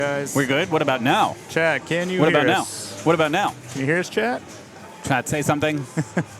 Guys. We're good? What about now? Chat, can you What hear about us? now? What about now? Can you hear us, chat? Chat, say something.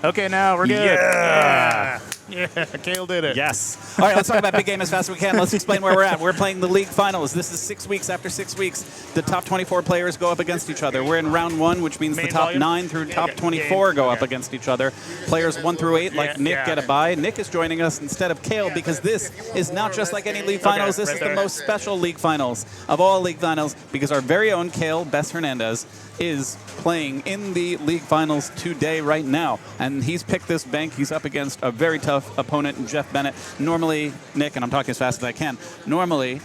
Okay, now we're good. Yeah. Yeah, Cale did it. Yes. All right, let's talk about big game as fast as we can. Let's explain where we're at. We're playing the league finals. This is 6 weeks. After 6 weeks, the top 24 players go up against each other. We're in round 1, which means Main the top volume? 9 through top 24 go up Okay. against each other. Players 1 through 8, like Nick, get a bye. Nick is joining us instead of Cale because this is not just like any league finals. This right is there. the most special league finals of all league finals because our very own Cale Bess Hernandez is playing in the league finals today right now. And he's picked this bank. He's up against a very tough opponent, Jeff Bennett. Normally, Nick, and I'm talking as fast as I can, normally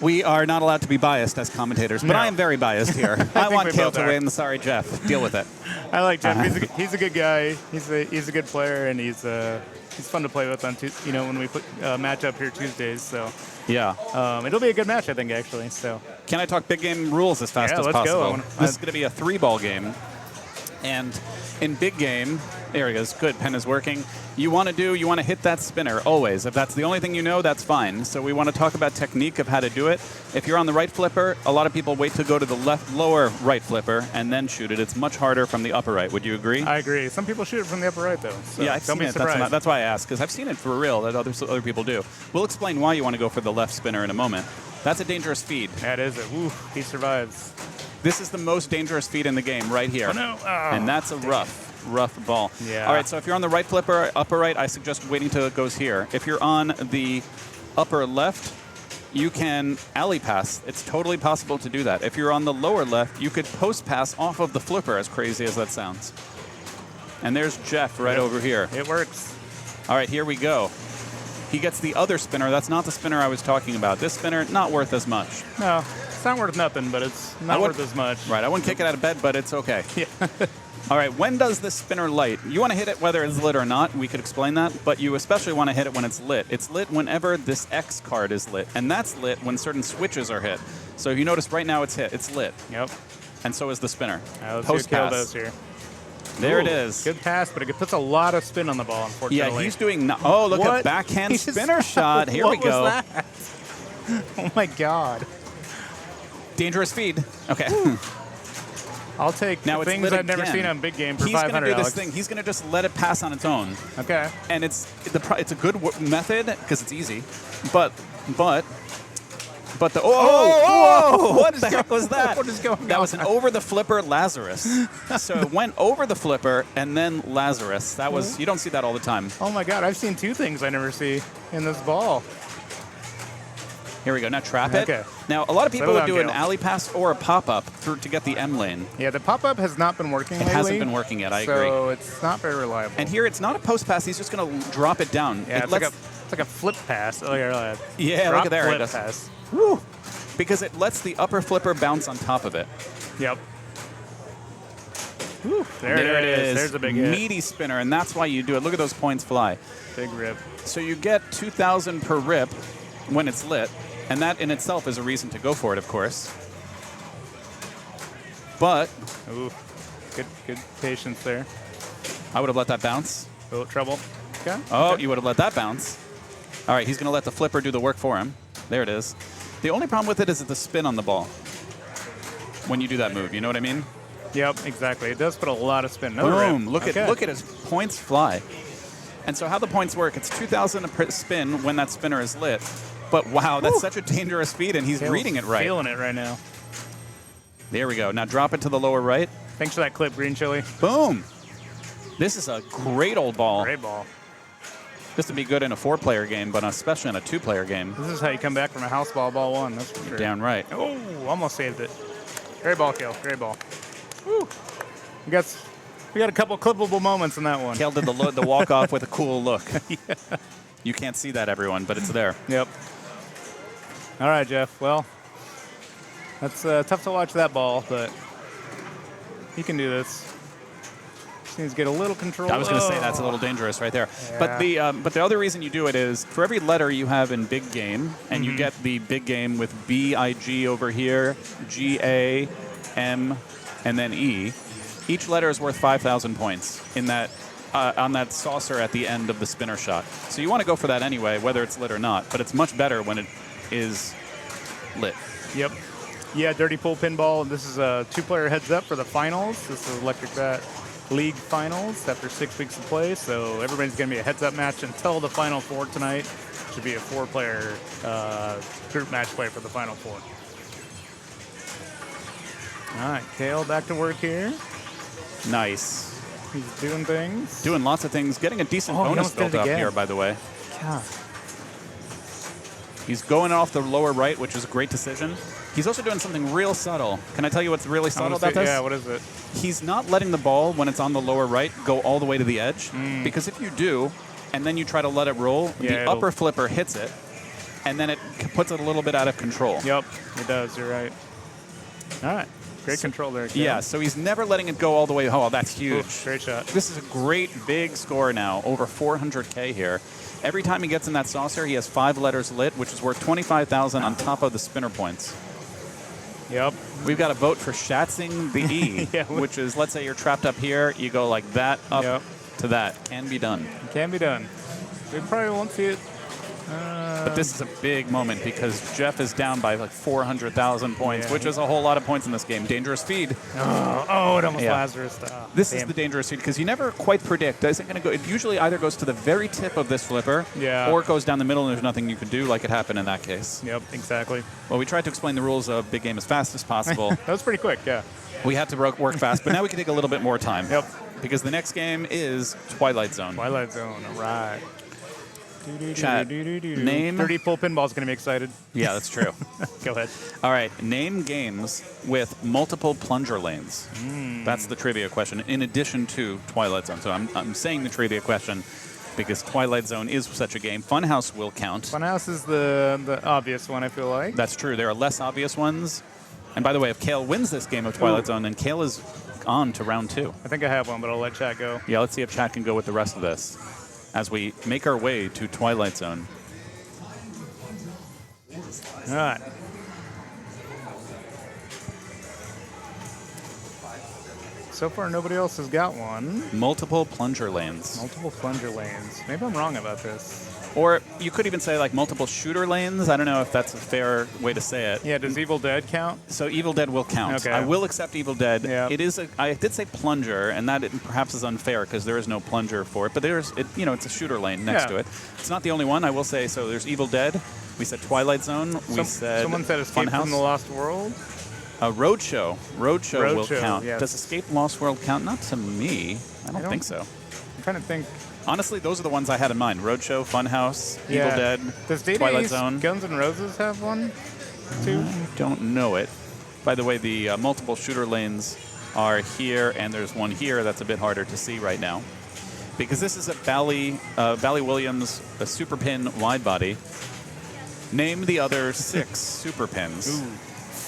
we are not allowed to be biased as commentators, but No. I am very biased here. I want we Cale both to are. win. Sorry, Jeff. Deal with it. I like Jeff. He's a good guy. He's a good player, and he's fun to play with on when we put match up here Tuesdays. So Yeah. it'll be a good match, I think, actually. So Can I talk big game rules as fast Yeah, as let's go. possible? This is going to be a 3-ball game. And in big game, there he is. Good, pen is working. You want to hit that spinner always. If that's the only thing you know, that's fine. So we want to talk about technique of how to do it. If you're on the right flipper, a lot of people wait to go to the lower right flipper and then shoot it. It's much harder from the upper right. Would you agree? I agree. Some people shoot it from the upper right, though. So Yeah, I've don't seen be it. surprised. That's why I asked, because I've seen it for real that other people do. We'll explain why you want to go for the left spinner in a moment. That's a dangerous feed. That is it. Woo, he survives. This is the most dangerous feed in the game right here. Oh, no. Oh, And that's a rough ball. Yeah. All right, so if you're on the right flipper, upper right, I suggest waiting till it goes here. If you're on the upper left, you can alley pass. It's totally possible to do that. If you're on the lower left, you could post pass off of the flipper, as crazy as that sounds. And there's Jeff right over here. It works. All right, here we go. He gets the other spinner. That's not the spinner I was talking about. This spinner, not worth as much. No, it's not worth nothing, but it's not worth as much. Right, I wouldn't kick it out of bed, but it's okay. Yeah. All right, when does this spinner light? You want to hit it whether it's lit or not. We could explain that, but you especially want to hit it when it's lit. It's lit whenever this X card is lit, and that's lit when certain switches are hit. So if you notice right now it's hit, it's lit. Yep. And so is the spinner. Let's Post see what Cale pass. does here. There it Ooh, is. Good pass, but it puts a lot of spin on the ball, unfortunately. Yeah, he's doing. Oh, look What? at backhand He just- spinner shot. Here we What go. was that? Oh my God. Dangerous feed. Okay. I'll take Now it's things lit I've never again. seen on big game for He's 500. going to do this Alex. thing. He's going to just let it pass on its own. Okay. And it's a good method because it's easy, but the what the heck was that? What is going on? That was an over the flipper Lazarus. So it went over the flipper and then Lazarus. That was you don't see that all the time. Oh my God, I've seen two things I never see in this ball. Here we go. Now trap it. Okay. Now a lot of people Settle would down, do an Cale. alley pass or a pop up to get the M lane. Yeah, the pop-up has not been working lately. It hasn't been working yet. I agree. So it's not very reliable. And here it's not a post pass. He's just going to drop it down. yeah, It it's lets- like a flip pass. Oh, yeah, Yeah, drop look at there. flip It does. pass. Woo. Because it lets the upper flipper bounce on top of it. Yep. Whew, there it is. There's a big hit. Meaty spinner, and that's why you do it. Look at those points fly. Big rip. So you get 2,000 per rip when it's lit, and that in itself is a reason to go for it, of course. But Ooh, good patience there. I would have let that bounce. Oh, trouble. Okay. Oh, okay. you would have let that bounce. All right, he's going to let the flipper do the work for him. There it is. The only problem with it is the spin on the ball when you do that move. You know what I mean? Yep, exactly. It does put a lot of spin. Another Boom! rip. Look at his points fly. And so how the points work? It's 2,000 a spin when that spinner is lit. But wow, that's such a dangerous speed, and he's Cale's reading it right. Feeling it right now. There we go. Now drop it to the lower right. Thanks for that clip, Green Chili. Boom! This is a great old ball. Great ball. This would be good in a 4-player game, but especially in a 2-player game. This is how you come back from a house ball, ball one. That's for sure. Damn right. Oh, almost saved it. Great ball, Cale. Great ball. Woo. We got a couple clippable moments in that one. Cale did the walk off with a cool look. Yeah. You can't see that, everyone, but it's there. Yep. All right, Jeff. Well, that's tough to watch that ball, but you can do this. Just needs to get a little control. I was going to say that's a little dangerous right there. Yeah. But the other reason you do it is for every letter you have in big game, and you get the big game with B, I, G over here, G, A, M, and then E. Each letter is worth 5,000 points in that on that saucer at the end of the spinner shot. So you want to go for that anyway, whether it's lit or not. But it's much better when it is lit. Yep. Yeah, Dirty Pool Pinball. This is a 2-player heads-up for the finals. This is Electric Bat League finals after 6 weeks of play. So everybody's going to be a heads-up match until the Final Four tonight. Should be a 4-player group match play for the Final Four. All right, Cale back to work here. Nice. He's doing things. Doing lots of things. Getting a decent Oh, he bonus almost did it built up again. here, by the way. Yeah. He's going off the lower right, which is a great decision. He's also doing something real subtle. Can I tell you what's really subtle about this? Yeah, what is it? He's not letting the ball, when it's on the lower right, go all the way to the edge. Because if you do, and then you try to let it roll, the upper flipper hits it, and then it puts it a little bit out of control. Yep, it does. You're right. All right. Great control there, Cale. Yeah, so he's never letting it go all the way. Oh, that's huge. Oof, great shot. This is a great big score now, over 400K here. Every time he gets in that saucer, he has 5 letters lit, which is worth 25,000 on top of the spinner points. Yep. We've got a vote for Shatzing the E, Yeah, which is, let's say you're trapped up here, you go like that up to that. Can be done. Can be done. We probably won't see it. But this is a big moment because Jeff is down by like 400,000 points, which is a whole lot of points in this game. Dangerous feed. Oh, it almost Lazarus. This is the dangerous feed because you never quite predict. Is it going to go? It usually either goes to the very tip of this flipper, or it goes down the middle and there's nothing you can do, like it happened in that case. Yep, exactly. Well, we tried to explain the rules of big game as fast as possible. That was pretty quick, yeah. We had to work fast, but now we can take a little bit more time. Yep. Because the next game is Twilight Zone. Twilight Zone, all right. Chat, name... Dirty Pool Pinball's going to be excited. Yeah, that's true. Go ahead. All right, name games with multiple plunger lanes. That's the trivia question, in addition to Twilight Zone. So I'm saying the trivia question because Twilight Zone is such a game. Funhouse will count. Funhouse is the obvious one, I feel like. That's true. There are less obvious ones. And by the way, if Cale wins this game of Twilight Zone, then Cale is on to round 2. I think I have one, but I'll let chat go. Yeah, let's see if chat can go with the rest of this as we make our way to Twilight Zone. All right. So far, nobody else has got one. Multiple plunger lanes. Multiple plunger lanes. Maybe I'm wrong about this. Or you could even say like multiple shooter lanes. I don't know if that's a fair way to say it. Yeah, does Evil Dead count? So Evil Dead will count. Okay. I will accept Evil Dead. Yeah. It is. I did say plunger, and that perhaps is unfair because there is no plunger for it. But there's, it's a shooter lane next to it. It's not the only one. I will say. So there's Evil Dead. We said Twilight Zone. We said someone said Escape Funhouse. from the Lost World. Roadshow. Roadshow will count. Yes. Does Escape Lost World count? Not to me. I don't think so. I'm trying to think. Honestly, those are the ones I had in mind. Roadshow, Funhouse, Evil Dead, Does Twilight Zone. Guns N' Roses have one, too? I don't know it. By the way, the multiple shooter lanes are here, and there's one here that's a bit harder to see right now. Because this is a Bally Williams a super pin wide body. Name the other 6 super pins.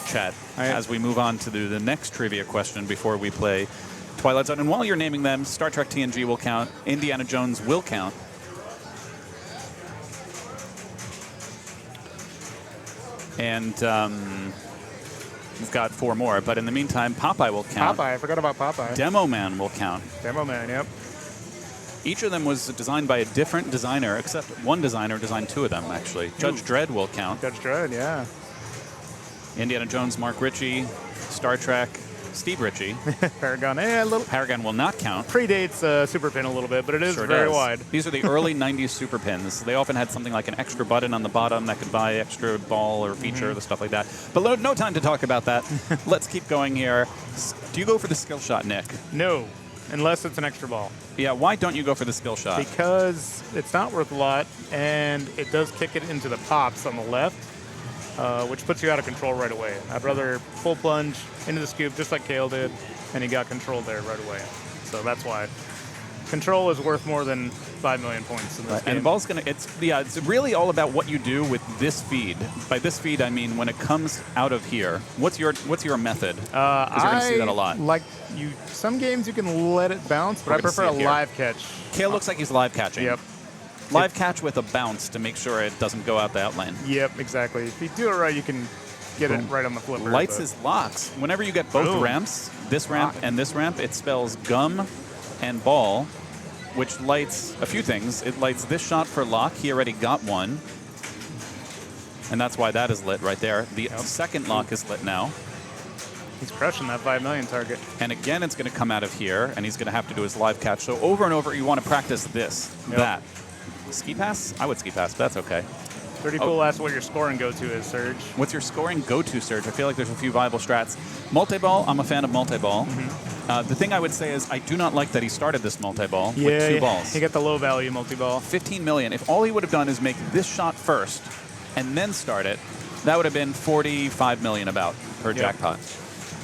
Chat, as we move on to the next trivia question before we play Twilight Zone. And while you're naming them, Star Trek TNG will count. Indiana Jones will count. And we've got 4 more. But in the meantime, Popeye will count. Popeye, I forgot about Popeye. Demo Man will count. Demo Man, yep. Each of them was designed by a different designer, except one designer designed 2 of them, actually. Judge Dredd will count. Judge Dredd, yeah. Indiana Jones, Mark Ritchie. Star Trek, Steve Ritchie. Paragon, Paragon will not count. Predates Super Pin a little bit, but it is very wide. These are the early 90s Super Pins. They often had something like an extra button on the bottom that could buy extra ball or feature, the stuff like that. But no time to talk about that. Let's keep going here. Do you go for the skill shot, Nick? No, unless it's an extra ball. Yeah, why don't you go for the skill shot? Because it's not worth a lot, and it does kick it into the pops on the left, which puts you out of control right away. I'd rather full plunge into the scoop, just like Cale did, and he got control there right away. So that's why. Control is worth more than 5 million points in this game. And the ball's gonna. It's really all about what you do with this feed. By this feed, I mean when it comes out of here. What's your method? Because you're gonna see that a lot. Some games you can let it bounce, but I prefer a live catch. Cale looks like he's live catching. Yep. Live catch with a bounce to make sure it doesn't go out the outlane. Yep, exactly. If you do it right, you can get it right on the flipper. Lights his locks. Whenever you get both ramps, this ramp and this ramp, it spells gum and ball, which lights a few things. It lights this shot for lock. He already got one. And that's why that is lit right there. The second lock is lit now. He's crushing that 5 million target. And again, it's going to come out of here, and he's going to have to do his live catch. So over and over, you want to practice this, that. Ski pass? I would ski pass, but that's okay. Dirty Pool asks what your scoring go-to is, Serge. What's your scoring go-to, Serge? I feel like there's a few viable strats. Multi-ball, I'm a fan of multi-ball. The thing I would say is I do not like that he started this multi-ball with 2 balls. He got the low-value multi-ball. 15 million. If all he would have done is make this shot first and then start it, that would have been 45 million about per jackpot.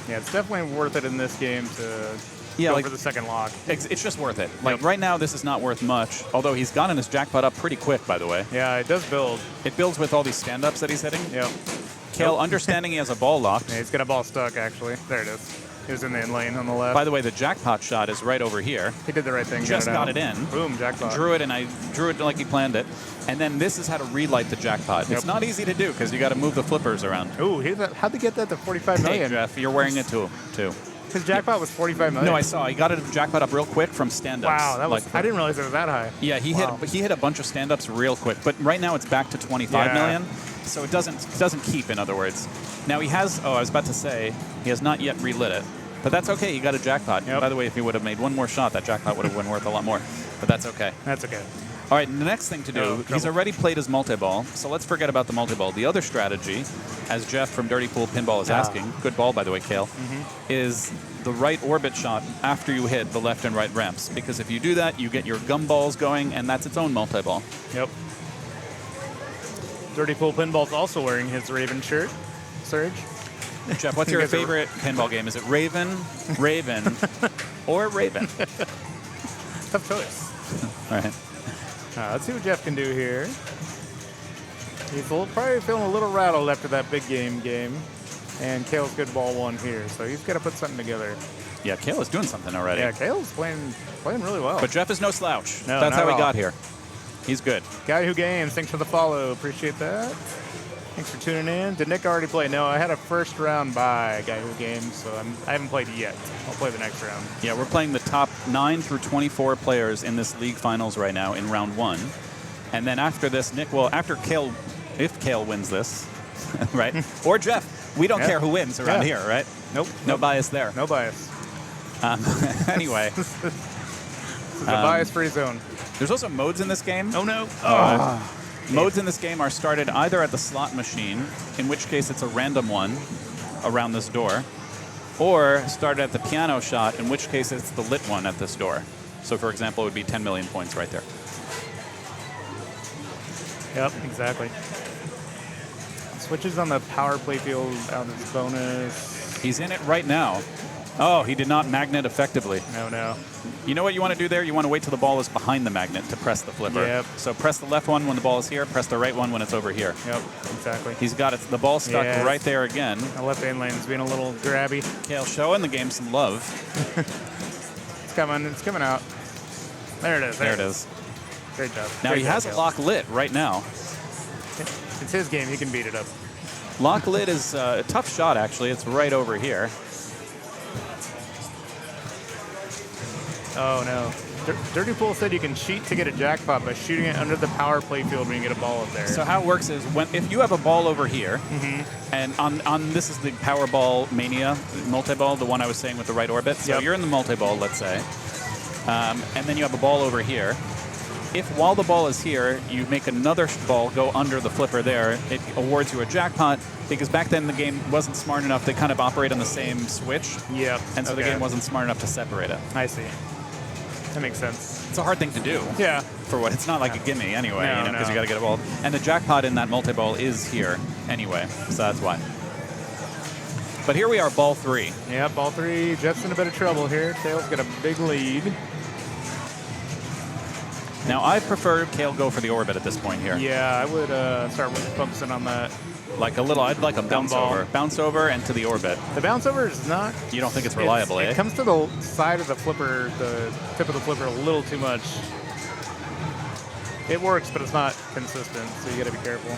Yeah, it's definitely worth it in this game to go for the second lock. It's just worth it. Like right now, this is not worth much, although he's gotten his jackpot up pretty quick, by the way. Yeah, it does build. It builds with all these stand-ups that he's hitting. Yep. Cale, understanding he has a ball locked. Yeah, he's got a ball stuck, actually. There it is. He was in the in lane on the left. By the way, the jackpot shot is right over here. He did the right thing. Just got it in. Boom, jackpot. Drew it, and I drew it like he planned it. And then this is how to relight the jackpot. It's not easy to do because you got to move the flippers around. Ooh, how'd they get that to 45 million? Hey, Jeff, you're wearing it too. His jackpot was 45 million. No, I saw. He got a jackpot up real quick from stand-ups. Wow, that was. I didn't realize it was that high. Yeah, he hit a bunch of stand-ups real quick. But right now it's back to 25 million, so it doesn't keep. In other words, now he has. Oh, I was about to say he has not yet relit it, but that's okay. He got a jackpot. By the way, if he would have made one more shot, that jackpot would have been worth a lot more. But that's okay. That's okay. All right, the next thing to do, he's already played his multi-ball, so let's forget about the multi-ball. The other strategy, as Jeff from Dirty Pool Pinball is asking, good ball, by the way, Cale, is the right orbit shot after you hit the left and right ramps. Because if you do that, you get your gumballs going, and that's its own multi-ball. Yep. Dirty Pool Pinball's also wearing his Raven shirt. Serge? Jeff, what's your favorite pinball game? Is it Raven, or Raven? Tough choice. All right. Let's see what Jeff can do here. He's probably feeling a little rattled after that big game. And Cale's good ball won here, so he's got to put something together. Yeah, Cale is doing something already. Yeah, Cale's playing really well. But Jeff is no slouch. No, that's how he all. got here. He's good. Guy Who Games, thanks for the follow. Appreciate that. Thanks for tuning in. Did Nick already play? No, I had a first round by Guy Who Games, so I haven't played yet. I'll play the next round. Yeah, we're playing the top 9 through 24 players in this league finals right now in round 1. And then after this, Nick will, after Cale, if Cale wins this, right? Or Jeff, we don't care who wins around here, right? Nope. No bias there. No bias. Anyway. This is a bias-free zone. There's also modes in this game. Oh, no. Modes in this game are started either at the slot machine, in which case it's a random one around this door, or started at the piano shot, in which case it's the lit one at this door. So, for example, it would be 10 million points right there. Yep, exactly. Switches on the power play field out as bonus. He's in it right now. Oh, he did not magnet effectively. No. You know what you want to do there? You want to wait till the ball is behind the magnet to press the flipper. Yep. So press the left one when the ball is here, press the right one when it's over here. Yep, exactly. He's got it. The ball stuck right there again. The left in lane's being a little grabby. Cale showing the game some love. It's coming out. There it is. There it is. Great job. Now Great he job, has Cale. a lock lit right now. It's his game. He can beat it up. Lock lit is a tough shot, actually. It's right over here. Oh, no. Dirty Pool said you can cheat to get a jackpot by shooting it under the power play field when you get a ball up there. So how it works is if you have a ball over here, and on this is the Powerball Mania multi-ball, the one I was saying with the right orbit. So you're in the multi-ball, let's say, and then you have a ball over here. If while the ball is here, you make another ball go under the flipper there, it awards you a jackpot, because back then the game wasn't smart enough. They kind of operate on the same switch. Yep. And so the game wasn't smart enough to separate it. I see. That makes sense. It's a hard thing to do. Yeah. For what? It's not like a gimme anyway, No, because no. you got to get a ball. And the jackpot in that multi-ball is here anyway, so that's why. But here we are, ball 3. Yeah, ball 3. Jeff's in a bit of trouble here. Cale's got a big lead. Now, I prefer Cale go for the orbit at this point here. Yeah, I would start focusing on that. Like I'd like a bounce ball. over. Bounce over and to the orbit. The bounce over is not... You don't think it's reliable, eh? It comes to the side of the flipper, the tip of the flipper, a little too much. It works, but it's not consistent, so you got to be careful.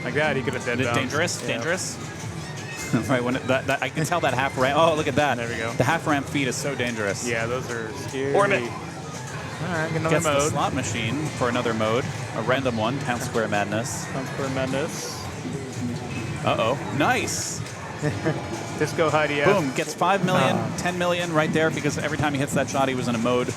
Like that, he could have dead bounced. Dangerous? Yeah. Dangerous? Right, when I can tell that half ramp. Oh, look at that. There we go. The half ramp feed is so dangerous. Yeah, those are scary. Orbit. All right, get another Gets the mode. slot machine for another mode, a random one, Town Square Madness. Sounds tremendous. Uh-oh, nice. Disco Heidi. Boom, gets 5 million, 10 million right there because every time he hits that shot, he was in a mode.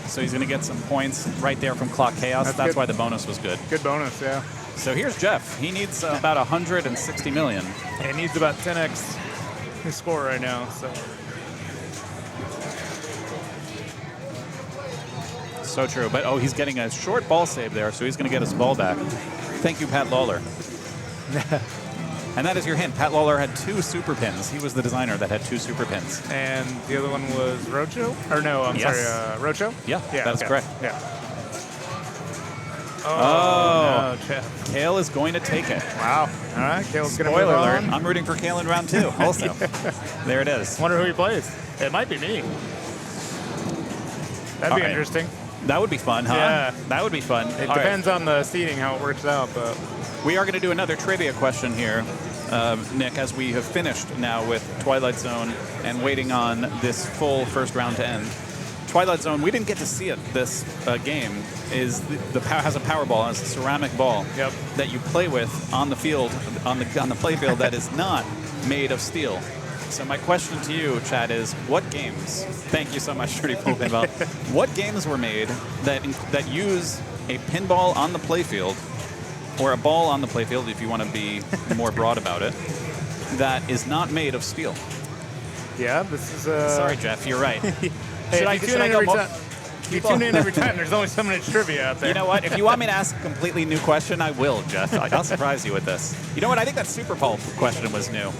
So he's going to get some points right there from Clock Chaos. That's why the bonus was good. Good bonus, yeah. So here's Jeff. He needs about 160 million. He needs about 10x his score right now. So true. But, oh, he's getting a short ball save there, so he's going to get his ball back. Thank you, Pat Lawler. And that is your hint. Pat Lawler had 2 super pins. He was the designer that had 2 super pins. And the other one was Rocho? Or no, I'm sorry, Rocho? Yeah, that's correct. Yeah. Oh, no, Jeff. Cale is going to take it. Wow. All right, Cale's going to move Spoiler alert, on. I'm rooting for Cale in round 2 also. There it is. Wonder who he plays. It might be me. That'd be interesting. That would be fun, huh? Yeah. That would be fun. It depends on the seating, how it works out, but... We are going to do another trivia question here, Nick, as we have finished now with Twilight Zone and waiting on this full first round to end. Twilight Zone, we didn't get to see it. This game is has a power ball, has a ceramic ball that you play with on the field, on the play field that is not made of steel. So my question to you, Chad, is what games? Thank you so much, Dirty Pool Pinball. What games were made that use a pinball on the playfield, or a ball on the playfield, if you want to be more broad about it, that is not made of steel? Yeah, this is... Sorry, Jeff, you're right. If you tune in every time, there's only so much trivia out there. You know what? If you want me to ask a completely new question, I will, Jeff. I'll surprise you with this. You know what? I think that Super Pulp question was new.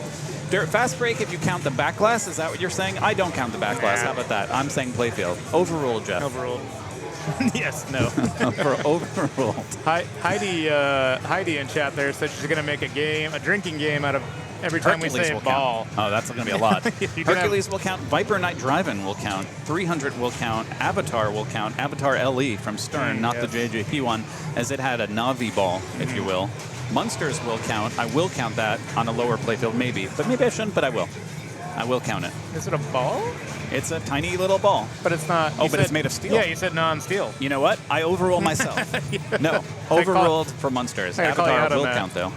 Fast break, if you count the back glass, is that what you're saying? I don't count the back glass. How about that? I'm saying playfield. Overruled, Jeff. Overruled. Yes, no. Overruled. Heidi in chat there said she's going to make a drinking game out of every time Hercules we say will ball. Count. Oh, that's going to be a lot. Hercules will count. Viper Night Drive-In will count. 300 will count. Avatar will count. Avatar LE from Stern, not the JJP one, as it had a Navi ball, if you will. Munsters will count. I will count that on a lower playfield, maybe. But maybe I shouldn't, but I will. I will count it. Is it a ball? It's a tiny little ball. But it's not. Oh, but it's made of steel. Yeah, you said non-steel. You know what? I overrule myself. No, overruled for Munsters. Avatar will count, though.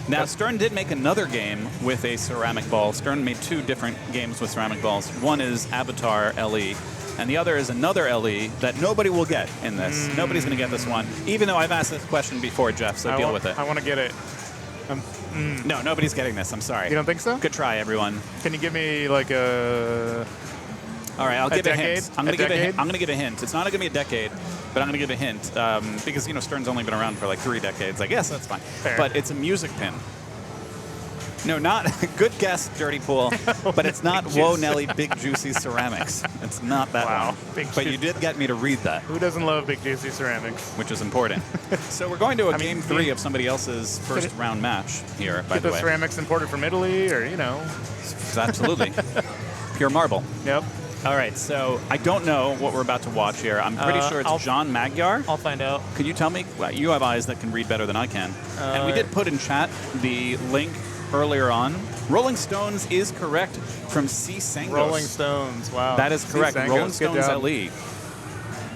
Now, Stern did make another game with a ceramic ball. Stern made 2 different games with ceramic balls. One is Avatar LE, and the other is another LE that nobody will get in this. Nobody's going to get this one, even though I've asked this question before, Jeff, so deal with it. I want to get it. No, nobody's getting this. I'm sorry. You don't think so? Good try, everyone. Can you give me like a... All right, I'll give a decade? hint. I'm going to give a hint. It's not going to be a decade, but I'm going to give a hint because, you know, Stern's only been around for like 3 decades. I guess that's fine. Fair. But it's a music pin. No, not good guess, Dirty Pool, but it's not Whoa Nelly Big Juicy Ceramics. It's not that one. But you did get me to read that. Who doesn't love Big Juicy Ceramics? Which is important. So we're going to game 3 of somebody else's first round match here, by the way. Get the ceramics imported from Italy, or, you know. Absolutely. Pure marble. Yep. All right, so I don't know what we're about to watch here. I'm pretty sure it's John Magyar. I'll find out. Could you tell me? Well, you have eyes that can read better than I can. And we did put in chat the link earlier on. Rolling Stones is correct from C. Sangos. Rolling Stones, wow. That is correct. Sangos. Rolling Stones LE.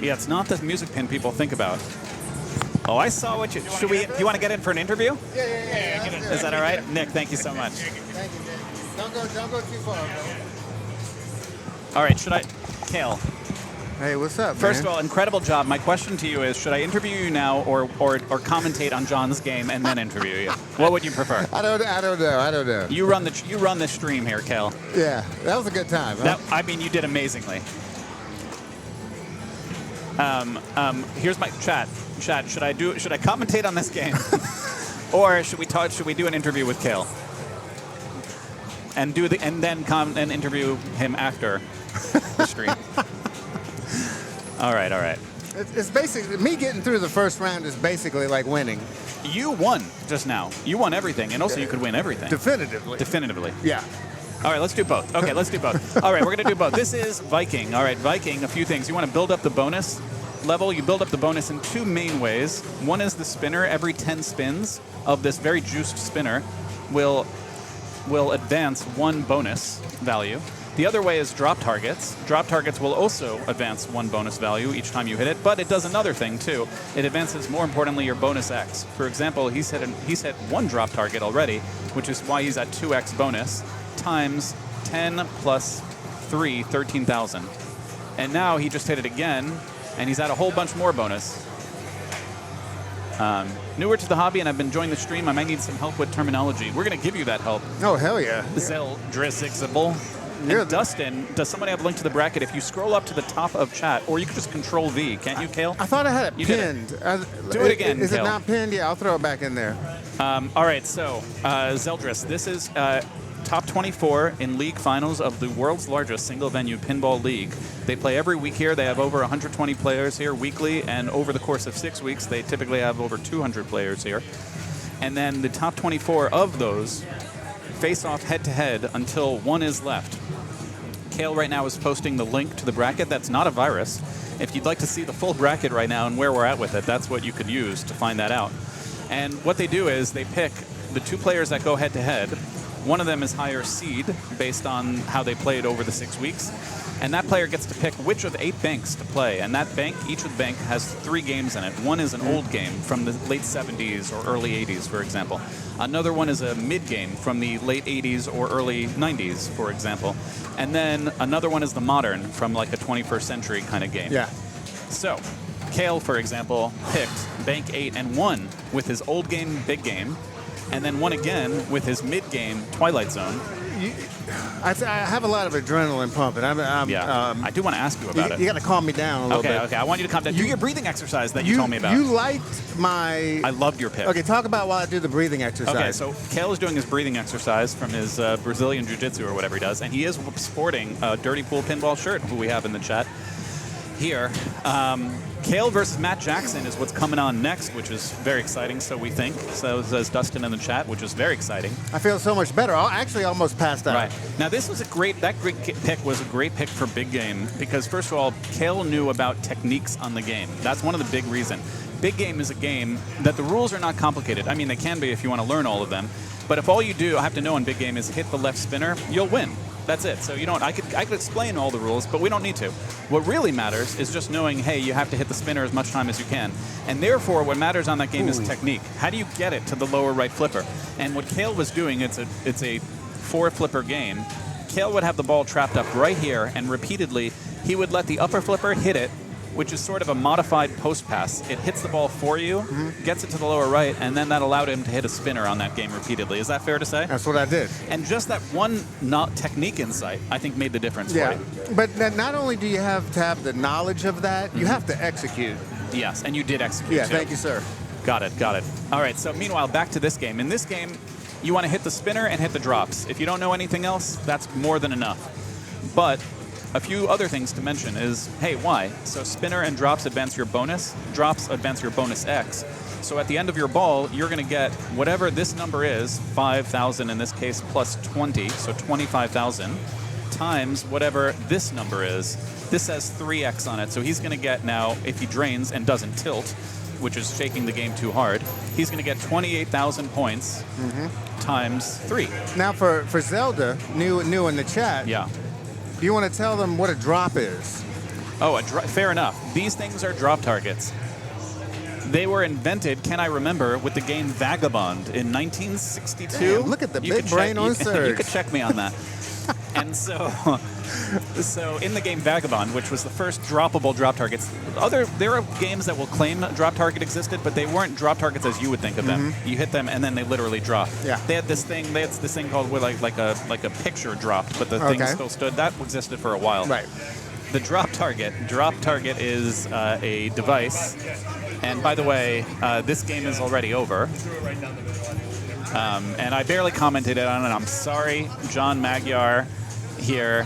Yeah, it's not the music pin people think about. Oh, I saw what you... You want to get in for an interview? Yeah. Get in. Is that all right? Nick, thank you so much. Thank you, Nick. Don't go too far, bro. All right, should I... Cale. Hey, what's up, First of all, incredible job. My question to you is, should I interview you now or commentate on John's game and then interview you? What would you prefer? I don't know. You run the stream here, Cale. Yeah, that was a good time. Huh? I mean, you did amazingly. Here's my chat. Chat, should I commentate on this game, or should we do an interview with Cale and then interview him after the stream? All right. It's basically me getting through the first round is basically like winning. You won just now. You won everything, and also you could win everything. Definitively. Yeah. All right, let's do both. Okay, let's do both. All right, we're going to do both. This is Viking. All right, Viking, a few things. You want to build up the bonus level. You build up the bonus in 2 main ways. One is the spinner. Every 10 spins of this very juiced spinner will advance 1 bonus value. The other way is drop targets. Drop targets will also advance 1 bonus value each time you hit it, but it does another thing too. It advances, more importantly, your bonus X. For example, he's hit 1 drop target already, which is why he's at 2X bonus, times 10 plus 3, 13,000. And now he just hit it again, and he's at a whole bunch more bonus. Newer to the hobby, and I've been enjoying the stream. I might need some help with terminology. We're going to give you that help. Oh, hell yeah. Zeldrisixable. And Dustin, does somebody have a link to the bracket? If you scroll up to the top of chat, or you could just Control V, can't you, Cale? I thought I had it pinned. Do it again, Is Cale. it not pinned? Yeah, I'll throw it back in there. All right, so Zeldris, this is top 24 in league finals of the world's largest single-venue pinball league. They play every week here. They have over 120 players here weekly, and over the course of 6 weeks, they typically have over 200 players here. And then the top 24 of those face off head-to-head until one is left. Cale right now is posting the link to the bracket. That's not a virus. If you'd like to see the full bracket right now and where we're at with it, that's what you could use to find that out. And what they do is they pick the 2 players that go head-to-head. One of them is higher seed based on how they played over the 6 weeks. And that player gets to pick which of 8 banks to play. And that bank, each of the bank has 3 games in it. One is an old game from the late 70s or early 80s, for example. Another one is a mid game from the late 80s or early 90s, for example. And then another one is the modern from like a 21st century kind of game. Yeah. So Cale, for example, picked bank 8 and won with his old game, big game, and then won again with his mid game, Twilight Zone. I have a lot of adrenaline pumping. I do want to ask you about it. You got to calm me down a little bit. Okay. I want you to calm down. Do your breathing exercise that you told me about. You liked my... I loved your pick. Okay, talk about while I do the breathing exercise. Okay, so Cale is doing his breathing exercise from his Brazilian Jiu-Jitsu or whatever he does, and he is sporting a Dirty Pool Pinball shirt, who we have in the chat here. Cale versus Matt Jackson is what's coming on next, which is very exciting, so we think. So says Dustin in the chat, which is very exciting. I feel so much better. I actually almost passed out. Right. Now, this was that great pick was a great pick for big game because, first of all, Cale knew about techniques on the game. That's one of the big reasons. Big game is a game that the rules are not complicated. I mean, they can be if you want to learn all of them. But if all you do, I have to know in big game, is hit the left spinner, you'll win. That's it. So you don't. I could explain all the rules, but we don't need to. What really matters is just knowing, hey, you have to hit the spinner as much time as you can. And therefore, what matters on that game is technique. How do you get it to the lower right flipper? And what Cale was doing, it's a 4-flipper game. Cale would have the ball trapped up right here, and repeatedly, he would let the upper flipper hit it, which is sort of a modified post pass. It hits the ball for you, gets it to the lower right, and then that allowed him to hit a spinner on that game repeatedly. Is that fair to say? That's what I did. And just that one technique insight, I think, made the difference for you. But not only do you have to have the knowledge of that, you have to execute. Yes, and you did execute, Yeah, too. thank you, sir. Got it. All right, so meanwhile, back to this game. In this game, you want to hit the spinner and hit the drops. If you don't know anything else, that's more than enough. But a few other things to mention is, hey, why? So spinner and drops advance your bonus. Drops advance your bonus X. So at the end of your ball, you're going to get whatever this number is, 5,000 in this case, plus 20, so 25,000, times whatever this number is. This has 3X on it, so he's going to get now, if he drains and doesn't tilt, which is shaking the game too hard, he's going to get 28,000 points times 3. Now for Zelda, new in the chat, Yeah. do you want to tell them what a drop is? Oh, fair enough. These things are drop targets. They were invented, can I remember, with the game Vagabond in 1962. Damn, look at the big brain on Serge. You could check me on that. And so in the game Vagabond, which was the first droppable drop targets, there are games that will claim a drop target existed, but they weren't drop targets as you would think of them. You hit them and then they literally drop. Yeah. They had this thing called like a picture dropped, but the thing still stood. That existed for a while. Right. The drop target is a device. And by the way, this game is already over. And I barely commented on it. I'm sorry, John Magyar here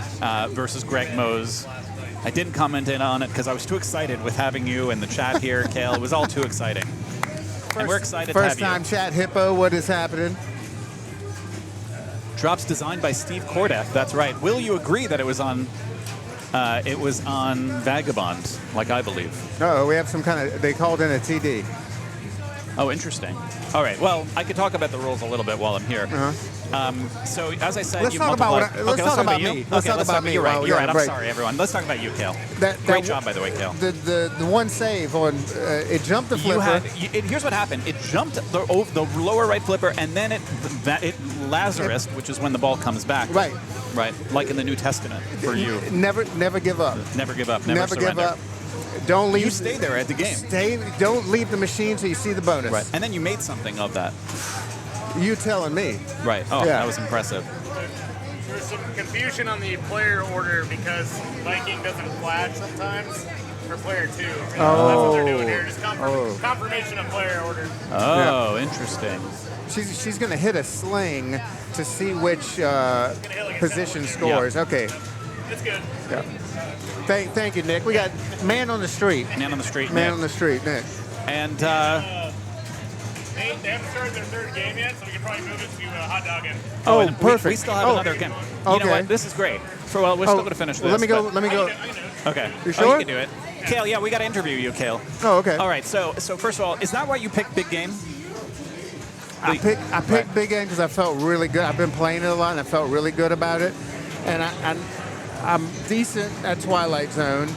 versus Greg Mose. I didn't comment in on it because I was too excited with having you in the chat here, Cale. It was all too exciting. And we're excited to have you. First time chat hippo, what is happening? Drops designed by Steve Kordek. That's right. Will you agree that it was on Vagabond, like I believe? No, we have some kind of, they called in a TD. Oh, interesting. All right, well, I could talk about the rules a little bit while I'm here. So as I said, Let's you talk about multiply. let's talk about you. me. Let's talk about me. You're right. while You're we're right. on I'm break. sorry, everyone. Let's talk about you, Cale. That Great job, by the way, Cale. The one save on it jumped the You flipper. had. Here's what happened. It jumped the lower right flipper, and then it Lazarus, which is when the ball comes back. Right. Right. Like in the New Testament for you. Never give up. Never give up. Never surrender. give up. Don't leave. You stay there at the game. Don't leave the machine till you see the bonus. Right. And then you made something of that. You telling me? Right. Oh, Yeah. that was impressive. There's some confusion on the player order because Viking doesn't flash sometimes for player 2. That's what they're doing here. Just confirmation of player order. Oh, interesting. She's going to hit a sling to see which position scores. Yeah. Okay. It's good. Yeah. Thank you, Nick. We got man on the street. Man on the street. Man Nick. on the street, Nick. And They haven't started their third game yet, so we can probably move it to hot dogging. and perfect. We still have another game. You Okay. know what? This is great. So we're still going to finish this. Let me go. but- Let me go. I can do it. Okay. You Oh, sure? you can do it. Cale, yeah, we got to interview you, Cale. Oh, okay. All right. So first of all, is that why you picked big game? I picked Big Game because I felt really good. I've been playing it a lot, and I felt really good about it. And I'm decent at Twilight Zone,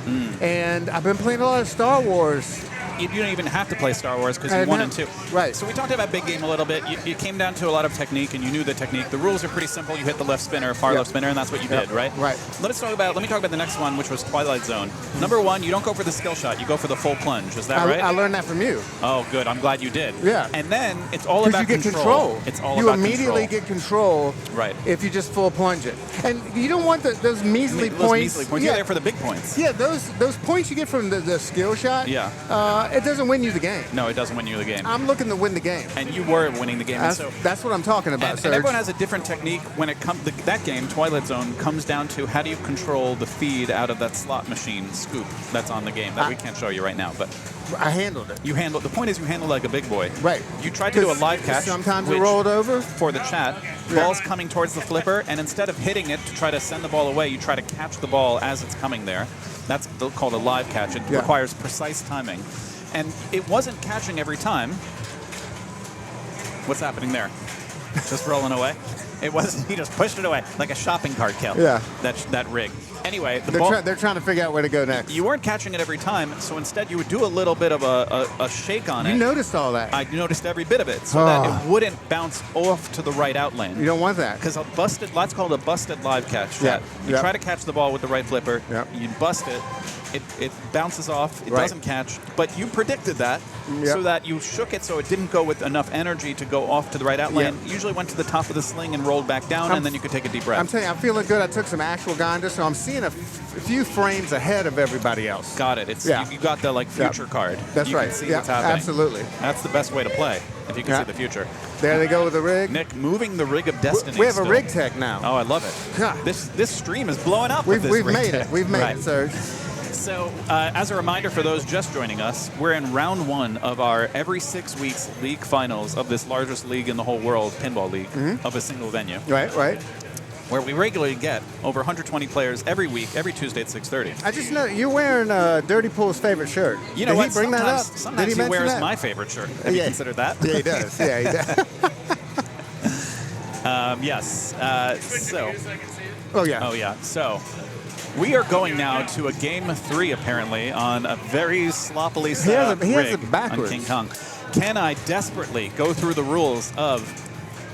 and I've been playing a lot of Star Wars. You don't even have to play Star Wars because I you 1 know. and 2. Right. So we talked about big game a little bit. You came down to a lot of technique, and you knew the technique. The rules are pretty simple. You hit the left spinner, far left spinner, and that's what you did, right? Right. Let me talk about the next one, which was Twilight Zone. Number 1, you don't go for the skill shot. You go for the full plunge. Is that right? I learned that from you. Oh, good. I'm glad you did. Yeah. And then it's all Because about you get control. It's all you about immediately control. get control. Right. If you just full plunge it, and you don't want those measly Those points. measly points. You're there for the big points. Yeah, those points you get from the skill shot. Yeah. It doesn't win you the game. No, it doesn't win you the game. I'm looking to win the game. And you were winning the game. And That's what I'm talking about, and Serge. everyone has a different technique when it comes. That game, Twilight Zone, comes down to how do you control the feed out of that slot machine scoop that's on the game that we can't show you right now. But I handled it. you handle. The point is you handle like a big boy. Right. You tried to do a live catch. Sometimes it which, rolled over. for the chat. Ball's coming towards the flipper, and instead of hitting it to try to send the ball away, you try to catch the ball as it's coming there. That's called a live catch. It requires precise timing. And it wasn't catching every time. What's happening there? Just rolling away? It wasn't. He just pushed it away like a shopping cart, Cale. Yeah. That rig. Anyway, the ball. They're trying to figure out where to go next. You weren't catching it every time, so instead you would do a little bit of a shake on it. You noticed all that. I noticed every bit of it, so that it wouldn't bounce off to the right out lane. You don't want that. Because that's called a busted live catch. Yeah. You try to catch the ball with the right flipper. Yeah. You bust it. It bounces off. It Right. doesn't catch. But you predicted that, Yeah. so that you shook it so it didn't go with enough energy to go off to the right out lane. Yeah. Usually went to the top of the sling and rolled back down, and then you could take a deep breath. I'm telling you, I'm feeling good. I took some ashwagandha, so I'm seeing a few frames ahead of everybody else. Got it. It's Yeah. you got the future card. That's you right. Can see Yeah, what's happening. absolutely. That's the best way to play if you can see the future. There they go with the rig. Nick moving the rig of destiny. We have a still. rig tech now. Oh, I love it. Yeah. This stream is blowing up. We've with this rig made tech. it. We've made Right. it, Serge. So, as a reminder for those just joining us, we're in round 1 of our every 6 weeks league finals of this largest league in the whole world, Pinball League, of a single venue, Right. where we regularly get over 120 players every week, every Tuesday at 6:30. I just know you're wearing Dirty Pool's favorite shirt. You know Did what? he bring that up? Sometimes Did he he mention wears that? my favorite shirt. Have you considered that? Yeah, he does. Yeah, he does. Yes. So. Oh yeah. Oh yeah. So. We are going now to a game 3, apparently, on a very sloppily set up he has rig it backwards. on King Kong. Can I desperately go through the rules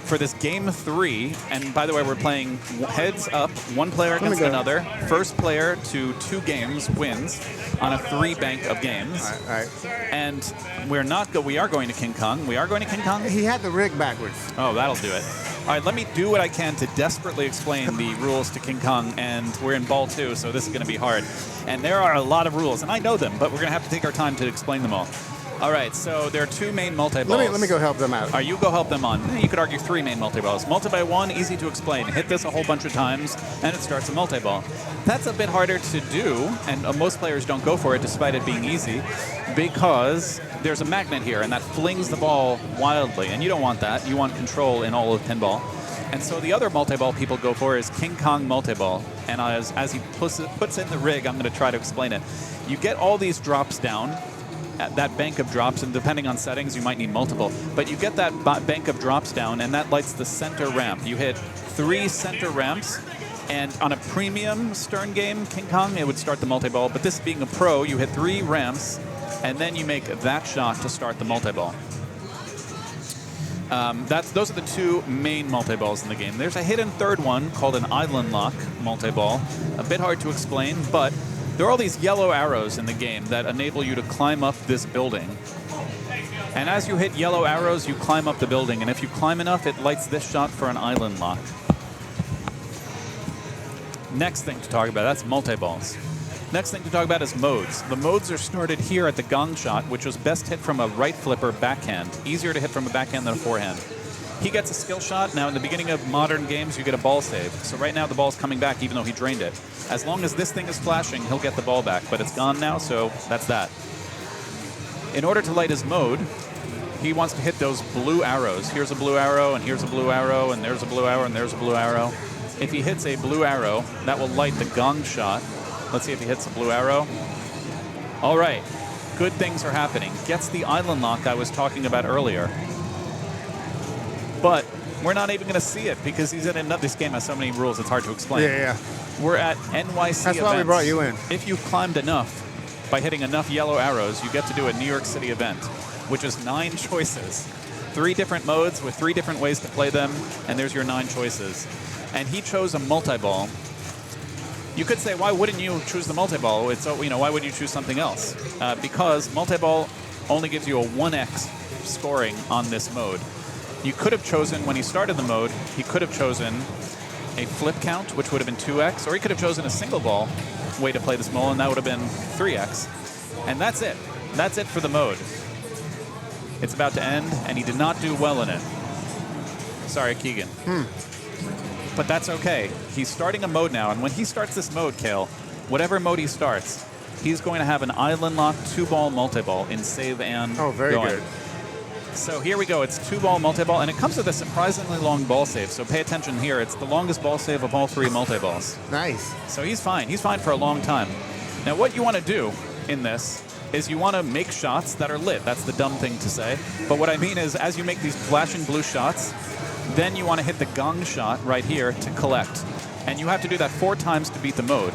for this game 3? And by the way, we're playing heads up, one player against another. First player to 2 games wins on a 3 bank of games. All right. And we are going to King Kong. We are going to King Kong? He had the rig backwards. Oh, that'll do it. All right, let me do what I can to desperately explain the rules to King Kong, and we're in ball 2, so this is going to be hard. And there are a lot of rules, and I know them, but we're going to have to take our time to explain them all. All right, so there are 2 main multi-balls. Let me go help them out. You go help them on. You could argue 3 main multi-balls. Multi-by 1, easy to explain. Hit this a whole bunch of times, and it starts a multi-ball. That's a bit harder to do, and most players don't go for it despite it being easy, because there's a magnet here, and that flings the ball wildly, and you don't want that. You want control in all of pinball. And so the other multi-ball people go for is King Kong multi-ball. And as he puts in the rig, I'm going to try to explain it. You get all these drops down, that bank of drops, and depending on settings, you might need multiple. But you get that bank of drops down, and that lights the center ramp. You hit 3 center ramps, and on a premium Stern game, King Kong, it would start the multi-ball. But this being a pro, you hit 3 ramps, and then you make that shot to start the multi-ball. Those are the 2 main multi-balls in the game. There's a hidden third one called an island lock multi-ball. A bit hard to explain, but there are all these yellow arrows in the game that enable you to climb up this building. And as you hit yellow arrows, you climb up the building. And if you climb enough, it lights this shot for an island lock. Next thing to talk about, that's multi-balls. Next thing to talk about is modes. The modes are started here at the gong shot, which was best hit from a right flipper backhand. Easier to hit from a backhand than a forehand. He gets a skill shot. Now, in the beginning of modern games, you get a ball save. So right now, the ball's coming back, even though he drained it. As long as this thing is flashing, he'll get the ball back. But it's gone now, so that's that. In order to light his mode, he wants to hit those blue arrows. Here's a blue arrow, and here's a blue arrow, and there's a blue arrow, and there's a blue arrow. If he hits a blue arrow, that will light the gong shot. Let's see if he hits a blue arrow. All right. Good things are happening. Gets the island lock I was talking about earlier. But we're not even going to see it because he's in another. This game has so many rules, it's hard to explain. Yeah. We're at NYC That's events. why we brought you in. If you've climbed enough, by hitting enough yellow arrows, you get to do a New York City event, which is 9 choices. 3 different modes with 3 different ways to play them, and there's your 9 choices. And he chose a multi-ball. You could say, why wouldn't you choose the multi-ball? It's, why would you choose something else? Because multi-ball only gives you a 1x scoring on this mode. You could have chosen, when he started the mode, he could have chosen a flip count, which would have been 2x, or he could have chosen a single ball way to play this mode, and that would have been 3x. And that's it. That's it for the mode. It's about to end, and he did not do well in it. Sorry, Keegan. But that's okay. He's starting a mode now, and when he starts this mode, Cale, whatever mode he starts, he's going to have an island lock 2-ball multi-ball in save and very going. good. So here we go. It's 2-ball multi-ball, and it comes with a surprisingly long ball save. So pay attention here. It's the longest ball save of all 3 multi-balls. Nice. So he's fine. He's fine for a long time. Now, what you want to do in this is you want to make shots that are lit. That's the dumb thing to say. But what I mean is, as you make these flashing blue shots, then you want to hit the gong shot right here to collect. And you have to do that 4 times to beat the mode.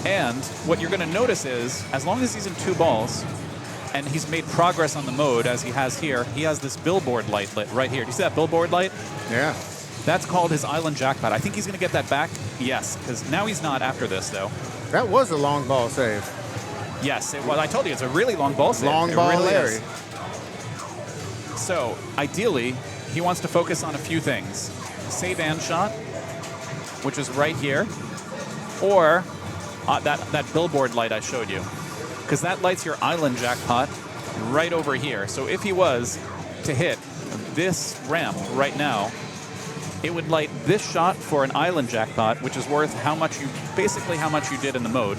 And what you're going to notice is, as long as he's in 2 balls, and he's made progress on the mode, as he has here, he has this billboard light lit right here. Do you see that billboard light? Yeah. That's called his island jackpot. I think he's going to get that back. Yes, because now he's not after this, though. That was a long ball save. Yes, well, I told you, it's a really long ball save. Long ball really Larry. is. So, ideally, he wants to focus on a few things. Save and shot, which is right here, or that billboard light I showed you, because that lights your island jackpot right over here. So if he was to hit this ramp right now, it would light this shot for an island jackpot, which is worth basically how much you did in the mode.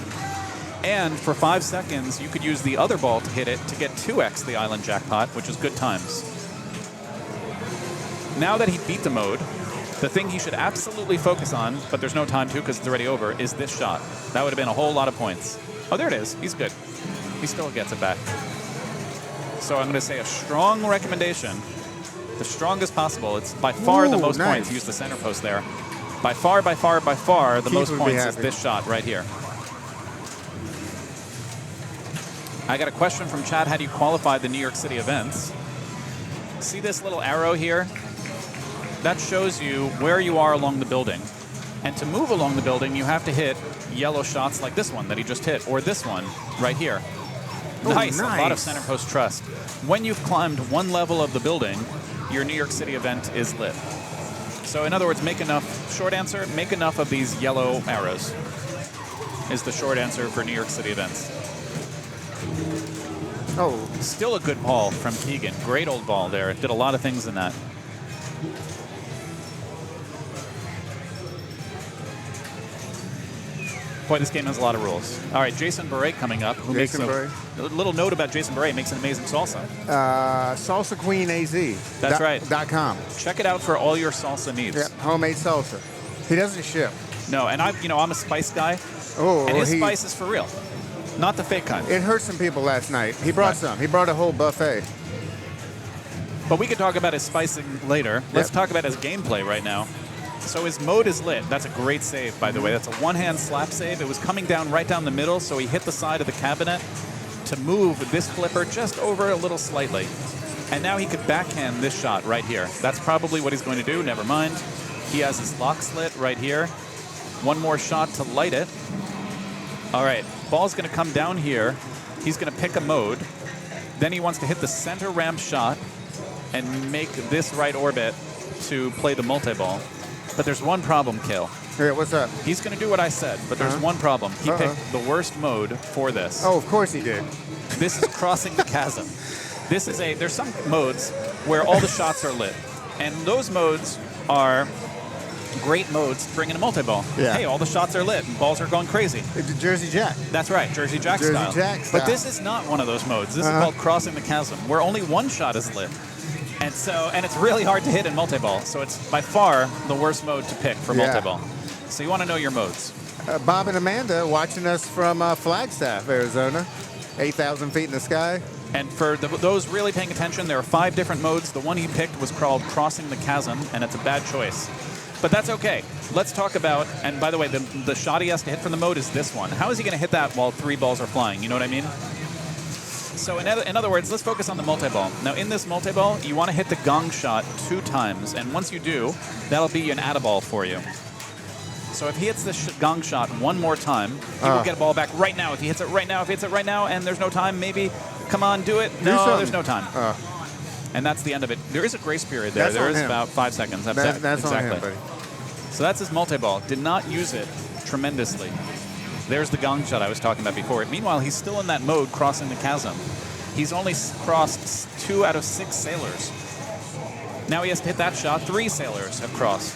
And for 5 seconds, you could use the other ball to hit it to get 2x the island jackpot, which is good times. Now that he beat the mode, the thing he should absolutely focus on, but there's no time to because it's already over, is this shot. That would have been a whole lot of points. Oh, there it is. He's good. He still gets it back. So I'm going to say a strong recommendation, the strongest possible. It's by far the most points. Use the center post there. By far, the most points is this shot right here. I got a question from chat. How do you qualify the New York City events? See this little arrow here? That shows you where you are along the building. And to move along the building, you have to hit yellow shots like this one that he just hit, or this one right here. Nice. A lot of center post trust. When you've climbed 1 level of the building, your New York City event is lit. So in other words, make enough, short answer, make enough of these yellow arrows is the short answer for New York City events. Oh, still a good ball from Keegan. Great old ball there. Did a lot of things in that. Boy, this game has a lot of rules. All right, Jason Beret coming up. Who makes a little note about Jason Beret, makes an amazing salsa. Salsa Queen AZ. That's right. .com. Check it out for all your salsa needs. Yep, homemade salsa. He doesn't ship. No, and I'm a spice guy. Oh, and his spice is for real. Not the fake kind. It hurt some people last night. He brought Right. some. He brought a whole buffet. But we could talk about his spicing later. Let's Yep. talk about his gameplay right now. So his mode is lit. That's a great save, by the way. That's a one-hand slap save. It was coming down right down the middle, so he hit the side of the cabinet to move this flipper just over a little slightly. And now he could backhand this shot right here. That's probably what he's going to do. Never mind. He has his lock slit right here. One more shot to light it. All right, ball's going to come down here. He's going to pick a mode. Then he wants to hit the center ramp shot and make this right orbit to play the multi-ball. But there's one problem, Cale. Yeah, what's up? He's going to do what I said, but there's one problem. He picked the worst mode for this. Oh, of course he did. This is crossing the chasm. There's some modes where all the shots are lit. And those modes are great modes to bring in a multi-ball. Yeah. Hey, all the shots are lit and balls are going crazy. It's a Jersey Jack. That's right, Jersey Jack Jersey style. Jack But style. this is not one of those modes. This is called crossing the chasm, where only one shot is lit. And it's really hard to hit in multi-ball. So it's by far the worst mode to pick for Yeah. multi-ball. So you want to know your modes. Bob and Amanda watching us from Flagstaff, Arizona. 8,000 feet in the sky. And for those really paying attention, there are 5 different modes. The one he picked was called Crossing the Chasm, and it's a bad choice. But that's okay. Let's talk about, and by the way, the shot he has to hit from the mode is this one. How is he going to hit that while 3 balls are flying? You know what I mean? So in other words, let's focus on the multi-ball. Now in this multi-ball, you want to hit the gong shot 2 times, and once you do, that'll be an atta-ball for you. So if he hits this gong shot one more time, he will get a ball back right now. If he hits it right now, and there's no time, maybe, come on, do it. No, there's no time. And that's the end of it. There is a grace period there. There is about 5 seconds. That's it. That's exactly. on him, buddy. So that's his multi-ball. Did not use it tremendously. There's the gong shot I was talking about before. Meanwhile, he's still in that mode, crossing the chasm. He's only crossed 2 out of 6 sailors. Now he has to hit that shot. 3 sailors have crossed.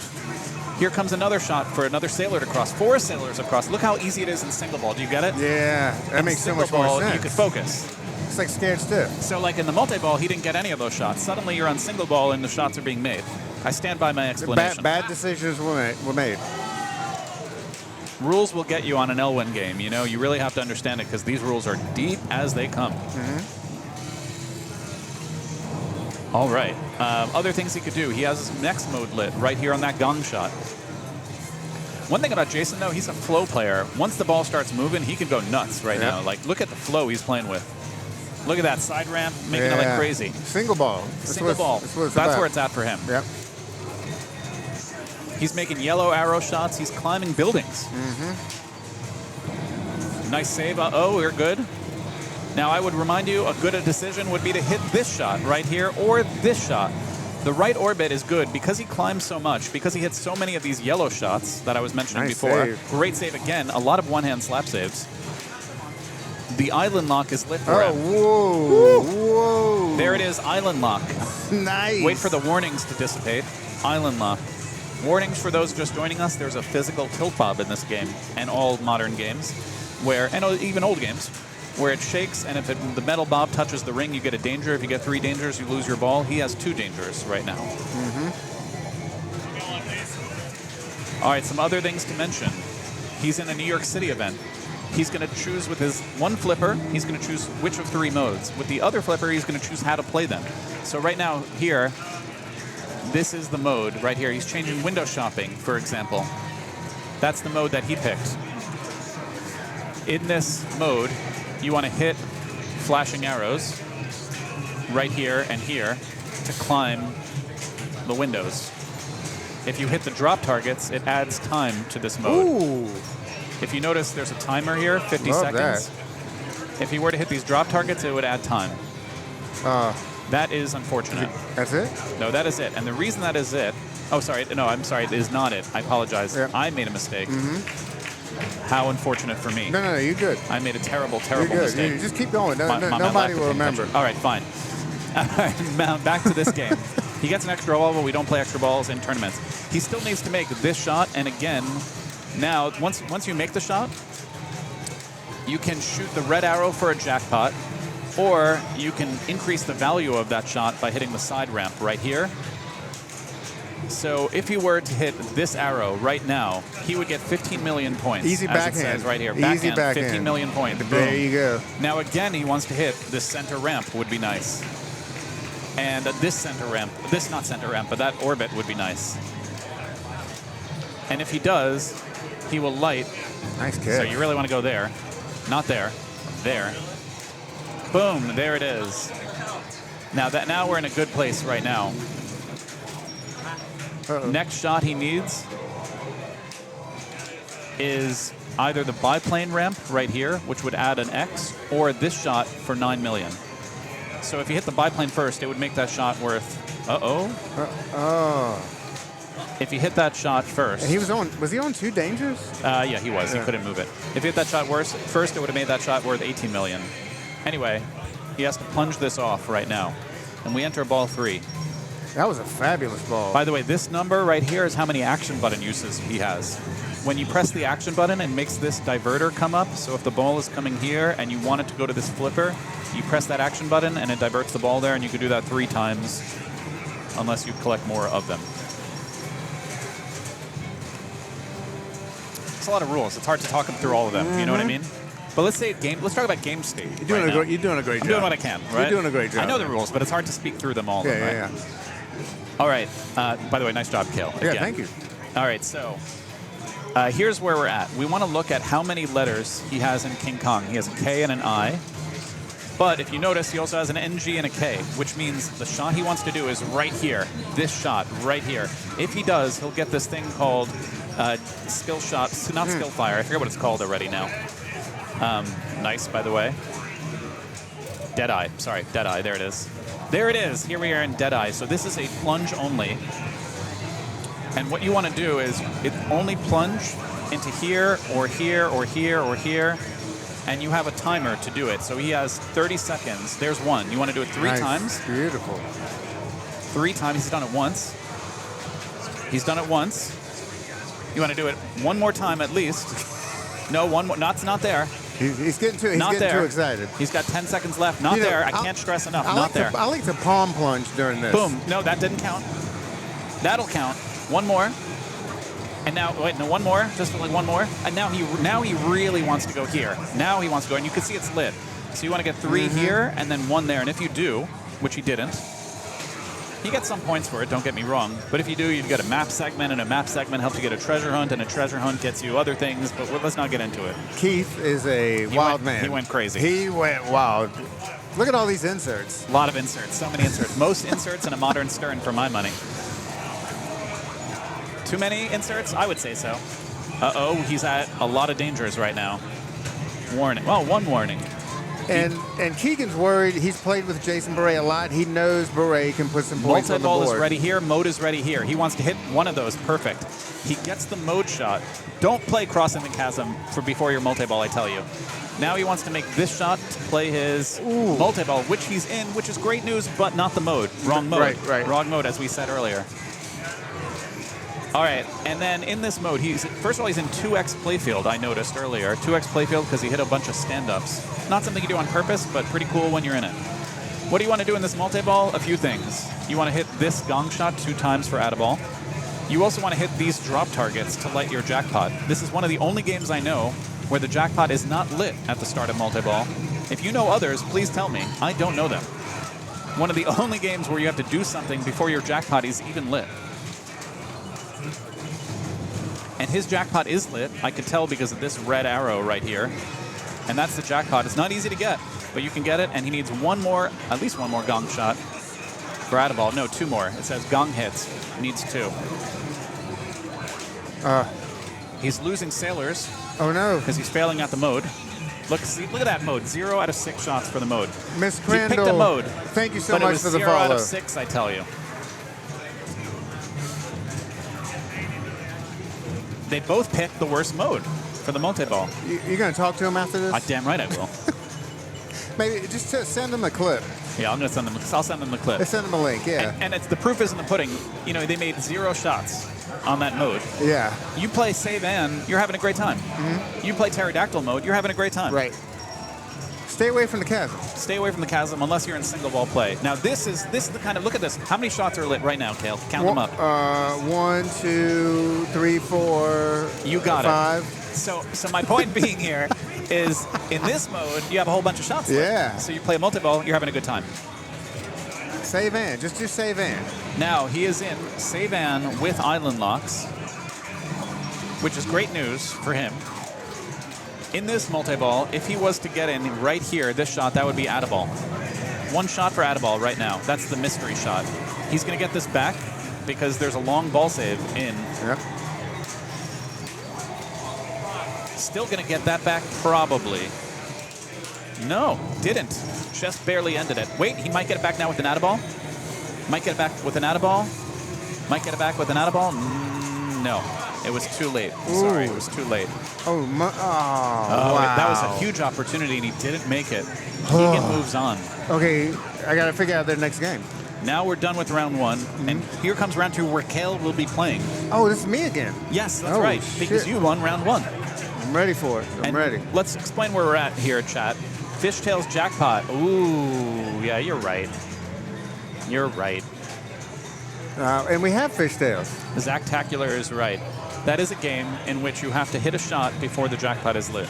Here comes another shot for another sailor to cross. 4 sailors have crossed. Look how easy it is in single ball. Do you get it? Yeah, that In makes so single much more ball, sense. you could focus. It's like scared stiff. So like in the multi-ball, he didn't get any of those shots. Suddenly you're on single ball and the shots are being made. I stand by my explanation. Bad decisions were made. Rules will get you on an Elwyn game. You know, you really have to understand it because these rules are deep as they come. All right. Other things he could do. He has his next mode lit right here on that gong shot. One thing about Jason, though, he's a flow player. Once the ball starts moving, he can go nuts right now. Like, look at the flow he's playing with. Look at that side ramp, making it like crazy. Single ball. Single ball. That's where it's at for him. Yep. He's making yellow arrow shots. He's climbing buildings. Nice save. Oh, we're good. Now, I would remind you, a good decision would be to hit this shot right here or this shot. The right orbit is good because he climbs so much, because he hits so many of these yellow shots that I was mentioning before. Save. Great save again. A lot of one-hand slap saves. The island lock is lit for him. Whoa. Whoa. There it is, island lock. Nice. Wait for the warnings to dissipate. Island lock. Warnings for those just joining us, there's a physical tilt bob in this game, and all modern games, and even old games, where it shakes, and if the metal bob touches the ring, you get a danger. If you get 3 dangers, you lose your ball. He has 2 dangers right now. All right, some other things to mention. He's in a New York City event. He's going to choose with his one flipper, he's going to choose which of 3 modes. With the other flipper, he's going to choose how to play them. So right now, here, this is the mode right here. He's changing window shopping, for example. That's the mode that he picked. In this mode, you want to hit flashing arrows right here and here to climb the windows. If you hit the drop targets, it adds time to this mode. Ooh. If you notice, there's a timer here, 50 Love seconds. If you were to hit these drop targets, it would add time. That is unfortunate. That's it? No, that is it. And the reason that is it... Oh, sorry. No, I'm sorry. It is not it. I apologize. Yep. I made a mistake. How unfortunate for me. No, you're good. I made a terrible, You're terrible good. mistake. You just keep going. My Nobody lack of will paying remember. attention. All right, fine. All right, now back to this game. He gets an extra ball, but we don't play extra balls in tournaments. He still needs to make this shot, and again, now, once you make the shot, you can shoot the red arrow for a jackpot, or you can increase the value of that shot by hitting the side ramp right here. So if he were to hit this arrow right now, he would get 15 million points. Easy as backhand. It says right here. Easy backhand. 15 million points. Boom. There you go. Now again, he wants to hit this center ramp would be nice. And this center ramp, not center ramp, but that orbit would be nice. And if he does, he will light. Nice kick. So you really want to go there. Not there. There. Boom, there it is. Now we're in a good place right now. Next shot he needs is either the biplane ramp right here, which would add an X, or this shot for 9 million. So if you hit the biplane first, it would make that shot worth. If you hit that shot first. And he was he on 2 dangers? Yeah, he was. He couldn't move it. If you hit that shot first, it would have made that shot worth 18 million. Anyway, he has to plunge this off right now. And we enter ball 3. That was a fabulous ball. By the way, this number right here is how many action button uses he has. When you press the action button, it makes this diverter come up. So if the ball is coming here and you want it to go to this flipper, you press that action button and it diverts the ball there, and you could do that 3 times unless you collect more of them. It's a lot of rules. It's hard to talk them through all of them. You know what I mean? But let's talk about game state. You're doing a great job. I'm doing what I can, right? You're doing a great job. I know the rules, but it's hard to speak through them all. Yeah. All right. By the way, nice job, Cale. Yeah, thank you. All right, so here's where we're at. We want to look at how many letters he has in King Kong. He has a K and an I. But if you notice, he also has an NG and a K, which means the shot he wants to do is right here. This shot right here. If he does, he'll get this thing called skill shot, not skill fire. I forget what it's called already now. Nice, by the way. Deadeye. Sorry, Deadeye. There it is. There it is. Here we are in Deadeye. So this is a plunge only. And what you want to do is only plunge into here or here or here or here. And you have a timer to do it. So he has 30 seconds. There's one. You want to do it 3 times. Beautiful. 3 times. He's done it once. He's done it once. You want to do it one more time at least. No, one more. Not there. He's getting too excited. He's got 10 seconds left. Not there. I can't stress enough. Not there. I like to palm plunge during this. Boom. No, that didn't count. That'll count. One more. And now, wait, no, one more. Just like one more. And now he really wants to go here. Now he wants to go, and you can see it's lit. So you want to get 3 here and then 1 there. And if you do, which he didn't, he gets some points for it, don't get me wrong. But if you do, you get a map segment, and a map segment helps you get a treasure hunt, and a treasure hunt gets you other things, but let's not get into it. Keith is a wild man. He went crazy. He went wild. Look at all these inserts. A lot of inserts, so many inserts. Most inserts in a modern Stern for my money. Too many inserts? I would say so. Uh-oh, he's at a lot of dangers right now. Warning. Well, one warning. And Keegan's worried. He's played with Jason Beret a lot. He knows Beret can put some points on the board. Multi-ball is ready here. Mode is ready here. He wants to hit one of those. Perfect. He gets the mode shot. Don't play Crossing the Chasm before your multi-ball, I tell you. Now he wants to make this shot to play his multi-ball, which he's in, which is great news, but not the mode. Wrong mode. Right. Wrong mode, as we said earlier. All right, and then in this mode, first of all, he's in 2x playfield, I noticed earlier. 2x playfield because he hit a bunch of stand-ups. Not something you do on purpose, but pretty cool when you're in it. What do you want to do in this multi-ball? A few things. You want to hit this gong shot 2 times for add a ball. You also want to hit these drop targets to light your jackpot. This is one of the only games I know where the jackpot is not lit at the start of multi-ball. If you know others, please tell me. I don't know them. One of the only games where you have to do something before your jackpot is even lit. And his jackpot is lit. I could tell because of this red arrow right here. And that's the jackpot. It's not easy to get, but you can get it. And he needs at least one more gong shot for add a ball. No, 2 more. It says gong hits. He needs 2. He's losing sailors. Oh, no. Because he's failing at the mode. Look at that mode. 0 out of 6 shots for the mode. Miss Crandall, he picked a mode. Thank you so much for the follow. 0 out of 6, I tell you. They both picked the worst mode for the multi-ball. You're going to talk to him after this? Damn right I will. Maybe just send him a clip. Yeah, I'll send them the clip. Send them a link, yeah. And the proof is in the pudding. You know, they made 0 shots on that mode. Yeah. You play Save N, you're having a great time. Mm-hmm. You play Pterodactyl mode, you're having a great time. Right. Stay away from the chasm. Stay away from the chasm unless you're in single ball play. Now this is the kind of, look at this. How many shots are lit right now, Cale? Count them up. 1, 2, 3, 4. You got 5. it. So my point being here is in this mode you have a whole bunch of shots lit. Yeah. So you play multi-ball, you're having a good time. Save and. Just do save and. Now he is in save and with island locks, which is great news for him. In this multi-ball, if he was to get in right here, this shot, that would be Add-a-ball. One shot for Add-a-ball right now. That's the mystery shot. He's going to get this back because there's a long ball save in. Yep. Still going to get that back, probably. No, didn't. Just barely ended it. Wait, he might get it back now with an Add-a-ball. Might get it back with an Add-a-ball. Might get it back with an Add-a-ball. No. It was too late. Sorry, it was too late. Oh, wow. That was a huge opportunity, and he didn't make it. Keegan moves on. Okay, I got to figure out their next game. Now we're done with round one, and here comes round two where Cale will be playing. Oh, this is me again. Yes, that's Oh, right, shit. because you won round one. I'm ready for it. I'm And ready. Let's explain where we're at here, chat. Fishtails Jackpot. Ooh, yeah, you're right. You're right. And we have fishtails. Zactacular is right. That is a game in which you have to hit a shot before the jackpot is lit.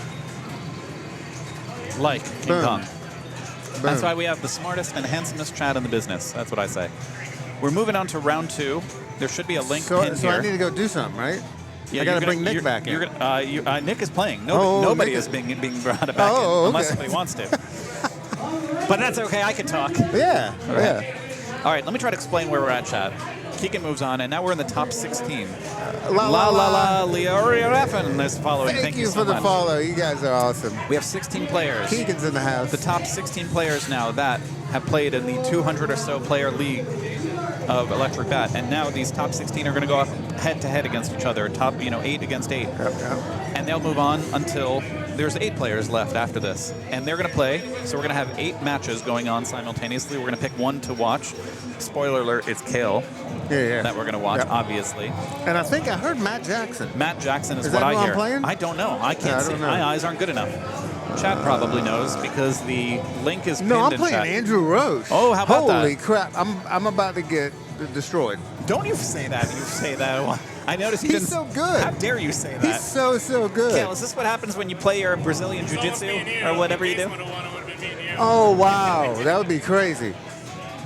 Like King Boom. Kong. Boom. That's why we have the smartest and handsomest chat in the business. That's what I say. We're moving on to round two. There should be a link pinned So here. I need to go do something, right? Yeah, I got you're to bring Nick you're- back in. you're gonna- Nick is playing. Nobody Nick is being brought back Oh, in unless okay. somebody wants to. But that's okay. I can talk. Yeah, yeah. All right, let me try to explain where we're at, chat. Keegan moves on, and now we're in the top 16. La la la. Leoriorefen is following. Thank you so for the much. follow. You guys are awesome. We have 16 players. Keegan's in the house. The top 16 players now that have played in the 200 or so player league of Electric Bat, and now these top 16 are going to go up head-to-head against each other, top 8 against 8. Yep. And they'll move on until there's 8 players left after this. And they're going to play, so we're going to have 8 matches going on simultaneously. We're going to pick one to watch. Spoiler alert, it's Cale Yeah. that we're going to watch, Yep. obviously. And I think I heard Matt Jackson. Matt Jackson is Is what that I who I'm hear. playing? I don't know. I can't Yeah, I see. don't know. My eyes aren't good enough. Chat probably knows because the link is pinned No, I'm in playing chat. Andrew Roche. Oh, how about that? Holy crap! I'm about to get destroyed. Don't you say that. You say that. I noticed you He's didn't. so good. How dare you say that? He's so good. Cale, is this what happens when you play your Brazilian Jiu-Jitsu or whatever you do? Oh wow, that would be crazy.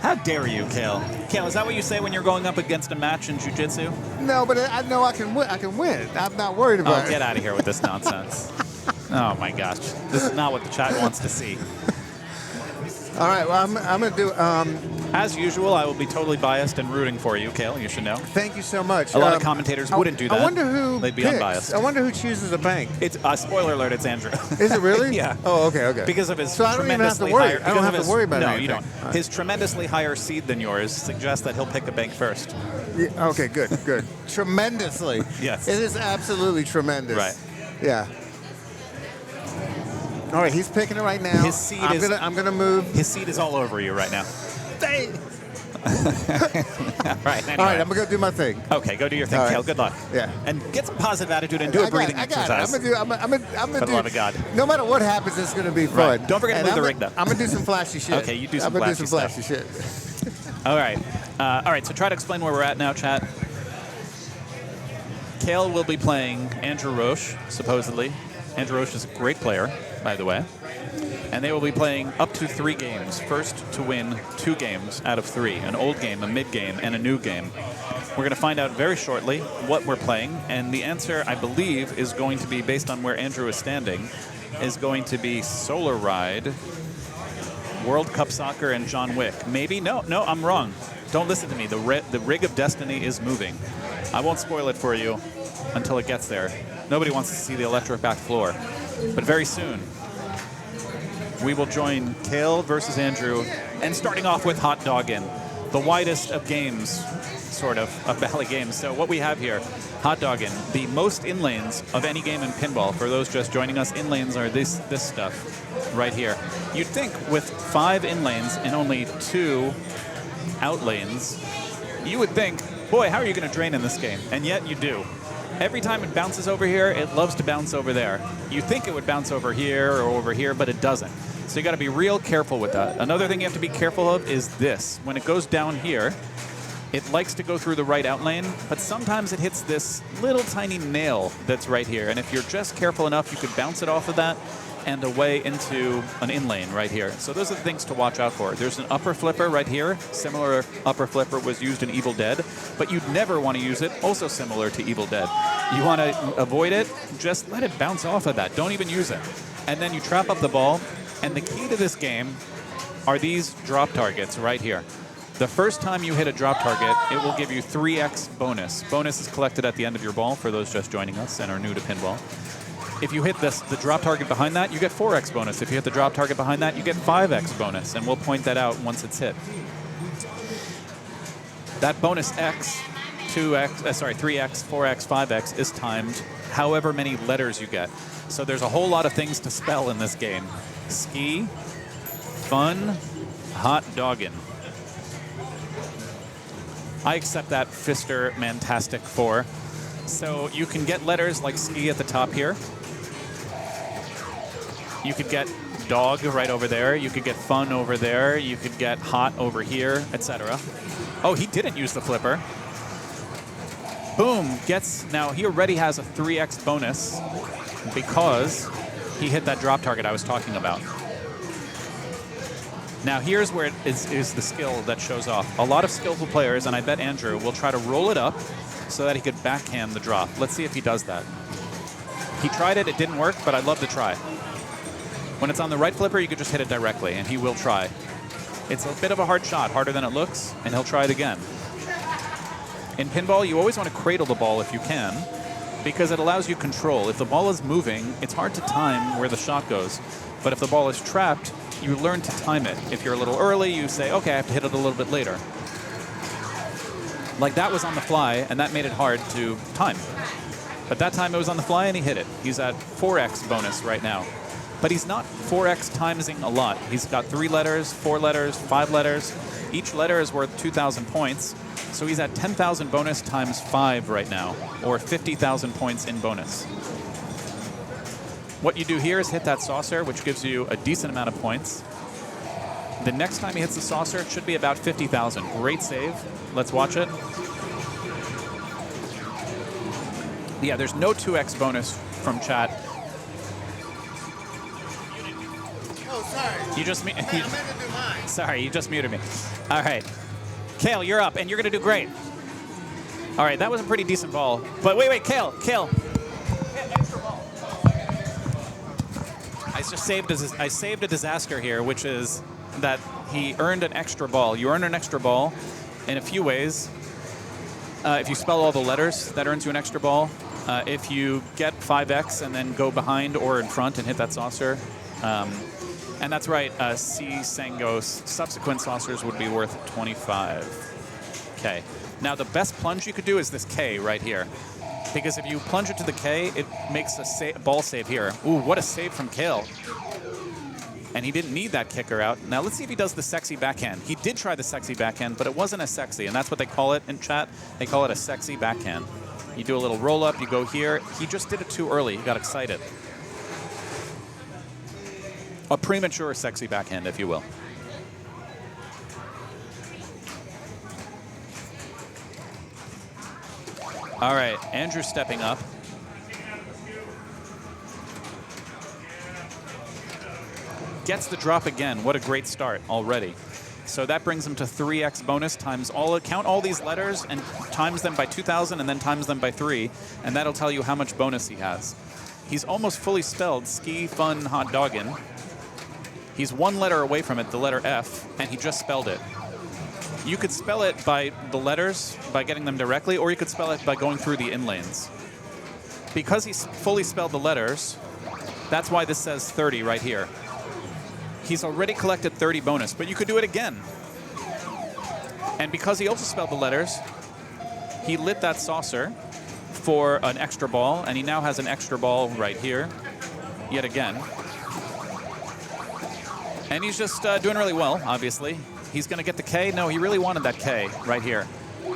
How dare you, Cale? Cale, is that what you say when you're going up against a match in Jiu-Jitsu? No, but I know I can win. I can win. I'm not worried about Oh, it. get out of here with this nonsense. Oh, my gosh. This is not what the chat wants to see. All right, well, I'm going to do. As usual, I will be totally biased and rooting for you, Cale. You should know. Thank you so much. A lot of commentators wouldn't do that. I wonder who They'd be picks. unbiased. I wonder who chooses a bank. It's spoiler alert. It's Andrew. Is it really? Yeah. Oh, okay. Because of his So I don't even have to tremendously worry. higher. I don't because have of to his- worry about No, anything. you don't. All right. His tremendously higher seed than yours suggests that he'll pick a bank first. Yeah, okay, good. Tremendously. Yes. It is absolutely tremendous. Right. Yeah. All right, he's picking it right now. His seed I'm gonna move. His seed is all over you right now. Right. Anyway. All right, I'm gonna go do my thing. Okay, go do your thing, All right. Cale. Good luck. Yeah. And get some positive attitude and do a breathing I got exercise. it. I'm gonna For the do. love of God. No matter what happens, it's gonna be fun. Right. Don't forget to And move the I'm rig, though. I'm gonna do some flashy shit. Okay, you do some I'm gonna flashy do some flashy shit. All right. So try to explain where we're at now, chat. Cale will be playing Andrew Roche, supposedly. Andrew Roche is a great player, by the way. And they will be playing up to 3 games. First to win 2 games out of 3. An old game, a mid game, and a new game. We're going to find out very shortly what we're playing. And the answer, I believe, is going to be, based on where Andrew is standing, is going to be Solar Ride, World Cup Soccer, and John Wick. Maybe? No, I'm wrong. Don't listen to me. The rig of destiny is moving. I won't spoil it for you until it gets there. Nobody wants to see the electric back floor. But very soon, we will join Cale versus Andrew, and starting off with Hot Doggin', the widest of games, sort of Bally games. So what we have here, Hot Doggin', the most in-lanes of any game in pinball. For those just joining us, in-lanes are this stuff right here. You'd think with 5 in-lanes and only 2 out lanes, you would think, boy, how are you going to drain in this game? And yet you do. Every time it bounces over here, it loves to bounce over there. You think it would bounce over here or over here, but it doesn't. So you got to be real careful with that. Another thing you have to be careful of is this. When it goes down here, it likes to go through the right out lane, but sometimes it hits this little tiny nail that's right here. And if you're just careful enough, you could bounce it off of that and away into an in lane right here. So those are the things to watch out for. There's an upper flipper right here. Similar upper flipper was used in Evil Dead, but you'd never want to use it, also similar to Evil Dead. You want to avoid it, just let it bounce off of that. Don't even use it. And then you trap up the ball, and the key to this game are these drop targets right here. The first time you hit a drop target, it will give you 3x bonus. Bonus is collected at the end of your ball for those just joining us and are new to pinball. If you hit the drop target behind that, you get 4x bonus. If you hit the drop target behind that, you get 5x bonus, and we'll point that out once it's hit. That bonus x, 3x, 4x, 5x is timed however many letters you get. So there's a whole lot of things to spell in this game. Ski, fun, hot doggin'. I accept that Fister Mantastic 4. So you can get letters like ski at the top here. You could get dog right over there. You could get fun over there. You could get hot over here, etc. Oh, he didn't use the flipper. Boom, now he already has a 3x bonus because he hit that drop target I was talking about. Now here's where it is the skill that shows off. A lot of skillful players, and I bet Andrew, will try to roll it up so that he could backhand the drop. Let's see if he does that. He tried it, it didn't work, but I'd love to try. When it's on the right flipper, you could just hit it directly, and he will try. It's a bit of a hard shot, harder than it looks, and he'll try it again. In pinball, you always want to cradle the ball if you can, because it allows you control. If the ball is moving, it's hard to time where the shot goes. But if the ball is trapped, you learn to time it. If you're a little early, you say, okay, I have to hit it a little bit later. Like that was on the fly, and that made it hard to time. But that time it was on the fly, and he hit it. He's at 4x bonus right now. But he's not 4x timesing a lot. He's got 3 letters, 4 letters, 5 letters. Each letter is worth 2,000 points. So he's at 10,000 bonus times 5 right now, or 50,000 points in bonus. What you do here is hit that saucer, which gives you a decent amount of points. The next time he hits the saucer, it should be about 50,000. Great save. Let's watch it. Yeah, there's no 2x bonus from chat. Oh, sorry. You just I meant to do mine. Sorry, you just muted me. All right. Cale, you're up, and you're going to do great. All right, that was a pretty decent ball. But wait, Cale. Extra ball. I saved a disaster here, which is that he earned an extra ball. You earn an extra ball in a few ways. If you spell all the letters, that earns you an extra ball. If you get 5x and then go behind or in front and hit that saucer. And that's right, C. Sangos, subsequent saucers would be worth 25. Okay. Now the best plunge you could do is this K right here. Because if you plunge it to the K, it makes a ball save here. Ooh, what a save from Cale. And he didn't need that kicker out. Now let's see if he does the sexy backhand. He did try the sexy backhand, but it wasn't as sexy, and that's what they call it in chat. They call it a sexy backhand. You do a little roll up, you go here. He just did it too early. He got excited. A premature sexy backhand, if you will. All right, Andrew stepping up. Gets the drop again. What a great start already. So that brings him to 3x bonus times count all these letters and times them by 2,000 and then times them by 3, and that'll tell you how much bonus he has. He's almost fully spelled ski, fun, hot doggin'. He's one letter away from it, the letter F, and he just spelled it. You could spell it by the letters, by getting them directly, or you could spell it by going through the inlanes. Because he's fully spelled the letters, that's why this says 30 right here. He's already collected 30 bonus, but you could do it again. And because he also spelled the letters, he lit that saucer for an extra ball, and he now has an extra ball right here, yet again. And he's just doing really well, obviously. He's going to get the K. No, he really wanted that K right here.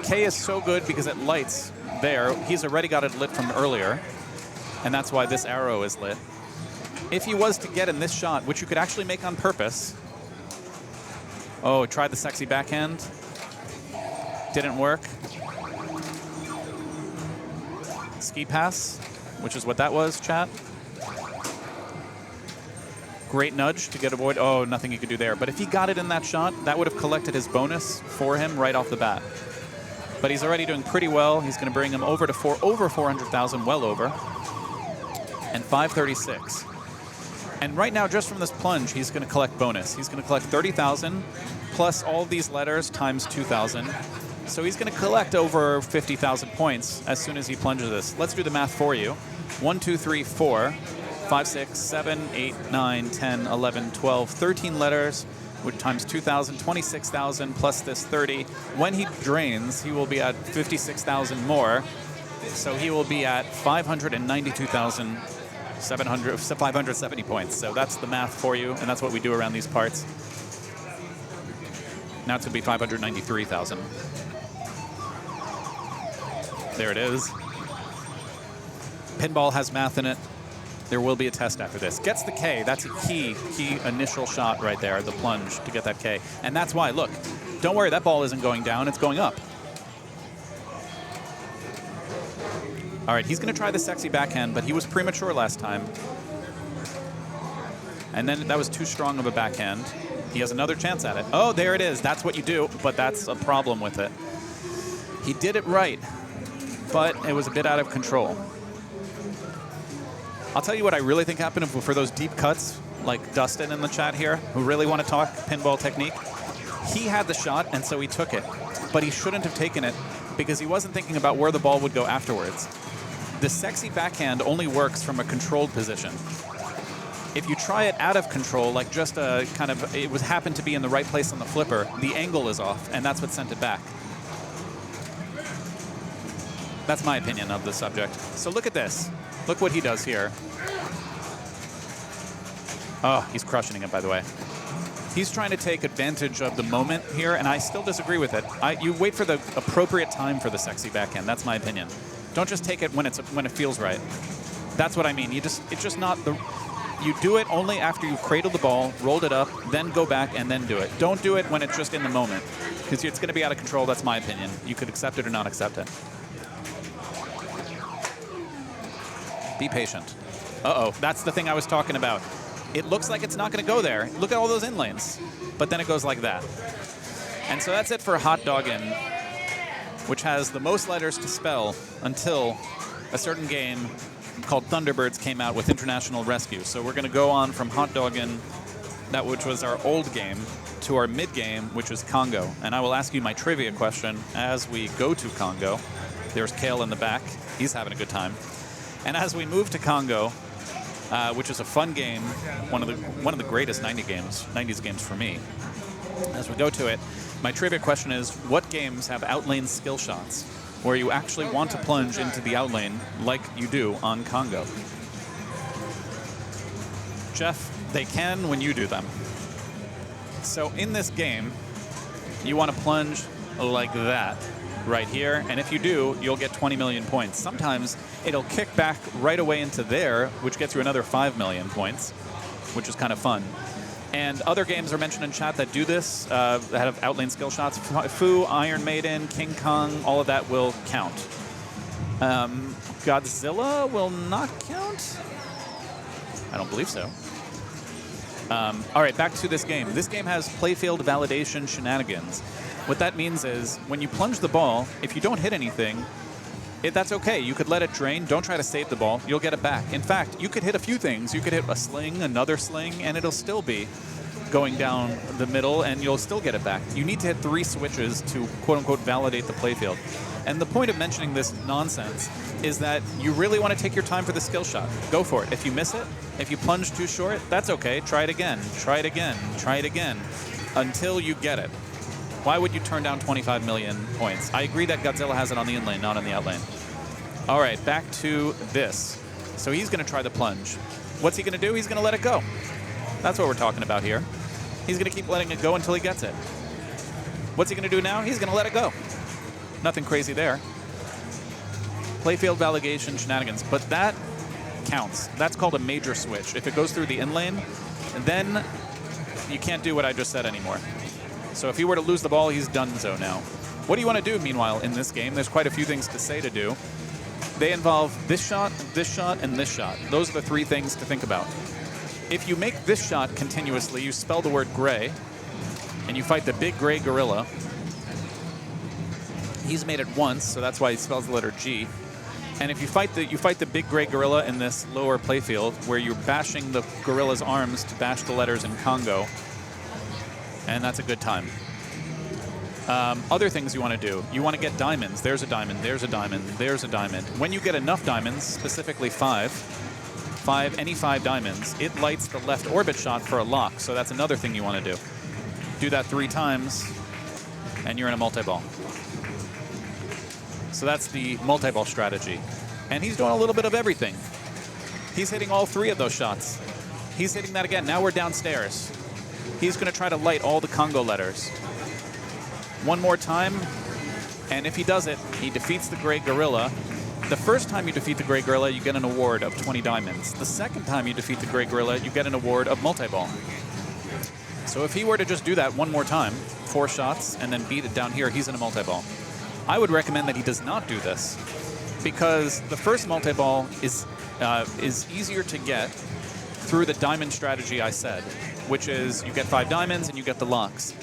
K is so good because it lights there. He's already got it lit from earlier, and that's why this arrow is lit. If he was to get in this shot, which you could actually make on purpose. Oh, tried the sexy backhand. Didn't work. Ski pass, which is what that was, chat. Great nudge to get avoid. Oh, nothing he could do there. But if he got it in that shot, that would have collected his bonus for him right off the bat. But he's already doing pretty well. He's going to bring him over to over 400,000, well over. And 536. And right now, just from this plunge, he's going to collect bonus. He's going to collect 30,000 plus all of these letters times 2,000. So he's going to collect over 50,000 points as soon as he plunges this. Let's do the math for you. 1, 2, 3, 4, 5, 6, 7, 8, 9, 10, 11, 12, 13 letters, which times 2,000, 26,000 plus this 30. When he drains, he will be at 56,000 more. So he will be at 570 points. So that's the math for you, and that's what we do around these parts. Now it's going to be 593,000. There it is. Pinball has math in it. There will be a test after this. Gets the K. That's a key initial shot right there, the plunge to get that K. And that's why, look, don't worry, that ball isn't going down, it's going up. All right, he's going to try the sexy backhand, but he was premature last time. And then that was too strong of a backhand. He has another chance at it. Oh, there it is. That's what you do, but that's a problem with it. He did it right, but it was a bit out of control. I'll tell you what I really think happened for those deep cuts, like Dustin in the chat here, who really want to talk pinball technique. He had the shot, and so he took it. But he shouldn't have taken it because he wasn't thinking about where the ball would go afterwards. The sexy backhand only works from a controlled position. If you try it out of control, like just a kind of, it was happened to be in the right place on the flipper, the angle is off, and that's what sent it back. That's my opinion of the subject. So look at this. Look what he does here. Oh, he's crushing it, by the way. He's trying to take advantage of the moment here, and I still disagree with it. You wait for the appropriate time for the sexy backhand. That's my opinion. Don't just take it when it feels right. That's what I mean. It's just not the. You do it only after you've cradled the ball, rolled it up, then go back and then do it. Don't do it when it's just in the moment, because it's going to be out of control. That's my opinion. You could accept it or not accept it. Be patient. Uh-oh, that's the thing I was talking about. It looks like it's not going to go there. Look at all those in lanes. But then it goes like that. And so that's it for Hot Doggin', which has the most letters to spell until a certain game called Thunderbirds came out with International Rescue. So we're going to go on from Hot Doggin', which was our old game, to our mid game, which is Congo. And I will ask you my trivia question as we go to Congo. There's Cale in the back. He's having a good time. And as we move to Congo, which is a fun game, one of the greatest 90s games for me. As we go to it, my trivia question is, what games have outlane skill shots where you actually want to plunge into the outlane like you do on Congo? Jeff, they can when you do them. So in this game, you want to plunge like that. Right here, and if you do, you'll get 20 million points. Sometimes it'll kick back right away into there, which gets you another 5 million points, which is kind of fun. And other games are mentioned in chat that do this, that have outlane skill shots. Fu, Iron Maiden, King Kong, all of that will count. Godzilla will not count? I don't believe so. All right, back to this game. This game has playfield validation shenanigans. What that means is when you plunge the ball, if you don't hit anything, that's okay. You could let it drain. Don't try to save the ball. You'll get it back. In fact, you could hit a few things. You could hit a sling, another sling, and it'll still be going down the middle, and you'll still get it back. You need to hit 3 switches to, quote-unquote, validate the playfield. And the point of mentioning this nonsense is that you really want to take your time for the skill shot. Go for it. If you miss it, if you plunge too short, that's okay. Try it again. Try it again. Try it again until you get it. Why would you turn down 25 million points? I agree that Godzilla has it on the in lane, not on the out lane. All right, back to this. So he's going to try the plunge. What's he going to do? He's going to let it go. That's what we're talking about here. He's going to keep letting it go until he gets it. What's he going to do now? He's going to let it go. Nothing crazy there. playfield validation shenanigans, but that counts. That's called a major switch. If it goes through the in lane, then you can't do what I just said anymore. So if he were to lose the ball, he's done so now. What do you want to do, meanwhile, in this game? There's quite a few things to say to do. They involve this shot, and this shot. Those are the three things to think about. If you make this shot continuously, you spell the word gray, and you fight the big gray gorilla. He's made it once, so that's why he spells the letter G. And if you fight the big gray gorilla in this lower playfield, where you're bashing the gorilla's arms to bash the letters in Congo, and that's a good time. Other things you want to do. You want to get diamonds. There's a diamond, there's a diamond, there's a diamond. When you get enough diamonds, specifically any five diamonds, it lights the left orbit shot for a lock, so that's another thing you want to do. Do that 3 times, and you're in a multi-ball. So that's the multi-ball strategy. And he's doing a little bit of everything. He's hitting all 3 of those shots. He's hitting that again. Now we're downstairs. He's going to try to light all the Congo letters. One more time, and if he does it, he defeats the gray gorilla. The first time you defeat the gray gorilla, you get an award of 20 diamonds. The second time you defeat the gray gorilla, you get an award of multi-ball. So if he were to just do that one more time, 4 shots, and then beat it down here, he's in a multi-ball. I would recommend that he does not do this, because the first multi-ball is easier to get through the diamond strategy I said, which is you get 5 diamonds and you get the locks.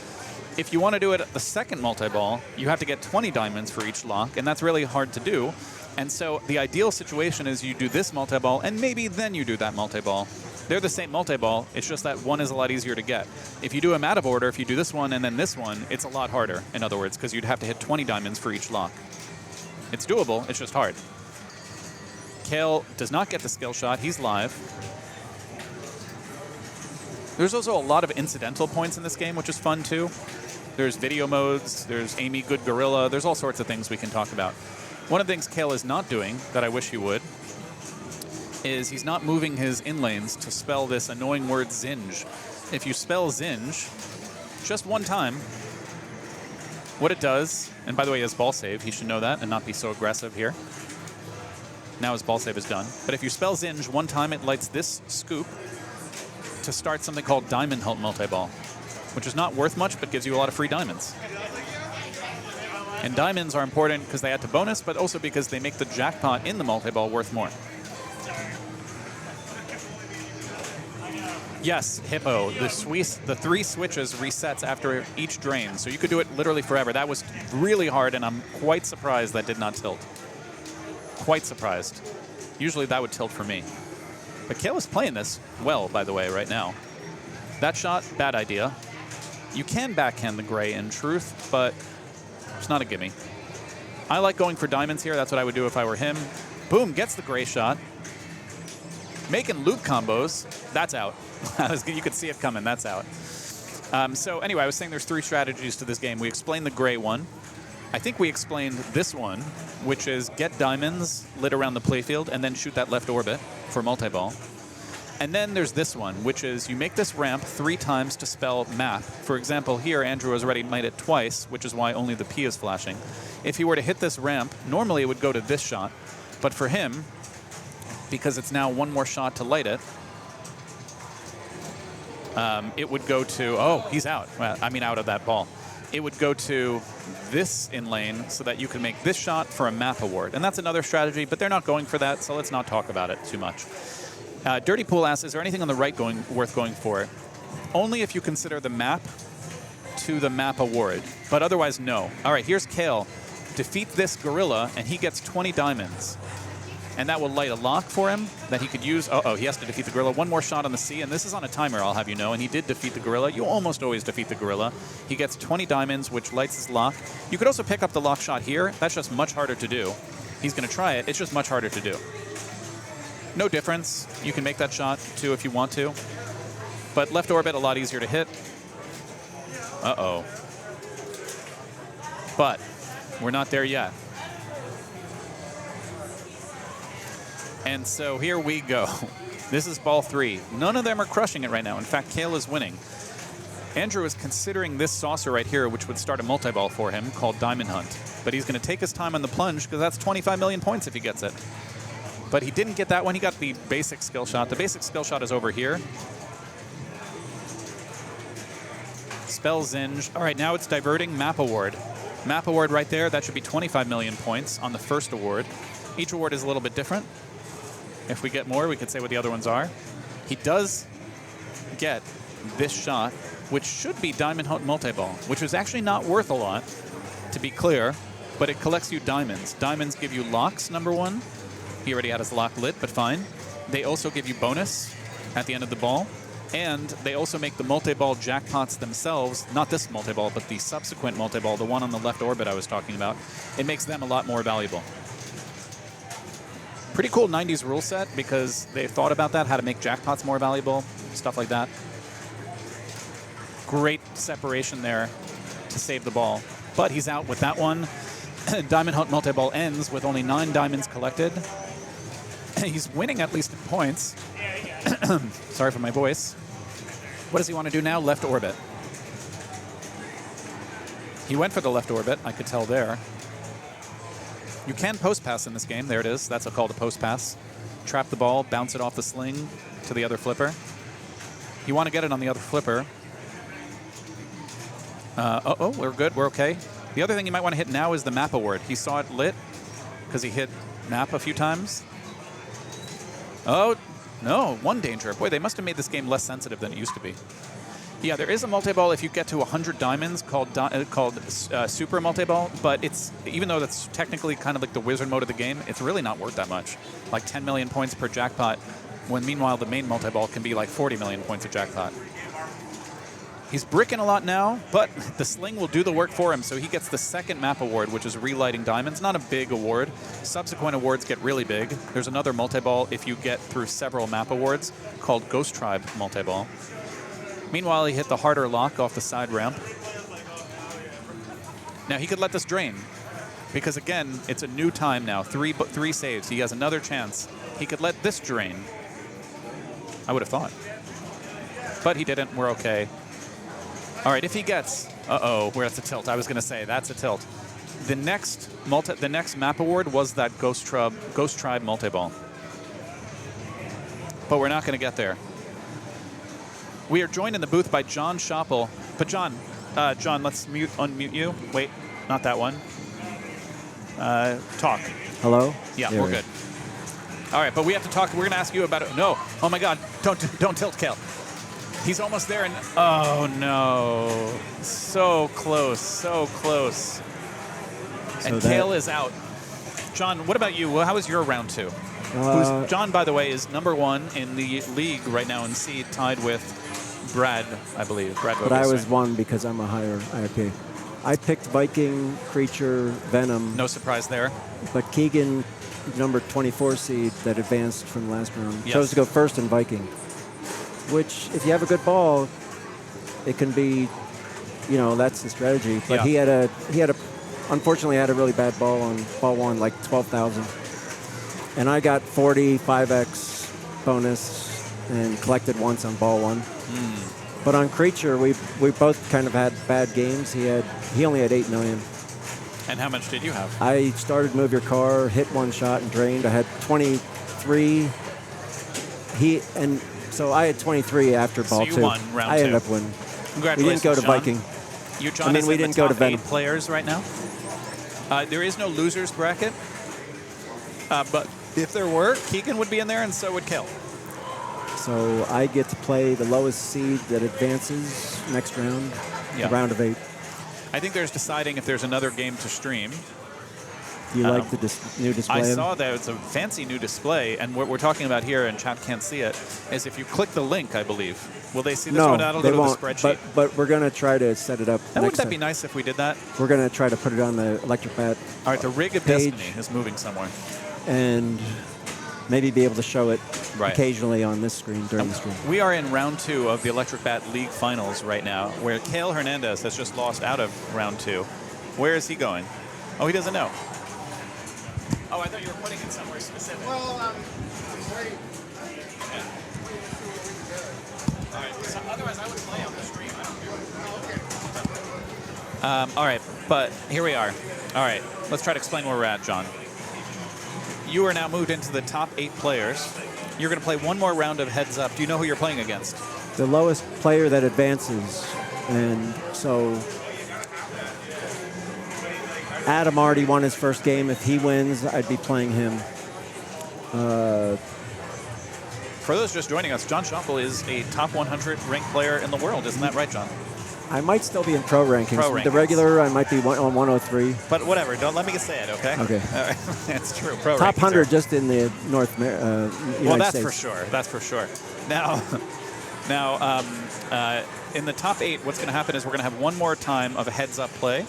If you want to do it at the second multi-ball, you have to get 20 diamonds for each lock, and that's really hard to do. And so the ideal situation is you do this multi-ball, and maybe then you do that multi-ball. They're the same multi-ball, it's just that one is a lot easier to get. If you do them out of order, if you do this one and then this one, it's a lot harder, in other words, because you'd have to hit 20 diamonds for each lock. It's doable, it's just hard. Cale does not get the skill shot, he's live. There's also a lot of incidental points in this game, which is fun too. There's video modes, there's Amy Good Gorilla, there's all sorts of things we can talk about. One of the things Cale is not doing, that I wish he would, is he's not moving his inlanes to spell this annoying word Zinj. If you spell Zinj just one time, what it does, and by the way, he has ball save, he should know that and not be so aggressive here. Now his ball save is done. But if you spell Zinj one time, it lights this scoop to start something called Diamond Hunt Multi-Ball, which is not worth much, but gives you a lot of free diamonds. And diamonds are important because they add to bonus, but also because they make the jackpot in the multi-ball worth more. Yes, Hippo, the 3 switches resets after each drain, so you could do it literally forever. That was really hard, and I'm quite surprised that did not tilt. Quite surprised. Usually that would tilt for me. But Cale is playing this well, by the way, right now. That shot, bad idea. You can backhand the gray in truth, but it's not a gimme. I like going for diamonds here. That's what I would do if I were him. Boom, gets the gray shot. Making loop combos, that's out. You could see it coming, that's out. So anyway, I was saying there's 3 strategies to this game. We explained the gray one. I think we explained this one, which is get diamonds lit around the playfield and then shoot that left orbit for multi-ball. And then there's this one, which is you make this ramp 3 times to spell map. For example, here Andrew has already made it twice, which is why only the P is flashing. If he were to hit this ramp, normally it would go to this shot. But for him, because it's now 1 more shot to light it, it would go to, oh, he's out. Well, I mean out of that ball. It would go to this in lane so that you can make this shot for a map award. And that's another strategy, but they're not going for that, so let's not talk about it too much. Dirty Pool asks, is there anything on the right worth going for? Only if you consider the map to the map award, but otherwise no. All right, here's Cale. Defeat this gorilla, and he gets 20 diamonds. And that will light a lock for him that he could use. Uh-oh, he has to defeat the gorilla. 1 more shot on the C, and this is on a timer, I'll have you know, and he did defeat the gorilla. You almost always defeat the gorilla. He gets 20 diamonds, which lights his lock. You could also pick up the lock shot here. That's just much harder to do. He's going to try it. It's just much harder to do. No difference. You can make that shot, too, if you want to. But left orbit, a lot easier to hit. Uh-oh. But we're not there yet. And so here we go. This is ball 3. None of them are crushing it right now. In fact, Cale is winning. Andrew is considering this saucer right here, which would start a multi-ball for him, called Diamond Hunt. but he's going to take his time on the plunge because that's 25 million points if he gets it. But he didn't get that one. He got the basic skill shot. The basic skill shot is over here. Spell Zinj. All right, now it's diverting Map Award. Map Award right there, that should be 25 million points on the first award. Each award is a little bit different. If we get more, we could say what the other ones are. He does get this shot, which should be Diamond Hunt Multi-Ball, which is actually not worth a lot, to be clear, but it collects you diamonds. Diamonds give you locks, number one. He already had his lock lit, but fine. They also give you bonus at the end of the ball. And they also make the multi-ball jackpots themselves, not this multi-ball, but the subsequent multi-ball, the one on the left orbit I was talking about. It makes them a lot more valuable. Pretty cool 90s rule set because they thought about that, how to make jackpots more valuable, stuff like that. Great separation there to save the ball. But he's out with that one. Diamond Hunt multi-ball ends with only 9 diamonds collected. He's winning at least in points. Sorry for my voice. What does he want to do now? Left orbit. He went for the left orbit, I could tell there. You can post pass in this game. There it is. That's called a post pass. Trap the ball, bounce it off the sling to the other flipper. You want to get it on the other flipper. Uh-oh, we're good. We're okay. The other thing you might want to hit now is the map award. He saw it lit because he hit map a few times. Oh, no, one danger. Boy, they must have made this game less sensitive than it used to be. Yeah, there is a multi-ball if you get to 100 diamonds called Super Multi-Ball, but it's, even though that's technically kind of like the wizard mode of the game, it's really not worth that much. Like 10 million points per jackpot, when meanwhile the main multi-ball can be like 40 million points a jackpot. He's bricking a lot now, but the sling will do the work for him, so he gets the second map award, which is relighting diamonds. Not a big award. Subsequent awards get really big. There's another multi-ball if you get through several map awards called Ghost Tribe multi-ball. Meanwhile, he hit the harder lock off the side ramp. Now, he could let this drain, because again, it's a new time now. Three saves. He has another chance. He could let this drain. I would have thought. But he didn't. We're okay. All right, if he gets, where's the tilt? I was going to say that's a tilt. The next map award was that Ghost Tribe multi-ball. But we're not going to get there. We are joined in the booth by John Schoppel. But John, let's unmute you. Wait, not that one. Talk. Hello? Yeah, we're good. All right, but we have to talk. We're going to ask you about it. No. Oh my God! Don't tilt, Cale. He's almost there, and oh no, so close, so close. And Cale is out. John, what about you? How was your round two? John, by the way, is #1 in the league right now in seed, tied with Brad, I believe. Brad Vogus, but I was one because I'm a higher IRP. I picked Viking, Creature, Venom. No surprise there. But Keegan, number 24 seed that advanced from the last round, chose to go first in Viking. Which, if you have a good ball, it can be, that's the strategy. But he unfortunately had a really bad ball on ball one, like 12,000. And I got 5x bonus and collected once on ball one. But on Creature, we both kind of had bad games. He only had 8 million. And how much did you have? I started Move Your Car, hit one shot and drained. I had 23. So I had 23 after ball two. So you won round two. I ended up winning. Congratulations, we didn't go to John. Viking. John, we didn't go to Venom. 8 players right now. There is no losers bracket, but if there were, Keegan would be in there, and so would Cale. So I get to play the lowest seed that advances next round, the round of 8. I think there's deciding if there's another game to stream. Do you like the new display? I saw that it's a fancy new display, and what we're talking about here, and chat can't see it, is if you click the link, I believe. Will they see this one? That'll go to the spreadsheet. But we're going to try to set it up. Wouldn't that be nice if we did that? We're going to try to put it on the Electric Bat. All right, the Rig of Destiny is moving somewhere. And maybe be able to show it occasionally on this screen during the stream. We are in round 2 of the Electric Bat League Finals right now, where Cale Hernandez has just lost out of round 2. Where is he going? Oh, he doesn't know. Oh, I thought you were putting it somewhere specific. Well, I'm waiting. All right. So otherwise, I would play on the stream. I don't care. All right, but here we are. All right. let's try to explain where we're at, John. You are now moved into the top 8 players. You're going to play one more round of heads up. Do you know who you're playing against? The lowest player that advances. And so Adam already won his first game. If he wins, I'd be playing him. For those just joining us, John Schoffel is a top 100 ranked player in the world. Isn't that right, John? I might still be in pro rankings. Pro rankings. The regular, I might be on 103. But whatever, don't let me say it, okay? Okay. All right. That's true. Pro Top rankings 100 are- just in the United Well, that's States. for sure. That's for sure. Now, in the top 8, what's going to happen is we're going to have one more time of a heads-up play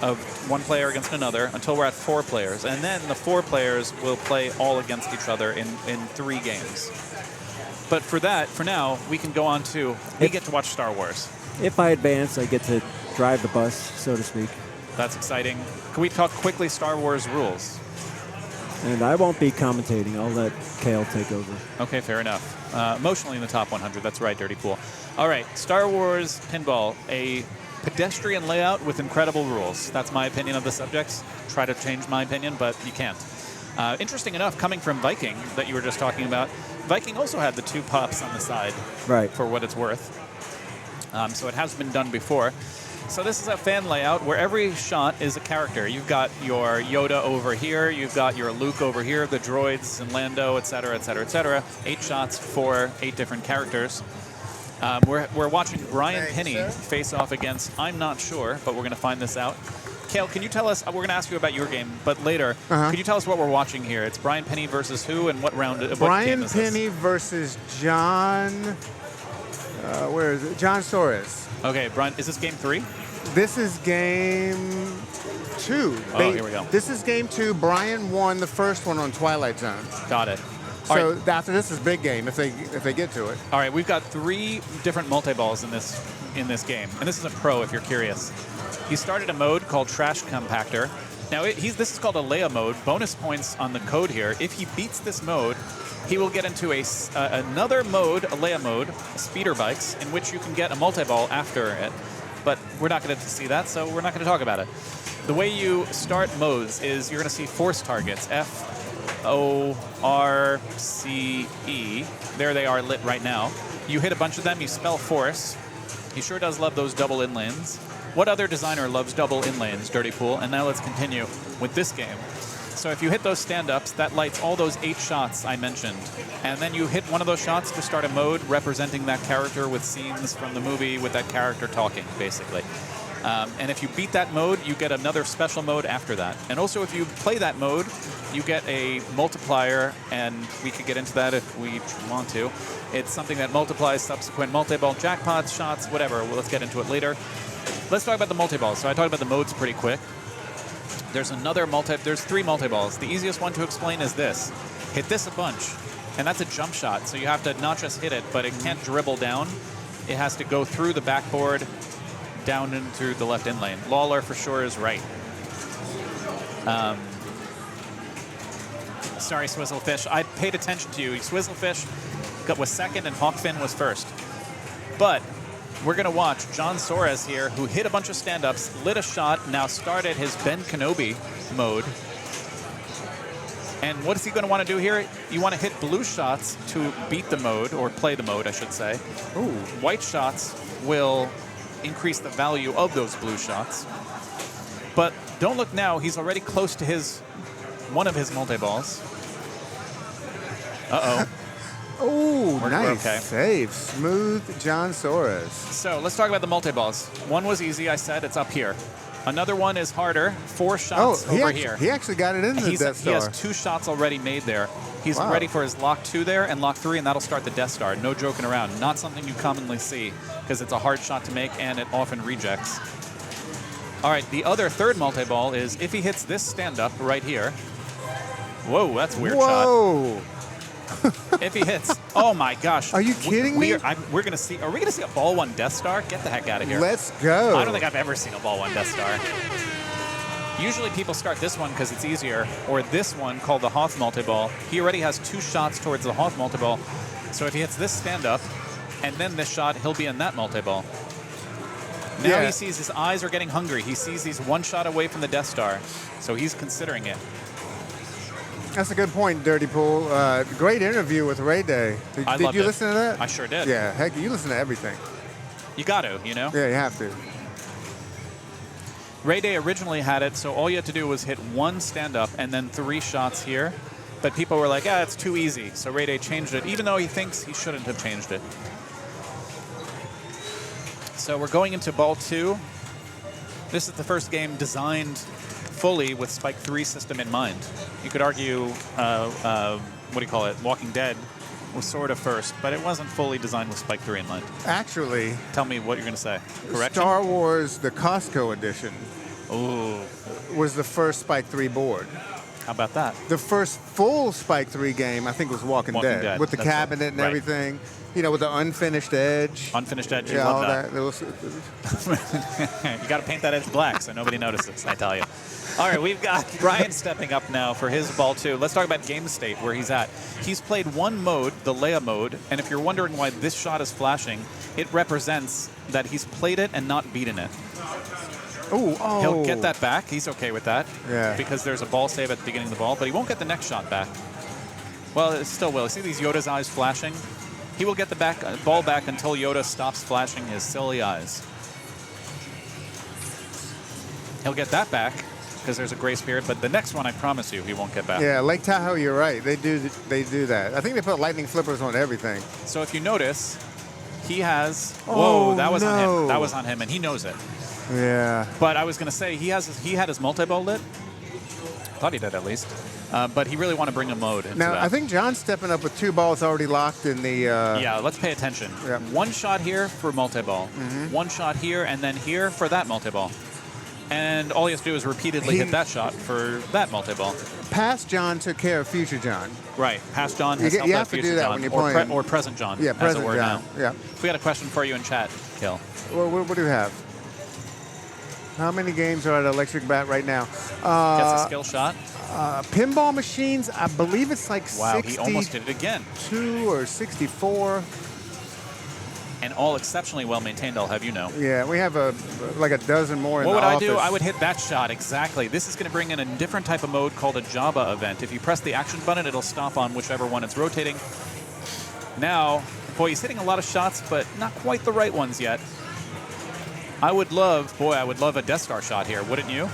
of one player against another until we're at 4 players. And then the 4 players will play all against each other in 3 games. But for that, for now, we can go on to, we get to watch Star Wars. If I advance, I get to drive the bus, so to speak. That's exciting. Can we talk quickly Star Wars rules? And I won't be commentating. I'll let Cale take over. Okay, fair enough. Emotionally in the top 100. That's right, Dirty Pool. All right, Star Wars Pinball, a pedestrian layout with incredible rules. That's my opinion of the subjects. Try to change my opinion, but you can't. Interesting enough, coming from Viking that you were just talking about, Viking also had the 2 pops on the side, right, for what it's worth. So it has been done before. So this is a fan layout where every shot is a character. You've got your Yoda over here, you've got your Luke over here, the droids and Lando, etc., etc., etc. 8 shots for 8 different characters. We're watching Brian Penny face off against, I'm not sure, but we're going to find this out. Cale, can you tell us, we're going to ask you about your game, but later, can you tell us what we're watching here? It's Brian Penny versus who and what round? What game is this? Brian Penny versus John, where is it? John Soares. Okay, Brian, is this game 3? This is game 2. Oh, here we go. This is game 2. Brian won the first one on Twilight Zone. Got it. So after this is big game if they get to it. All right, we've got 3 different multi-balls in this game, and this is a pro if you're curious. He started a mode called Trash Compactor. Now this is called a Leia mode. Bonus points on the code here. If he beats this mode, he will get into another mode, a Leia mode, speeder bikes, in which you can get a multi-ball after it. But we're not going to see that, so we're not going to talk about it. The way you start modes is you're going to see force targets, F-O-R-C-E. There they are lit right now. You hit a bunch of them, you spell force. He sure does love those double inlanes. What other designer loves double inlanes, Dirty Pool? And now let's continue with this game. So if you hit those stand-ups, that lights all those 8 shots I mentioned. And then you hit one of those shots to start a mode representing that character with scenes from the movie with that character talking, basically. And if you beat that mode, you get another special mode after that. And also if you play that mode, you get a multiplier, and we could get into that if we want to. It's something that multiplies subsequent multi-ball jackpots, shots, whatever. Well, let's get into it later. Let's talk about the multi-balls. So I talked about the modes pretty quick. There's 3 multi-balls. The easiest one to explain is this. Hit this a bunch, and that's a jump shot. So you have to not just hit it, but it can't dribble down. It has to go through the backboard, down into the left in lane. Lawler for sure is right. Sorry, Swizzlefish. I paid attention to you. Swizzlefish was second and Hawkfin was first. But we're going to watch John Soares here, who hit a bunch of stand-ups, lit a shot, now started his Ben Kenobi mode. And what is he going to want to do here? You want to hit blue shots to beat the mode, or play the mode, I should say. Ooh. White shots will increase the value of those blue shots. But don't look now. He's already close to one of his multi-balls. Uh-oh. Oh, nice okay. save. Smooth John Soares. So let's talk about the multi-balls. One was easy, I said. It's up here. Another one is harder. 4 shots over here. He actually got it into the Death Star. He has 2 shots already made there. He's ready for his Lock 2 there and Lock 3, and that'll start the Death Star. No joking around. Not something you commonly see, because it's a hard shot to make, and it often rejects. All right, the other third multi-ball is if he hits this stand-up right here. Whoa, that's a weird shot. Whoa. If he hits, oh my gosh. Are you kidding me? We're going to see, are we going to see a Ball 1 Death Star? Get the heck out of here. Let's go. I don't think I've ever seen a Ball 1 Death Star. Usually people start this one because it's easier, or this one called the Hoth multi-ball. He already has 2 shots towards the Hoth multi-ball. So if he hits this stand-up and then this shot, he'll be in that multi-ball. Now Yeah. he sees his eyes are getting hungry. He sees he's one shot away from the Death Star, so he's considering it. That's a good point, Dirty Pool. Great interview with Ray Day. Did loved you it. listen to that? I sure did. Yeah, heck, you listen to everything. You got to, you know? Yeah, you have to. Ray Day originally had it, so all you had to do was hit one stand-up and then 3 shots here. But people were like, it's too easy. So Ray Day changed it, even though he thinks he shouldn't have changed it. So we're going into ball 2. This is the first game designed fully with Spike 3 system in mind. You could argue, what do you call it, Walking Dead was sort of first, but it wasn't fully designed with Spike 3 in mind. Actually, Tell me what you're going to say. Correction? Star Wars, the Costco edition, Ooh, was the first Spike 3 board. how about that? The first full Spike 3 game, I think, was Walking Dead. With the That's cabinet it. and Right. everything. You know, with the unfinished edge. Unfinished edge, you Yeah, all love that. that. It was, You got to paint that edge black so nobody notices, I tell you. All right, we've got Brian stepping up now for his ball 2. Let's talk about game state, where he's at. He's played one mode, the Leia mode, and if you're wondering why this shot is flashing, it represents that he's played it and not beaten it. oh. He'll get that back. He's okay with that. Yeah. Because there's a ball save at the beginning of the ball, but he won't get the next shot back. Well, it still will. See these Yoda's eyes flashing? He will get the ball back until Yoda stops flashing his silly eyes. He'll get that back because there's a grace period, but the next one, I promise you, he won't get back. Yeah, Lake Tahoe, you're right. They do that. I think they put lightning flippers on everything. So if you notice, he has. Oh, Whoa, that was on no. him. That was on him, and he knows it. Yeah. But I was going to say he had his multi-ball lit. Thought he did at least. But he really want to bring a mode into Now, that. I think John's stepping up with 2 balls already locked in the... Yeah, let's pay attention. Yep. One shot here for multi-ball. One shot here, and then here for that multi-ball. And all he has to do is repeatedly hit that shot for that multi-ball. Past John took care of future John. Right. Past John has You helped out have to future do that John, when you're or, playing. or present John, Yeah, as present it were John. now. Yeah. We got a question for you in chat, Cale. Well, what do we have? How many games are at Electric Bat right now? Gets a skill shot. Pinball machines, I believe it's like Wow, 62 he almost did it again. or 64. And all exceptionally well maintained, I'll have you know. Yeah, we have like a dozen more in What the would I office. do? I would hit that shot, exactly. This is going to bring in a different type of mode called a Jabba event. If you press the action button, it'll stop on whichever one it's rotating. Now, boy, he's hitting a lot of shots, but not quite the right ones yet. I would love a Death Star shot here, wouldn't you?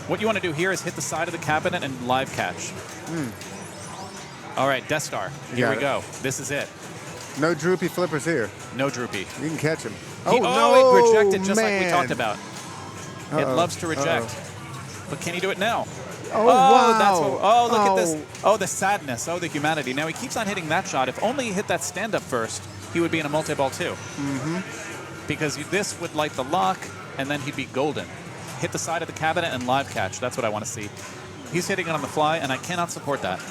What you want to do here is hit the side of the cabinet and live catch. All right, Death Star. Here we go. This is it. No droopy flippers here. No droopy. You can catch him. It rejected just like we man. talked about. It Uh-oh. loves to reject. But can he do it now? Oh, wow. That's what, look at this. Oh, the sadness. Oh, the humanity. Now he keeps on hitting that shot. If only he hit that stand-up first, he would be in a multi-ball too. Because this would light the lock, and then he'd be golden. Hit the side of the cabinet and live catch. That's what I want to see. He's hitting it on the fly, and I cannot support that.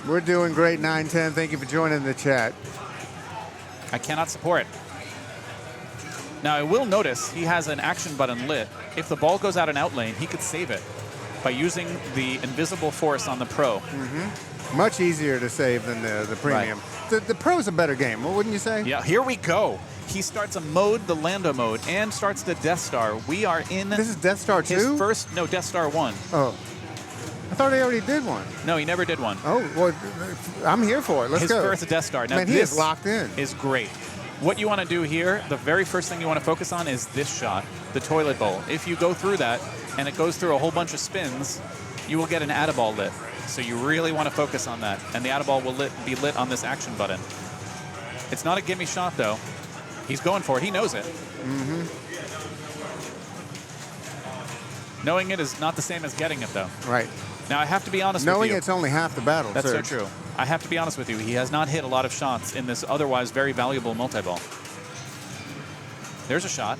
We're doing great, 910. Thank you for joining the chat. I cannot support it. Now, I will notice he has an action button lit. If the ball goes out and out lane, he could save it by using the invisible force on the Pro. Much easier to save than the premium. The Pro's a better game, wouldn't you say? Yeah, here we go. He starts a mode, the Lando mode, and starts the Death Star. We are in This is Death Star 2? his first, no, Death Star 1. Oh. I thought he already did one. No, he never did one. Oh, well, I'm here for it. Let's His go. first Death Star. Now, Man, he is locked in. Is great. What you want to do here, the very first thing you want to focus on is this shot, the toilet bowl. If you go through that and it goes through a whole bunch of spins, you will get an Add-a-Ball lit. So you really want to focus on that. And the Add-a-Ball will be lit on this action button. It's not a gimme shot, though. He's going for it. He knows it. Knowing it is not the same as getting it, though. Right. Now, I have to be honest with Knowing you. it's only half the battle, That's Serge. so true. I have to be honest with you. He has not hit a lot of shots in this otherwise very valuable multi-ball. There's a shot.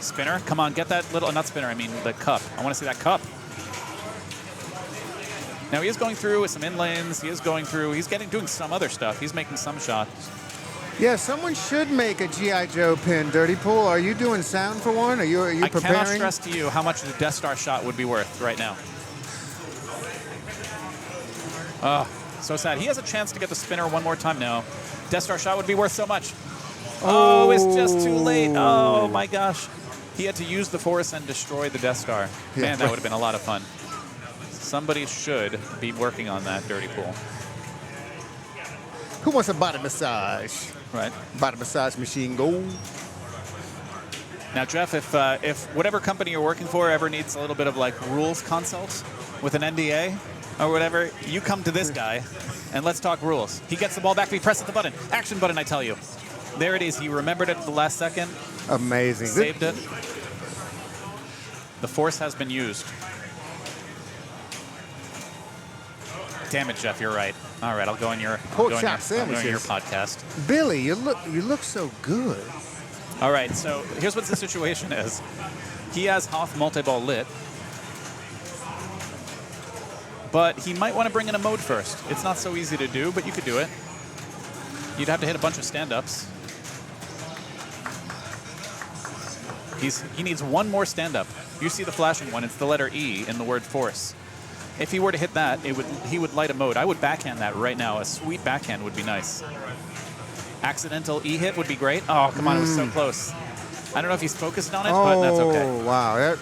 Spinner. Come on, get that little... Not spinner, I mean the cup. I want to see that cup. Now, he is going through with some in-lanes. He is going through... He's doing some other stuff. He's making some shots. Yeah, someone should make a G.I. Joe pin, Dirty Pool. Are you doing sound for one? Are you I preparing? cannot stress to you how much the Death Star shot would be worth right now. So sad. He has a chance to get the spinner one more time now. Death Star shot would be worth so much. Oh, it's just too late. Oh, my gosh. He had to use the Force and destroy the Death Star. Yeah. Man, that would have been a lot of fun. Somebody should be working on that dirty pool. Who wants a body massage? Right. Body massage machine, go. Now, Jeff, if whatever company you're working for ever needs a little bit of like rules consult with an NDA or whatever, you come to this guy and let's talk rules. He gets the ball back, he presses the button. Action button, I tell you. There it is. He remembered it at the last second. Amazing. Saved it. The Force has been used. Damn it, Jeff, you're right. All right, I'll go in your, Pork I'll go in chop your, I'll go in your sandwiches. podcast. Billy, you look so good. All right, so here's what the situation is. He has Hoth multi-ball lit, but he might want to bring in a mode first. It's not so easy to do, but you could do it. You'd have to hit a bunch of stand-ups. He needs one more stand-up. You see the flashing one. It's the letter E in the word Force. If he were to hit that, he would light a mode. I would backhand that right now. A sweet backhand would be nice. Accidental E hit would be great. Oh, come on, it was so close. I don't know if he's focused on it, but that's okay. Oh, wow.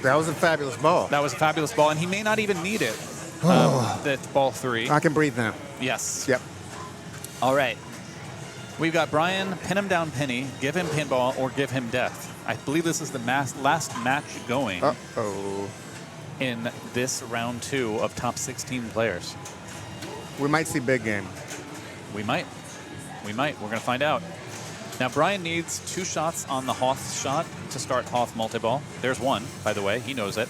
That was a fabulous ball. That was a fabulous ball, and he may not even need it. That's ball 3. I can breathe now. Yes. Yep. All right. We've got Brian, pin him down penny, give him pinball, or give him death. I believe this is the last match going Uh-oh. in this round 2 of top 16 players. We might see big game. We might. We might. We're going to find out. Now, Brian needs 2 shots on the Hoth shot to start Hoth multi-ball. There's one, by the way. He knows it.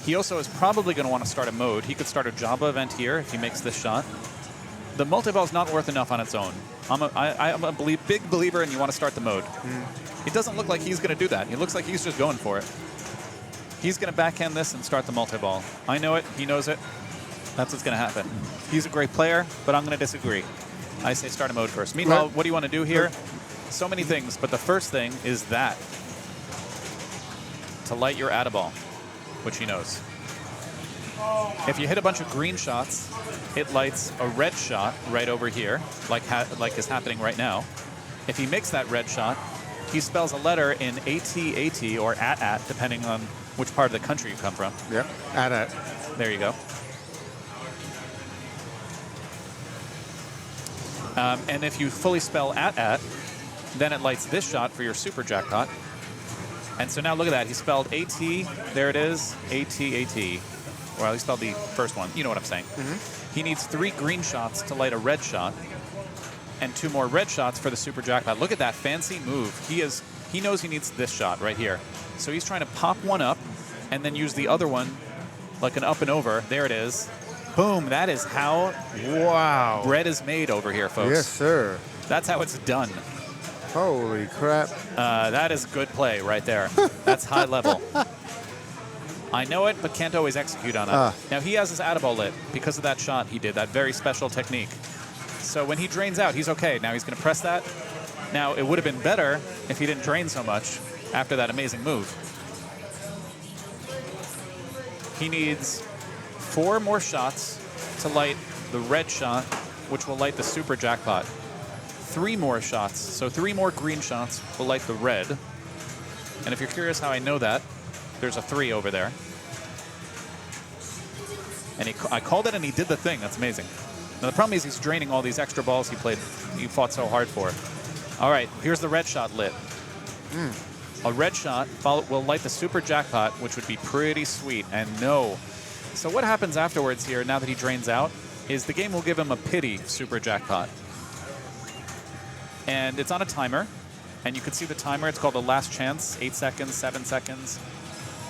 He also is probably going to want to start a mode. He could start a Jabba event here if he makes this shot. The multi-ball is not worth enough on its own. I'm a big believer, and you want to start the mode. It doesn't look like he's going to do that. It looks like he's just going for it. He's going to backhand this and start the multi-ball. I know it. He knows it. That's what's going to happen. He's a great player, but I'm going to disagree. I say start a mode first. Meanwhile, what do you want to do here? So many things, but the first thing is that. To light your Add-a-Ball, which he knows. If you hit a bunch of green shots, it lights a red shot right over here, like is happening right now. If he makes that red shot, he spells a letter in AT or at, depending on which part of the country you come from. Yep. At. There you go. And if you fully spell at, then it lights this shot for your super jackpot. And so now look at that. He spelled AT. There it is. AT. Well, he spelled the first one. You know what I'm saying. He needs 3 green shots to light a red shot and 2 more red shots for the super jackpot. Look at that fancy move. He knows he needs this shot right here. So he's trying to pop one up and then use the other one like an up and over. There it is. Boom. That is how bread is made over here, folks. Yes, sir. That's how it's done. Holy crap. That is good play right there. That's high level. I know it, but can't always execute on it. Now, he has his Add-a-Ball lit because of that shot he did, that very special technique. So when he drains out, he's okay. Now he's going to press that. Now, it would have been better if he didn't drain so much after that amazing move. He needs 4 more shots to light the red shot, which will light the super jackpot. 3 more shots, so 3 more green shots will light the red. And if you're curious how I know that, there's a 3 over there. And I called it and he did the thing. That's amazing. Now the problem is he's draining all these extra balls he fought so hard for. All right, here's the red shot lit. A red shot will light the super jackpot, which would be pretty sweet. And no. So what happens afterwards here, now that he drains out, is the game will give him a pity super jackpot. And it's on a timer. And you can see the timer. It's called the last chance. 8 seconds, 7 seconds.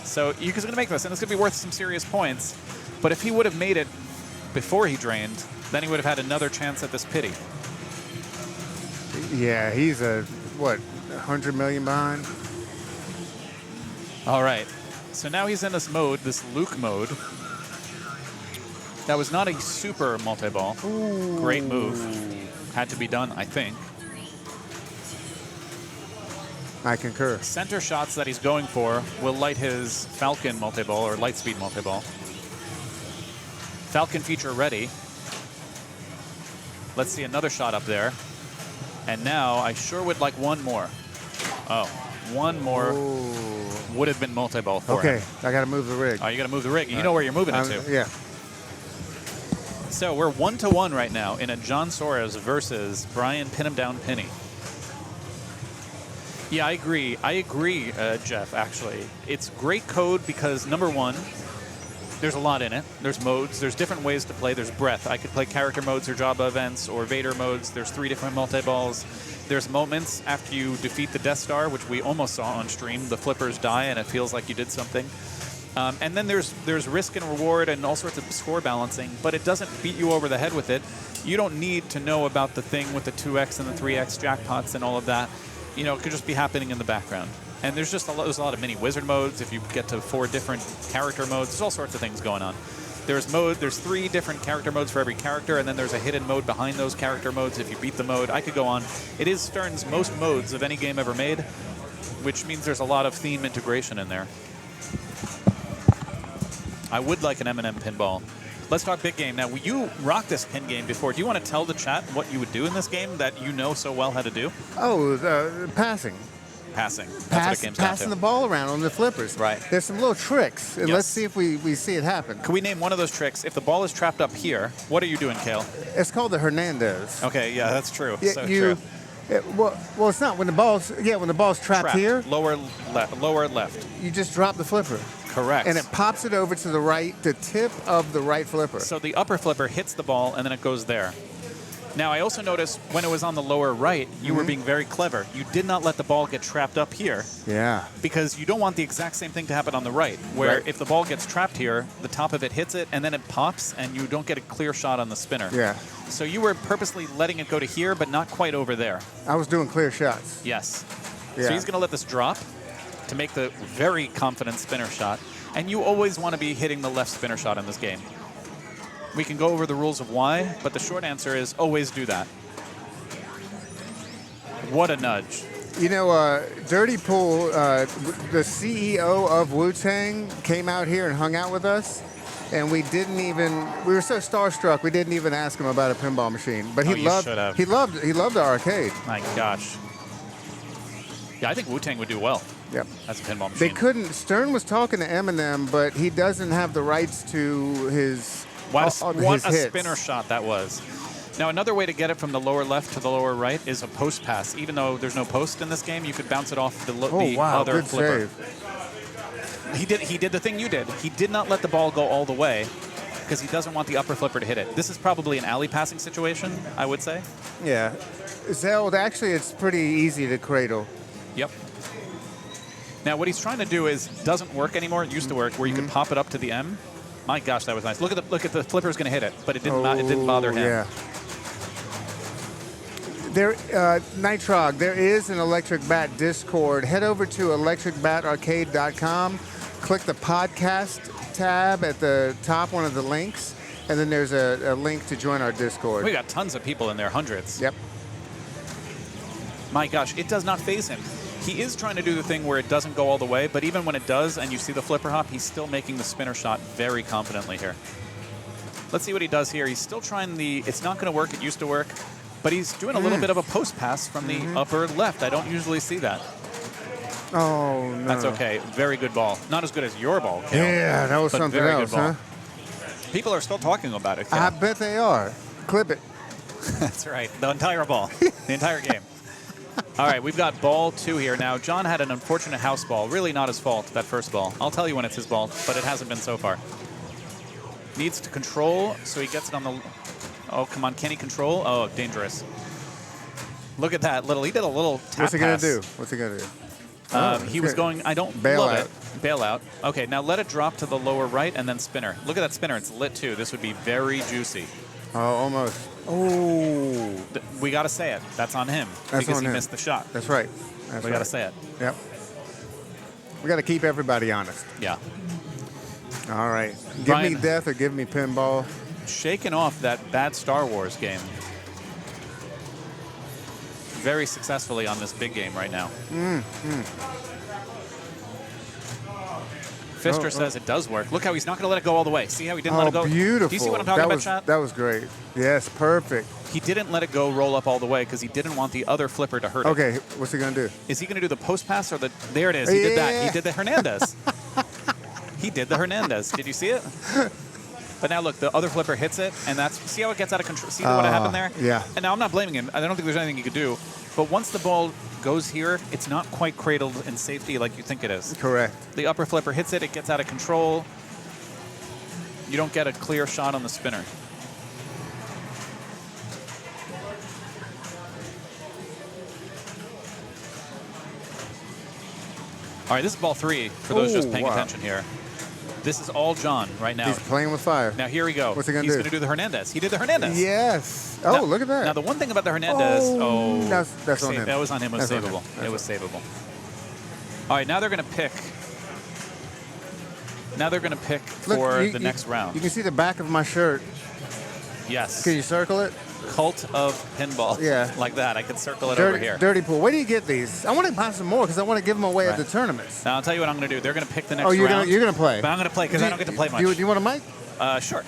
So he's going to make this, and it's going to be worth some serious points. But if he would have made it before he drained, then he would have had another chance at this pity. Yeah, he's 100 million behind? All right. So now he's in this mode, this Luke mode. That was not a super multi-ball. Great move. Had to be done, I think. I concur. Center shots that he's going for will light his Falcon multi-ball or Lightspeed multi-ball. Falcon feature ready. Let's see another shot up there. And now I sure would like one more. Oh, one more would have been multi-ball for him. Okay, I got to move the rig. Oh, you got to move the rig. You know where you're moving it to. Yeah. So we're 1-1 right now in a John Soares versus Brian Pin 'em Down Penny. Yeah, I agree. Jeff, actually. It's great code because, number one, there's a lot in it. There's modes. There's different ways to play. There's breadth. I could play character modes or Jabba events or Vader modes. There's 3 different multi-balls. There's moments after you defeat the Death Star, which we almost saw on stream. The flippers die, and it feels like you did something. And then there's risk and reward and all sorts of score balancing, but it doesn't beat you over the head with it. You don't need to know about the thing with the 2x and the 3x jackpots and all of that. You know, it could just be happening in the background. And there's just there's a lot of mini wizard modes. If you get to 4 different character modes, there's all sorts of things going on. There's 3 different character modes for every character, and then there's a hidden mode behind those character modes if you beat the mode. I could go on. It is Stern's most modes of any game ever made, which means there's a lot of theme integration in there. I would like an M&M pinball. Let's talk big game. Now, you rocked this pin game before. Do you want to tell the chat what you would do in this game that you know so well how to do? Oh, passing. Passing. That's what it game's down Passing to. the ball around on the flippers. Right. There's some little tricks, and Yes. let's see if we see it happen. Can we name one of those tricks? If the ball is trapped up here, what are you doing, Cale? It's called the Hernandez. Okay, yeah, that's true. Yeah, So true. Well, it's not when the ball's trapped here. Lower left. You just drop the flipper. Correct. And it pops it over to the right, the tip of the right flipper. So the upper flipper hits the ball, and then it goes there. Now, I also noticed when it was on the lower right, you were being very clever. You did not let the ball get trapped up here. Yeah. Because you don't want the exact same thing to happen on the right, where Right. if the ball gets trapped here, the top of it hits it, and then it pops, and you don't get a clear shot on the spinner. Yeah. So you were purposely letting it go to here, but not quite over there. I was doing clear shots. Yes. Yeah. So he's going to let this drop to make the very confident spinner shot. And you always want to be hitting the left spinner shot in this game. We can go over the rules of why, but the short answer is always do that. What a nudge. You know, Dirty Pool, the CEO of Wu-Tang, came out here and hung out with us. And we were so starstruck, we didn't even ask him about a pinball machine. But he loved the arcade. My gosh. Yeah, I think Wu-Tang would do well. Yep. That's a pinball They machine. couldn't, Stern was talking to Eminem, but he doesn't have the rights to his What his a hits. spinner shot that was. Now, another way to get it from the lower left to the lower right is a post pass. Even though there's no post in this game, you could bounce it off the other good flipper. save. He did the thing you did. He did not let the ball go all the way because he doesn't want the upper flipper to hit it. This is probably an alley passing situation, I would say. Yeah. Zeld, actually, it's pretty easy to cradle. Yep. Now, what he's trying to do is doesn't work anymore. It used to work, where you could pop it up to the M. My gosh, that was nice. Look at the flipper's going to hit it, but it didn't. It didn't bother him. Yeah. There, Nitrog, there is an Electric Bat Discord. Head over to electricbatarcade.com. Click the podcast tab at the top, one of the links, and then there's a link to join our Discord. We got tons of people in there, hundreds. Yep. My gosh, it does not phase him. He is trying to do the thing where it doesn't go all the way, but even when it does and you see the flipper hop, he's still making the spinner shot very confidently here. Let's see what he does here. He's still trying it's not going to work. It used to work, but he's doing a little bit of a post pass from the upper left. I don't usually see that. Oh, no. That's okay. Very good ball. Not as good as your ball, Cale, Yeah, that was but something very else, good ball. huh? People are still talking about it, Cale. I bet they are. Clip it. That's right. The entire ball. The entire game. All right, we've got ball 2 here. Now, John had an unfortunate house ball. Really not his fault, that first ball. I'll tell you when it's his ball, but it hasn't been so far. Needs to control, so he gets it on the... Oh, come on. Can he control? Oh, dangerous. Look at that. He did a little tap What's he going pass. to do? What's he going to do? He was going... I don't Bail love out. it. Bail out. Okay, now let it drop to the lower right and then spinner. Look at that spinner. It's lit, too. This would be very juicy. Oh, almost. Oh, we got to say it. That's on him That's because on he him. missed the shot. That's right. We got to say it. Yep. We got to keep everybody honest. Yeah. All right. Give Brian- me death or give me pinball. Shaking off that bad Star Wars game very successfully on this big game right now. Fister says it does work. Look how he's not going to let it go all the way. See how he didn't let it go? Beautiful. Do you see what I'm talking about, chat? That was great. Yes, perfect. He didn't let it go roll up all the way because he didn't want the other flipper to hurt it. Okay, what's he going to do? Is he going to do the post pass or the... There it is. He did that. He did the Hernandez. He did the Hernandez. Did you see it? But now look, the other flipper hits it, and that's... See how it gets out of control? See what happened there? Yeah. And now I'm not blaming him. I don't think there's anything he could do. But once the ball goes here, it's not quite cradled in safety like you think it is. Correct. The upper flipper hits it. It gets out of control. You don't get a clear shot on the spinner. All right, this is ball 3 for those just paying attention here. This is all John right now. He's playing with fire. Now here we go. What's he going to do? He's going to do the Hernandez. He did the Hernandez. Yes. Oh, now, look at that. Now the one thing about the Hernandez, that's on him. That was on him. It was savable. It was savable. All right, now they're going to pick. Now they're going to pick for the next round. You can see the back of my shirt. Yes. Can you circle it? Cult of Pinball. Yeah. Like that. I can circle it over here. Dirty Pool. Where do you get these? I want to buy some more because I want to give them away at the tournaments. Now, I'll tell you what I'm going to do. They're going to pick the next round. round. You're going to play. But I'm going to play because I don't get to play much. Do you want a mic? Sure.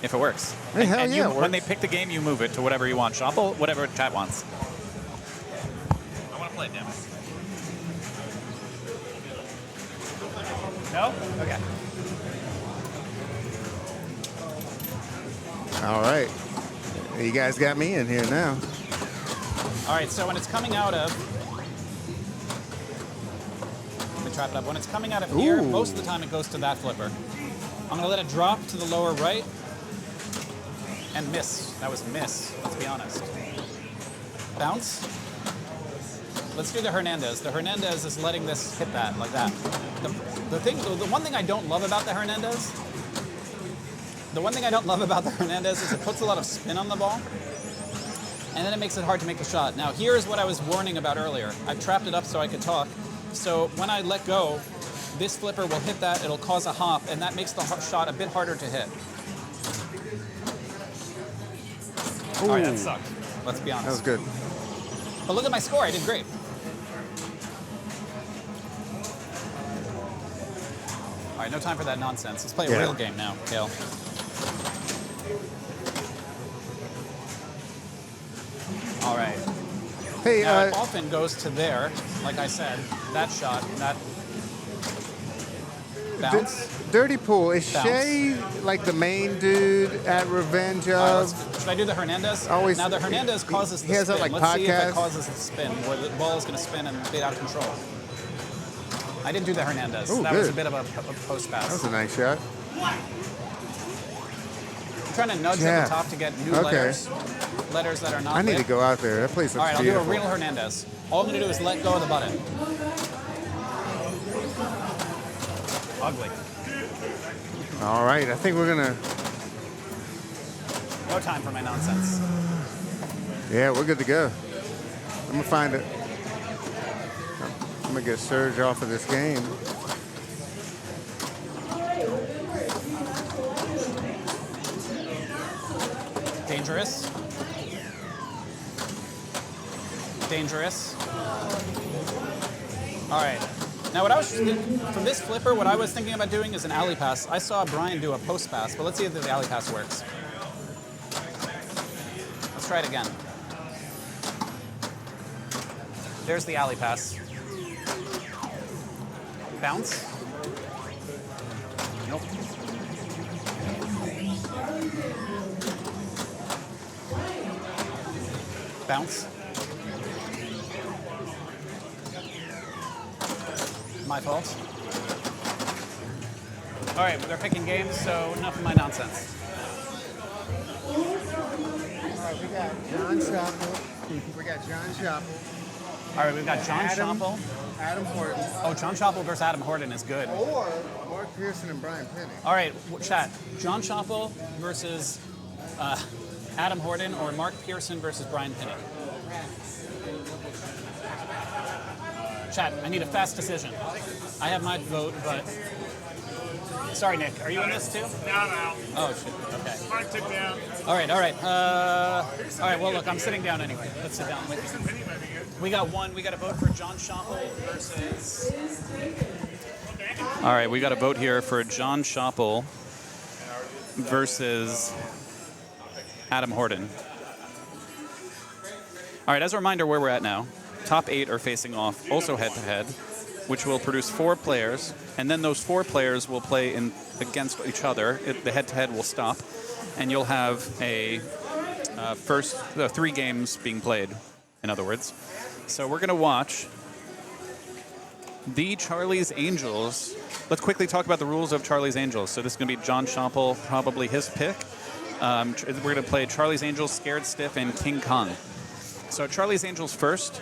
If it works. Hey, hell and yeah, it works. when they pick the game, you move it to whatever you want. Shuffle, whatever chat wants. I want to play it, damn it. No? Okay. All right. You guys got me in here now. All right, so when it's coming out of... Let me trap it up. When it's coming out of here, most of the time it goes to that flipper. I'm going to let it drop to the lower right and miss. That was miss, let's be honest. Bounce. Let's do the Hernandez. The Hernandez is letting this hit that, like that. The one thing I don't love about the Hernandez... The one thing I don't love about the Hernandez is it puts a lot of spin on the ball, and then it makes it hard to make the shot. Now, here's what I was warning about earlier. I trapped it up so I could talk. So when I let go, this flipper will hit that, it'll cause a hop, and that makes the shot a bit harder to hit. All right, that sucked. Let's be honest. That was good. But look at my score. I did great. All right, no time for that nonsense. Let's play a real game now, Cale. All right. Hey, now it often goes to there, like I said, that shot, that bounce. Dirty Pool, is Shay like the main dude at Revenge of? Should I do the Hernandez? Always. Now the Hernandez causes the spin. Like Let's see if it causes the spin, where the ball is going to spin and get out of control. I didn't do the Hernandez. Ooh, that good. was a bit of a post pass. That was a nice shot. I'm trying to nudge at the top to get new letters that are not I need to go out there. That place looks All right, beautiful. I'll do a real Hernandez. All I'm going to do is let go of the button. Ugly. All right, I think we're going to... No time for my nonsense. Yeah, we're good to go. I'm going to find it. I'm going to get Serge off of this game. Dangerous. Dangerous. All right. Now, what I was from this flipper, what I was thinking about doing is an alley pass. I saw Brian do a post pass, but let's see if the alley pass works. Let's try it again. There's the alley pass. Bounce. Nope. Bounce. My fault. All right, they're picking games, so enough of my nonsense. All right, we got John Chappell. We got John Chappell. All right, we've got John Chappell. Adam Horton. Oh, John Chappell versus Adam Horton is good. Or Mark Pearson and Brian Penny. All right, chat. John Chappell versus Adam Horton, or Mark Pearson versus Brian Penny. Chat, I need a fast decision. I have my vote, but... Sorry, Nick. Are you in this too? No. Oh, shit. Okay. Mark took down. All right. All right, well, look, I'm sitting down anyway. Let's sit down. We got one. We got a vote for John Chappell versus... All right, we got a vote here for John Schoppel versus Adam Horton. All right, as a reminder where we're at now, top 8 are facing off, also head-to-head, which will produce 4 players, and then those 4 players will play against each other. The head-to-head will stop, and you'll have a 3 games being played, in other words. So we're going to watch the Charlie's Angels. Let's quickly talk about the rules of Charlie's Angels. So this is going to be John Schoppel, probably his pick. We're going to play Charlie's Angels, Scared Stiff, and King Kong. So Charlie's Angels first.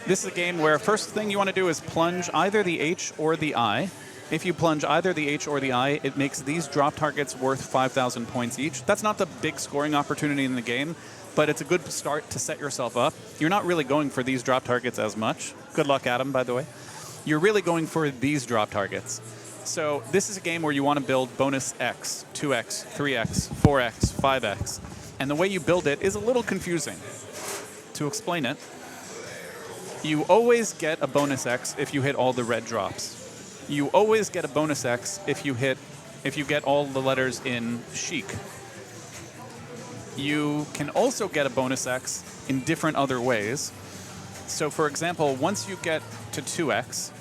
This is a game where first thing you want to do is plunge either the H or the I. If you plunge either the H or the I, it makes these drop targets worth 5,000 points each. That's not the big scoring opportunity in the game, but it's a good start to set yourself up. You're not really going for these drop targets as much. Good luck, Adam, by the way. You're really going for these drop targets. So this is a game where you want to build bonus X, 2X, 3X, 4X, 5X. And the way you build it is a little confusing. To explain it, you always get a bonus X if you hit all the red drops. You always get a bonus X if you get all the letters in chic. You can also get a bonus X in different other ways. So for example, once you get to 2X,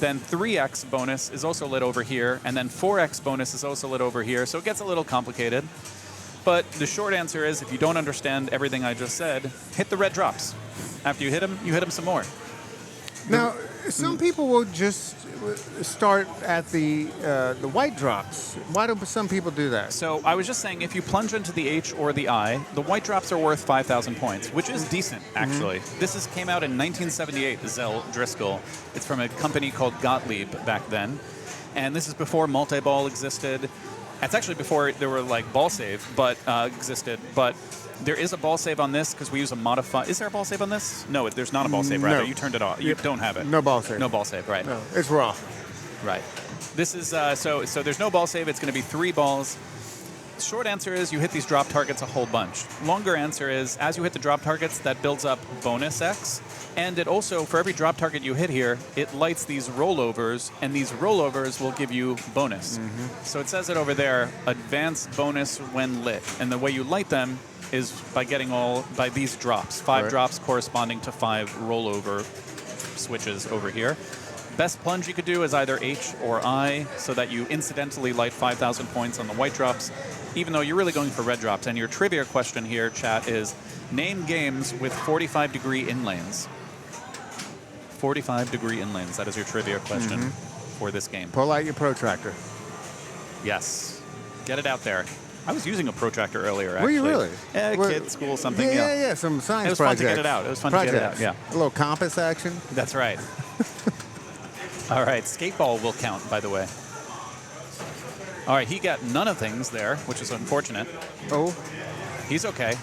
then 3X bonus is also lit over here, and then 4X bonus is also lit over here, so it gets a little complicated. But the short answer is, if you don't understand everything I just said, hit the red drops. After you hit them some more. Now, some people will just start at the white drops. Why do some people do that? So I was just saying, if you plunge into the H or the I, the white drops are worth 5,000 points, which is decent, actually. This came out in 1978, the Zell Driscoll. It's from a company called Gottlieb back then. And this is before multi-ball existed. It's actually before there were like ball save, but existed. But there is a ball save on this because we use a modified. Is there a ball save on this? No, there's not a ball save. Rather, No. you turned it off. You don't have it. No ball save. No ball save. Right. No, it's raw. Right. This is so there's no ball save. It's going to be 3 balls. Short answer is you hit these drop targets a whole bunch. Longer answer is as you hit the drop targets, that builds up bonus X. And it also, for every drop target you hit here, it lights these rollovers, and these rollovers will give you bonus. So it says it over there, advanced bonus when lit. And the way you light them is by getting by these drops. 5 drops corresponding to 5 rollover switches over here. Best plunge you could do is either H or I, so that you incidentally light 5,000 points on the white drops, even though you're really going for red drops. And your trivia question here, chat, is name games with 45-degree inlanes. 45-degree inlanes. That is your trivia question for this game. Pull out your protractor. Yes. Get it out there. I was using a protractor earlier, actually. Were you really? Yeah, kid, school, something. Yeah, some science It was projects. fun to get it out. It was fun to get it out, yeah. A little compass action. That's right. All right, skateball will count, by the way. All right, he got none of things there, which is unfortunate. Oh. He's okay.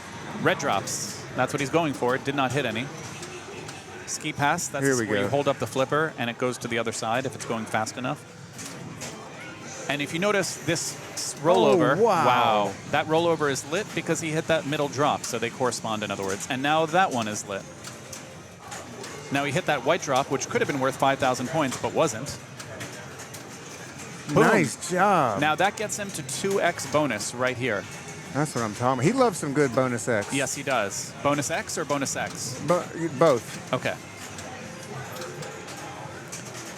Red drops. That's what he's going for. Did not hit any. Ski pass, that's where you hold up the flipper and it goes to the other side if it's going fast enough. And if you notice this rollover, wow, that rollover is lit because he hit that middle drop, so they correspond, in other words. And now that one is lit. Now he hit that white drop, which could have been worth 5,000 points, but wasn't. Boom. Nice job. Now that gets him to 2X bonus right here. That's what I'm talking about. He loves some good bonus X. Yes, he does. Bonus X or bonus X? Both. Okay.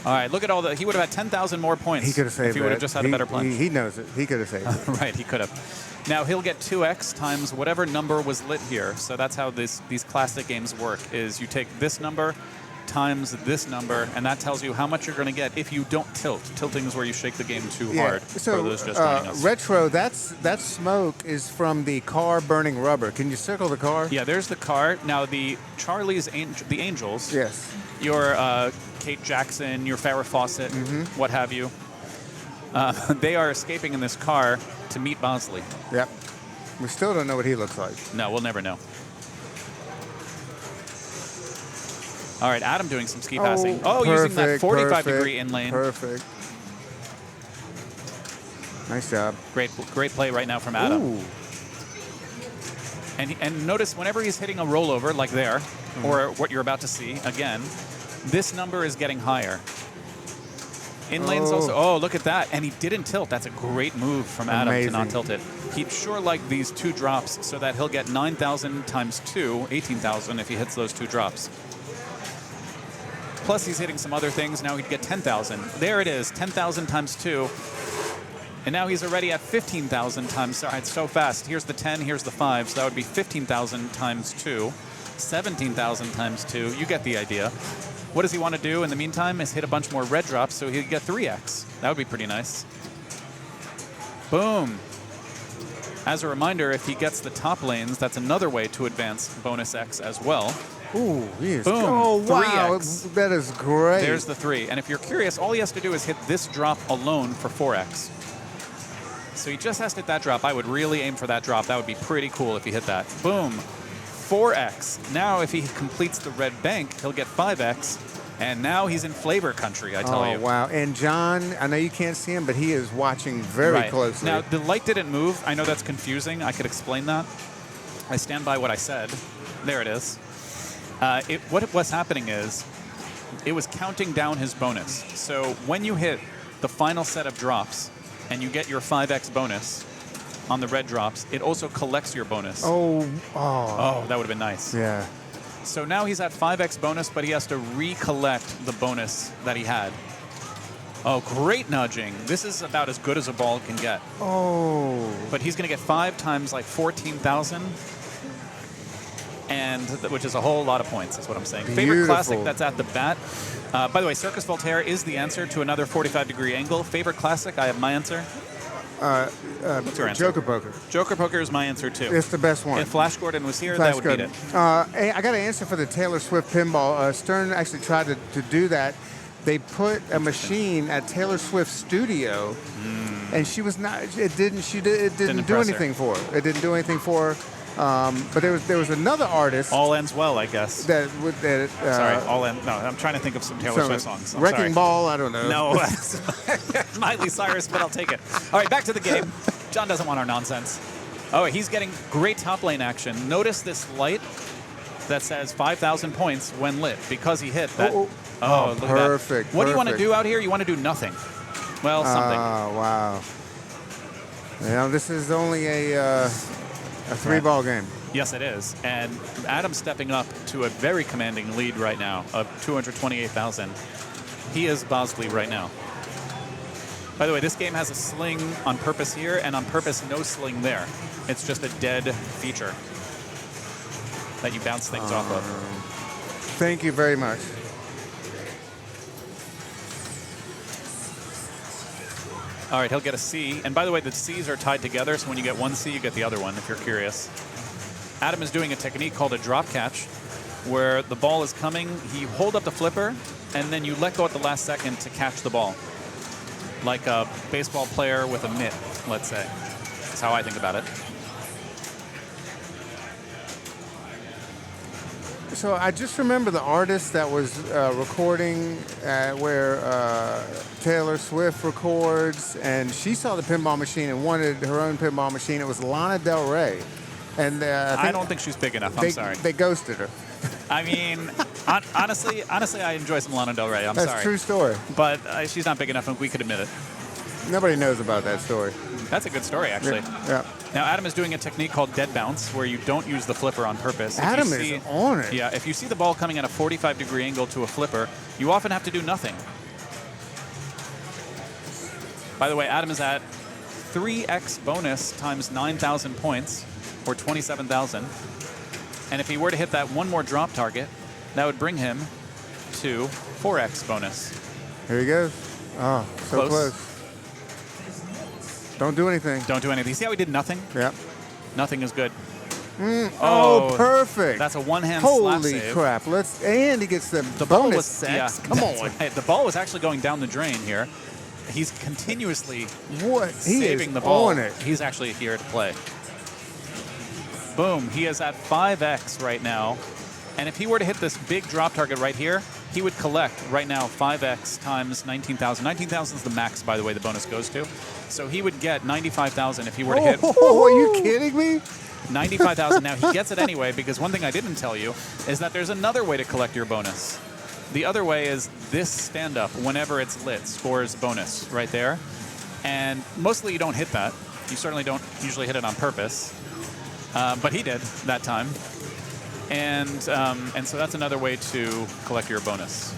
All right, look at all the... He would have had 10,000 more points. He could have saved if he would have just had a better plunge. He knows it. He could have saved it. Right, he could have. Now, he'll get 2X times whatever number was lit here. So that's how these classic games work, is you take this number times this number, and that tells you how much you're going to get if you don't tilt. Tilting is where you shake the game too hard. So, for those just joining us. retro, that smoke is from the car burning rubber. Can you circle the car? Yeah, there's the car. Now, the Charlie's the Angels. Yes. Your Kate Jackson, your Farrah Fawcett, what have you. They are escaping in this car to meet Bosley. Yep. We still don't know what he looks like. No, we'll never know. All right, Adam doing some ski passing. Oh, using that 45-degree in lane. Perfect. Nice job. Great play right now from Adam. Ooh. And notice whenever he's hitting a rollover like there, or what you're about to see again, this number is getting higher. In lane's also. Oh, look at that. And he didn't tilt. That's a great move from Adam to not tilt it. He'd sure like these 2 drops so that he'll get 9,000 times 2, 18,000 if he hits those 2 drops. Plus, he's hitting some other things. Now he'd get 10,000. There it is, 10,000 times 2. And now he's already at 15,000 times. Sorry, it's so fast. Here's the 10, here's the 5. So that would be 15,000 times 2, 17,000 times 2. You get the idea. What does he want to do in the meantime is hit a bunch more red drops so he'd get 3x. That would be pretty nice. Boom. As a reminder, if he gets the top lanes, that's another way to advance bonus X as well. Ooh, yes. Boom. Oh, wow. 3x. That is great. There's the 3. And if you're curious, all he has to do is hit this drop alone for 4x. So he just has to hit that drop. I would really aim for that drop. That would be pretty cool if he hit that. Boom. 4x. Now if he completes the red bank, he'll get 5x. And now he's in flavor country, I tell you. Oh, wow. And John, I know you can't see him, but he is watching very closely. Now, the light didn't move. I know that's confusing. I could explain that. I stand by what I said. There it is. What was happening is it was counting down his bonus. So when you hit the final set of drops and you get your 5x bonus on the red drops, it also collects your bonus. Oh, that would have been nice. Yeah. So now he's at 5x bonus, but he has to recollect the bonus that he had. Oh, great nudging. This is about as good as a ball can get. Oh. But he's going to get 5 times like 14,000, and which is a whole lot of points, is what I'm saying. Beautiful. Favorite classic that's at the bat. By the way, Circus Voltaire is the answer to another 45-degree angle. Favorite classic, I have my answer. What's your answer? Joker Poker. Joker Poker is my answer, too. It's the best one. If Flash Gordon was here, Flash that would beat it. Hey, I got an answer for the Taylor Swift pinball. Stern actually tried to do that. They put a machine at Taylor Swift's studio, and she was not. It didn't do anything for her. It didn't do anything for her. But there was another artist. All ends well, I guess. Sorry, all end. No, I'm trying to think of some Taylor Swift songs. I'm Wrecking sorry. Ball. I don't know. No, Miley Cyrus, but I'll take it. All right, back to the game. John doesn't want our nonsense. Oh, he's getting great top lane action. Notice this light that says 5,000 points when lit because he hit that. Oh, look perfect. At that. What do you want to do out here? You want to do nothing. Well, something. Oh, wow. This is only a 3-ball game. Yes, it is. And Adam's stepping up to a very commanding lead right now of 228,000. He is Bosley right now. By the way, this game has a sling on purpose here and on purpose no sling there. It's just a dead feature that you bounce things off of. Thank you very much. All right, he'll get a C. And by the way, the C's are tied together, so when you get one C, you get the other one, if you're curious. Adam is doing a technique called a drop catch, where the ball is coming, you hold up the flipper, and then you let go at the last second to catch the ball. Like a baseball player with a mitt, let's say. That's how I think about it. So I just remember the artist that was recording where Taylor Swift records, and she saw the pinball machine and wanted her own pinball machine. It was Lana Del Rey. And I don't think she's big enough. I'm sorry. They ghosted her. I mean, honestly, I enjoy some Lana Del Rey. I'm That's sorry. a true story. But she's not big enough, and we could admit it. Nobody knows about that story. That's a good story, actually. Yeah. Now, Adam is doing a technique called dead bounce, where you don't use the flipper on purpose. Adam is on it. Yeah, if you see the ball coming at a 45-degree angle to a flipper, you often have to do nothing. By the way, Adam is at 3x bonus times 9,000 points, or 27,000. And if he were to hit that one more drop target, that would bring him to 4x bonus. Here he goes. Oh, so close. Don't do anything. Don't do anything. See how he did nothing? Yeah. Nothing is good. Oh, perfect. That's a one-hand slap Holy save. crap. And he gets the ball bonus was, sex. yeah, Come on. right. The ball was actually going down the drain here. He's continuously He saving is the ball. on it. He's actually here to play. Boom. He is at 5x right now. And if he were to hit this big drop target right here, he would collect right now 5x times 19,000. 19,000 is the max, by the way, the bonus goes to. So he would get 95,000 if he were to hit. Oh, are you kidding me? 95,000. Now, he gets it anyway, because one thing I didn't tell you is that there's another way to collect your bonus. The other way is this stand-up, whenever it's lit, scores bonus right there. And mostly you don't hit that. You certainly don't usually hit it on purpose. But he did that time. And so that's another way to collect your bonus.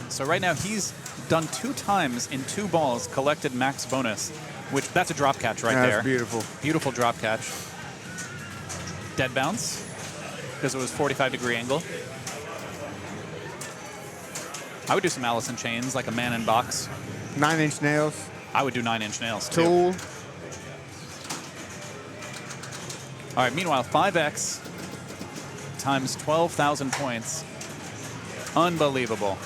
So right now he's done 2 times in 2 balls, collected max bonus, which that's a drop catch right there. That's beautiful. Beautiful drop catch. Dead bounce, because it was 45-degree angle. I would do some Allison chains, like a man in box. 9-inch nails. I would do 9-inch nails, too. Tool. All right, meanwhile, 5x times 12,000 points. Unbelievable.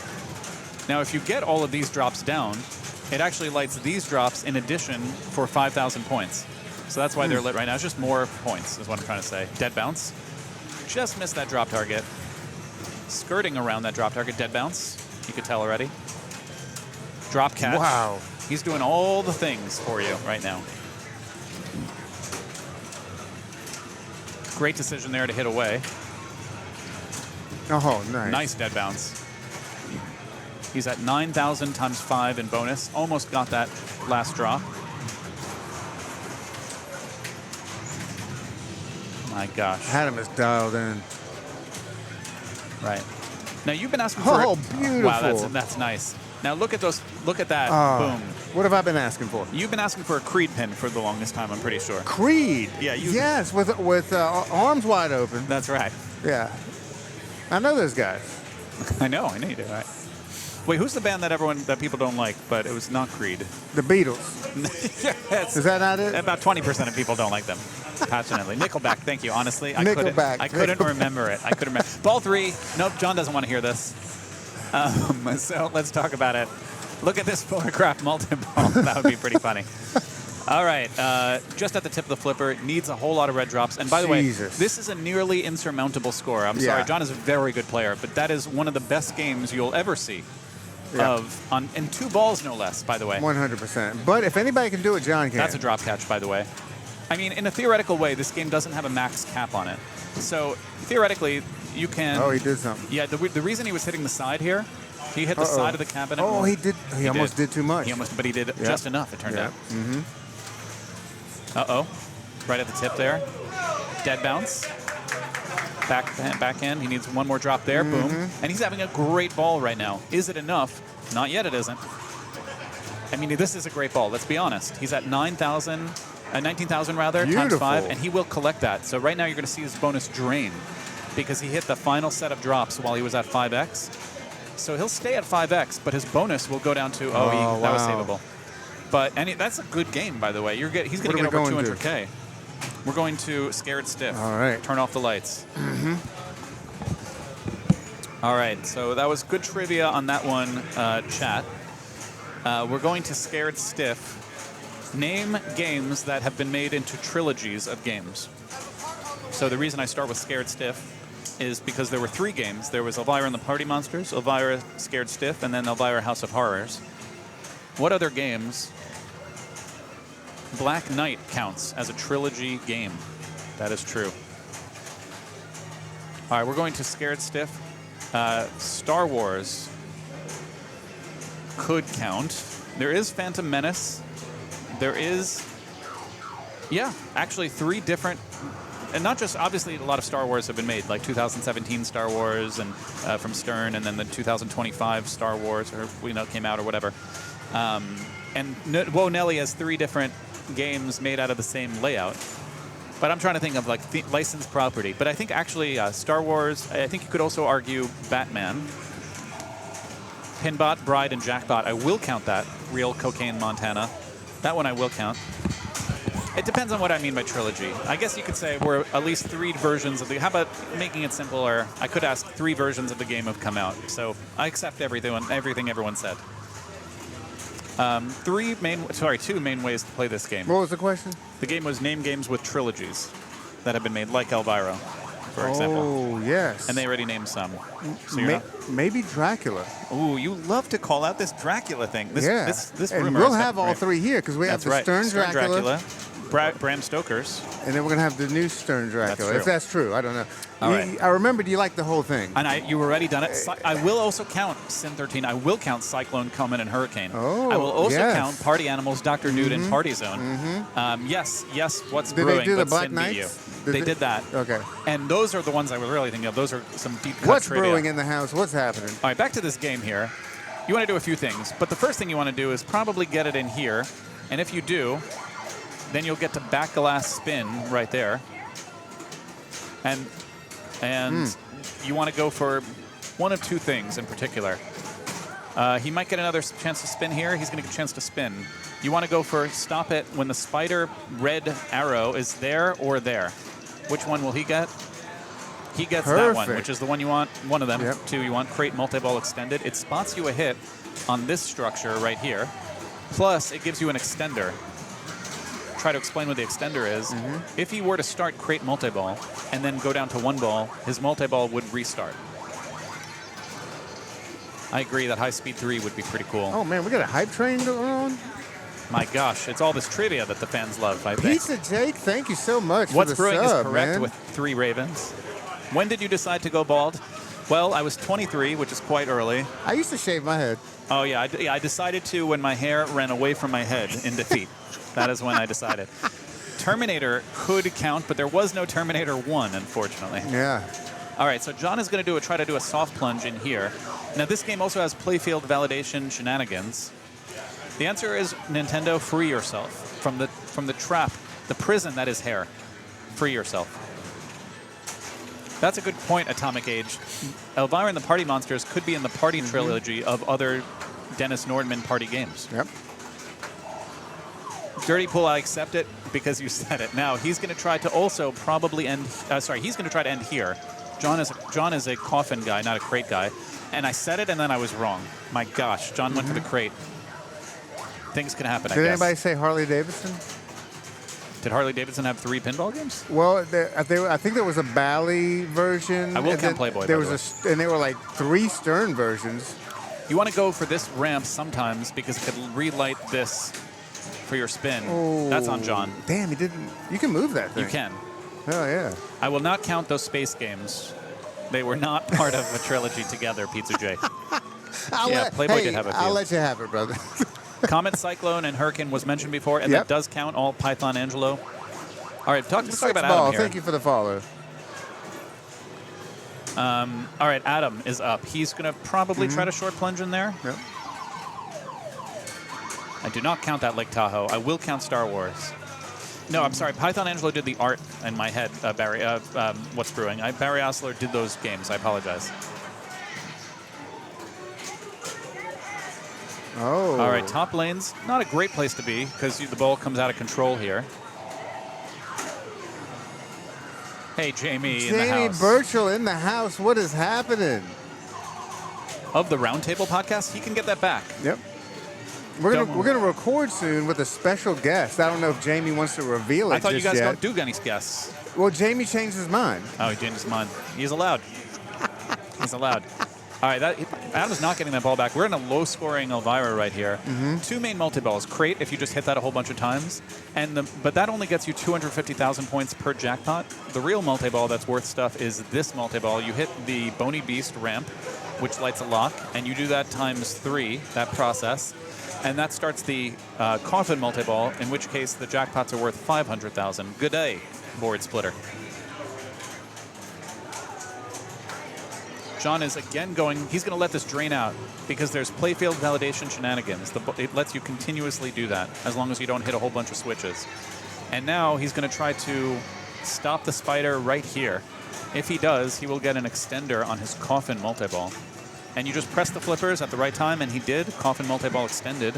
Now, if you get all of these drops down, it actually lights these drops in addition for 5,000 points. So that's why they're lit right now. It's just more points is what I'm trying to say. Dead bounce. Just missed that drop target. Skirting around that drop target. Dead bounce. You could tell already. Drop catch. Wow. He's doing all the things for you right now. Great decision there to hit away. Oh, nice. Nice dead bounce. He's at 9,000 times 5 in bonus. Almost got that last drop. My gosh. Had him as dialed in. Right. Now you've been asking for. Oh, beautiful. Wow, that's nice. Now look at those. Look at that. Boom. What have I been asking for? You've been asking for a Creed pin for the longest time, I'm pretty sure. Creed. Yeah. Yes, with arms wide open. That's right. Yeah. I know those guys. I know you do. Right. Wait, who's the band that people don't like, but it was not Creed? The Beatles. Yes. Is that not it? About 20% of people don't like them. Passionately. Nickelback, thank you. Honestly, I couldn't remember it. I couldn't remember. Ball 3. Nope, John doesn't want to hear this. So let's talk about it. Look at this photograph multi-ball. That would be pretty funny. All right, just at the tip of the flipper, needs a whole lot of red drops. And by the way, this is a nearly insurmountable score. I'm sorry, John is a very good player, but that is one of the best games you'll ever see. And 2 balls, no less, by the way. 100%. But if anybody can do it, John can. That's a drop catch, by the way. I mean, in a theoretical way, this game doesn't have a max cap on it. So theoretically, you can. Oh, he did something. Yeah, the reason he was hitting the side here, he hit the side of the cabinet. Oh, he did. He almost did too much. But he did just enough. It turned out. Right at the tip there. Dead bounce. Back end. He needs one more drop there. Boom. And he's having a great ball right now. Is it enough? Not yet. It isn't. I mean, this is a great ball. Let's be honest. He's at 19,000 rather times 5, and he will collect that. So right now you're going to see his bonus drain because he hit the final set of drops while he was at 5x. So he'll stay at 5x, but his bonus will go down to that was savable. But that's a good game, by the way. He's going to get over 200K. We're going to Scared Stiff. All right. Turn off the lights. All right. So that was good trivia on that one, chat. We're going to Scared Stiff. Name games that have been made into trilogies of games. So the reason I start with Scared Stiff is because there were 3 games. There was Elvira and the Party Monsters, Elvira Scared Stiff, and then Elvira House of Horrors. What other games? Black Knight counts as a trilogy game. That is true. All right, we're going to Scared Stiff. Star Wars could count. There is Phantom Menace. There is, actually 3 different, and not just, obviously a lot of Star Wars have been made, like 2017 Star Wars and from Stern, and then the 2025 Star Wars, or came out or whatever. And Whoa Nelly has 3 different games made out of the same layout. But I'm trying to think of like licensed property. But I think actually Star Wars, I think you could also argue Batman. Pinbot, Bride, and Jackbot, I will count that. Real Cocaine Montana. That one I will count. It depends on what I mean by trilogy. I guess you could say we're at least 3 versions of the... How about making it simpler? I could ask 3 versions of the game have come out. So I accept everything everyone said. 2 main ways to play this game. What was the question? The game was name games with trilogies that have been made, like Elvira, for example. Oh, yes. And they already named some. So maybe Dracula. Ooh, you love to call out this Dracula thing. This and rumor we'll have all 3 here because we have the Stern Dracula, Bram Stoker's. And then we're going to have the new Stern Dracula. That's If that's true, I don't know. All right. I remembered you liked the whole thing. And you already done it. I will also count Sin 13. I will count Cyclone, Comet, and Hurricane. Oh, I will also yes. count Party Animals, Dr. Nude, and Party Zone. Yes, what's Did brewing, they do the but Black Sin beat you. Knights? They did that. Okay. And those are the ones I was really thinking of. Those are some deep cut What's trivia. brewing in the house? What's happening? All right, back to this game here. You want to do a few things, but the first thing you want to do is probably get it in here. And if you do, then you'll get to back glass spin right there. And you want to go for one of two things in particular. He might get another chance to spin here. He's going to get a chance to spin. You want to go for stop it when the spider red arrow is there or there. Which one will he get? He gets that one, which is the one you want. One of them. Yep. Two, you want crate multi-ball extended. It spots you a hit on this structure right here. Plus, it gives you an extender. Try to explain what the extender is. If he were to start crate multi-ball and then go down to one ball, his multi-ball would restart. I agree that high speed 3 would be pretty cool. Oh, man, we got a hype train going on? My gosh, it's all this trivia that the fans love, I think. Pizza Jake, thank you so much What's for the brewing sub, is correct man. with 3 Ravens. When did you decide to go bald? Well, I was 23, which is quite early. I used to shave my head. Oh, yeah, I decided to when my hair ran away from my head in defeat. That is when I decided. Terminator could count, but there was no Terminator 1, unfortunately. Yeah. All right, so John is going to try to do a soft plunge in here. Now, this game also has playfield validation shenanigans. The answer is Nintendo, free yourself from the trap, the prison that is hair. Free yourself. That's a good point, Atomic Age. Elvira and the Party Monsters could be in the Party trilogy of other Dennis Nordman party games. Yep. Dirty Pool, I accept it because you said it. Now, he's going to try to also probably end... he's going to try to end here. John is a coffin guy, not a crate guy. And I said it, and then I was wrong. My gosh, John went for the crate. Things can happen, I guess. Did anybody say Harley Davidson? Did Harley Davidson have 3 pinball games? Well, I think there was a Bally version. I will and count then Playboy, There by the was and there were like 3 Stern versions. You want to go for this ramp sometimes because it could relight this for your spin. Oh, that's on John. Damn, he didn't. You can move that thing. You can. Oh, yeah. I will not count those space games. They were not part of a trilogy together, Pizza J. Playboy did have a few. I'll let you have it, brother. Comet, Cyclone, and Hurricane was mentioned before, and Yep. that does count all Python Angelo. All right, let's talk about Ball, Adam here. thank you for the follow. All right, Adam is up. He's going to probably try to short plunge in there. Yep. I do not count that Lake Tahoe. I will count Star Wars. No, I'm sorry. Python Angelo did the art in my head, Barry. What's brewing? Barry Osler did those games. I apologize. Oh. All right, top lane's not a great place to be because the ball comes out of control here. Hey, Jamie in the Jamie house. Burchell in the house. What is happening? Of the Roundtable podcast, he can get that back. Yep. We're gonna record soon with a special guest. I don't know if Jamie wants to reveal it. I thought you just guys yet. don't do any guests. Well, Jamie changed his mind. Oh, he changed his mind. He's allowed. He's allowed. All right, Adam's not getting that ball back. We're in a low-scoring Elvira right here. 2 main multi-balls. Crate if you just hit that a whole bunch of times, but that only gets you 250,000 points per jackpot. The real multi-ball that's worth stuff is this multi-ball. You hit the Bony Beast ramp, which lights a lock, and you do that times 3, that process, and that starts the Coffin multi-ball, in which case the jackpots are worth 500,000. Good day, board splitter. John is again he's going to let this drain out because there's playfield validation shenanigans. It lets you continuously do that as long as you don't hit a whole bunch of switches. And now he's going to try to stop the spider right here. If he does, he will get an extender on his Coffin multi-ball. And you just press the flippers at the right time, and he did. Coffin multi-ball extended.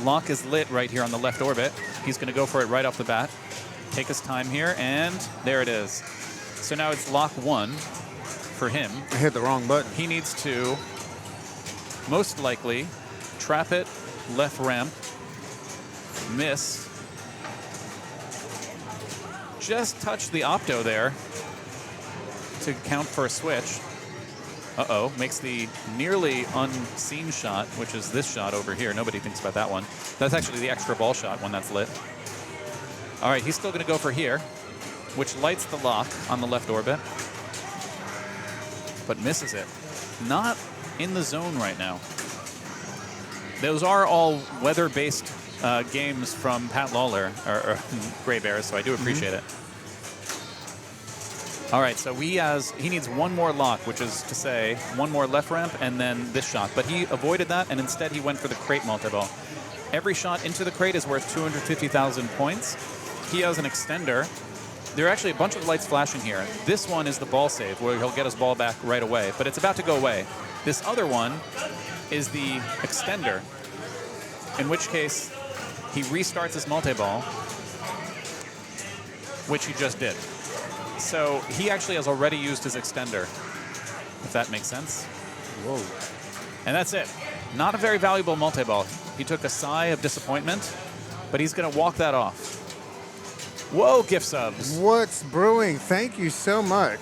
Lock is lit right here on the left orbit. He's going to go for it right off the bat. Take his time here, and there it is. So now it's lock 1. For him, I hit the wrong button. he needs to most likely trap it, left ramp, miss, just touch the opto there to count for a switch. Uh-oh, makes the nearly unseen shot, which is this shot over here. Nobody thinks about that one. That's actually the extra ball shot when that's lit. All right, he's still going to go for here, which lights the lock on the left orbit, but misses it. Not in the zone right now. Those are all weather-based games from Pat Lawler, or Gray Bears, so I do appreciate it. All right, so he needs one more lock, which is to say one more left ramp and then this shot. But he avoided that, and instead he went for the crate multi-ball. Every shot into the crate is worth 250,000 points. He has an extender. There are actually a bunch of lights flashing here. This one is the ball save, where he'll get his ball back right away, but it's about to go away. This other one is the extender, in which case he restarts his multi-ball, which he just did. So he actually has already used his extender, if that makes sense. Whoa. And that's it. Not a very valuable multi-ball. He took a sigh of disappointment, but he's going to walk that off. Whoa, gift subs. What's brewing? Thank you so much.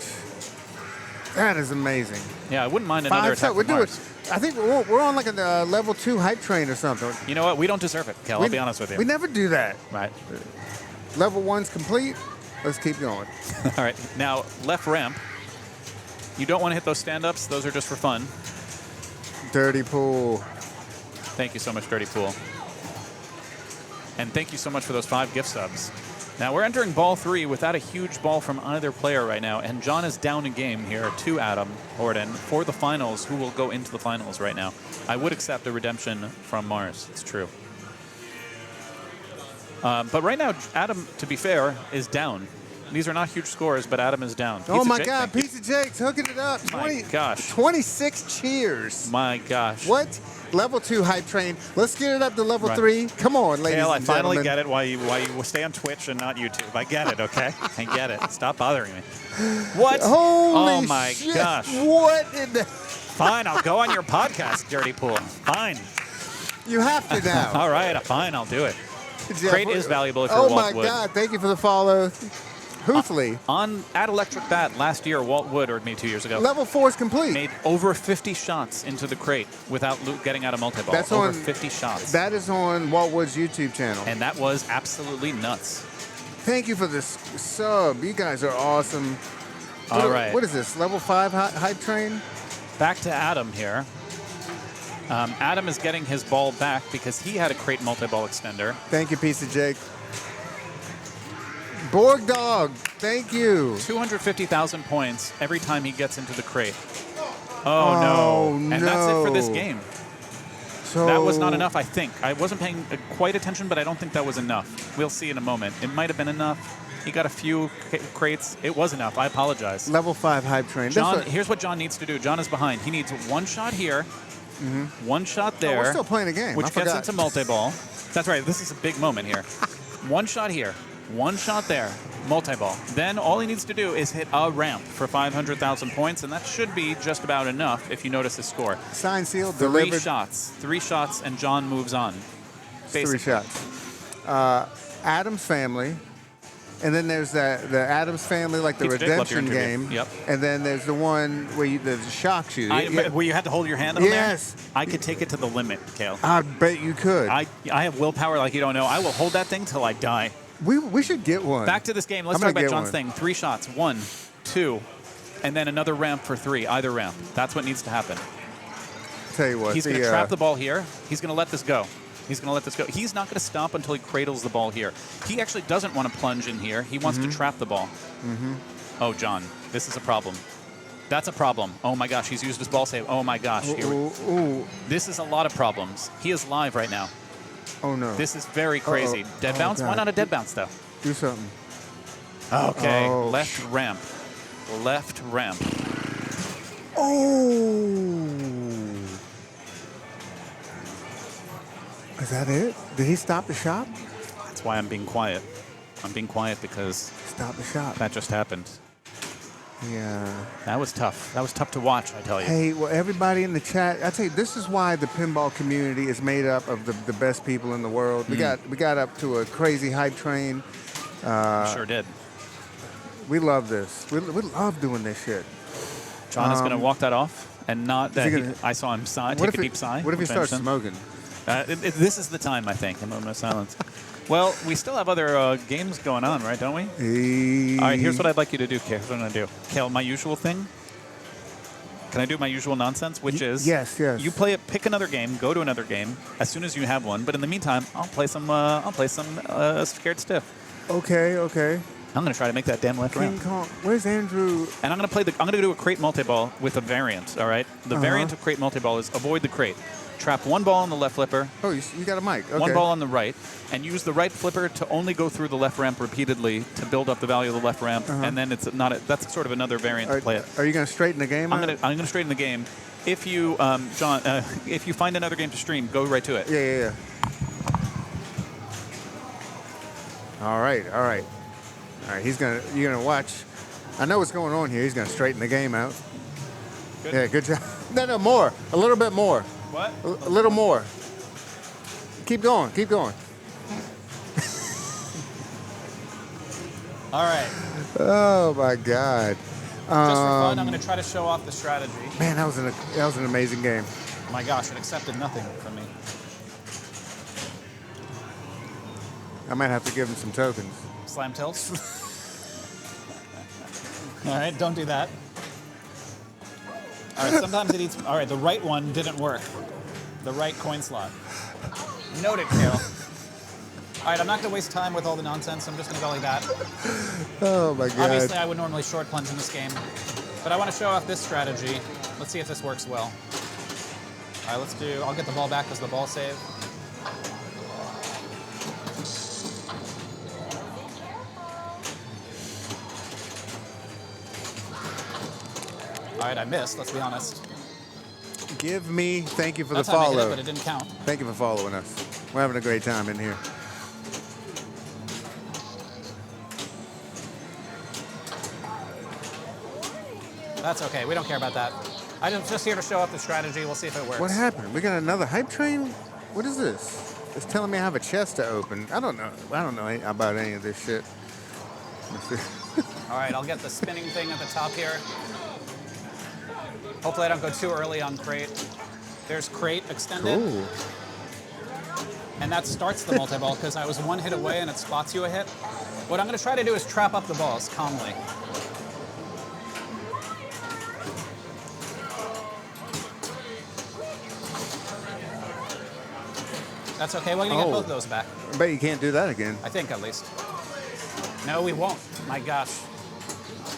That is amazing. Yeah, I wouldn't mind another attack from Mars. I think we're on like a level 2 hype train or something. You know what? We don't deserve it, Cal. I'll be honest with you. We never do that. Right. Level 1's complete. Let's keep going. All right. Now, left ramp. You don't want to hit those stand-ups. Those are just for fun. Dirty Pool. Thank you so much, Dirty Pool. And thank you so much for those 5 gift subs. Now, we're entering ball 3 without a huge ball from either player right now, and John is down a game here to Adam Horden for the finals, who will go into the finals right now. I would accept a redemption from Mars. It's true. But right now, Adam, to be fair, is down. These are not huge scores, but Adam is down. Oh, my God. Pizza Jake's hooking it up. My gosh. 26 cheers. My gosh. What? Level 2 hype train. Let's get it up to level 3. Come on, ladies Cale, and I finally gentlemen. get it why you stay on Twitch and not YouTube. I get it, okay? I get it. Stop bothering me. What? Holy oh, my shit. gosh. What in the... Fine, I'll go on your podcast, Dirty Pool. Fine. You have to now. All right, fine, I'll do it. Jeff, Crate is valuable if you're Oh, Walt my Wood. God. Thank you for the follow. Hoofly. At Electric Bat last year, Walt Wood, or maybe 2 years ago, Level 4 is complete. made over 50 shots into the crate without getting out a multi-ball. That's over on 50 shots. That is on Walt Wood's YouTube channel. And that was absolutely nuts. Thank you for this sub. You guys are awesome. All right. What is this? Level 5 hype train? Back to Adam here. Adam is getting his ball back because he had a crate multi-ball extender. Thank you, Pizza Jake. Borg Dog, thank you. 250,000 points every time he gets into the crate. Oh, no. And that's it for this game. So That was not enough, I think. I wasn't paying quite attention, but I don't think that was enough. We'll see in a moment. It might have been enough. He got a few crates. It was enough. I apologize. Level 5 hype train. John, here's what John needs to do. John is behind. He needs one shot here, one shot there. Oh, we're still playing a game. Which I gets forgot. into multi-ball. That's right. This is a big moment here. One shot here, one shot there, multi-ball. Then all he needs to do is hit a ramp for 500,000 points, and that should be just about enough if you notice his score. Signed, sealed, Three delivered. Three shots, and John moves on. Basically. 3 shots. Adam's Family. And then there's the Adam's Family, like the Pizza Jake, love your redemption interview. game. Yep. And then there's the one where the shocks you. Where you had to hold your hand on Yes. there? I could take it to the limit, Cale. I bet you could. I have willpower like you don't know. I will hold that thing till I die. We should get one. Back to this game. Let's I'm talk gonna about get John's one. thing. 3 shots. 1, 2, and then another ramp for 3. Either ramp. That's what needs to happen. Tell you what. He's going to trap the ball here. He's going to let this go. He's going to let this go. He's not going to stop until he cradles the ball here. He actually doesn't want to plunge in here. He wants to trap the ball. Oh, John, this is a problem. That's a problem. Oh, my gosh, he's used his ball save. Oh, my gosh. Ooh. This is a lot of problems. He is live right now. Oh, no. This is very crazy. Dead bounce? God. Why not a dead bounce, though? Do something. Okay, Oh, left ramp. Left ramp. Oh. Is that it? Did he stop the shop? That's why I'm being quiet. I'm being quiet because Stop the shop. that just happened. Yeah. That was tough. That was tough to watch, I tell you. Hey, well, everybody in the chat, I tell you, this is why the pinball community is made up of the best people in the world. We got up to a crazy hype train. Sure did. We love this. We love doing this shit. John is going to walk that off and not that. he gonna- I saw him sigh, take a deep sigh. What if he which I starts understand. smoking? This is the time, I think, a moment of silence. Well, we still have other games going on, right? Don't we? All right. Here's what I'd like you to do, Kale. Here's what I'm gonna do. Kale, my usual thing. Can I do my usual nonsense, which is yes. You play it. Pick another game. Go to another game as soon as you have one. But in the meantime, I'll play some. Scared Stiff. Okay. I'm gonna try to make that damn left King round. Kong. Where's Andrew? And I'm gonna do a crate multi-ball with a variant. All right. The variant of crate multi-ball is avoid the crate. Trap one ball on the left flipper. Oh, you got a mic. Okay. One ball on the right, and use the right flipper to only go through the left ramp repeatedly to build up the value of the left ramp, and then it's not. That's sort of another variant to play it. Are you going to straighten the game? I'm gonna straighten the game. If you, John, if you find another game to stream, go right to it. Yeah. All right. You're gonna watch. I know what's going on here. He's gonna straighten the game out. Good. Yeah, good job. No, more. A little bit more. What? A little more. Keep going. All right. Oh my God. Just for fun, I'm going to try to show off the strategy. Man, that was an amazing game. Oh my gosh, it accepted nothing from me. I might have to give him some tokens. Slam tilts. All right, don't do that. All right, sometimes it eats. All right, the right one didn't work. The right coin slot. Noted, Cale. All right, I'm not going to waste time with all the nonsense. I'm just going to go like that. Oh my God. Obviously, I would normally short plunge in this game, but I want to show off this strategy. Let's see if this works well. All right, I'll get the ball back as the ball save. All right, I missed, let's be honest. Thank you for That's the how I follow. hit it, but it didn't count. Thank you for following us. We're having a great time in here. That's okay, we don't care about that. I'm just here to show off the strategy. We'll see if it works. What happened? We got another hype train? What is this? It's telling me I have a chest to open. I don't know about any of this shit. Let's see. All right, I'll get the spinning thing at the top here. Hopefully I don't go too early on crate. There's crate extended. Ooh. And that starts the multi-ball because I was one hit away and it spots you a hit. What I'm going to try to do is trap up the balls calmly. That's okay, we're going to get both of those back. I bet you can't do that again. I think, at least. No, we won't. My gosh.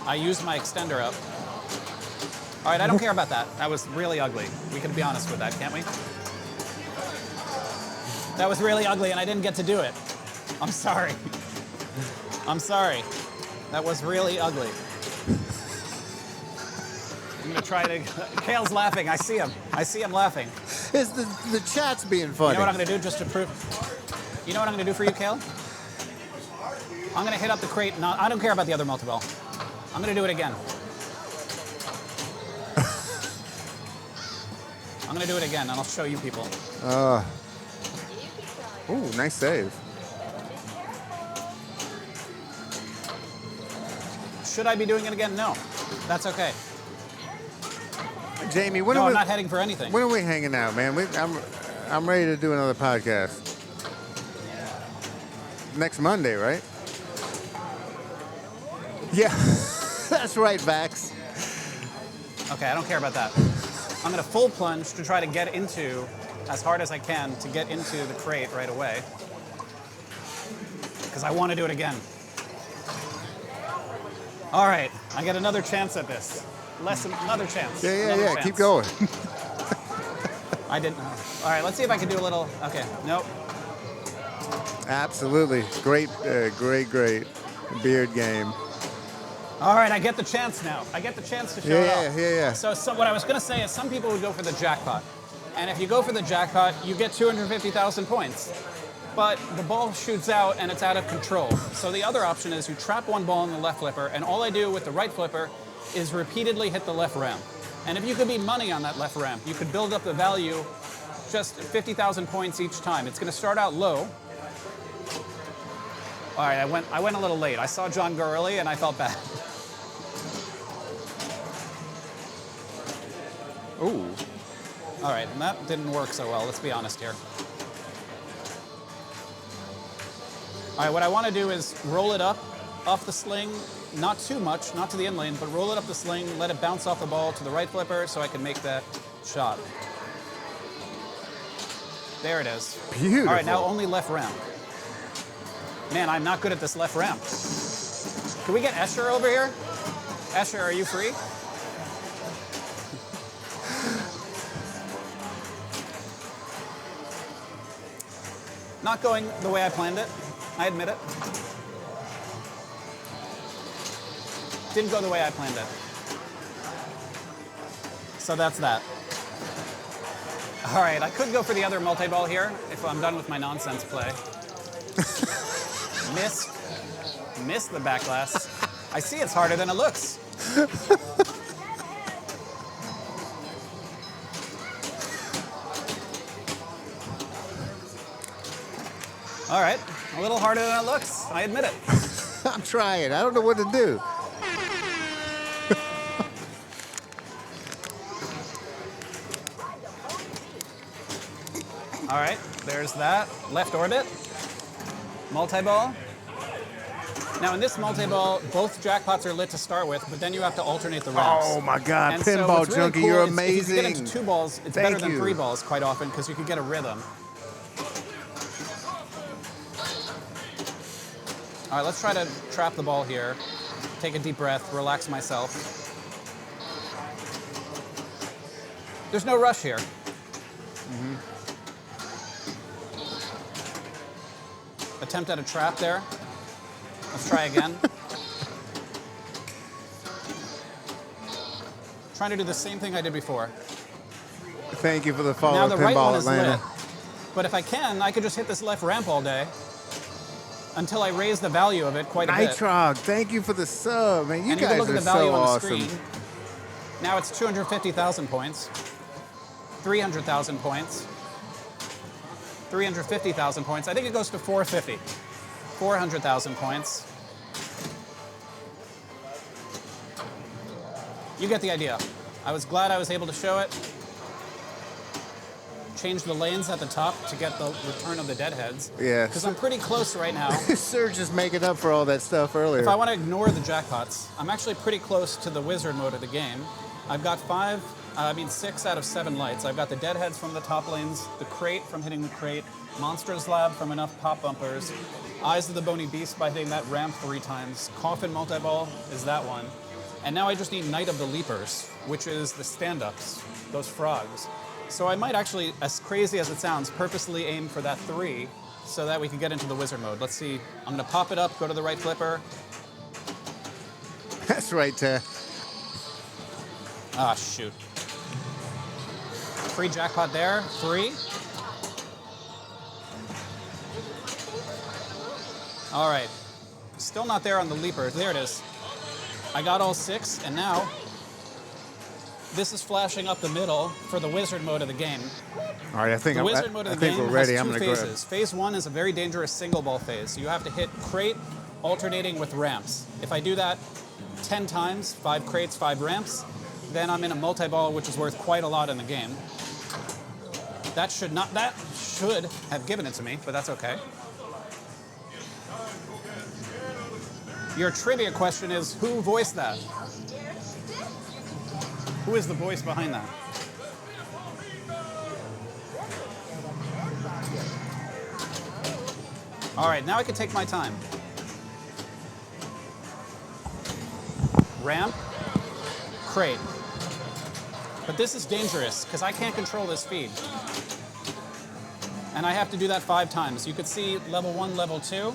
I used my extender up. All right, I don't care about that. That was really ugly. We can be honest with that, can't we? That was really ugly, and I didn't get to do it. I'm sorry. I'm sorry. That was really ugly. I'm going to try to... Cale's laughing. I see him. I see him laughing. It's the chat's being funny. You know what I'm going to do just to prove... You know what I'm going to do for you, Cale? I'm going to hit up the crate. No, I don't care about the other multi-ball. I'm going to do it again. I'm going to do it again, and I'll show you people. Ooh, nice save. Should I be doing it again? No. That's okay. Jamie, I'm not heading for anything. When are we hanging out, man? I'm ready to do another podcast. Next Monday, right? Yeah, that's right, Vax. Okay, I don't care about that. I'm going to full plunge to try to get into, as hard as I can, to get into the crate right away. Because I want to do it again. All right, I get another chance at this. Another chance. Yeah. Keep going. I didn't. All right, let's see if I can do a little. Okay, nope. Absolutely. Great beard game. All right, I get the chance now. I get the chance to show it off. Yeah. So what I was going to say is some people would go for the jackpot. And if you go for the jackpot, you get 250,000 points. But the ball shoots out and it's out of control. So the other option is you trap one ball in the left flipper, and all I do with the right flipper is repeatedly hit the left ramp. And if you could be money on that left ramp, you could build up the value just 50,000 points each time. It's going to start out low. All right, I went a little late. I saw John go early and I felt bad. Ooh. All right, and that didn't work so well, let's be honest here. All right, what I want to do is roll it up off the sling, not too much, not to the in lane, but roll it up the sling, let it bounce off the ball to the right flipper so I can make that shot. There it is. Beautiful. All right, now only left ramp. Man, I'm not good at this left ramp. Can we get Escher over here? Escher, are you free? Not going the way I planned it. I admit it. Didn't go the way I planned it. So that's that. All right, I could go for the other multi-ball here if I'm done with my nonsense play. Missed the back glass. I see it's harder than it looks. All right, a little harder than it looks. I admit it. I'm trying. I don't know what to do. All right, there's that. Left orbit. Multi-ball. Now in this multi-ball, both jackpots are lit to start with, but then you have to alternate the ramps. Oh my God, And so Pinball what's really Junkie, cool you're is amazing. If you get into 2 balls, it's Thank better than you. 3 balls quite often because you can get a rhythm. All right, let's try to trap the ball here. Take a deep breath, relax myself. There's no rush here. Attempt at a trap there. Let's try again. Trying to do the same thing I did before. Thank you for the follow, Now the right one Pinball is lit. Atlanta. But if I can, I could just hit this left ramp all day until I raise the value of it quite a bit. Nitrog, thank you for the sub, man. You And you guys can look at are the value so on the awesome. screen. Now it's 250,000 points, 300,000 points, 350,000 points. I think it goes to 450, 400,000 points. You get the idea. I was glad I was able to show it. Change the lanes at the top to get the return of the deadheads. Yeah. Because I'm pretty close right now. Serge is making up for all that stuff earlier. If I want to ignore the jackpots, I'm actually pretty close to the wizard mode of the game. I've got 6 out of 7 lights. I've got the deadheads from the top lanes, the crate from hitting the crate, Monsters Lab from enough pop bumpers, Eyes of the Bony Beast by hitting that ramp 3 times, Coffin Multi-Ball is that one. And now I just need Night of the Leapers, which is the stand-ups, those frogs. So I might actually, as crazy as it sounds, purposely aim for that 3 so that we can get into the wizard mode. Let's see. I'm going to pop it up, go to the right flipper. That's right, Ted. Ah, shoot. Free jackpot there, 3. All right, still not there on the leaper. There it is. I got all 6, and now this is flashing up the middle for the wizard mode of the game. All right, I think The wizard mode of the game we're ready. has I'm 2 gonna go phases. Phase 1 is a very dangerous single ball phase. You have to hit crate alternating with ramps. If I do that 10 times, 5 crates, 5 ramps, then I'm in a multi-ball, which is worth quite a lot in the game. That should have given it to me, but that's okay. Your trivia question is, who voiced that? Who is the voice behind that? All right, now I can take my time. Ramp, crate. But this is dangerous because I can't control this feed. And I have to do that 5 times. You could see level 1, level 2,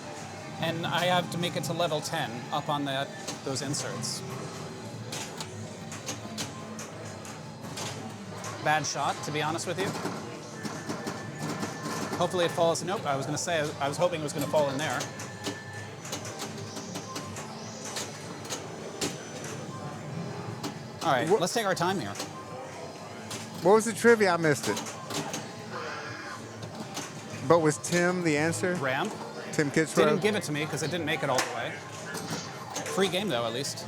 and I have to make it to level 10 up on those inserts. Bad shot, to be honest with you. Hopefully it falls. Nope, I was going to say, I was hoping it was going to fall in there. All right, let's take our time here. What was the trivia? I missed it. But was Tim the answer? Ramp. Tim Kitzrow? Didn't give it to me because it didn't make it all the way. Free game though, at least.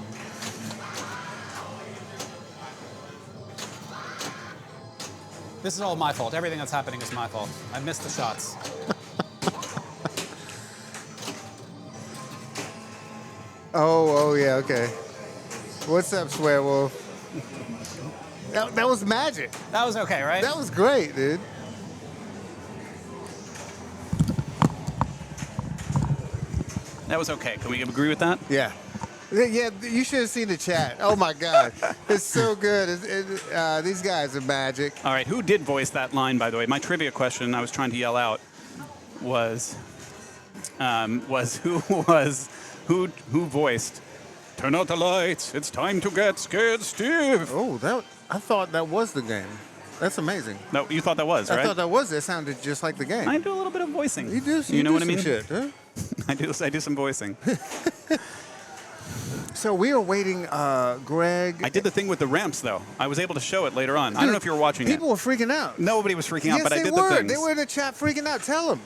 This is all my fault. Everything that's happening is my fault. I missed the shots. Oh, yeah, okay. What's up, Swearwolf? That was magic. That was okay, right? That was great, dude. That was okay. Can we agree with that? Yeah. Yeah, you should have seen the chat. Oh, my God. It's so good. These guys are magic. All right, who did voice that line, by the way? My trivia question I was trying to yell out was who voiced "Turn out the lights, it's time to get scared stiff"? Oh, I thought that was the game. That's amazing. No, you thought that was, right? I thought that was. It sounded just like the game. I do a little bit of voicing. You do. You know what I some mean? Shit, huh? I do some voicing. So we are waiting, Greg. I did the thing with the ramps, though. I was able to show it later on. I don't know if you were watching People it. were freaking out. Nobody was freaking out, but I did were. the things. They were in the chat freaking out. Tell them.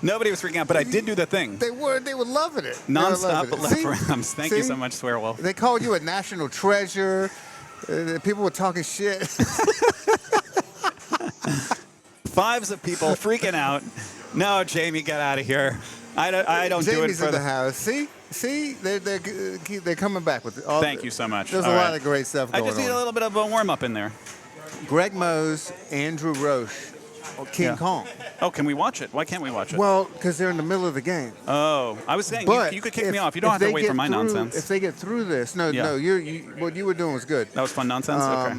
Nobody was freaking out, but I did do the thing. They were loving it. Non-stop left See? ramps. Thank you so much, Swearwolf. They called you a national treasure. People were talking shit. Fives of people freaking out. No, Jamie, get out of here. I don't do it Jamie's for in the house. See, they're coming back with it. Thank you so much. There's All a right. lot of great stuff I going just need a on. little bit of a warm-up in there. Greg Mose, Andrew Roche, King Kong. Oh, can we watch it? Why can't we watch it? Well, because they're in the middle of the game. Oh, I was saying But you could kick me off. You don't have to wait for my nonsense. If they get through this, no, Yeah. what you were doing was good. That was fun nonsense? Okay.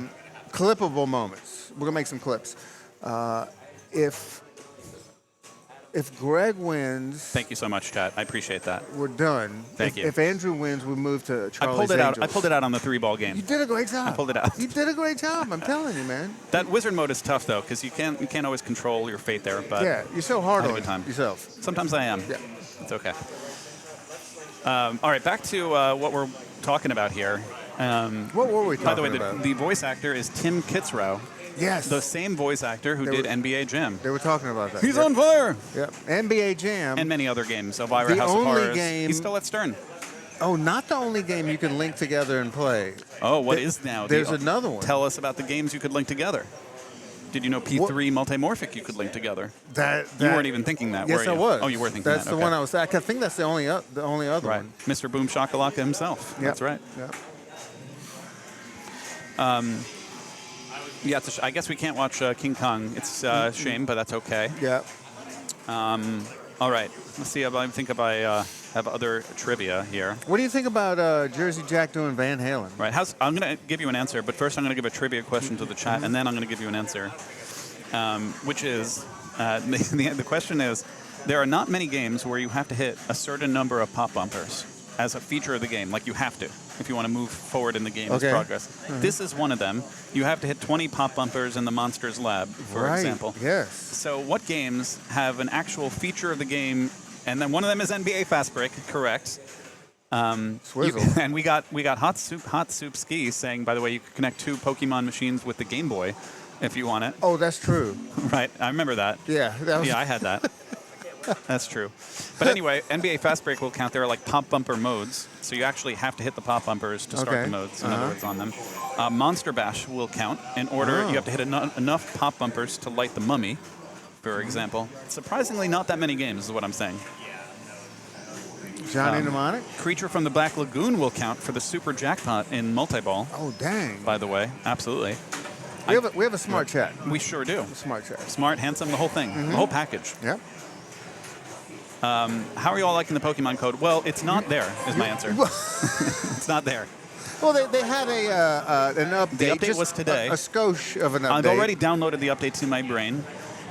Clippable moments. We're gonna make some clips. If Greg wins, Thank you so much, chat. I appreciate that. we're done. Thank you. If Andrew wins, we move to Charlie's I pulled it out. Angels. I pulled it out on the 3-ball game. You did a great job. I pulled it out. You did a great job. I'm telling you, man. That wizard mode is tough though, because you can't always control your fate there. But Yeah, you're so hard I had a on good time. yourself. Sometimes I am. Yeah. It's okay. All right, back to what we're talking about here. What were we talking By the way, about? the voice actor is Tim Kitzrow, Yes. the same voice actor who They did were- NBA Jam. They were talking about that. He's Yep. on fire! Yep. NBA Jam. And many other games. Elvira, The House of only Horrors. game- He's still at Stern. Oh, not the only game you can link together and play. Oh, what There- is now? there's another one. Tell us about the games you could link together. Did you know P3 multimorphic you could link together? That You weren't even thinking that, Yes, were you? I was. Oh, you were thinking that's that. the okay. one I was. I think that's the only other Right. one. Mr. Boom Shakalaka himself. Yep. That's right. Yep. Yeah, I guess we can't watch King Kong. It's a shame, but that's okay. Yep. All right. Let's see if I have other trivia here. What do you think about Jersey Jack doing Van Halen? Right. I'm going to give you an answer, but first I'm going to give a trivia question to the chat, and then I'm going to give you an answer, which is the question is, there are not many games where you have to hit a certain number of pop bumpers as a feature of the game. Like you have to if you want to move forward in the game's Okay. progress. This is one of them. You have to hit 20 pop bumpers in the Monsters Lab, for Right. example. Yes. So what games have an actual feature of the game, and then one of them is NBA Fast Break, correct? Swizzle. And we got Hot Soup Ski saying, by the way, you could connect 2 Pokemon machines with the Game Boy if you want it. Oh, that's true. Right, I remember that. Yeah. That was, Yeah, I had that. That's true. But anyway, NBA Fast Break will count. There are like pop bumper modes, so you actually have to hit the pop bumpers to start Okay. the modes, in other words, on them. Monster Bash will count. In order, you have to hit enough pop bumpers to light the mummy, for example. Surprisingly, not that many games is what I'm saying. Johnny Mnemonic. Creature from the Black Lagoon will count for the super jackpot in multi-ball, Oh, dang. by the way. Absolutely. We have a smart chat. We sure do. Smart chat. Smart, handsome, the whole thing. The whole package. Yep. How are you all liking the Pokemon code? Well, it's not there, is my answer. It's not there. Well, they had an update. The update just was today. A skosh of an update. I've already downloaded the update to my brain,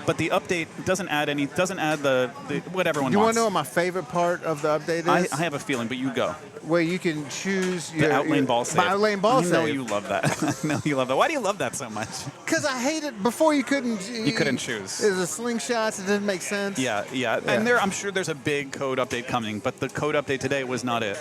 but the update doesn't add the what everyone You want wants. to know what my favorite part of the update is? I have a feeling, but you go. Where you can choose The outlane ball save. My outlane ball I know save. you love that. I know you love that. Why do you love that so much? Because I hate it. Before you couldn't. You couldn't choose. There's a slingshots. It didn't make sense. Yeah. And I'm sure there's a big code update coming, but the code update today was not it.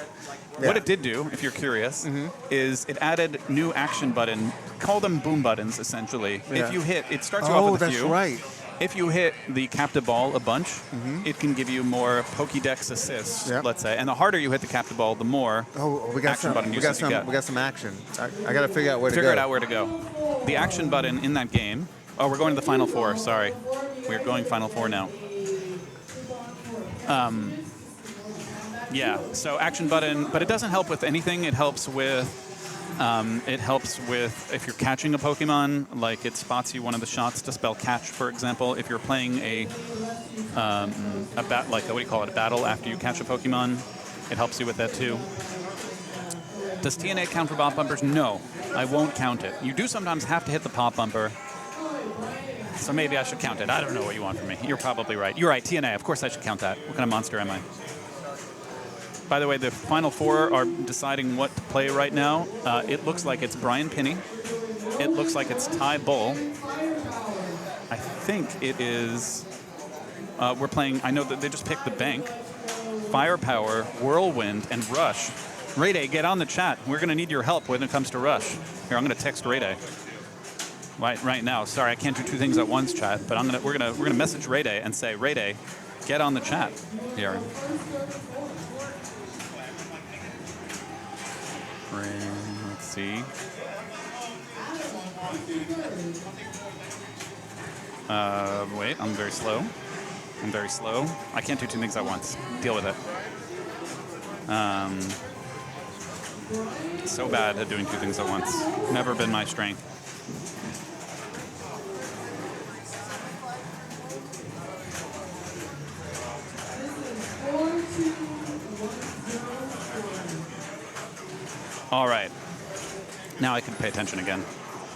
Yeah. What it did do, if you're curious, is it added new action button. Call them boom buttons, essentially. Yeah. If you hit, it starts you off Oh, with a that's few. right. If you hit the captive ball a bunch, it can give you more Pokédex assists, Yep. let's say. And the harder you hit the captive ball, the more Oh, we got action some. button We usage got some. you get. We got some action. I got to figure out where to Figure go. it out where to go. The action button in that game. Oh, we're going to the Final Four. Sorry, we're going Final Four now. Yeah, so action button, but it doesn't help with anything. It helps with if you're catching a Pokemon, like it spots you one of the shots to spell catch, for example. If you're playing a battle after you catch a Pokemon, it helps you with that too. Does TNA count for pop bumpers? No, I won't count it. You do sometimes have to hit the pop bumper, so maybe I should count it. I don't know what you want from me. You're probably right. You're right, TNA. Of course I should count that. What kind of monster am I? By the way, the final four are deciding what to play right now. It looks like it's Brian Pinney. It looks like it's Ty Bull. I think it is... we're playing... I know that they just picked the bank. Firepower, Whirlwind, and Rush. Ray Day, get on the chat. We're going to need your help when it comes to Rush. Here, I'm going to text Ray Day. Right now. Sorry, I can't do two things at once, chat. But we're gonna message Ray Day and say, Ray Day, get on the chat here. Let's see. Wait, I'm very slow. I can't do two things at once. Deal with it. So bad at doing two things at once. Never been my strength. All right. Now I can pay attention again.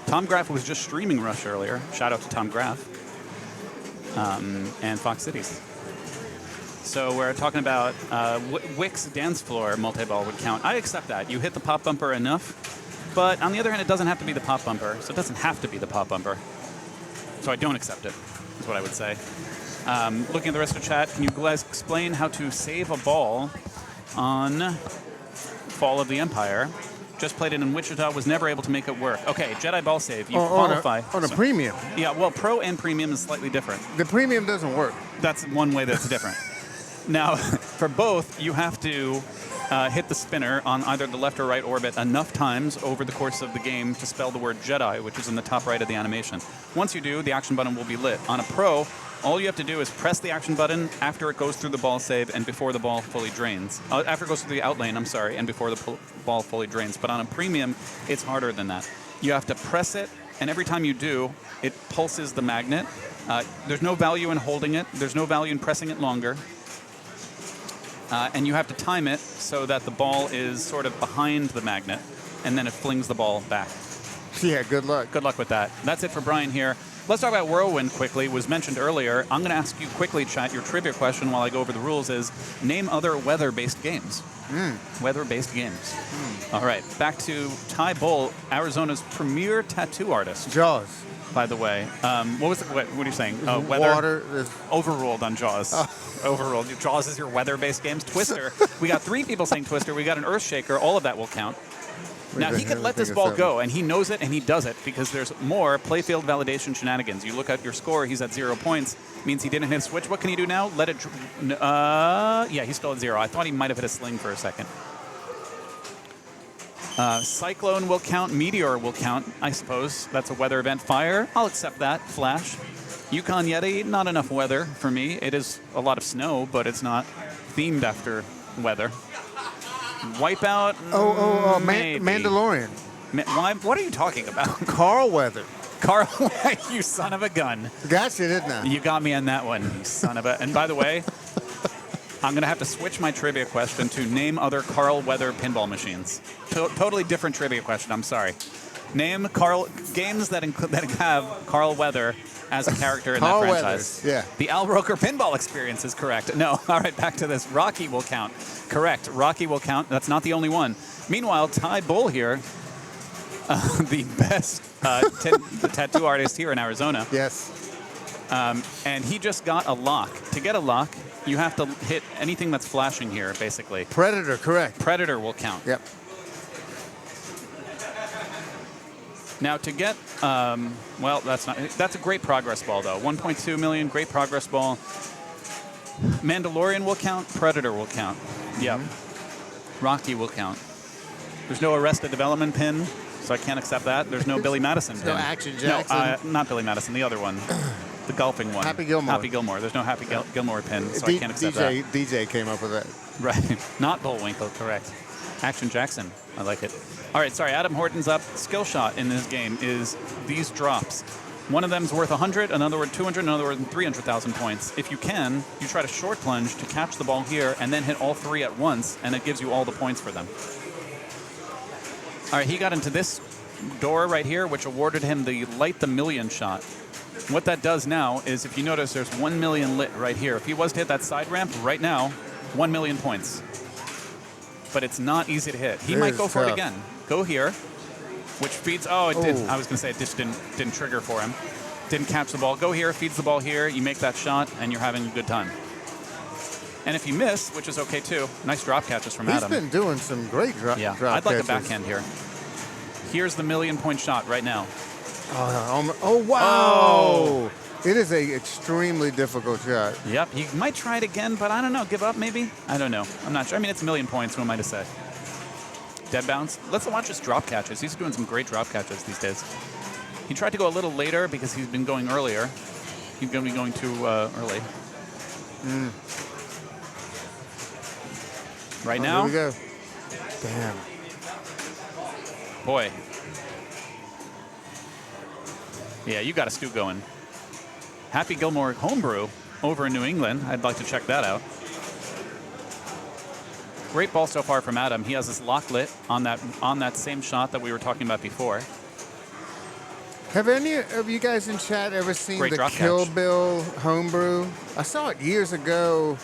Tom Graff was just streaming Rush earlier. Shout out to Tom Graff. And Fox Cities. So we're talking about Wick's dance floor multi-ball would count. I accept that. You hit the pop bumper enough. But on the other hand, it doesn't have to be the pop bumper. So it doesn't have to be the pop bumper. So I don't accept it, is what I would say. Looking at the rest of the chat, can you guys explain how to save a ball on Fall of the Empire? Just played it in Wichita, was never able to make it work. Okay, Jedi Ball Save, you qualify. On a premium. Yeah, well, Pro and Premium is slightly different. The premium doesn't work. That's one way that's different. Now, for both, you have to hit the spinner on either the left or right orbit enough times over the course of the game to spell the word Jedi, which is in the top right of the animation. Once you do, the action button will be lit. On a Pro, all you have to do is press the action button after it goes through the ball save and before the ball fully drains. After it goes through the outlane, I'm sorry, and before the ball fully drains. But on a premium, it's harder than that. You have to press it, and every time you do, it pulses the magnet. There's no value in holding it. There's no value in pressing it longer. And you have to time it so that the ball is sort of behind the magnet, and then it flings the ball back. Yeah, good luck. Good luck with that. That's it for Brian here. Let's talk about Whirlwind quickly. It was mentioned earlier. I'm going to ask you quickly, chat, your trivia question while I go over the rules is, name other weather-based games. Weather-based games. All right, back to Ty Bull, Arizona's premier tattoo artist. Jaws. By the way. What are you saying? Weather? Water. Overruled on Jaws. Overruled. Jaws is your weather-based games. Twister. We got 3 people saying Twister. We got an Earthshaker. All of that will count. Now, he could let this ball go, and he knows it, and he does it, because there's more playfield validation shenanigans. You look at your score, he's at 0 points. Means he didn't hit a switch. What can he do now? Let it... yeah, he's still at 0. I thought he might have hit a sling for a second. Cyclone will count. Meteor will count, I suppose. That's a weather event. Fire, I'll accept that. Flash. Yukon Yeti, not enough weather for me. It is a lot of snow, but it's not themed after weather. Wipeout. Maybe. Mandalorian. What are you talking about? Carl Weather. Carl, you son of a gun. Gotcha, didn't I? You got me on that one, you son of a... And by the way, I'm going to have to switch my trivia question to name other Carl Weather pinball machines. Totally different trivia question, I'm sorry. Name games that have Carl Weather as a character in that franchise. Yeah. The Al Roker Pinball Experience is correct. No, all right, back to this. Rocky will count. Correct. Rocky will count. That's not the only one. Meanwhile, Ty Bull here, the best tattoo artist here in Arizona. Yes. And he just got a lock. To get a lock, you have to hit anything that's flashing here, basically. Predator, correct. Predator will count. Yep. Now to get, well, that's a great progress ball though. 1.2 million, great progress ball. Mandalorian will count. Predator will count. Yep. Rocky will count. There's no Arrested Development pin, so I can't accept that. There's no Billy Madison pin. No Action Jackson. No, not Billy Madison. The other one. The golfing one. Happy Gilmore. Happy Gilmore. There's no Happy Gilmore pin, so I can't accept that. DJ came up with that. Right. Not Bullwinkle, correct. Action Jackson. I like it. All right, sorry. Adam Horton's up. Skill shot in this game is these drops. One of them's worth 100, another worth 200, another worth 300,000 points. If you can, you try to short plunge to catch the ball here and then hit all three at once, and it gives you all the points for them. All right, he got into this door right here, which awarded him the Light the Million shot. What that does now is, if you notice, there's 1 million lit right here. If he was to hit that side ramp right now, 1 million points. But it's not easy to hit. He might go for it again. Go here, which feeds. Oh, it did. I was going to say it just didn't trigger for him. Didn't catch the ball. Go here, feeds the ball here. You make that shot, and you're having a good time. And if you miss, which is okay too, nice drop catches from Adam. He's been doing some great drop catches. I'd like a backhand here. Here's the 1 million point shot right now. Oh, wow. Oh. It is a extremely difficult shot. Yep, he might try it again, but I don't know. Give up, maybe? I don't know. I'm not sure. I mean, it's 1 million points. Who am I to say? Dead bounce. Let's watch his drop catches. He's doing some great drop catches these days. He tried to go a little later because he's been going earlier. He's going to be going too early. Right now. Here we go. Damn. Boy. Yeah, you got a stew going. Happy Gilmore homebrew over in New England. I'd like to check that out. Great ball so far from Adam. He has this lock lit on that same shot that we were talking about before. Have any of you guys in chat ever seen the Kill Bill homebrew? I saw it years ago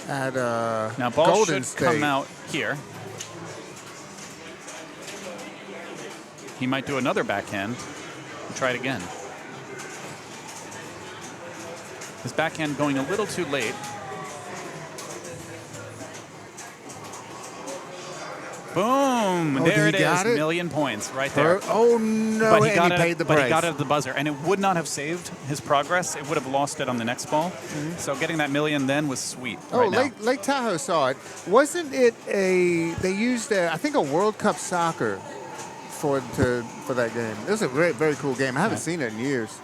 at now ball Golden should State. Come out here. He might do another backhand and try it again. His backhand going a little too late. Boom! There it is. 1 million points right there. Oh no! But he paid the price. But he got it at the buzzer, and it would not have saved his progress. It would have lost it on the next ball. So getting that million then was sweet. Lake Tahoe saw it. Wasn't it they used I think a World Cup soccer for that game. It was a very cool game. I haven't seen it in years.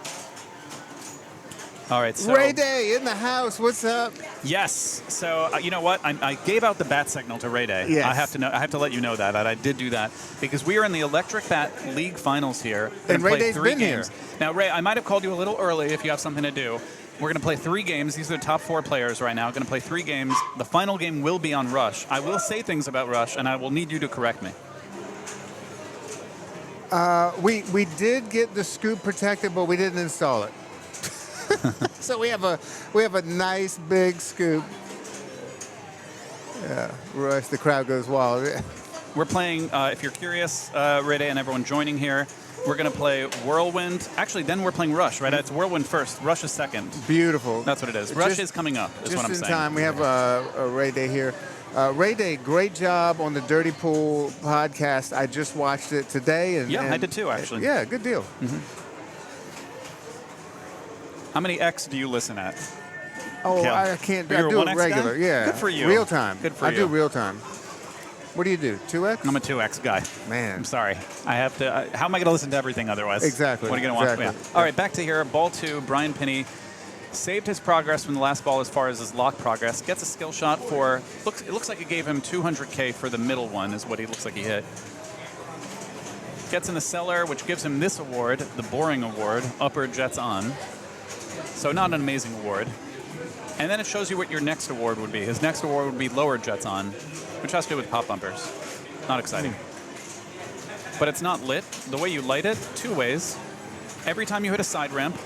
All right, so Ray Day in the house. What's up? Yes. So you know what? I gave out the bat signal to Ray Day. Yes. I have to let you know that I did do that because we are in the Electric Bat League Finals here. And Ray Day's been here. Now, Ray, I might have called you a little early if you have something to do. We're going to play 3 games. These are the top 4 players right now. Going to play 3 games. The final game will be on Rush. I will say things about Rush, and I will need you to correct me. We did get the scoop protected, but we didn't install it. So we have a nice big scoop. Yeah, Rush. The crowd goes wild. We're playing. If you're curious, Ray Day and everyone joining here, we're going to play Whirlwind. Actually, then we're playing Rush. Right? It's Whirlwind first. Rush is second. Beautiful. That's what it is. Rush is coming up. Is what I'm saying. Just in time. We have a Ray Day here. Ray Day, great job on the Dirty Pool podcast. I just watched it today. And I did too, actually. Yeah, good deal. How many X do you listen at? Oh, Cale? I can't. You're I do a it 1X regular. guy? Yeah. Good for you. Real time. Good for I you. do real time. What do you do? 2X? I'm a 2X guy. Man. I'm sorry. I have to. How am I going to listen to everything otherwise? Exactly. What are you going to watch? Exactly. Yeah. All right, back to here. Ball 2, Brian Pinney saved his progress from the last ball as far as his lock progress. Gets a skill shot for. It looks like it gave him 200K for the middle one, is what he looks like he hit. Gets in the cellar, which gives him this award, the boring award, upper jets on. So not an amazing award. And then it shows you what your next award would be. His next award would be lower jets on, which has to do with pop bumpers. Not exciting. But it's not lit. The way you light it, 2 ways. Every time you hit a side ramp,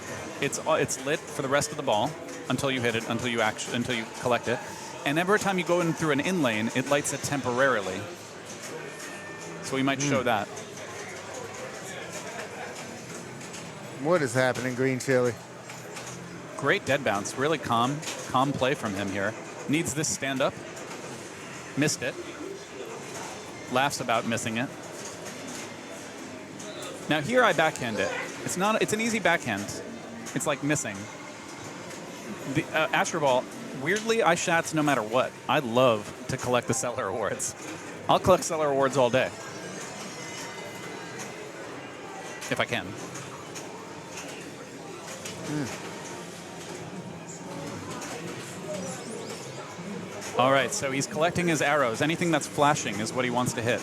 it's lit for the rest of the ball until you hit it, until you collect it. And every time you go in through an in lane, it lights it temporarily. So we might show that. What is happening, Green Chili? Great dead bounce. Really calm play from him here. Needs this stand up. Missed it. Laughs about missing it. Now here I backhand it. It's an easy backhand. It's like missing. The Astro Ball, weirdly, I shats no matter what. I love to collect the Cellar Awards. I'll collect Cellar Awards all day. If I can. All right, so he's collecting his arrows. Anything that's flashing is what he wants to hit.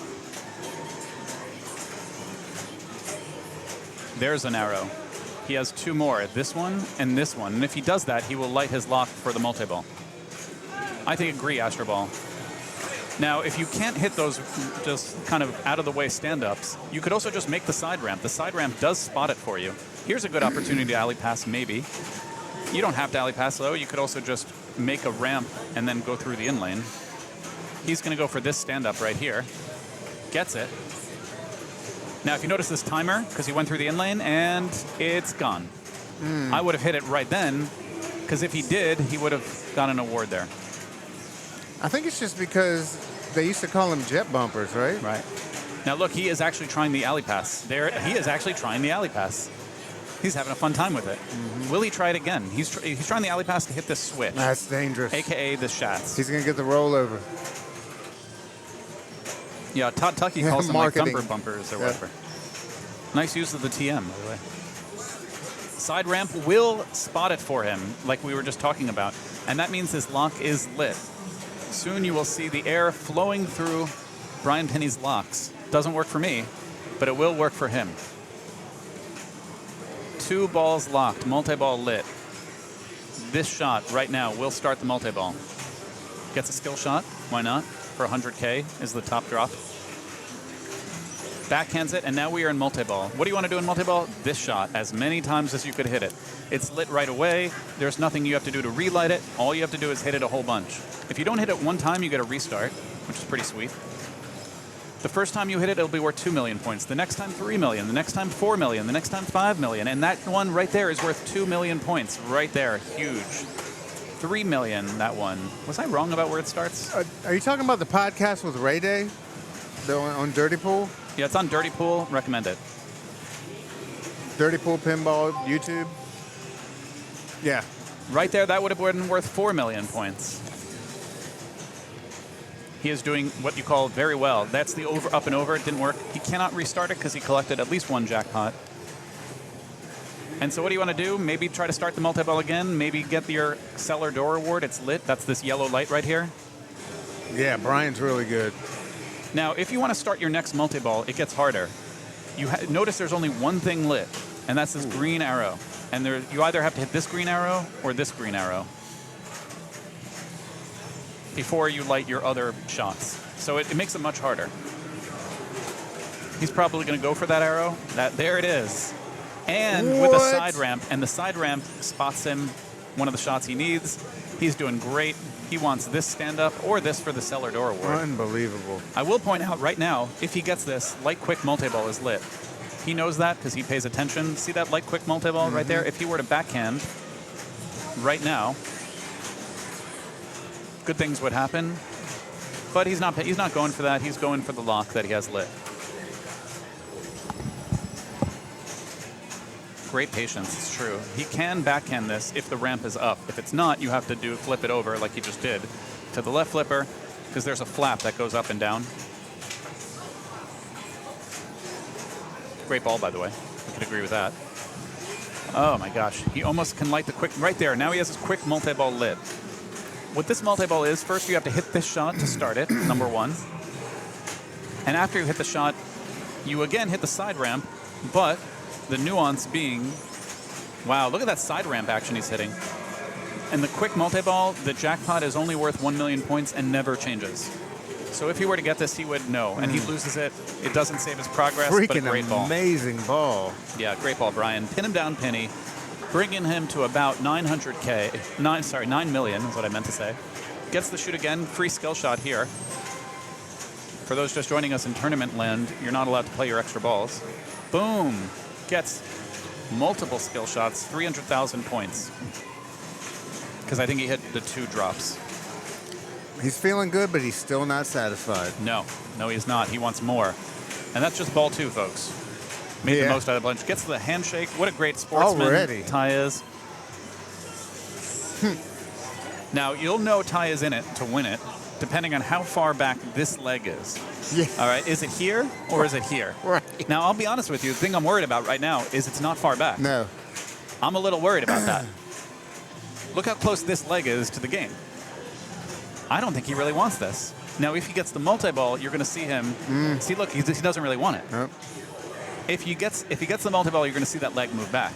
There's an arrow. He has 2 more, this one and this one. And if he does that, he will light his lock for the multi-ball. I think agree, Astro Ball. Now, if you can't hit those just kind of out-of-the-way stand-ups, you could also just make the side ramp. The side ramp does spot it for you. Here's a good opportunity to alley pass, maybe. You don't have to alley pass, though. You could also just make a ramp and then go through the in lane. He's going to go for this stand-up right here. Gets it. Now, if you notice this timer, because he went through the in lane, and it's gone. I would have hit it right then, because if he did, he would have got an award there. I think it's just because they used to call them jet bumpers, right? Right. Now, look, he is actually trying the alley pass. There, he is actually trying the alley pass. He's having a fun time with it. Will he try it again? He's trying the alley pass to hit this switch. That's dangerous. AKA the shots. He's going to get the rollover. Yeah, Todd Tucky calls them like Marketing. thumper bumpers or whatever. Nice use of the TM, by the way. Side ramp will spot it for him, like we were just talking about. And that means his lock is lit. Soon you will see the air flowing through Brian Penny's locks. Doesn't work for me, but it will work for him. 2 balls locked, multi-ball lit. This shot right now will start the multi-ball. Gets a skill shot, why not? For 100K is the top drop. Backhands it, and now we are in multi-ball. What do you want to do in multi-ball? This shot, as many times as you could hit it. It's lit right away. There's nothing you have to do to relight it. All you have to do is hit it a whole bunch. If you don't hit it one time, you get a restart, which is pretty sweet. The first time you hit it, it'll be worth 2 million points. The next time, 3 million. The next time, 4 million. The next time, 5 million. And that one right there is worth 2 million points. Right there, huge. 3 million, that one. Was I wrong about where it starts? Are you talking about the podcast with Ray Day on Dirty Pool? Yeah, it's on Dirty Pool. Recommend it. Dirty Pool Pinball, YouTube? Yeah. Right there, that would have been worth 4 million points. He is doing what you call very well. That's the over, up and over. It didn't work. He cannot restart it because he collected at least 1 jackpot. And so what do you want to do? Maybe try to start the multi-ball again. Maybe get your cellar door award. It's lit. That's this yellow light right here. Yeah, Brian's really good. Now, if you want to start your next multi-ball, it gets harder. You notice there's only one thing lit, and that's this green arrow. And you either have to hit this green arrow or this green arrow before you light your other shots. So it makes it much harder. He's probably going to go for that arrow. There it is. And with a side ramp, and the side ramp spots him one of the shots he needs. He's doing great. He wants this stand-up or this for the cellar door award. Unbelievable. I will point out right now, if he gets this, light quick multi-ball is lit. He knows that because he pays attention. See that light quick multi-ball right there? If he were to backhand right now, good things would happen. But he's not going for that. He's going for the lock that he has lit. Great patience, it's true. He can backhand this if the ramp is up. If it's not, you have to flip it over like he just did to the left flipper, because there's a flap that goes up and down. Great ball, by the way. I could agree with that. Oh my gosh, he almost can light the quick, right there. Now he has his quick multi-ball lit. What this multi-ball is, first you have to hit this shot to start it, number 1. And after you hit the shot, you again hit the side ramp, but the nuance being, wow, look at that side ramp action he's hitting. And the quick multi-ball, the jackpot is only worth 1 million points and never changes. So if he were to get this, he would know. And he loses it. It doesn't save his progress, but a great ball. Amazing ball. Yeah, great ball, Brian. Pin him down, Penny. Bringing him to about 900K. 9 million is what I meant to say. Gets the shoot again. Free skill shot here. For those just joining us in tournament land, you're not allowed to play your extra balls. Boom. Gets multiple skill shots, 300,000 points. Because I think he hit the 2 drops. He's feeling good, but he's still not satisfied. No, he's not. He wants more. And that's just ball 2, folks. Made the most out of the bunch. Gets the handshake. What a great sportsman Already. Ty is. Now, you'll know Ty is in it to win it, depending on how far back this leg is. Yeah. All right, is it here or is it here? Right. Now, I'll be honest with you. The thing I'm worried about right now is it's not far back. No. I'm a little worried about that. Look how close this leg is to the game. I don't think he really wants this. Now, if he gets the multi-ball, you're going to see him. See, look, he doesn't really want it. Nope. If he gets the multi-ball, you're going to see that leg move back.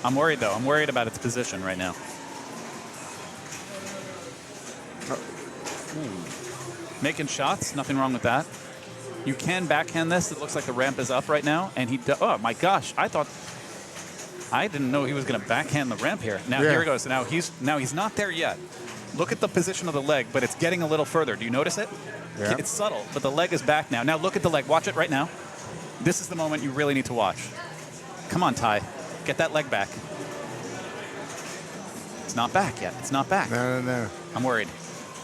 I'm worried, though. I'm worried about its position right now. Making shots, nothing wrong with that. You can backhand this. It looks like the ramp is up right now, and oh my gosh! I didn't know he was going to backhand the ramp here. Now here he goes. Now he's not there yet. Look at the position of the leg, but it's getting a little further. Do you notice it? Yeah. It's subtle, but the leg is back now. Now look at the leg. Watch it right now. This is the moment you really need to watch. Come on, Ty. Get that leg back. It's not back yet. It's not back. No. I'm worried.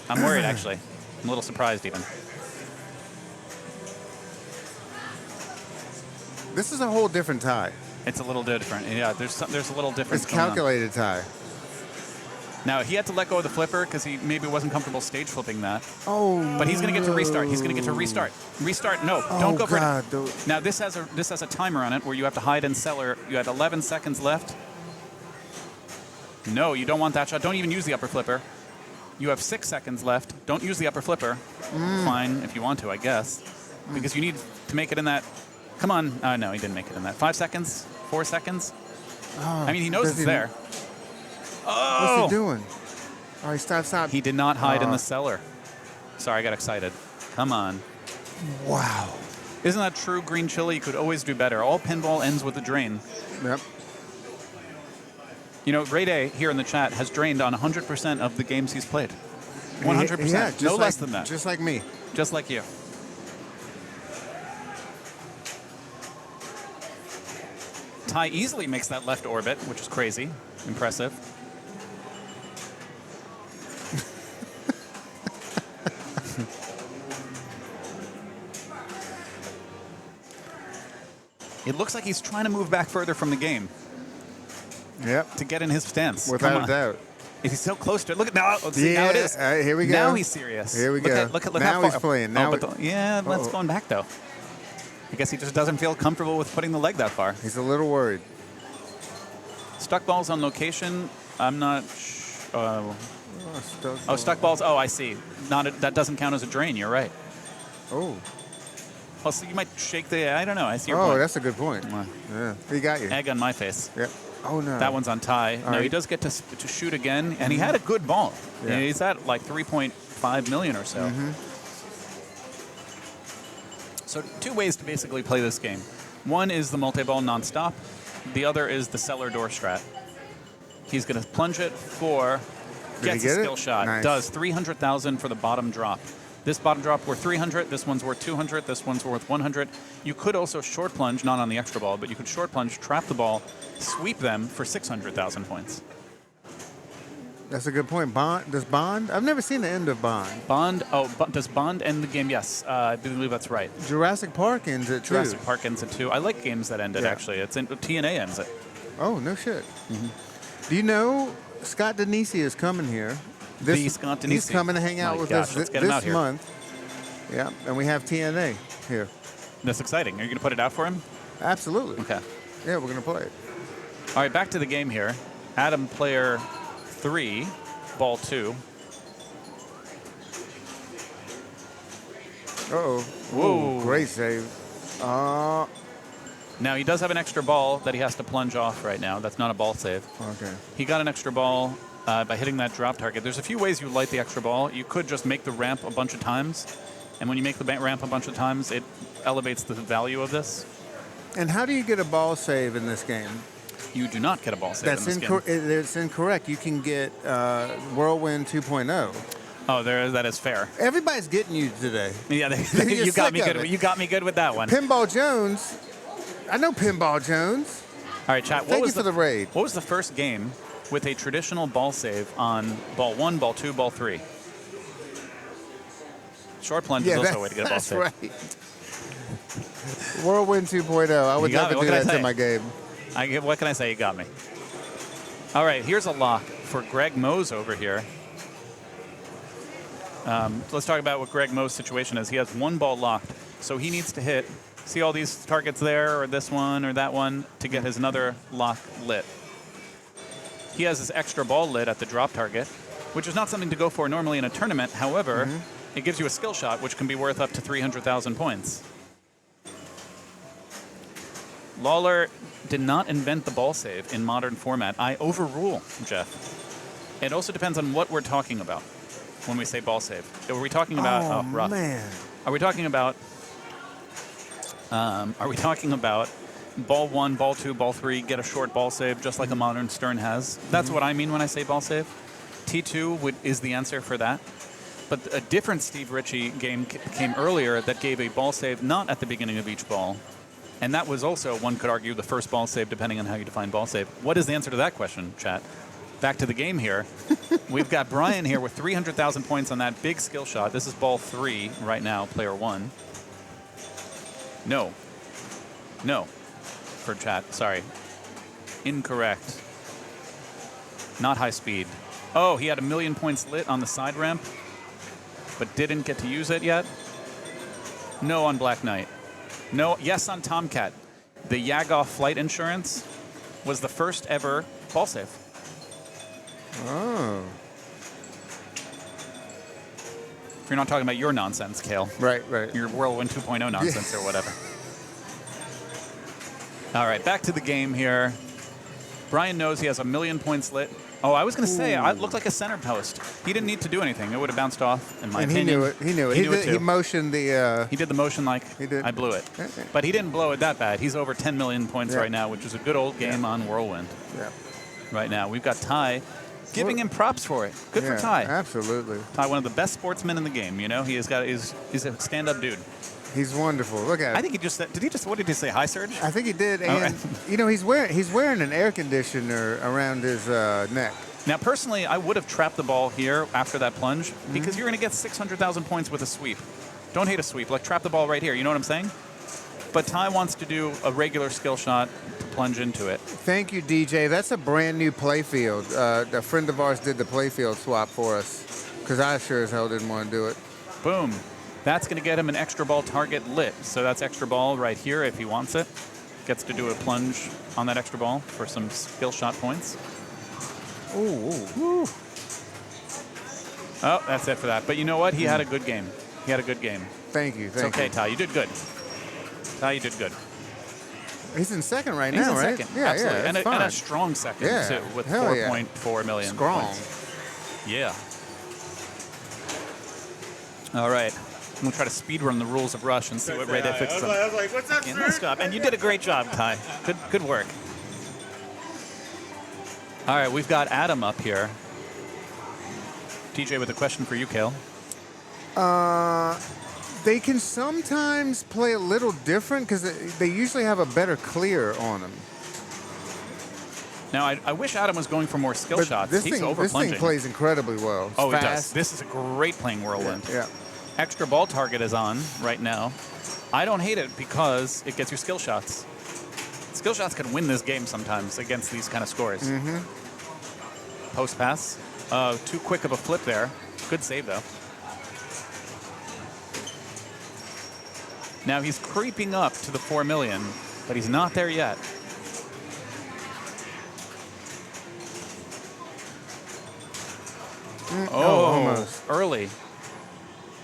I'm worried, actually. I'm a little surprised, even. This is a whole different tie. It's a little different. Yeah, there's a little difference. It's calculated tie. Now, he had to let go of the flipper because he maybe wasn't comfortable stage flipping that. Oh, but he's going to get to restart. He's going to get to restart. Restart. No, don't go for it. Now, this has a timer on it where you have to hide in cellar. You had 11 seconds left. No, you don't want that shot. Don't even use the upper flipper. You have 6 seconds left. Don't use the upper flipper. Fine, if you want to, I guess. Because you need to make it in that. Come on. No, he didn't make it in that. 5 seconds? 4 seconds? I mean, he knows it's there. Oh! What's he doing? Oh, he stop. He did not hide in the cellar. Sorry, I got excited. Come on. Wow. Isn't that true, Green Chili? You could always do better. All pinball ends with a drain. Yep. You know, Ray Day here in the chat has drained on 100% of the games he's played. 100%. Yeah, no less than that. Just like me. Just like you. Ty easily makes that left orbit, which is crazy. Impressive. It looks like he's trying to move back further from the game. Yep. To get in his stance. Without a doubt. He's so close to it. Look at now. See, now it is. Here we go. Now he's serious. Here we go. Look now how far. He's playing. Now let's going back though. I guess he just doesn't feel comfortable with putting the leg that far. He's a little worried. Stuck balls on location. I'm not. Stuck balls. Oh, I see. That doesn't count as a drain. You're right. Oh. Well, so you might shake the. I don't know. I see your point. Oh, that's a good point. Yeah, he got you. Egg on my face. Yep. Oh no. That one's on Ty. Now he does get to shoot again, and he had a good ball. Yeah. He's at like 3.5 million or so. So 2 ways to basically play this game. One is the multi-ball nonstop. The other is the cellar door strat. He's going to plunge it for gets a skill shot. Nice. Does 300,000 for the bottom drop. This bottom drop worth 300. This one's worth 200. This one's worth 100. You could also short plunge, not on the extra ball, but you could short plunge, trap the ball, sweep them for 600,000 points. That's a good point. Does Bond? I've never seen the end of Bond. Bond. Oh, does Bond end the game? Yes, I believe that's right. Jurassic Park ends it too. Jurassic Park ends it too. I like games that end it actually. It's in TNA ends it. Oh no shit. Do you know Scott Denisi is coming here? Scott Denisi. He's coming to hang out with us this month. Yeah, and we have TNA here. That's exciting. Are you going to put it out for him? Absolutely. Okay. Yeah, we're going to play it. All right, back to the game here. Adam, player 3, ball 2. Uh-oh. Whoa. Great save. Now, he does have an extra ball that he has to plunge off right now. That's not a ball save. Okay. He got an extra ball by hitting that drop target. There's a few ways you light the extra ball. You could just make the ramp a bunch of times. And when you make the ramp a bunch of times, it elevates the value of this. And how do you get a ball save in this game? You do not get a ball save in this game. That's incorrect. You can get Whirlwind 2.0. Oh, that is fair. Everybody's getting you today. Yeah, you got me good. You got me good with that one. Pinball Jones. I know Pinball Jones. All right, chat. Thank you for the raid. What was the first game with a traditional ball save on ball 1, ball 2, ball 3? Short plunge is also a way to get a ball save. That's right. Whirlwind 2.0. I would never do that to my game. What can I say? You got me. All right, here's a lock for Greg Mose over here. Let's talk about what Greg Mose's situation is. He has 1 ball locked, so he needs to hit See all these targets there, or this one, or that one, to get his another lock lit. He has this extra ball lit at the drop target, which is not something to go for normally in a tournament. However, it gives you a skill shot, which can be worth up to 300,000 points. Lawler did not invent the ball save in modern format. I overrule, Jeff. It also depends on what we're talking about when we say ball save. Are we talking about rough? Man. Are we talking about ball 1, ball 2, ball 3, get a short ball save just like a modern Stern has? That's what I mean when I say ball save. T2 is the answer for that. But a different Steve Ritchie game came earlier that gave a ball save not at the beginning of each ball. And that was also, one could argue, the first ball save, depending on how you define ball save. What is the answer to that question, chat? Back to the game here. We've got Brian here with 300,000 points on that big skill shot. This is ball 3 right now, player 1. No. No. For chat, sorry. Incorrect. Not high speed. Oh, he had 1,000,000 points lit on the side ramp, but didn't get to use it yet. No on Black Knight. No, yes on Tomcat. The Yagoff flight insurance was the first ever ball save. Oh. If you're not talking about your nonsense, Cale. Right. Your Whirlwind 2.0 nonsense or whatever. All right, back to the game here. Brian knows he has 1,000,000 points lit. Oh, I was going to say, it looked like a center post. He didn't need to do anything. It would have bounced off, in my opinion. He knew it. He knew it. He motioned the... He did the motion like, I blew it. But he didn't blow it that bad. He's over 10 million points right now, which is a good old game on Whirlwind. Yeah. Right now. We've got Ty giving him props for it. Good for Ty. Absolutely. Ty, one of the best sportsmen in the game, you know? He's a stand-up dude. He's wonderful. Look at him. I think he just said, what did he say, hi, Serge? I think he did. And, you know, he's wearing an air conditioner around his neck. Now, personally, I would have trapped the ball here after that plunge because you're going to get 600,000 points with a sweep. Don't hate a sweep. Like, trap the ball right here. You know what I'm saying? But Ty wants to do a regular skill shot to plunge into it. Thank you, DJ. That's a brand new playfield. A friend of ours did the playfield swap for us because I sure as hell didn't want to do it. Boom. That's going to get him an extra ball target lit. So that's extra ball right here if he wants it. Gets to do a plunge on that extra ball for some skill shot points. Ooh. Oh, that's it for that. But you know what? He had a good game. Thank you. It's okay, Ty. You did good. Ty, you did good. He's in second right He's now, in right? second. Yeah, absolutely. yeah, and a strong second, too, with 4.4 million Strong. points. Yeah. All right. I'm going to try to speedrun the rules of Rush and see what rate it fixes them. I was like, what's up, sir? And you did a great job, Ty. Good work. All right, we've got Adam up here. TJ with a question for you, Cale. They can sometimes play a little different because they usually have a better clear on them. Now, I wish Adam was going for more skill shots. He's This thing plays incredibly well. It's it fast. does. This is a great playing Whirlwind. Yeah. Extra ball target is on right now. I don't hate it because it gets you skill shots. Skill shots can win this game sometimes against these kind of scores. Post pass. Too quick of a flip there. Good save, though. Now he's creeping up to the 4 million, but he's not there yet. Almost. Early.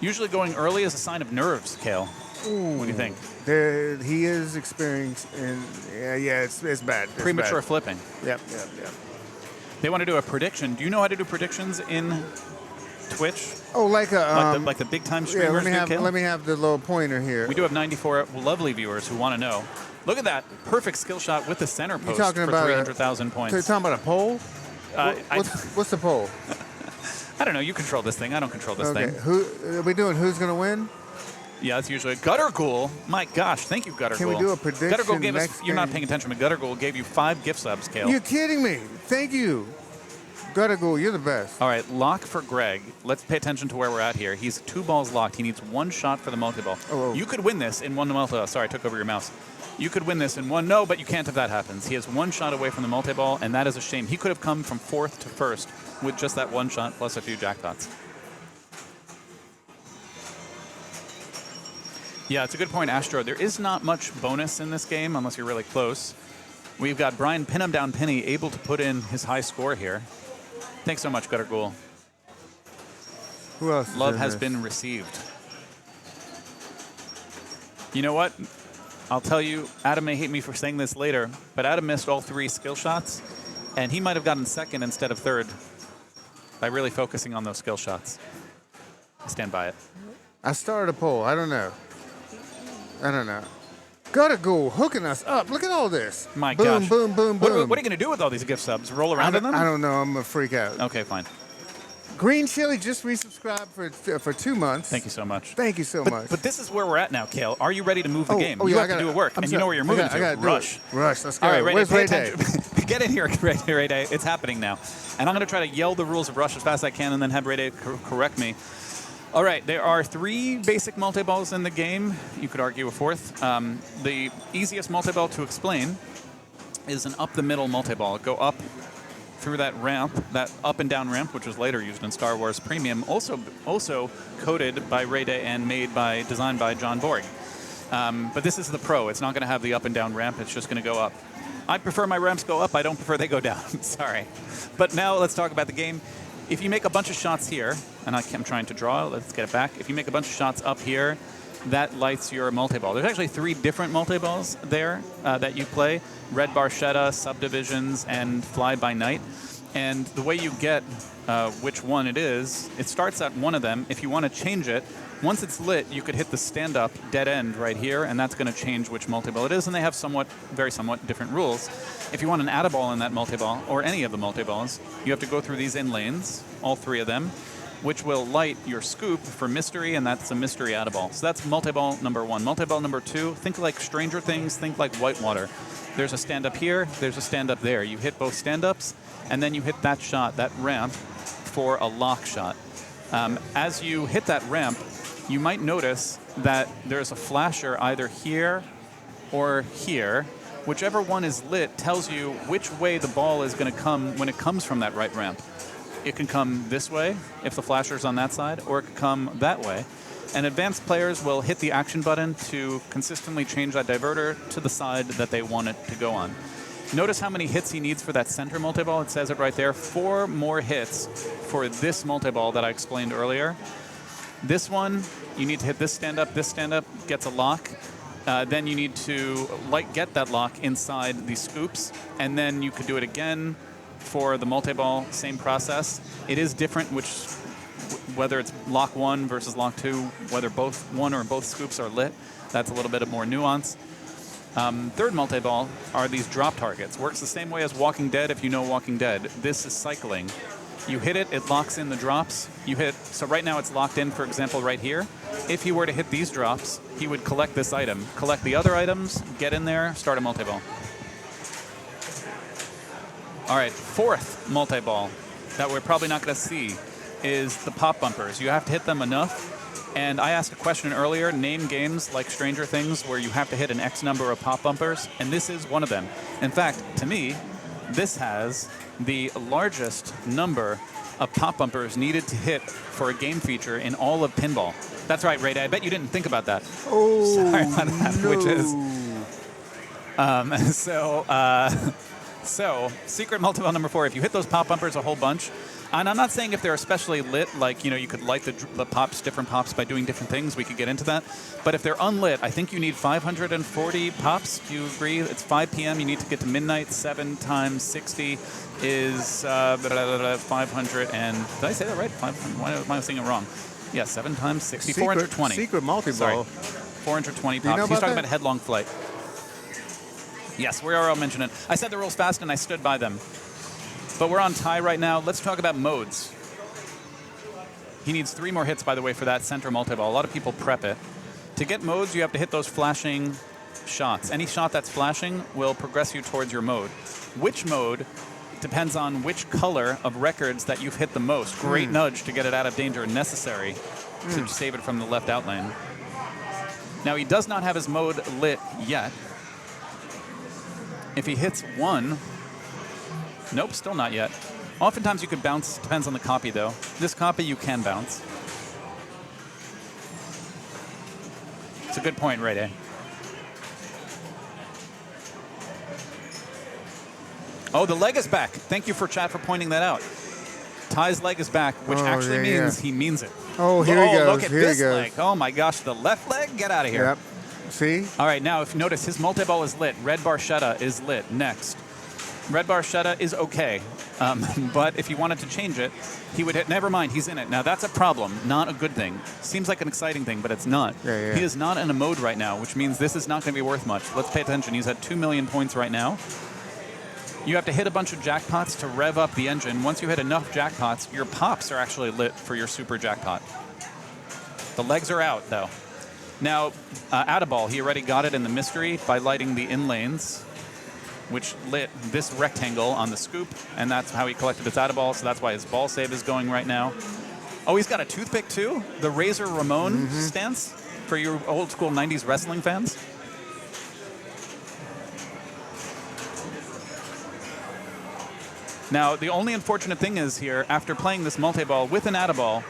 Usually going early is a sign of nerves, Cale. What do you think? He is experiencing, it's bad. It's Premature bad. flipping. Yep. They want to do a prediction. Do you know how to do predictions in Twitch? Oh, like a like the big time yeah. streamers do, Cale? Let me have the little pointer here. We do have 94 lovely viewers who want to know. Look at that perfect skill shot with the center post talking for about 300,000 points. So you're talking about a pole? What's the pole? I don't know. You control this thing. I don't control this thing. Who are we doing? Who's going to win? Yeah, that's usually Gutter Ghoul. My gosh, thank you, Gutter Ghoul. Can we do a prediction? Gutter Ghoul gave us. next You're not game? paying attention, but Gutter Ghoul gave you 5 gift subs, Cale. You're kidding me. Thank you. Gotta go. You're the best. All right, lock for Greg. Let's pay attention to where we're at here. He's 2 balls locked. He needs 1 shot for the multi-ball. Oh. You could win this in 1 multi-ball. Sorry, I took over your mouse. You could win this in 1. No, but you can't if that happens. He has 1 shot away from the multi-ball, and that is a shame. He could have come from 4th to 1st with just that 1 shot plus a few jackpots. Yeah, it's a good point, Astro. There is not much bonus in this game unless you're really close. We've got Brian Pin 'em down Penny able to put in his high score here. Thanks so much, Gutter Ghoul. Who else? Love has been received. You know what? I'll tell you, Adam may hate me for saying this later, but Adam missed all 3 skill shots, and he might have gotten second instead of third by really focusing on those skill shots. I stand by it. I started a poll. I don't know. Gotta go hooking us up. Look at all this. My boom, gosh. Boom, boom, boom, What are you going to do with all these gift subs? Roll around in them? I don't know. I'm going to freak out. Okay, fine. Green Chili just resubscribed for 2 months. Thank you so much. Thank you so much. But this is where we're at now, Kale. Are you ready to move the game? Oh, You yeah, have to do a work, and you know where you're moving to. Rush. Rush, let's go. All right, Ray Where's Day, Ray pay Day? attention. Get in here, Ray Day. It's happening now. And I'm going to try to yell the rules of Rush as fast as I can and then have Ray Day correct me. All right, there are 3 basic multi-balls in the game. You could argue a 4th. The easiest multi-ball to explain is an up-the-middle multi-ball. Go up through that ramp, that up and down ramp, which was later used in Star Wars Premium, also coded by Ray Day and designed by John Borg. But this is the Pro. It's not going to have the up and down ramp. It's just going to go up. I prefer my ramps go up. I don't prefer they go down. Sorry. But now let's talk about the game. If you make a bunch of shots here, and I'm trying to draw, let's get it back. If you make a bunch of shots up here, that lights your multi-ball. There's actually 3 different multi-balls there that you play. Red Barchetta, Subdivisions, and Fly by Night. And the way you get which one it is, it starts at one of them. If you want to change it, once it's lit, you could hit the stand-up dead end right here, and that's going to change which multi-ball it is, and they have somewhat different rules. If you want an add-a-ball in that multi-ball, or any of the multi-balls, you have to go through these in lanes, all 3 of them, which will light your scoop for mystery, and that's a mystery add-a-ball. So that's multi-ball number 1. Multi-ball number 2, think like Stranger Things, think like Whitewater. There's a stand-up here, there's a stand-up there. You hit both stand-ups, and then you hit that shot, that ramp, for a lock shot. As you hit that ramp, you might notice that there's a flasher either here or here. Whichever one is lit tells you which way the ball is going to come when it comes from that right ramp. It can come this way if the flasher's on that side, or it could come that way. And advanced players will hit the action button to consistently change that diverter to the side that they want it to go on. Notice how many hits he needs for that center multi-ball. It says it right there. 4 more hits for this multi-ball that I explained earlier. This one, you need to hit this stand-up gets a lock. Then you need to get that lock inside the scoops, and then you could do it again for the multi-ball, same process. It is different whether it's lock 1 versus lock 2, whether one or both scoops are lit. That's a little bit more nuance. Third multi-ball are these drop targets. Works the same way as Walking Dead if you know Walking Dead. This is cycling. You hit it, it locks in the drops. So right now it's locked in, for example, right here. If he were to hit these drops, he would collect this item, collect the other items, get in there, start a multi-ball. All right, 4th multi-ball that we're probably not going to see is the pop bumpers. You have to hit them enough. And I asked a question earlier, name games like Stranger Things where you have to hit an X number of pop bumpers, and this is one of them. In fact, to me, this has the largest number of pop bumpers needed to hit for a game feature in all of pinball. That's right, Ray Day. I bet you didn't think about that. Oh, sorry about that. No. Which is so secret multi-ball number 4. If you hit those pop bumpers a whole bunch, and I'm not saying if they're especially lit, like you could light the pops, different pops by doing different things. We could get into that. But if they're unlit, I think you need 540 pops. Do you agree? It's 5 p.m. You need to get to midnight. 7 times 60 is 500 and did I say that right? Why am I saying it wrong? Yeah, 7 times 60. 420. Secret multi-ball. 420 pops. You know He's talking that? about headlong flight. Yes, we are all mentioning it. I said the rules fast and I stood by them. But we're on tie right now. Let's talk about modes. He needs 3 more hits, by the way, for that center multi-ball. A lot of people prep it. To get modes, you have to hit those flashing shots. Any shot that's flashing will progress you towards your mode. Which mode depends on which color of records that you've hit the most. Great nudge to get it out of danger, necessary to save it from the left out lane. Now, he does not have his mode lit yet. If he hits 1, nope, still not yet. Oftentimes you could bounce, depends on the copy though. This copy you can bounce. It's a good point, Ray Day. Oh, the leg is back. Thank you for chat for pointing that out. Ty's leg is back, which actually means he means it. Oh, here he goes. Look at here this he goes. leg. Oh, my gosh. The left leg? Get out of here. Yep. See? All right, now, if you notice, his multi-ball is lit. Red Barchetta is lit. Next. Red Barchetta is okay. But if you wanted to change it, he would hit. Never mind, he's in it. Now, that's a problem, not a good thing. Seems like an exciting thing, but it's not. Yeah. He is not in a mode right now, which means this is not going to be worth much. Let's pay attention. He's at 2 million points right now. You have to hit a bunch of jackpots to rev up the engine. Once you hit enough jackpots, your pops are actually lit for your super jackpot. The legs are out, though. Now, Addaball, he already got it in the mystery by lighting the in lanes, which lit this rectangle on the scoop, and that's how he collected his Addaball, so that's why his ball save is going right now. Oh, he's got a toothpick, too? The Razor Ramon stance for your old school 90s wrestling fans? Now, the only unfortunate thing is here, after playing this multi-ball with an Addaball,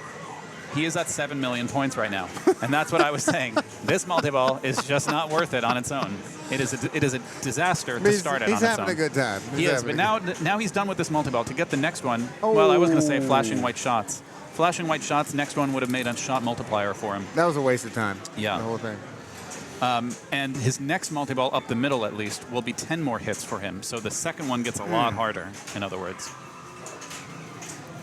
he is at 7 million points right now. And that's what I was saying. This multi-ball is just not worth it on its own. It is a disaster to start it on its own. He's having a good time. He is, but now he's done with this multi-ball. To get the next one, well, I was going to say flashing white shots. Flashing white shots, next one would have made a shot multiplier for him. That was a waste of time. Yeah. The whole thing. And his next multi-ball up the middle, at least, will be 10 more hits for him. So the second one gets a lot harder, in other words.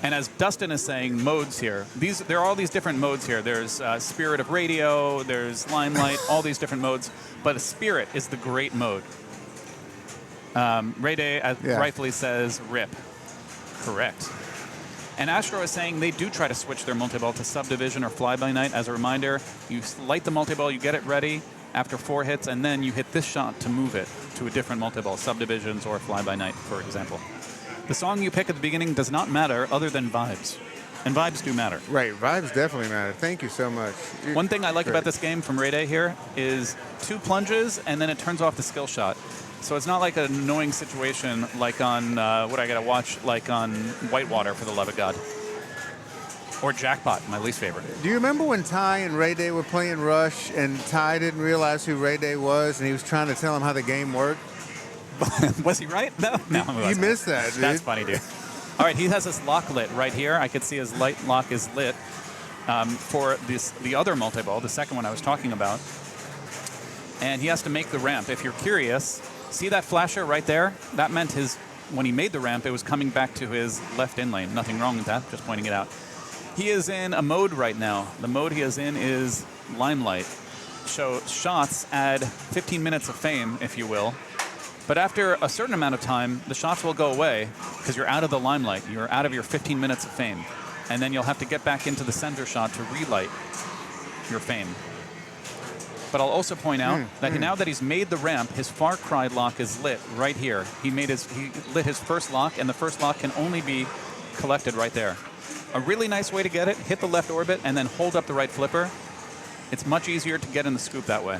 And as Dustin is saying, modes here. There are all these different modes here. There's Spirit of Radio, there's Limelight, all these different modes. But Spirit is the great mode. Ray Day rightfully says RIP. Correct. And Astro is saying they do try to switch their multi-ball to Subdivision or Fly-By-Night. As a reminder, you light the multi-ball, you get it ready after 4 hits, and then you hit this shot to move it to a different multi-ball, Subdivisions or Fly-By-Night, for example. The song you pick at the beginning does not matter other than vibes. And vibes do matter. Right, vibes definitely matter. Thank you so much. One thing I like about this game from Ray Day here is 2 plunges, and then it turns off the skill shot. So it's not like an annoying situation like on, what I got to watch, like on Whitewater, for the love of God. Or Jackpot, my least favorite. Do you remember when Ty and Ray Day were playing Rush, and Ty didn't realize who Ray Day was, and he was trying to tell him how the game worked? Was he right? No, You missed that, dude. That's funny, dude. All right, he has his lock lit right here. I could see his light lock is lit for the other multi-ball, the second one I was talking about. And he has to make the ramp. If you're curious, see that flasher right there? That meant when he made the ramp, it was coming back to his left in lane. Nothing wrong with that, just pointing it out. He is in a mode right now. The mode he is in is Limelight. So shots add 15 minutes of fame, if you will. But after a certain amount of time, the shots will go away because you're out of the limelight. You're out of your 15 minutes of fame. And then you'll have to get back into the center shot to relight your fame. But I'll also point out that now that he's made the ramp, his Far Cry lock is lit right here. He lit his first lock, and the first lock can only be collected right there. A really nice way to get it, hit the left orbit and then hold up the right flipper. It's much easier to get in the scoop that way.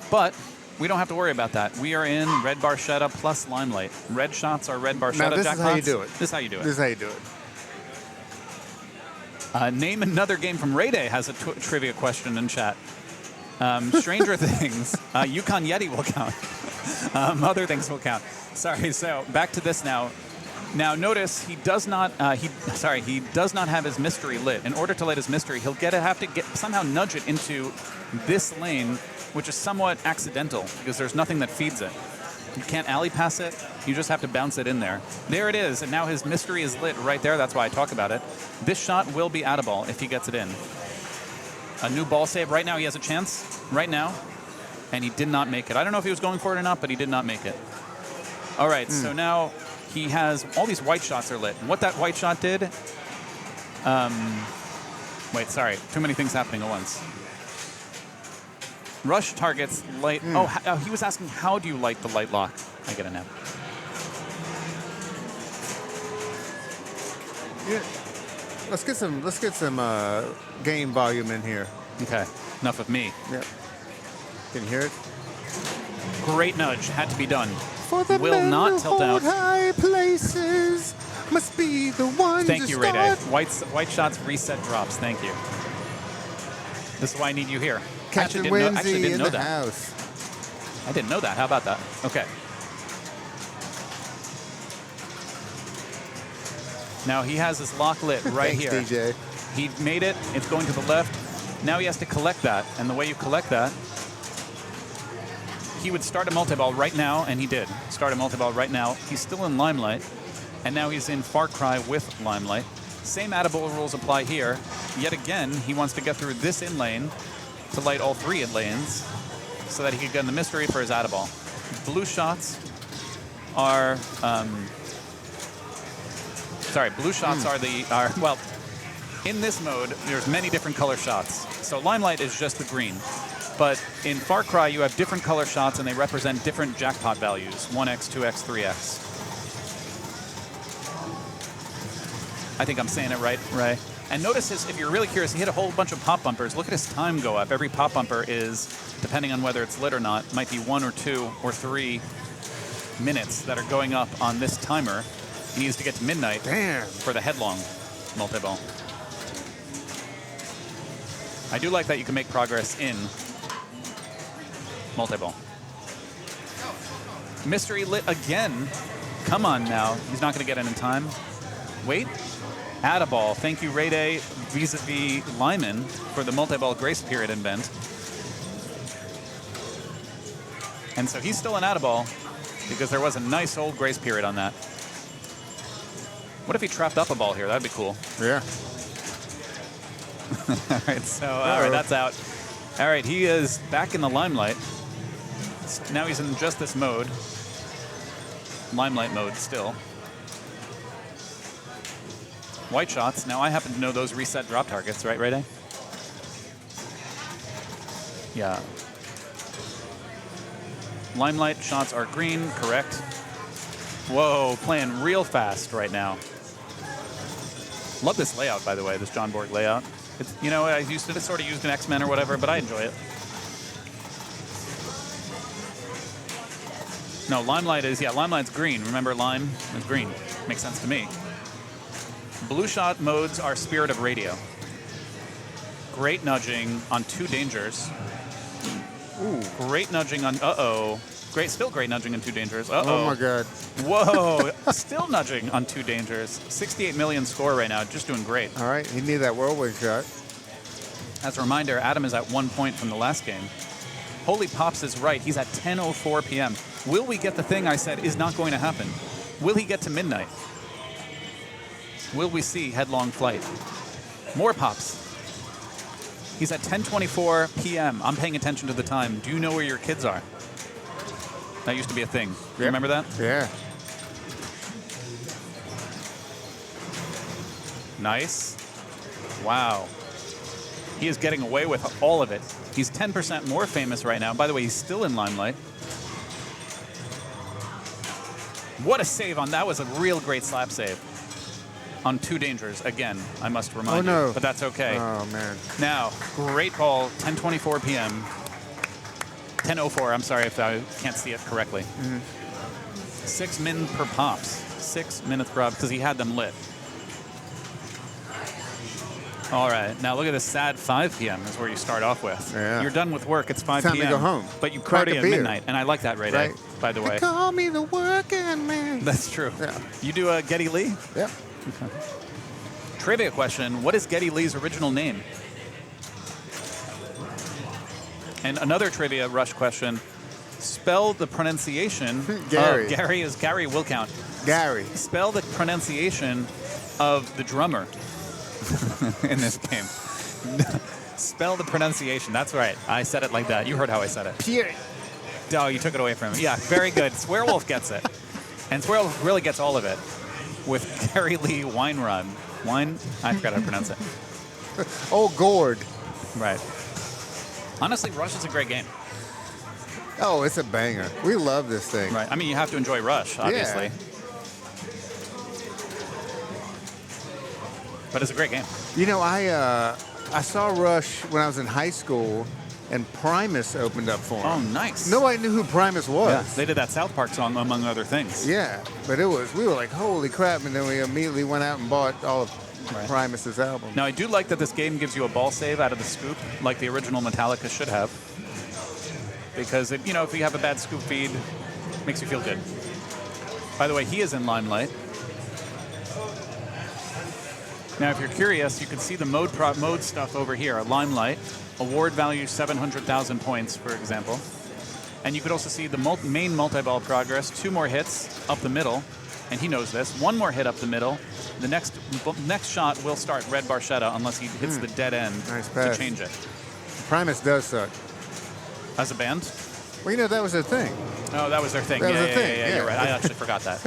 But we don't have to worry about that. We are in Red Barchetta plus Limelight. Red shots are Red Barchetta jackpots. Now this is how you do it. This is how you do it. This is how you do it. Name another game from Ray Day has a trivia question in chat. Stranger Things. Yukon Yeti will count. Other things will count. Sorry, so back to this now. Now notice he does not have his mystery lit. In order to light his mystery, he'll have to somehow nudge it into this lane, which is somewhat accidental because there's nothing that feeds it. You can't alley pass it. You just have to bounce it in there. There it is, and now his mystery is lit right there. That's why I talk about it. This shot will be out of ball if he gets it in. A new ball save. Right now he has a chance. Right now. And he did not make it. I don't know if he was going for it or not, but he did not make it. All right, so now he has all these white shots are lit. And what that white shot did... wait, sorry. Too many things happening at once. Rush targets light. He was asking, how do you light the light lock? I get it now. Yeah. Let's get some game volume in here. Okay, enough of me. Yep. Can you hear it? Great nudge, had to be done. For the will men not who tilt hold out. high places must be the ones. Thank to you, Ray Day. start. White shots reset drops. Thank you. This is why I need you here. Captain actually Whimsy didn't in know the that. house. I didn't know that. How about that? Okay. Now he has his lock lit right Thanks, here. DJ. He made it. It's going to the left. Now he has to collect that. And the way you collect that, he would start a multi-ball right now, and he did. Start a multi-ball right now. He's still in Limelight, and now he's in Far Cry with Limelight. Same add-a-ball rules apply here. Yet again, he wants to get through this in lane to light all 3 in lanes so that he can get in the mystery for his add-a-ball. Blue shots are... blue shots are well, in this mode, there's many different color shots. So Limelight is just the green. But in Far Cry, you have different color shots, and they represent different jackpot values, 1x, 2x, 3x. I think I'm saying it right, Ray. And notice this, if you're really curious, he hit a whole bunch of pop bumpers. Look at his time go up. Every pop bumper is, depending on whether it's lit or not, might be 1 or 2 or 3 minutes that are going up on this timer. He needs to get to midnight for the headlong multi-ball. I do like that you can make progress in multi-ball. Mystery lit again. Come on now. He's not going to get in time. Wait. Add a ball. Thank you, Ray Day, vis-a-vis Lyman, for the multi-ball grace period invent. And so he's still an add a ball because there was a nice old grace period on that. What if he trapped up a ball here? That'd be cool. Yeah. All right, so all right, that's out. All right, he is back in the Limelight. Now he's in just this mode. Limelight mode still. White shots. Now I happen to know those reset drop targets, right, Ray? Yeah. Limelight shots are green, correct. Whoa, playing real fast right now. Love this layout, by the way, this John Borg layout. It's, you know, I used to sort of used an X-Men or whatever, but I enjoy it. No, Limelight is, yeah, Limelight's green. Remember, Lime is green. Makes sense to me. Blue shot modes are Spirit of Radio. Great nudging on 2 dangers. Ooh, great nudging on, still great nudging on 2 dangers. Oh my God. Whoa, still nudging on 2 dangers. 68 million score right now, just doing great. All right, he needed that whirlwind shot. As a reminder, Adam is at 1 point from the last game. Holy Pops is right, he's at 10:04 p.m. Will we get the thing I said is not going to happen? Will he get to midnight? Will we see headlong flight? More pops. He's at 10:24 p.m. I'm paying attention to the time. Do you know where your kids are? That used to be a thing. Yep. You remember that? Yeah. Nice. Wow. He is getting away with all of it. He's 10% more famous right now. By the way, he's still in Limelight. What a save on that. Was a real great slap save. On 2 dangers, again, I must remind you. But that's okay. Oh, man. Now, great ball, 10:24 p.m. 10:04, I'm sorry if I can't see it correctly. 6 min per pops. 6 minutes per pops, because he had them lit. All right, now look at this sad 5 p.m. is where you start off with. Yeah. You're done with work, it's 5 Time p.m. to go home. But you Crack party a at beer. midnight, and I like that, Ray Day, by the way. They call me the working man. That's true. Yeah. You do a Geddy Lee? Yep. Trivia question, what is Geddy Lee's original name? And another trivia rush question, spell the pronunciation Gary. of Gary is Gary Wilcount. Gary. Spell the pronunciation of the drummer in this game. Spell the pronunciation. That's right. I said it like that. You heard how I said it. Pierre. Oh, you took it away from him. Yeah, very good. Swearwolf gets it. And Swearwolf really gets all of it with Gary Lee Weinrod. I forgot how to pronounce it. Oh, Gord. Right. Honestly, Rush is a great game. Oh, it's a banger. We love this thing. Right. I mean, you have to enjoy Rush, obviously. Yeah. But it's a great game. You know, I saw Rush when I was in high school, and Primus opened up for him. Oh, nice. Nobody knew who Primus was. Yeah, they did that South Park song, among other things. Yeah, but we were like, holy crap, and then we immediately went out and bought all of Right. Primus's album. Now, I do like that this game gives you a ball save out of the scoop, like the original Metallica should have. Because, if you have a bad scoop feed, it makes you feel good. By the way, he is in Limelight. Now, if you're curious, you can see the mode stuff over here. Limelight, award value 700,000 points, for example. And you could also see the main multi-ball progress, 2 more hits up the middle, and he knows this. 1 more hit up the middle. The next shot will start Red Barchetta unless he hits the dead end to change it. Primus does suck. As a band? Well, that was their thing. Oh, that was their thing. That was their thing. Yeah, you're right. I actually forgot that.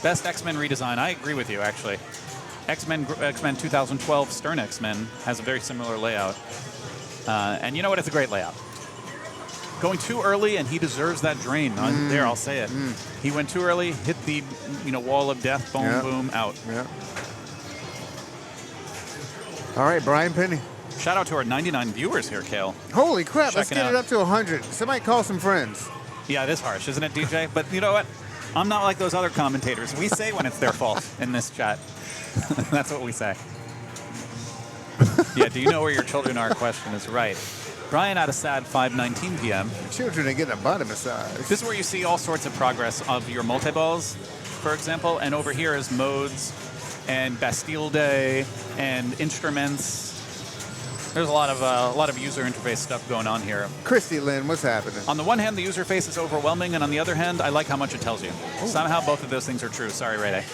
Best X-Men redesign. I agree with you, actually. X-Men 2012 Stern X-Men has a very similar layout. And you know what? It's a great layout. Going too early, and he deserves that drain. There, I'll say it. He went too early, hit the wall of death, boom, boom, out. Yeah. All right, Brian Penny. Shout out to our 99 viewers here, Cale. Holy crap, let's Checking get it up to 100. Somebody call some friends. Yeah, it is harsh, isn't it, DJ? But you know what? I'm not like those other commentators. We say when it's their fault in this chat. That's what we say. Yeah, do you know where your children are? Question is right. Brian at a sad 5:19 p.m. Children are getting a body massage. This is where you see all sorts of progress of your multi-balls, for example, and over here is modes and Bastille Day and instruments. There's a lot of user interface stuff going on here. Christy Lynn, what's happening? On the one hand, the user face is overwhelming, and on the other hand, I like how much it tells you. Ooh. Somehow both of those things are true. Sorry, Ray Day.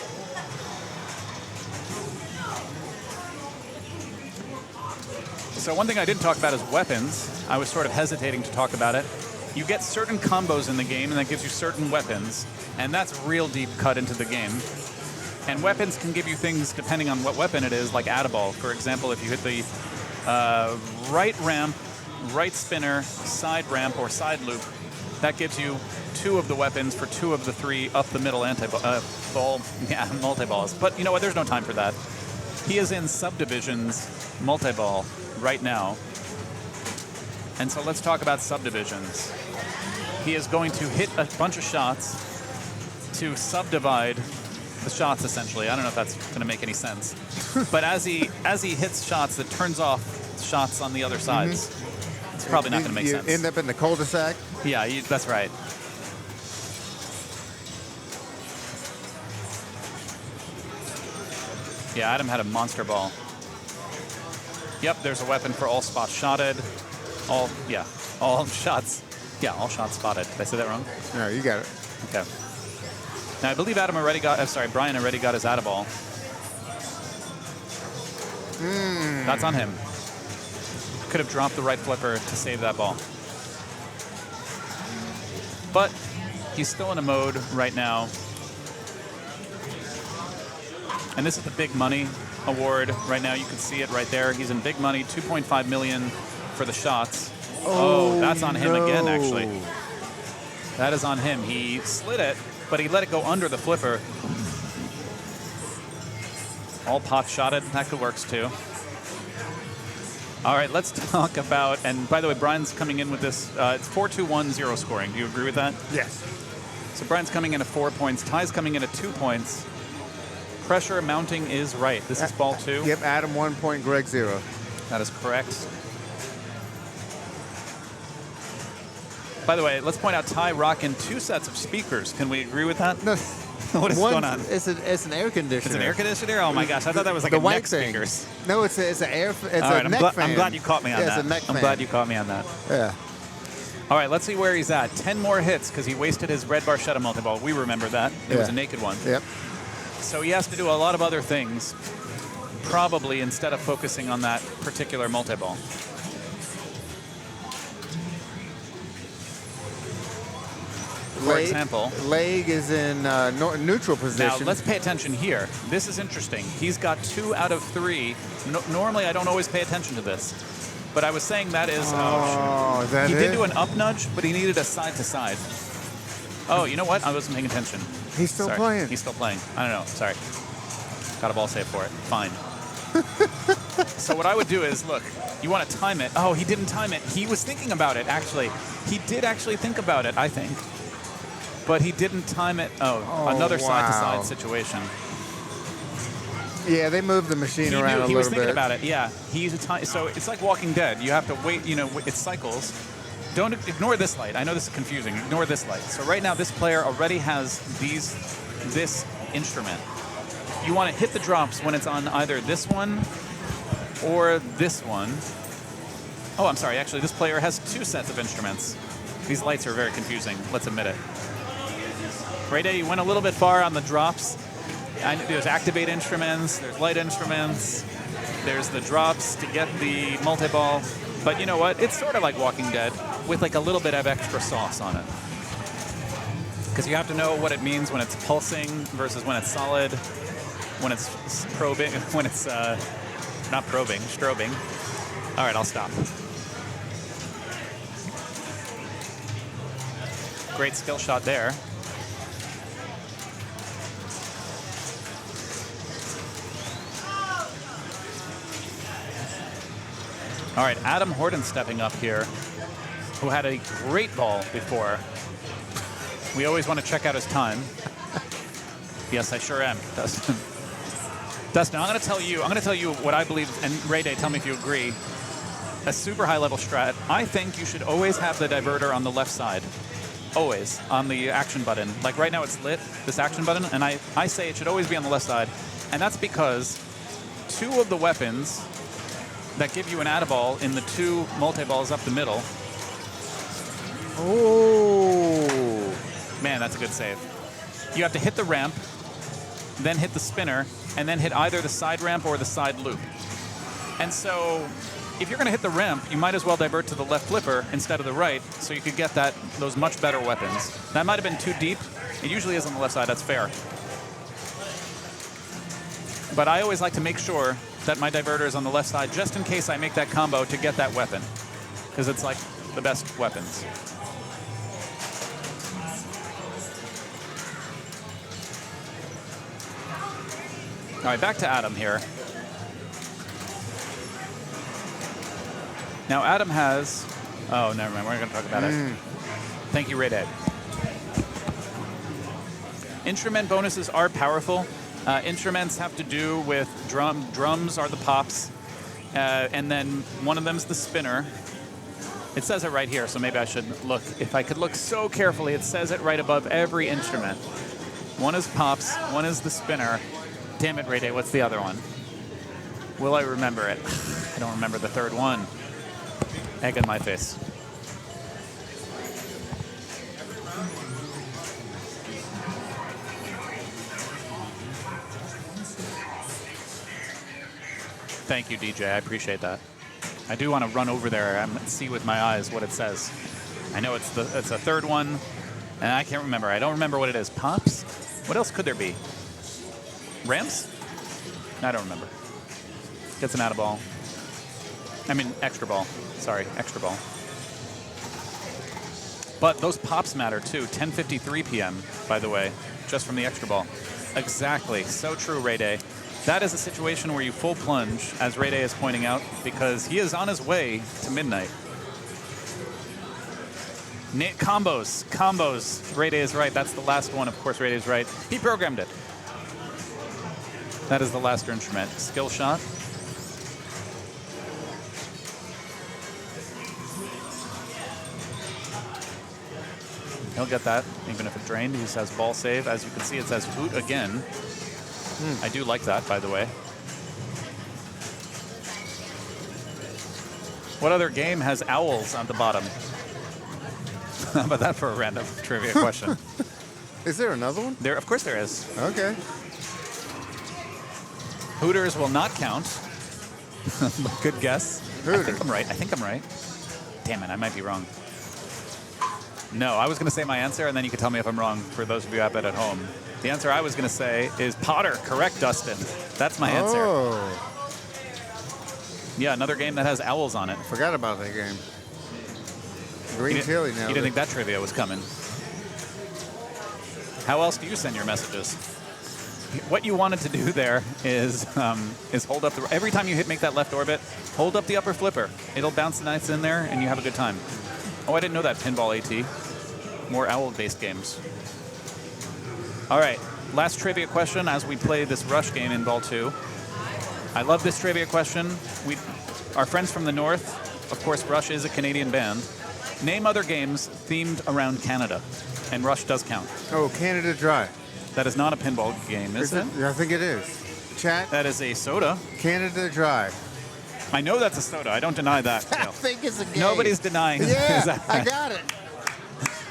So one thing I didn't talk about is weapons. I was sort of hesitating to talk about it. You get certain combos in the game, and that gives you certain weapons, and that's real deep cut into the game. And weapons can give you things depending on what weapon it is, like add-a-ball. For example, if you hit the right ramp, right spinner, side ramp, or side loop, that gives you 2 of the weapons for 2 of the 3 up the middle multi-balls. But you know what? There's no time for that. He is in Subdivisions multi-ball right now. And so let's talk about Subdivisions. He is going to hit a bunch of shots to subdivide the shots, essentially. I don't know if that's going to make any sense. But as he hits shots, that turns off shots on the other sides. It's probably not going to make sense. You end up in the cul-de-sac? Yeah, that's right. Yeah, Adam had a monster ball. Yep, there's a weapon for all spots shotted. All shots. Yeah, all shots spotted. Did I say that wrong? No, you got it. Okay. Now, I believe Brian already got his add-a-ball. That's on him. Could have dropped the right flipper to save that ball. But he's still in a mode right now. And this is the big money award right now. You can see it right there. He's in big money, 2.5 million for the shots. Oh, that's on him again, actually. That is on him. He slid it, but he let it go under the flipper. All pot shotted. That could works too. All right, let's talk about, and by the way, Brian's coming in with this. It's 4-2-1-0 scoring. Do you agree with that? Yes. So Brian's coming in at 4 points. Ty's coming in at 2 points. Pressure mounting is right. This is ball 2. Yep, Adam 1 point, Greg 0. That is correct. By the way, let's point out Ty rocking 2 sets of speakers. Can we agree with that? No. What is going on? It's an air conditioner. It's an air conditioner? Oh my gosh, I thought that was like the a white neck thing. speakers. No, it's a neck fan. I'm glad you caught me on that. It's a neck fan. I'm glad you caught me on that. Yeah. All right, let's see where he's at. 10 more hits because he wasted his Red Barchetta multi-ball. We remember that. It was a naked one. Yep. So he has to do a lot of other things, probably instead of focusing on that particular multi-ball. For example, leg is in neutral position. Now let's pay attention here. This is interesting. He's got 2 out of 3. Normally, I don't always pay attention to this, but I was saying that is. He did do an up nudge, but he needed a side to side. Oh, you know what? I wasn't paying attention. He's still playing. He's still playing. I don't know. Sorry. Got a ball save for it. Fine. So what I would do is, look, you want to time it. Oh, he didn't time it. He was thinking about it, actually. He did actually think about it, I think. But he didn't time it. Oh, another side-to-side situation. Yeah, they moved the machine around a little bit. He was thinking about it. Yeah, he used a time. So it's like Walking Dead. You have to wait. You know, it cycles. Don't ignore this light. I know this is confusing. Ignore this light. So right now, this player already has this instrument. You want to hit the drops when it's on either this one or this one. Oh, I'm sorry. Actually, this player has 2 sets of instruments. These lights are very confusing. Let's admit it. Ray Day, you went a little bit far on the drops. There's activate instruments. There's light instruments. There's the drops to get the multi-ball. But you know what? It's sort of like Walking Dead with like a little bit of extra sauce on it. Because you have to know what it means when it's pulsing versus when it's solid, when it's probing, when it's not probing, strobing. All right, I'll stop. Great skill shot there. All right, Adam Horton stepping up here, who had a great ball before. We always want to check out his time. Yes, I sure am, Dustin. Dustin, I'm going to tell you what I believe, and Ray Day, tell me if you agree. A super high level strat, I think you should always have the diverter on the left side. Always, on the action button. Like right now it's lit, this action button, and I say it should always be on the left side. And that's because 2 of the weapons that give you an add-a-ball in the 2 multi-balls up the middle. Oh, man, that's a good save. You have to hit the ramp, then hit the spinner, and then hit either the side ramp or the side loop. And so if you're going to hit the ramp, you might as well divert to the left flipper instead of the right, so you could get those much better weapons. That might have been too deep. It usually is on the left side. That's fair. But I always like to make sure that my diverter is on the left side, just in case I make that combo to get that weapon, because it's like the best weapons. All right, back to Adam here. Now Adam has, oh, never mind, we're not going to talk about it. Thank you, Ray Day. Instrument bonuses are powerful. Instruments have to do with drums are the pops, and then one of them's the spinner. It says it right here, so maybe I should look. If I could look so carefully, it says it right above every instrument. One is pops, one is the spinner. Damn it, Ray Day, what's the other one? Will I remember it? I don't remember the third one. Egg on my face. Thank you, DJ. I appreciate that. I do want to run over there and see with my eyes what it says. I know it's a third one, and I can't remember. I don't remember what it is. Pops? What else could there be? Ramps? I don't remember. Gets an out-of-ball. I mean, extra ball. Sorry, extra ball. But those pops matter, too. 10:53 p.m., by the way, just from the extra ball. Exactly. So true, Ray Day. That is a situation where you full plunge, as Ray Day is pointing out, because he is on his way to midnight. Combos. Ray Day is right. That's the last one. Of course, Ray Day is right. He programmed it. That is the last instrument. Skill shot. He'll get that, even if it drained. He says ball save. As you can see, it says hoot again. I do like that, by the way. What other game has owls on the bottom? How about that for a random trivia question? Is there another one? Of course there is. Okay. Hooters will not count. Good guess. Hooters. I think I'm right. Damn it, I might be wrong. No, I was going to say my answer, and then you can tell me if I'm wrong for those of you out there at home. The answer I was going to say is Potter. Correct, Dustin. That's my answer. Oh. Yeah, another game that has owls on it. Forgot about that game. Green Tilly now. You didn't think that trivia was coming. How else do you send your messages? What you wanted to do there is hold up every time you make that left orbit, hold up the upper flipper. It'll bounce the knights in there, and you have a good time. Oh, I didn't know that. Pinball AT. More owl-based games. All right, last trivia question as we play this rush game in Ball 2. I love this trivia question. Our friends from the north, of course, Rush is a Canadian band. Name other games themed around Canada. And Rush does count. Oh, Canada Dry. That is not a pinball game, is it? I think it is. Chat. That is a soda. Canada Dry. I know that's a soda. I don't deny that. I think it's a game. Nobody's denying. Yeah, I got it.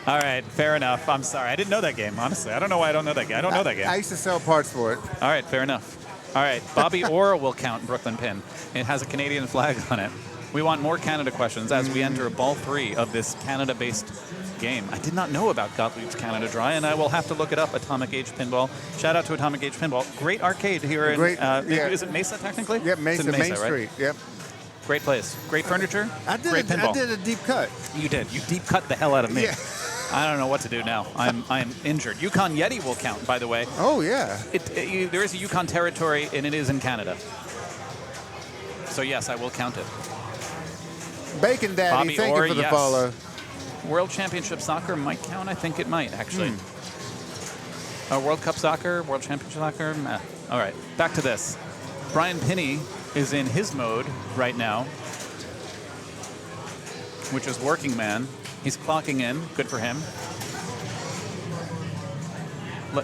All right, fair enough. I'm sorry. I didn't know that game, honestly. I don't know why I don't know that game. I don't know that game. I used to sell parts for it. All right, fair enough. All right, Bobby Orr will count Brooklyn Pin. It has a Canadian flag on it. We want more Canada questions as we enter ball 3 of this Canada-based game. I did not know about Gottlieb's Canada Dry, and I will have to look it up. Atomic Age Pinball. Shout out to Atomic Age Pinball. Great arcade here in. Is it Mesa technically? Yep, Mesa, Main Street. Right? Yep. Great place. Great furniture. Great pinball. I did a deep cut. You did. You deep cut the hell out of me. Yeah. I don't know what to do now. I'm injured. Yukon Yeti will count, by the way. Oh yeah. There is a Yukon territory, and it is in Canada. So yes, I will count it. Bacon Daddy, Bobby thank Orr, you for the yes. follow. World Championship Soccer might count. I think it might, actually. World Cup Soccer, World Championship Soccer. Meh. All right, back to this. Brian Pinney is in his mode right now, which is working man. He's clocking in. Good for him.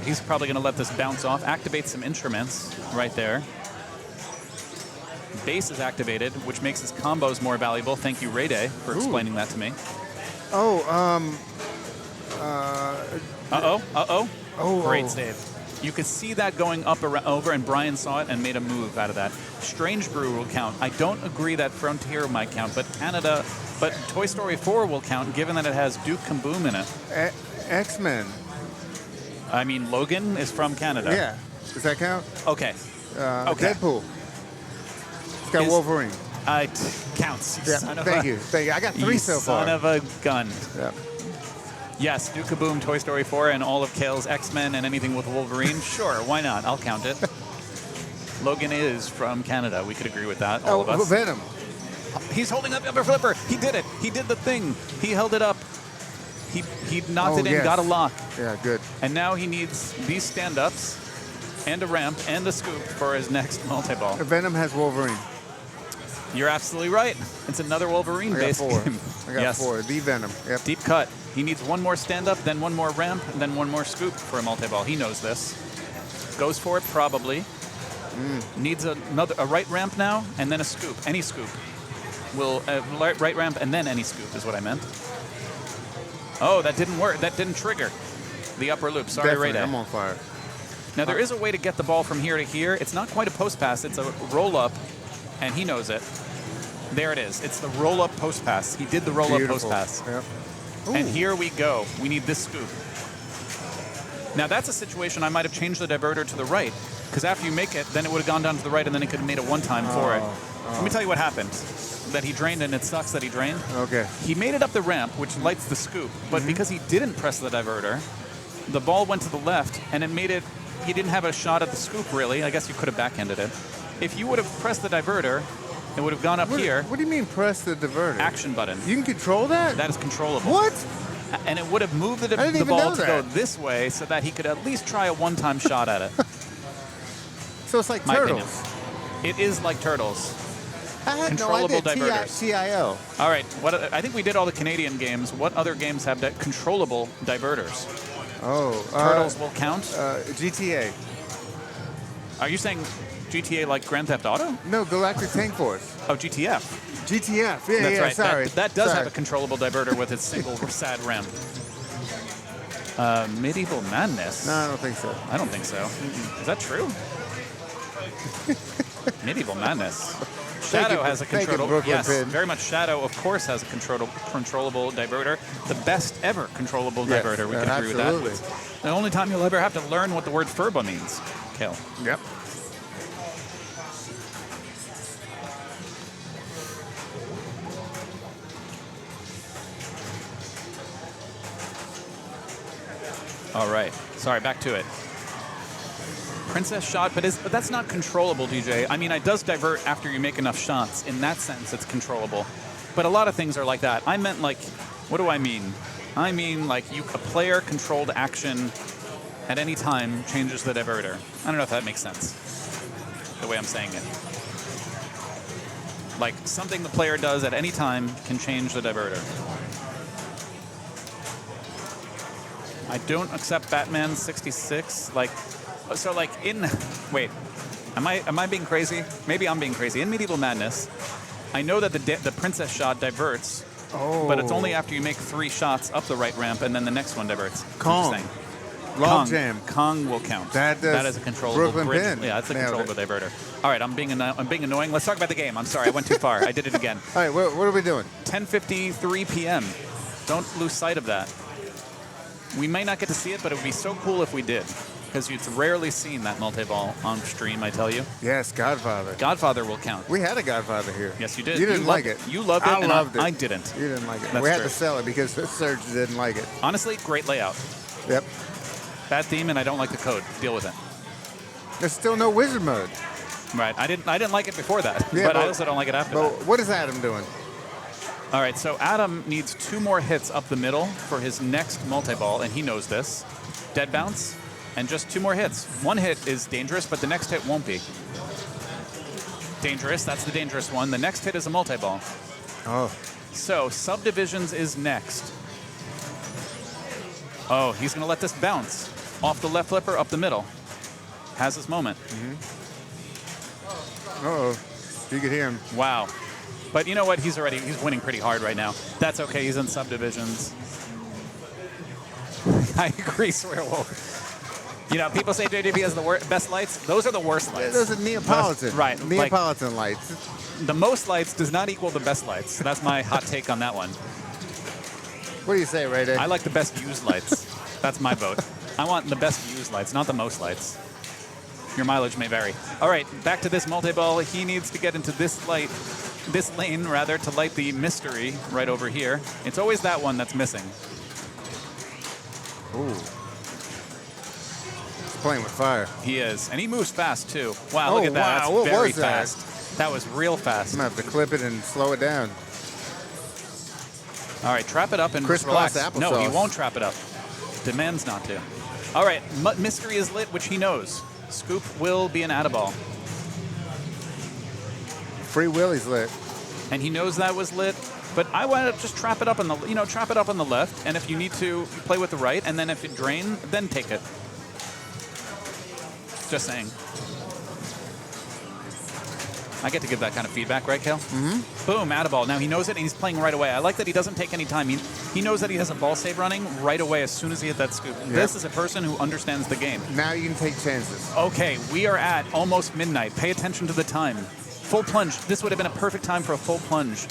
He's probably going to let this bounce off. Activate some instruments right there. Base is activated, which makes his combos more valuable. Thank you, Ray Day, for explaining that to me. Great save. You could see that going up over, and Brian saw it and made a move out of that. Strange Brew will count. I don't agree that Frontier might count, but Toy Story 4 will count, given that it has Duke Kaboom in it. X-Men. I mean, Logan is from Canada. Yeah. Does that count? Okay. Deadpool. It's got Wolverine. Counts. Yeah, thank you. I got 3 so far. Son of a gun. Yeah. Yes, Duke Kaboom, Toy Story 4, and all of Cale's X-Men and anything with Wolverine. Sure, why not? I'll count it. Logan is from Canada. We could agree with that, all of us. Venom. He's holding up the upper flipper. He did it. He did the thing. He held it up. He knocked it in, got a lock. Yeah, good. And now he needs these stand-ups and a ramp and a scoop for his next multi-ball. Venom has Wolverine. You're absolutely right. It's another Wolverine-based game. I got 4. The Venom. Yep. Deep cut. He needs one more stand-up, then one more ramp, and then one more scoop for a multi-ball. He knows this. Goes for it, probably. Needs a right ramp now, and then a scoop. Any scoop. Right ramp, and then any scoop is what I meant. Oh, that didn't work. That didn't trigger the upper loop. Sorry, Ray Day. I'm on fire. Now, there is a way to get the ball from here to here. It's not quite a post pass. It's a roll-up, and he knows it. There it is. It's the roll-up post pass. He did the roll-up post pass. Yep. And here we go. We need this scoop. Now, that's a situation I might have changed the diverter to the right, because after you make it, then it would have gone down to the right, and then he could have made it one time for it. Let me tell you what happened. That he drained, and it sucks that he drained. Okay. He made it up the ramp, which lights the scoop, but because he didn't press the diverter, the ball went to the left, and it made it. He didn't have a shot at the scoop, really. I guess you could have backhanded it. If you would have pressed the diverter, it would have gone up here. What do you mean press the diverter? Action button. You can control that? That is controllable. What? And it would have moved the ball to go this way so that he could at least try a one-time shot at it. So it's like My Turtles. opinion. It is like Turtles. I had Controllable no idea. diverters. TIO. All right. I think we did all the Canadian games. What other games have controllable diverters? Turtles will count? GTA. Are you saying GTA like Grand Theft Auto? No, Galactic Tank Force. Oh, GTF. GTF. Yeah, That's right. Sorry. That does have a controllable diverter with its single sad ramp. Medieval Madness. No, I don't think so. I don't think so. Is that true? Medieval Madness. Shadow has a controllable. Yes, very much. Shadow, of course, has a controllable diverter. The best ever controllable diverter. We can agree with that. The only time you'll ever have to learn what the word FURBA means. Cale. Yep. All right. Sorry, back to it. Princess shot, but that's not controllable, DJ. I mean, it does divert after you make enough shots. In that sense, it's controllable. But a lot of things are like that. I meant like, what do I mean? I mean like a player-controlled action at any time changes the diverter. I don't know if that makes sense, the way I'm saying it. Like something the player does at any time can change the diverter. I don't accept Batman 66. Like, so like in, wait, am I being crazy? Maybe I'm being crazy. In Medieval Madness, I know that the princess shot diverts, but it's only after you make 3 shots up the right ramp and then the next one diverts. Kong. Interesting. Log jam. Kong will count. That is a controllable Brooklyn bridge. pin. Yeah, that's a Nailed controllable diverter. All right, I'm being annoying. Let's talk about the game. I'm sorry, I went too far. I did it again. All right, what are we doing? 10:53 p.m. Don't lose sight of that. We may not get to see it, but it would be so cool if we did, because you've rarely seen that multi-ball on stream, I tell you. Yes, Godfather. Godfather will count. We had a Godfather here. Yes, you did. You didn't like it. You loved it, I loved it. I didn't. You didn't like it. That's we had true. to sell it because Serge didn't like it. Honestly, great layout. Yep. Bad theme, and I don't like the code. Deal with it. There's still no wizard mode. Right. I didn't like it before that, Yeah, but I also don't like it after that. But what is Adam doing? All right, so Adam needs 2 more hits up the middle for his next multi-ball, and he knows this. Dead bounce, and just 2 more hits. 1 hit is dangerous, but the next hit won't be. Dangerous, that's the dangerous one. The next hit is a multi-ball. Oh. So, Subdivisions is next. Oh, he's going to let this bounce. Off the left flipper, up the middle. Has his moment. Uh-oh. You could hear him. Wow. But you know what? He's winning pretty hard right now. That's okay. He's in Subdivisions. I agree, Swearwolf. You know, people say JJP has the best lights. Those are the worst lights. Those are Neapolitan. Right. Neapolitan lights. The most lights does not equal the best lights. That's my hot take on that one. What do you say, Ray Day? I like the best used lights. That's my vote. I want the best used lights, not the most lights. Your mileage may vary. All right, back to this multi-ball. He needs to get into this lane, rather, to light the mystery right over here. It's always that one that's missing. Ooh. He's playing with fire. He is. And he moves fast, too. Wow, look at that. Wow. That's What very was that? fast. That was real fast. I'm going to have to clip it and slow it down. All right, trap it up and Chris relax. Applesauce. No, he won't trap it up. Demands not to. All right, mystery is lit, which he knows. Scoop will be an add-a-ball. Free Willie's lit. And he knows that was lit, but I want to just trap it up on the, trap it up on the left, and if you need to, you play with the right, and then if it drain, then take it. Just saying. I get to give that kind of feedback, right, Cale? Mm-hmm. Boom, add-a-ball. Now he knows it, and he's playing right away. I like that he doesn't take any time. He knows that he has a ball save running right away as soon as he hit that scoop. Yep. This is a person who understands the game. Now you can take chances. Okay, we are at almost midnight. Pay attention to the time. Full plunge. This would have been a perfect time for a full plunge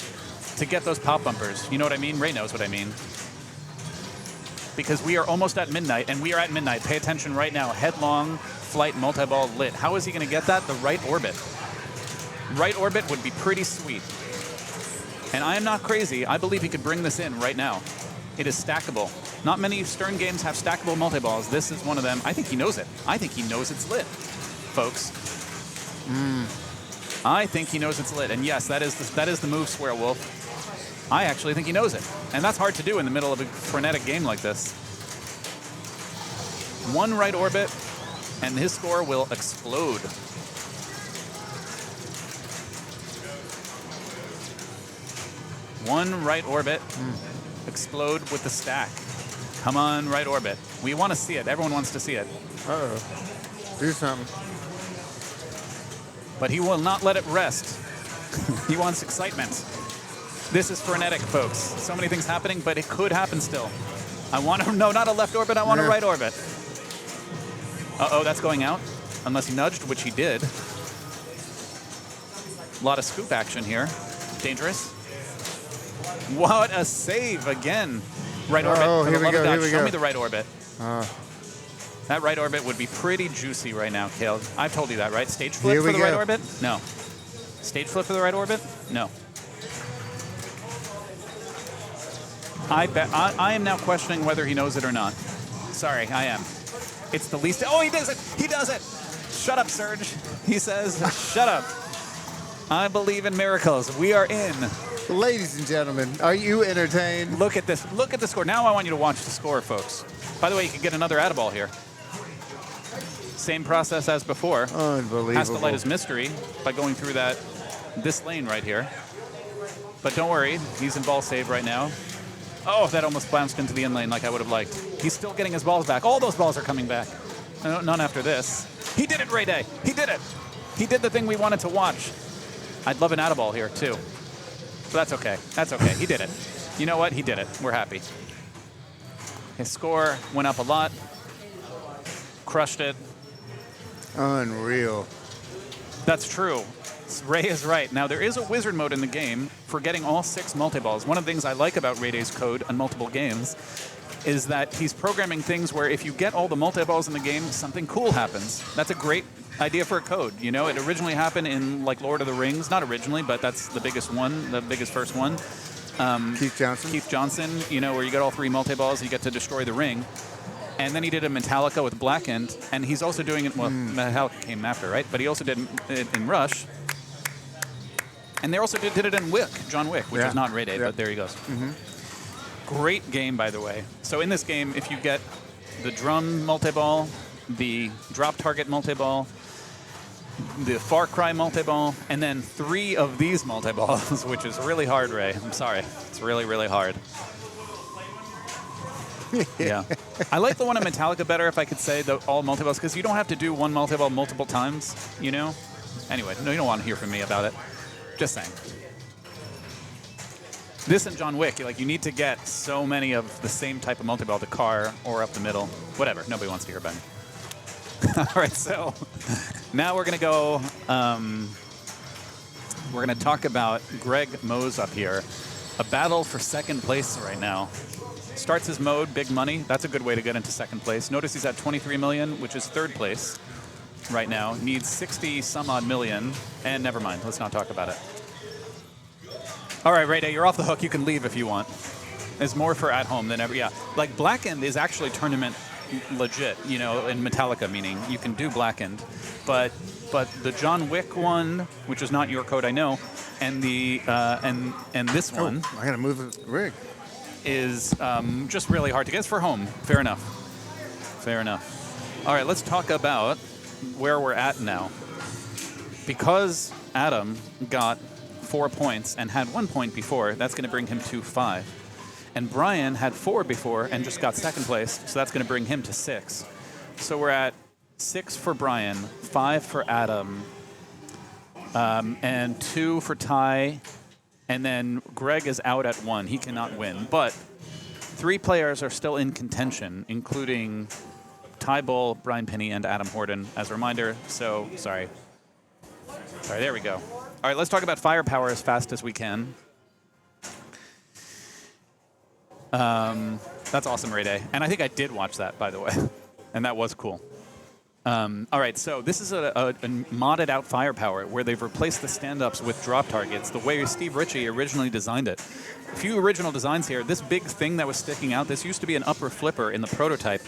to get those pop bumpers. You know what I mean? Ray knows what I mean. Because we are almost at midnight, and we are at midnight. Pay attention right now. Headlong flight multi-ball lit. How is he going to get that? The right orbit. Right orbit would be pretty sweet. And I am not crazy. I believe he could bring this in right now. It is stackable. Not many Stern games have stackable multi-balls. This is one of them. I think he knows it. I think he knows it's lit, folks. I think he knows it's lit. And yes, that is the move, Swearwolf. I actually think he knows it. And that's hard to do in the middle of a frenetic game like this. One right orbit, and his score will explode. One right orbit, explode with the stack. Come on, right orbit. We want to see it. Everyone wants to see it. Uh-oh. Do something. But he will not let it rest. He wants excitement. This is frenetic, folks. So many things happening, but it could happen still. I want to, no, not a left orbit. I want a right orbit. Uh-oh, that's going out. Unless he nudged, which he did. A lot of scoop action here. Dangerous. What a save again. Right orbit. Oh, here we go, here we Show go. me the right orbit. That right orbit would be pretty juicy right now, Cale. I've told you that, right? Stage flip Here for we the go. right orbit? No. Stage flip for the right orbit? No. I am now questioning whether he knows it or not. Sorry, I am. It's the least. Oh, he does it! He does it! Shut up, Serge. He says, shut up. I believe in miracles. We are in. Ladies and gentlemen, are you entertained? Look at this. Look at the score. Now I want you to watch the score, folks. By the way, you can get another add-a-ball here. Same process as before. Unbelievable. Has to light his mystery by going through that this lane right here. But don't worry, he's in ball save right now. Oh, that almost bounced into the in lane like I would have liked. He's still getting his balls back. All those balls are coming back. No, none after this. He did it, Ray Day. He did it. He did the thing we wanted to watch. I'd love an out of ball here, too. But that's okay. That's okay. He did it. You know what? He did it. We're happy. His score went up a lot. Crushed it. Unreal. That's true. Ray is right. Now, there is a wizard mode in the game for getting all 6 multi-balls. One of the things I like about Ray Day's code on multiple games is that he's programming things where if you get all the multi-balls in the game, something cool happens. That's a great idea for a code. You know, it originally happened in, like, Lord of the Rings. Not originally, but that's the biggest one, the biggest first one. Keith Johnson, you know, where you get all 3 multi-balls, you get to destroy the ring. And then he did a Metallica with Blackened, and he's also doing it, well, Metallica came after, right? But he also did it in Rush. And they also did it in John Wick, which is not Ray Day, but there he goes. Great game, by the way. So in this game, if you get the drum multi-ball, the drop target multi-ball, the Far Cry multi-ball, and then 3 of these multi-balls, which is really hard, Ray. I'm sorry. It's really, really hard. Yeah. I like the one in Metallica better, if I could say, the all multi-balls, because you don't have to do one multi-ball multiple times, you know? Anyway, no, you don't want to hear from me about it. Just saying. This and John Wick, you need to get so many of the same type of multi-ball, the car or up the middle, whatever. Nobody wants to hear about it. All right, so now we're going to go, we're going to talk about Greg Mose up here. A battle for second place right now. Starts his mode, big money. That's a good way to get into second place. Notice he's at 23 million, which is third place right now. Needs 60 some odd million. And never mind, let's not talk about it. All right, Ray Day, you're off the hook. You can leave if you want. It's more for at home than ever. Yeah, like Blackened is actually tournament legit, you know, in Metallica, meaning you can do Blackened. But the John Wick one, which is not your code, I know, and the and this one. I gotta move the rig. Is just really hard to get. It's for home. Fair enough. Fair enough. All right, let's talk about where we're at now. Because Adam got 4 points and had 1 point before, that's going to bring him to 5. And Brian had 4 before and just got second place, so that's going to bring him to 6. So we're at 6 for Brian, 5 for Adam, and 2 for Ty. And then Greg is out at 1. He cannot win. But 3 players are still in contention, including Ty Bull, Brian Pinney, and Adam Horden, as a reminder. So, sorry, there we go. All right, let's talk about firepower as fast as we can. That's awesome, Ray Day. And I think I did watch that, by the way. And that was cool. All right, so this is a modded out firepower where they've replaced the stand-ups with drop targets the way Steve Ritchie originally designed it. A few original designs here. This big thing that was sticking out, this used to be an upper flipper in the prototype.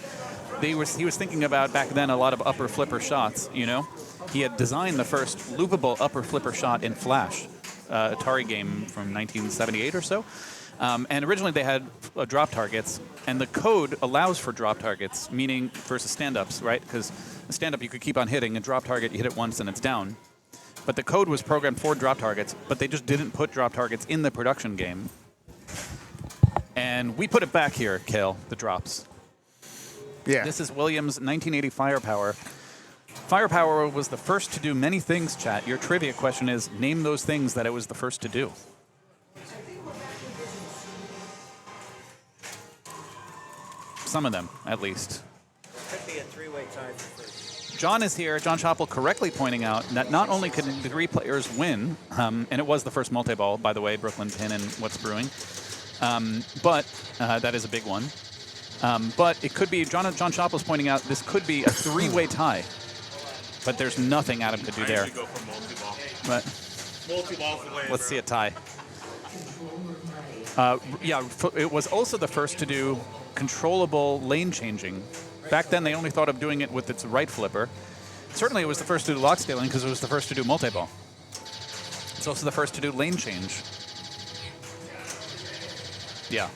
He was thinking about, back then, a lot of upper flipper shots, you know? He had designed the first loopable upper flipper shot in Flash, Atari game from 1978 or so. And originally they had drop targets, and the code allows for drop targets, meaning versus stand-ups, right? Because a stand-up you could keep on hitting, and drop target you hit it once and it's down. But the code was programmed for drop targets, but they just didn't put drop targets in the production game. And we put it back here, Cale, the drops. Yeah. This is Williams' 1980 Firepower. Firepower was the first to do many things, chat. Your trivia question is, name those things that it was the first to do. Some of them, at least. Could be a 3-way tie for first. John is here. John Choppel correctly pointing out that not only could the 3 players win, and it was the first multi-ball, by the way, Brooklyn Pin and What's Brewing, but that is a big one. But it could be, John Choppel's pointing out, this could be a 3-way tie. But there's nothing Adam could do there. Go for multi-ball. But Multi-ball's the way. let's see a tie. Yeah, it was also the first to do controllable lane changing. Back then, they only thought of doing it with its right flipper. Certainly, it was the first to do lock stealing because it was the first to do multi-ball. It's also the first to do lane change. Yeah.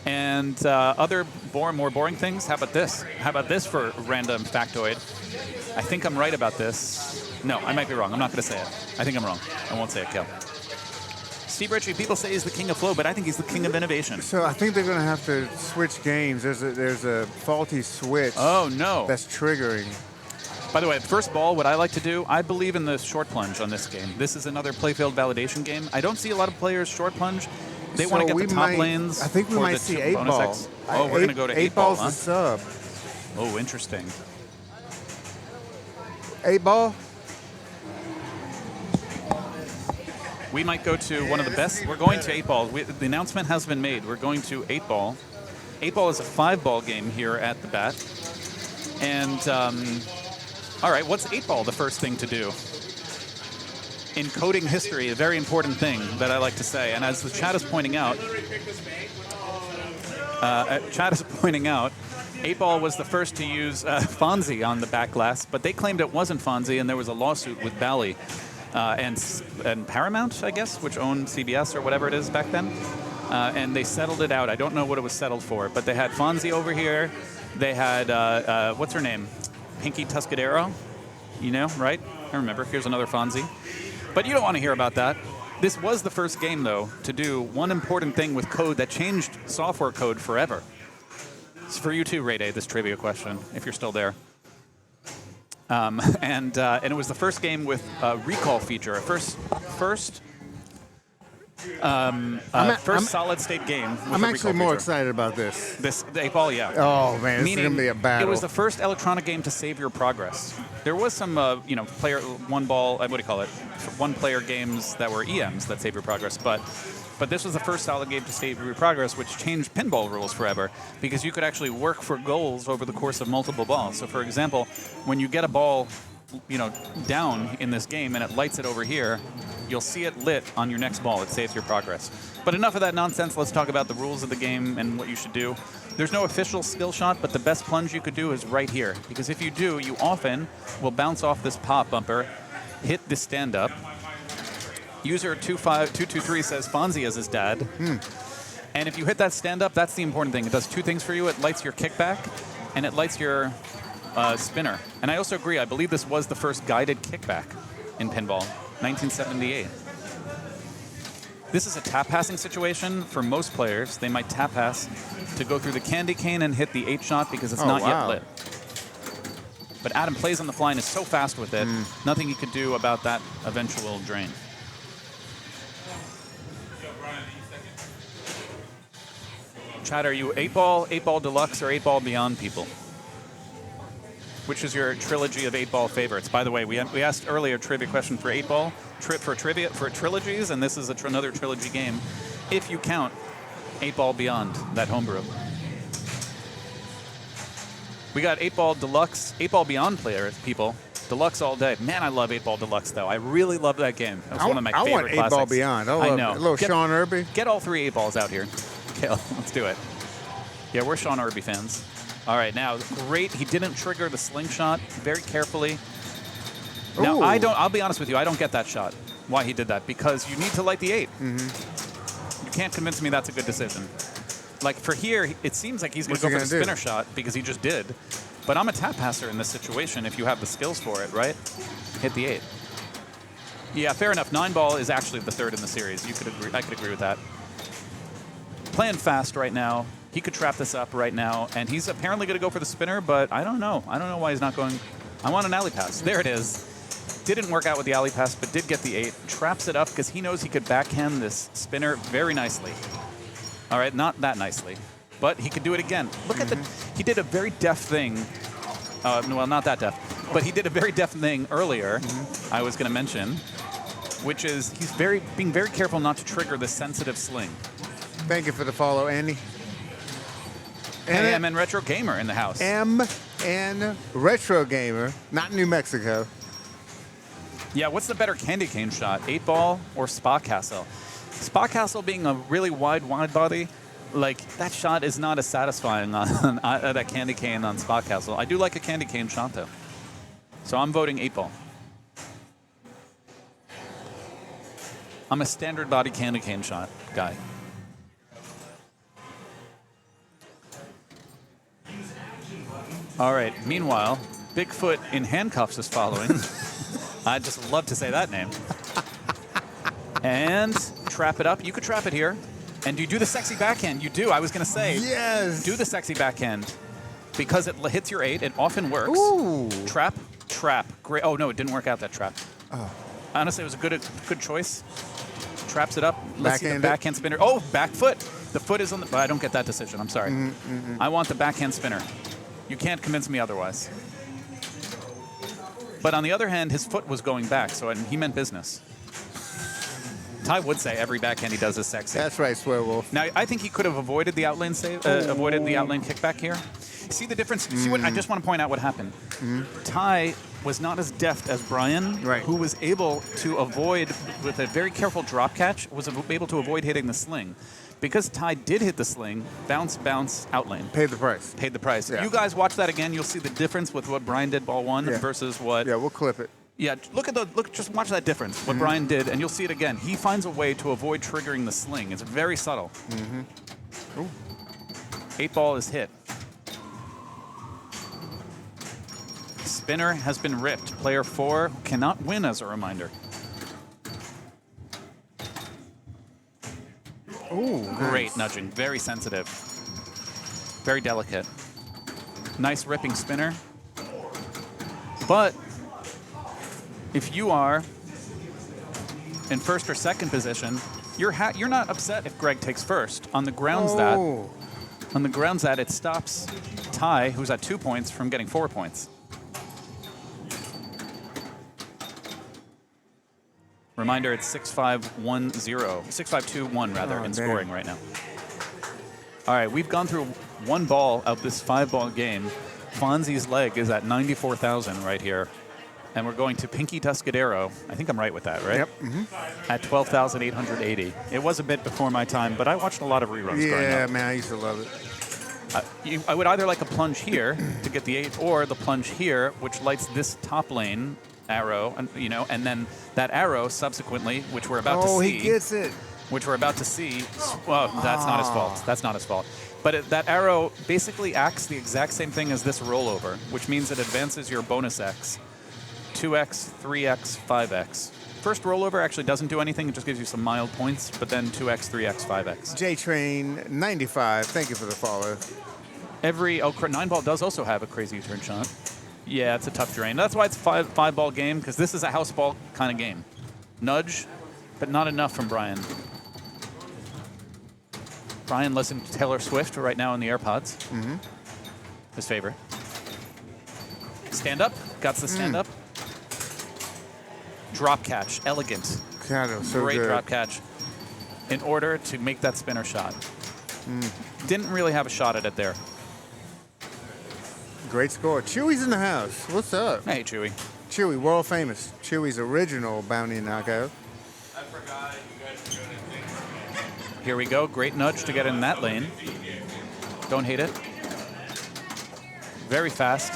And other more boring things. How about this? How about this for random factoid? I think I'm right about this. No, I might be wrong. I'm not going to say it. I think I'm wrong. I won't say it, Cale. Steve Ritchie, people say he's the king of flow, but I think he's the king of innovation. So I think they're going to have to switch games. There's a faulty switch. Oh, no. That's triggering. By the way, first ball, what I like to do, I believe in the short plunge on this game. This is another playfield validation game. I don't see a lot of players short plunge. They want to get the top lanes. I think we for might the see two 8 bonus ball. X. Oh, we're going to go to 8 ball, ball's huh? the sub. Oh, interesting. 8 ball? We might go to one of the best. We're going to 8 ball. The announcement has been made. We're going to 8 ball. 8 ball is a 5 ball game here at the bat. And, all right, what's 8 ball the first thing to do? In coding history, a very important thing that I like to say. And as the chat is pointing out, 8 ball was the first to use Fonzie on the back glass, but they claimed it wasn't Fonzie, and there was a lawsuit with Bally. And Paramount, I guess, which owned CBS or whatever it is back then. And they settled it out. I don't know what it was settled for, but they had Fonzie over here. They had, what's her name? Pinky Tuscadero, you know, right? I remember. Here's another Fonzie. But you don't want to hear about that. This was the first game, though, to do one important thing with code that changed software code forever. It's for you too, Ray Day, this trivia question, if you're still there. And it was the first game with a recall feature, first solid-state game. I'm actually more excited about this. The 8 ball, yeah. Oh man, this is gonna be a battle. It was the first electronic game to save your progress. There was some, player one-player games that were EMs that save your progress, but this was the first solid game to save your progress, which changed pinball rules forever, because you could actually work for goals over the course of multiple balls. So, for example, when you get a ball, down in this game and it lights it over here, you'll see it lit on your next ball. It saves your progress. But enough of that nonsense. Let's talk about the rules of the game and what you should do. There's no official skill shot, but the best plunge you could do is right here, because if you do, you often will bounce off this pop bumper, hit the stand-up. User 25223 says Fonzie is his dad. And if you hit that stand-up, that's the important thing. It does two things for you. It lights your kickback, and it lights your spinner. And I also agree. I believe this was the first guided kickback in pinball, 1978. This is a tap passing situation for most players. They might tap pass to go through the candy cane and hit the 8 shot because it's not yet lit. But Adam plays on the fly and is so fast with it, nothing he could do about that eventual drain. Chad, are you 8 ball deluxe, or 8 ball beyond people? Which is your trilogy of 8 ball favorites? By the way, we asked earlier a trivia question for 8 ball, for trilogies, and this is another trilogy game, if you count 8 ball beyond, that homebrew. We got 8 ball deluxe, 8 ball beyond people. Deluxe all day. Man, I love 8 ball deluxe though. I really love that game. That's one of my favorite classics. I want 8 ball beyond. I know. A little Sean Irby. Get all 3 8 balls out here. Cale, let's do it. Yeah, we're Sean Irby fans. All right, now, great. He didn't trigger the slingshot very carefully. Now, I'll be honest with you, I don't get that shot, why he did that, because you need to light the 8. You can't convince me that's a good decision. Like, for here, it seems like he's going to go for the spinner shot, because he just did. But I'm a tap passer in this situation if you have the skills for it, right? Hit the 8. Yeah, fair enough. 9 ball is actually the third in the series. I could agree with that. Playing fast right now. He could trap this up right now, and he's apparently going to go for the spinner, but I don't know. I don't know why he's not going. I want an alley pass. There it is. Didn't work out with the alley pass, but did get the 8. Traps it up because he knows he could backhand this spinner very nicely. All right, not that nicely, but he could do it again. Look at the. He did a very deft thing. Well, not that deft, but he did a very deft thing earlier. I was going to mention, which is he's being very careful not to trigger the sensitive sling. Thank you for the follow, Andy. MN Retro Gamer in the house. MN Retro Gamer, not New Mexico. Yeah, what's the better candy cane shot, 8 ball or Spa Castle? Spa Castle being a really wide body, like that shot is not as satisfying on that candy cane on Spa Castle. I do like a candy cane shot though, so I'm voting 8 ball. I'm a standard body candy cane shot guy. All right, meanwhile, Bigfoot in handcuffs is following. I'd just love to say that name. And trap it up. You could trap it here. And do you do the sexy backhand? You do. I was going to say. Yes. Do the sexy backhand. Because it hits your 8. It often works. Ooh. Trap. Great. Oh, no, it didn't work out, that trap. Oh. Honestly, it was a good choice. Traps it up. Let's see the backhand spinner. Oh, back foot. The foot is on the... I don't get that decision. I'm sorry. I want the backhand spinner. You can't convince me otherwise. But on the other hand, his foot was going back, so he meant business. Ty would say every backhand he does is sexy. That's right, Swearwolf. Now, I think he could have avoided the outlane save, avoided the outlane kickback here. See the difference? See what? I just want to point out what happened. Ty was not as deft as Brian, who was able to avoid, with a very careful drop catch, was able to avoid hitting the sling. Because Ty did hit the sling, bounce, outlane. Paid the price. Paid the price. Yeah. You guys watch that again, you'll see the difference with what Brian did ball 1 versus what... Yeah, we'll clip it. Yeah, just watch that difference, what Brian did, and you'll see it again. He finds a way to avoid triggering the sling. It's very subtle. 8 ball is hit. Spinner has been ripped. Player 4 cannot win, as a reminder. Ooh, Great nice. nudging. Very sensitive. Very delicate. Nice ripping spinner. But if you are in first or second position, you're not upset if Greg takes first. On the grounds that it stops Ty, who's at 2 points, from getting 4 points. Reminder, it's 6-5-1-0. 6-5-2-1, rather, in scoring right now. All right, we've gone through 1 ball of this 5-ball game. Fonzie's leg is at 94,000 right here. And we're going to Pinky Tuscadero. I think I'm right with that, right? Yep. At 12,880. It was a bit before my time, but I watched a lot of reruns growing up. Yeah, man, I used to love it. I would either like a plunge here to get the 8, or the plunge here, which lights this top lane arrow, and then that arrow subsequently, which we're about to see. Oh, he gets it. Which we're about to see. Well, that's not his fault. That's not his fault. But that arrow basically acts the exact same thing as this rollover, which means it advances your bonus X. 2x, 3x, 5x. First rollover actually doesn't do anything. It just gives you some mild points, but then 2x, 3x, 5x. J-Train 95, thank you for the follow. 9-ball does also have a crazy turn shot. Yeah, it's a tough drain. That's why it's a 5-ball game, because this is a house ball kind of game. Nudge, but not enough from Brian. Brian listened to Taylor Swift right now in the AirPods. His favorite. Stand up. Got the stand up. Drop catch. Elegant. God, so great good. drop catch in order to make that spinner shot. Didn't really have a shot at it there. Great score. Chewy's in the house. What's up? Hey, Chewy. Chewy, world famous. Chewy's original bounty knockout. I forgot you guys were doing a thing. Here we go. Great nudge to get in that lane. Don't hate it. Very fast.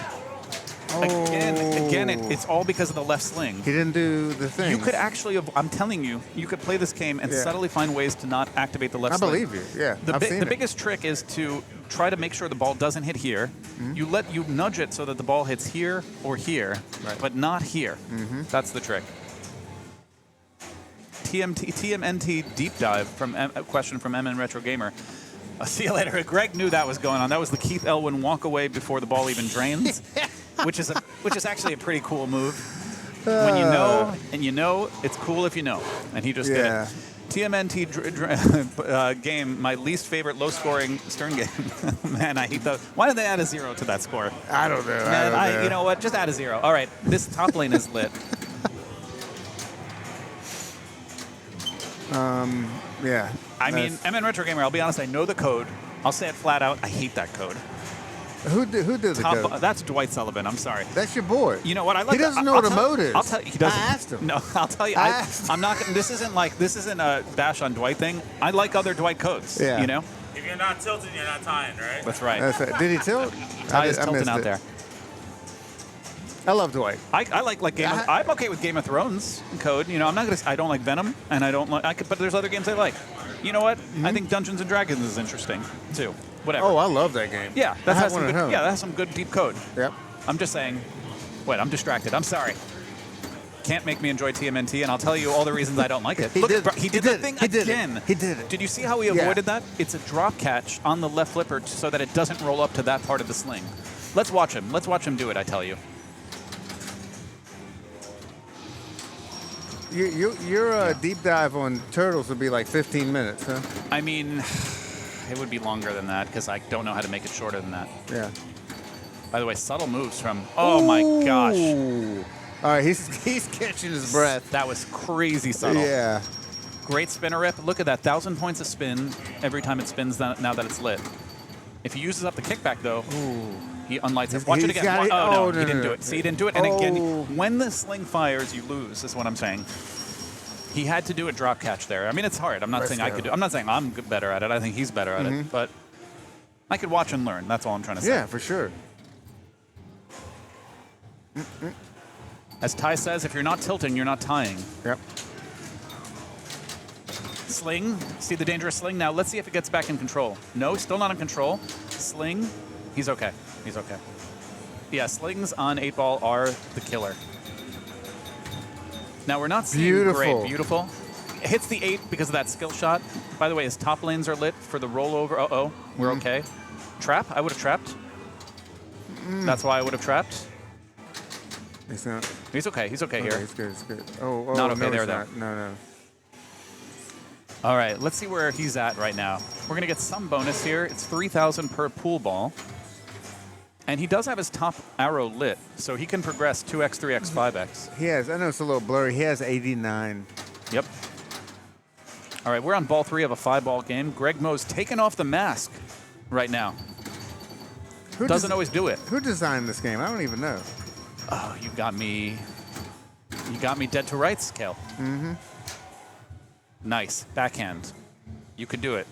Again, it's all because of the left sling. He didn't do the thing. You could actually, I'm telling you, you could play this game and subtly find ways to not activate the left sling. I believe you, yeah. The biggest trick is to try to make sure the ball doesn't hit here. You nudge it so that the ball hits here or here, but not here. That's the trick. TMNT deep dive from a question from MN Retro Gamer. See you later. Greg knew that was going on. That was the Keith Elwin walk away before the ball even drains, which is actually a pretty cool move. When you know, and you know, it's cool if you know. And he just did it. TMNT game, my least favorite low-scoring Stern game. Man, I hate those. Why did they add a 0 to that score? I don't know. Man, you know what? Just add a 0. All right, this top lane is lit. Yeah. I mean, MN Retro Gamer, I'll be honest, I know the code. I'll say it flat out. I hate that code. Who did the code? That's Dwight Sullivan. I'm sorry. That's your boy. You know what? I like. He doesn't know what a mode is. I'll tell you. He doesn't. I asked him. No, I'll tell you. I'm not. This isn't a bash on Dwight thing. I like other Dwight codes. Yeah. You know. If you're not tilting, you're not tying, right? That's right. Did he tilt? Ty is tilting out there. I love Dwight. I like Game of, I'm okay with Game of Thrones code. You know, I don't like Venom, and I don't like. But there's other games I like. You know what? I think Dungeons and Dragons is interesting too. Whatever. Oh, I love that game. Yeah, that has some good. home. Yeah, that has some good deep code. Yep. I'm just saying. Wait, I'm distracted. I'm sorry. can't make me enjoy TMNT, and I'll tell you all the reasons I don't like it. He Look, did bro, it. he did He the did it. thing He did it. again. He did it. Did you see how he avoided that? It's a drop catch on the left flipper so that it doesn't roll up to that part of the sling. Let's watch him. Let's watch him do it, I tell you. Your deep dive on turtles would be like 15 minutes, huh? I mean, it would be longer than that because I don't know how to make it shorter than that. Yeah. By the way, subtle moves from, oh my gosh. Ooh. All right, he's catching his breath. That was crazy subtle. Yeah. Great spinner rip. Look at that, 1,000 points of spin every time it spins now that it's lit. If he uses up the kickback, though, he unlights it. Watch it He's again. got it. Oh, no, Oh, he didn't do no. it. See, he didn't do it. And again, when the sling fires, you lose, is what I'm saying. He had to do a drop catch there. I mean, it's hard. I'm not saying I could do it. I'm not saying I'm better at it. I think he's better at it. But I could watch and learn. That's all I'm trying to say. Yeah, for sure. As Ty says, if you're not tilting, you're not tying. Yep. Sling. See the dangerous sling? Now let's see if it gets back in control. No, still not in control. Sling. He's okay. He's okay. Yeah, slings on 8-ball are the killer. Now we're not seeing great. Beautiful. It hits the 8 because of that skill shot. By the way, his top lanes are lit for the rollover. Uh-oh. We're okay. Trap. I would have trapped. That's why I would have trapped. He's not. He's okay. He's okay Okay, here. he's good. He's good. Oh, Not okay no, there, he's though. not. No. All right, let's see where he's at right now. We're going to get some bonus here. It's 3,000 per pool ball. And he does have his top arrow lit, so he can progress 2x, 3x, 5x. He has. I know it's a little blurry. He has 89. Yep. All right, we're on ball 3 of a 5-ball game. Greg Moe's taken off the mask right now. Doesn't always do it. Who designed this game? I don't even know. Oh, you got me dead to rights, Cale. Mm-hmm. Nice. Backhand. You could do it.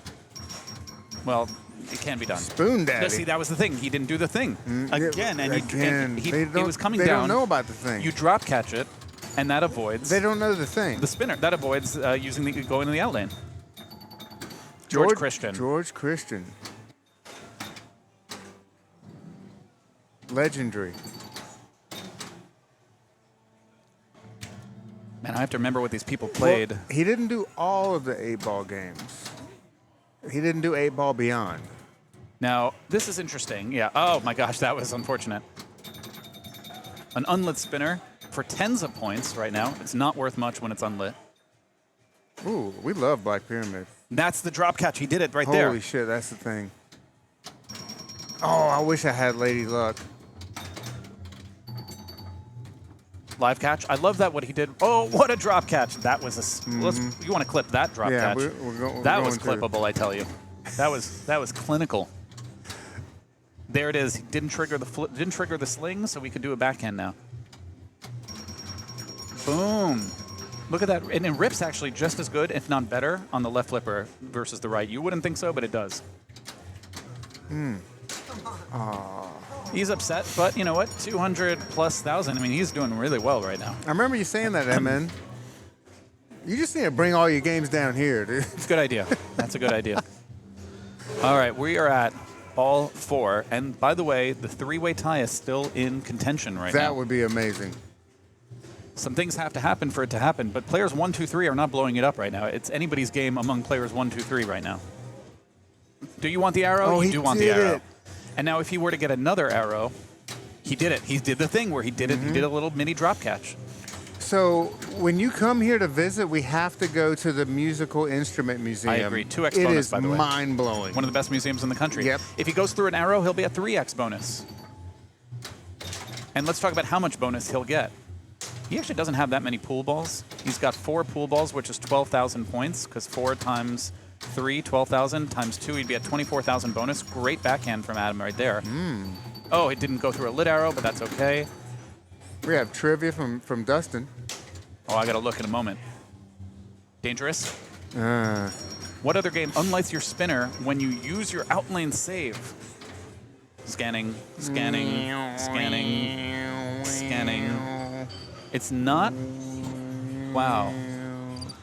Well, it can be done. Spoon Daddy. No, see, that was the thing. He didn't do the thing. Again. And it was coming They down. don't know about the thing. You drop catch it, and that avoids They don't know the thing. the spinner. That avoids going in the out lane. George Christian. George Christian. Legendary. Man, I have to remember what these people played. Well, he didn't do all of the 8-ball games. He didn't do 8-ball beyond. Now, this is interesting. Yeah. Oh, my gosh, that was unfortunate. An unlit spinner for tens of points right now. It's not worth much when it's unlit. Ooh, we love Black Pyramid. That's the drop catch. He did it right there. Holy shit, that's the thing. Oh, I wish I had Lady Luck. Live catch. I love that what he did. Oh, what a drop catch. That was a. You want to clip that drop Yeah, catch? we're that was going to. clippable, I tell you. That was clinical. There it is. He didn't trigger the sling, so we could do a backhand now. Boom. Look at that. And it rips actually just as good, if not better, on the left flipper versus the right. You wouldn't think so, but it does. He's upset, but you know what? 200,000+. I mean, he's doing really well right now. I remember you saying that, MN. You just need to bring all your games down here, dude. It's a good idea. That's a good idea. All right, we are at ball 4. And by the way, the 3-way tie is still in contention right now. That would be amazing. Some things have to happen for it to happen, but players 1, 2, 3 are not blowing it up right now. It's anybody's game among players 1, 2, 3 right now. Do you want the arrow? Oh, you he do want the did arrow. it. And now if he were to get another arrow, he did it. He did the thing where he did it. He did a little mini drop catch. So when you come here to visit, we have to go to the Musical Instrument Museum. I agree. 2x It bonus, is by the way. mind-blowing. One of the best museums in the country. Yep. If he goes through an arrow, he'll be at 3x bonus. And let's talk about how much bonus he'll get. He actually doesn't have that many pool balls. He's got 4 pool balls, which is 12,000 points, because 4 times 3, 12,000, times 2, he'd be at 24,000 bonus. Great backhand from Adam right there. Oh, it didn't go through a lit arrow, but that's okay. We have trivia from Dustin. Oh, I got to look in a moment. Dangerous. What other game unlights your spinner when you use your outlane save? Scanning, scanning, scanning, scanning. It's not. Wow.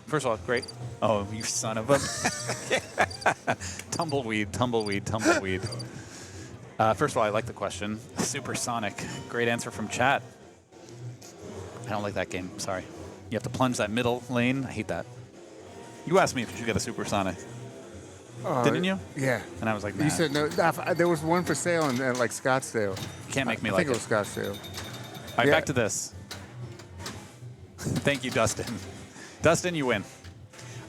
First of all, great. Oh, you son of a. Tumbleweed, tumbleweed, tumbleweed. First of all, I like the question. Supersonic. Great answer from chat. I don't like that game. Sorry. You have to plunge that middle lane. I hate that. You asked me if you should get a supersonic. Didn't you? Yeah. And I was like, nah. You said no. There was one for sale in like Scottsdale. You can't make me I like think it was Scottsdale. All right, Yeah. back to this. Thank you, Dustin. Dustin, you win.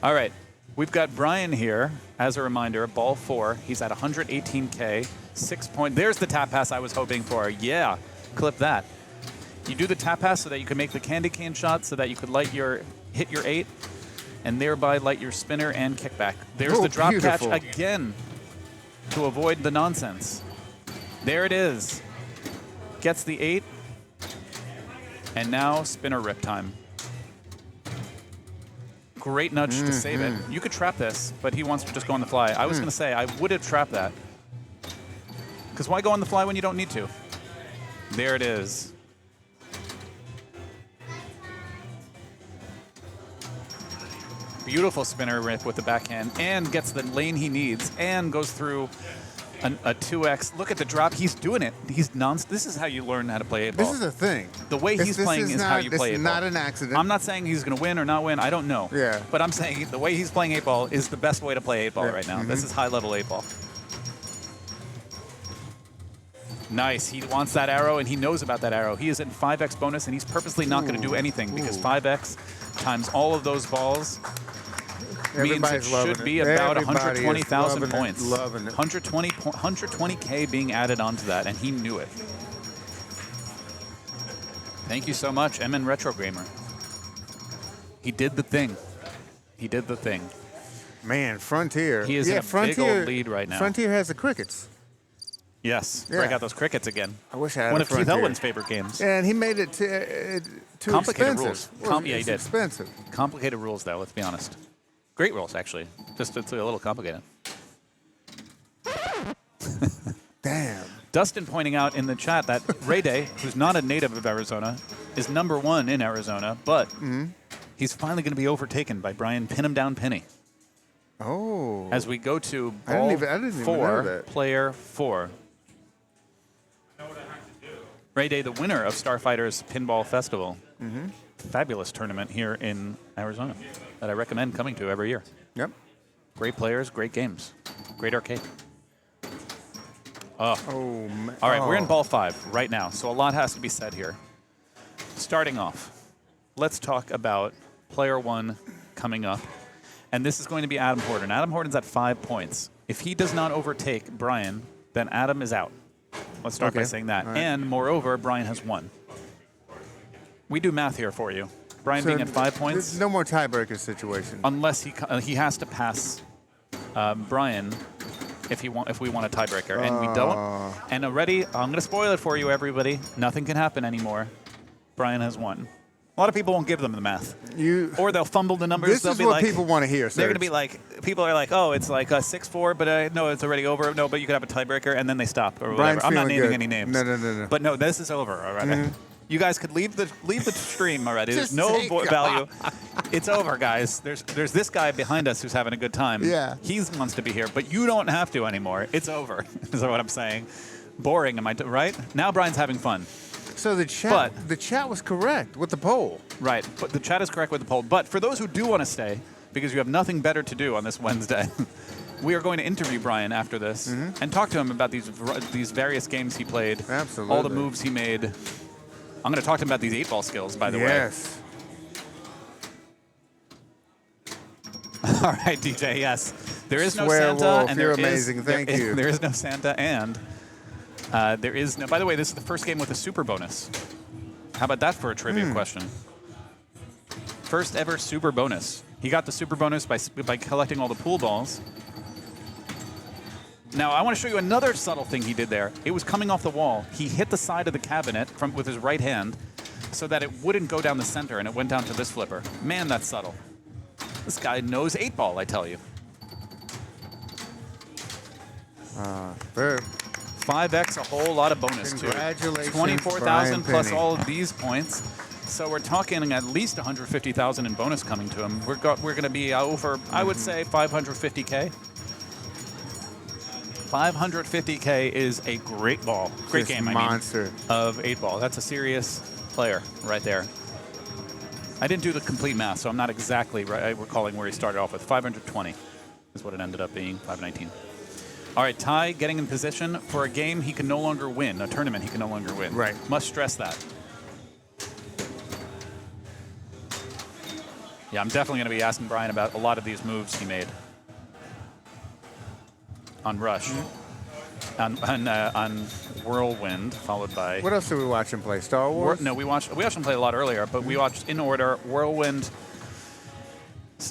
All right. We've got Brian here. As a reminder, ball 4. He's at 118K. 6 point. There's the tap pass I was hoping for. Yeah. Clip that. You do the tap pass so that you can make the candy cane shot so that you could hit your 8 and thereby light your spinner and kickback. There's the drop beautiful. catch again to avoid the nonsense. There it is. Gets the 8. And now spinner rip time. Great nudge to save it. You could trap this, but he wants to just go on the fly. I was going to say, I would have trapped that. Because why go on the fly when you don't need to? There it is. Beautiful spinner rip with the backhand and gets the lane he needs and goes through a 2x. Look at the drop. He's doing it. This is how you learn how to play 8-ball. This is a thing. The way he's playing is how you play 8-ball. This is not an accident. I'm not saying he's going to win or not win. I don't know. Yeah. But I'm saying the way he's playing 8-ball is the best way to play 8-ball right now. This is high-level 8-ball. Nice. He wants that arrow, and he knows about that arrow. He is in 5x bonus, and he's purposely not going to do anything because 5x times all of those balls means it should be about 120,000 points. Loving it. 120K being added onto that, and he knew it. Thank you so much, MN Retro Gamer. He did the thing. He did the thing. Man, Frontier. He is in a big old lead right now. Frontier has the crickets. Yes, Yeah. break out those crickets again. I wish I had one a of Keith Frontier. Elwin's favorite games. And he made it too Complicated expensive. rules. Yeah, he It's did. expensive. Complicated rules, though, let's be honest. Great rules, actually. Just it's a little complicated. Damn. Dustin pointing out in the chat that Ray Day, who's not a native of Arizona, is #1 in Arizona, but he's finally going to be overtaken by Brian Pin him down Penny. Oh. As we go to I didn't ball even know 4, that. player 4. Ray Day, the winner of Starfighter's Pinball Festival. Fabulous tournament here in Arizona that I recommend coming to every year. Yep. Great players, great games, great arcade. Oh, man. All right, we're in ball 5 right now, so a lot has to be said here. Starting off, let's talk about player 1 coming up, and this is going to be Adam Horton. Adam Horton's at 5 points. If he does not overtake Brian, then Adam is out. Let's start by saying that. All right. And moreover, Brian has won. We do math here for you. Brian being at 5 points, There's no more tiebreaker situation. unless he has to pass Brian if we want a tiebreaker, and we don't. And already, I'm going to spoil it for you, everybody. Nothing can happen anymore. Brian has won. A lot of people won't give them the math, or they'll fumble the numbers. This They'll is be what like, people want to hear, they're going to Serge. be like, people are like, oh, it's like 6-4, but no, it's already over. No, but you could have a tiebreaker, and then they stop or Brian's whatever. I'm not feeling naming good. any names. No. But no, this is over already. You guys could leave the stream already. There's Just no say value. It's over, guys. There's this guy behind us who's having a good time. Yeah. He wants to be here, but you don't have to anymore. It's over. Is what I'm saying. Boring, am I right? Now Brian's having fun. So the chat was correct with the poll. Right, but the chat is correct with the poll. But for those who do want to stay, because you have nothing better to do on this Wednesday, we are going to interview Brian after this and talk to him about these various games he played, Absolutely. all the moves he made. I'm going to talk to him about these 8-ball skills, by the way. Yes. All right, DJ, yes. There is no Swear Santa. wolf, And you're there is- amazing. Thank you. There is no Santa, and there is no... By the way, this is the first game with a super bonus. How about that for a trivia question? First ever super bonus. He got the super bonus by collecting all the pool balls. Now, I want to show you another subtle thing he did there. It was coming off the wall. He hit the side of the cabinet with his right hand so that it wouldn't go down the center, and it went down to this flipper. Man, that's subtle. This guy knows 8-ball, I tell you. Very 5x, a whole lot of bonus to it. Congratulations, 24,000 Brian plus Penny. all of these points. So we're talking at least 150,000 in bonus coming to him. We're going to be over, I would say, 550K. 550K is a great ball. Great Just game, monster. of 8-ball. That's a serious player right there. I didn't do the complete math, so I'm not exactly recalling where he started off with. 520 is what it ended up being, 519. All right, Ty getting in position for a game he can no longer win, a tournament he can no longer win. Right. Must stress that. Yeah, I'm definitely going to be asking Brian about a lot of these moves he made on Rush, on Whirlwind, followed by. What else did we watch him play? Star Wars? No, we watched him play a lot earlier, but we watched in order Whirlwind,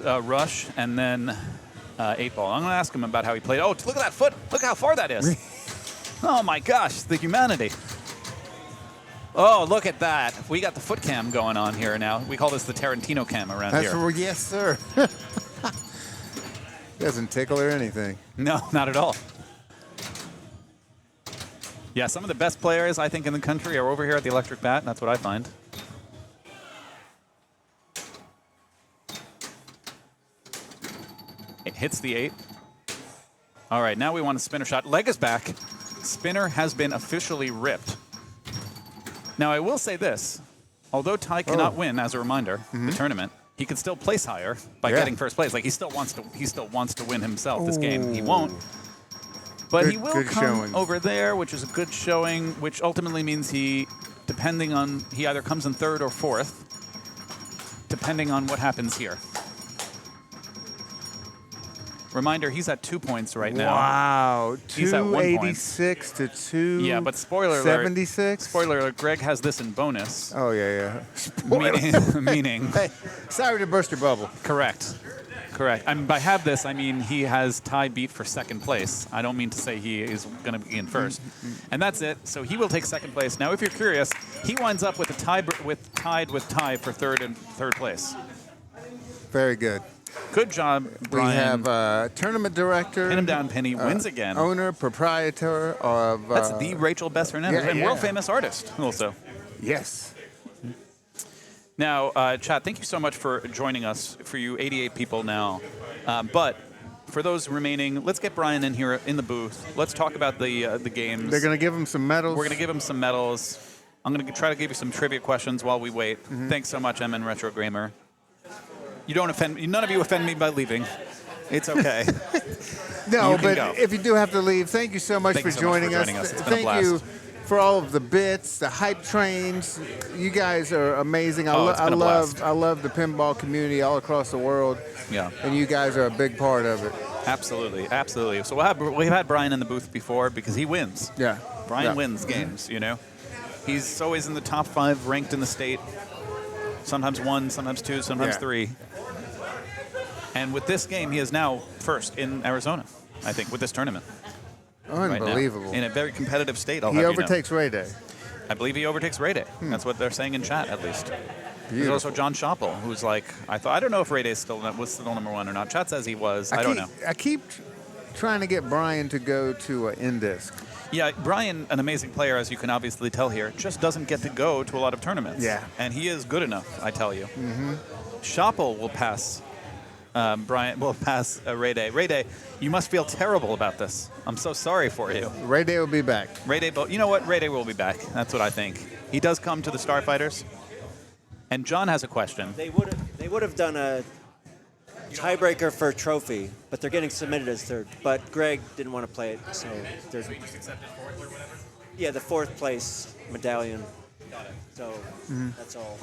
Rush, and then 8-Ball. I'm going to ask him about how he played. Oh, look at that foot! Look how far that is! Oh my gosh, the humanity! Oh, look at that. We got the foot cam going on here now. We call this the Tarantino cam around here. Yes, sir. Doesn't tickle or anything. No, not at all. Yeah, some of the best players, I think, in the country are over here at the Electric Bat. That's what I find. It hits the 8. All right, now we want a spinner shot. Leg is back. Spinner has been officially ripped. Now, I will say this. Although Ty cannot win, as a reminder, the tournament, he can still place higher by getting first place. Like, he still wants to win himself this game. He won't. But he will come over there, which is a good showing, which ultimately means he either comes in 3rd or 4th, depending on what happens here. Reminder, he's at 2 points right now. Wow, He's at 1 point. 286 to 2. Yeah, but spoiler alert. 76. Spoiler alert. Greg has this in bonus. Oh yeah. Meaning. Hey, sorry to burst your bubble. Correct. And by have this, I mean he has Ty beat for 2nd place. I don't mean to say he is going to be in 1st. And that's it. So he will take 2nd place. Now, if you're curious, he winds up with a tied with Ty for 3rd place. Very good. Good job, Brian. We have tournament director. Pin him down, Penny. Wins again. Owner, proprietor of. That's the Rachel Bess Hernandez, and world famous artist also. Yes. Now, chat, thank you so much for joining us, for you 88 people now. But for those remaining, let's get Brian in here in the booth. Let's talk about the games. They're going to give him some medals. We're going to give him some medals. I'm going to try to give you some trivia questions while we wait. Thanks so much, MN Retro Gamer. You don't offend me. None of you offend me by leaving. It's okay. No, but if you do have to leave, thank you so much for joining us. It's been a blast. Thank you for all of the bits, the hype trains. You guys are amazing. I love the pinball community all across the world. Yeah. And you guys are a big part of it. Absolutely. So we've had Brian in the booth before because he wins. Yeah. Brian wins games, you know. He's always in the top 5 ranked in the state. Sometimes 1, sometimes 2, sometimes 3. And with this game, he is now 1st in Arizona, I think, with this tournament. Unbelievable. Right now. In a very competitive state, He overtakes Ray Day. I believe he overtakes Ray Day. That's what they're saying in chat, at least. Beautiful. There's also John Schoppel, who's like, I don't know if Ray Day was still number 1 or not. Chat says he was. I don't know. I keep trying to get Brian to go to an Indisc. Yeah, Brian, an amazing player, as you can obviously tell here, just doesn't get to go to a lot of tournaments. Yeah. And he is good enough, I tell you. Schoppel will pass Brian, will pass Ray Day. Ray Day, you must feel terrible about this. I'm so sorry for you. Ray Day will be back. Ray Day, you know what? Ray Day will be back. That's what I think. He does come to the Starfighters. And John has a question. They would have done a tiebreaker for a trophy, but they're getting submitted as 3rd. But Greg didn't want to play it, so there's. So you just accepted 4th or whatever? Yeah, the 4th place medallion. Got it. So that's all.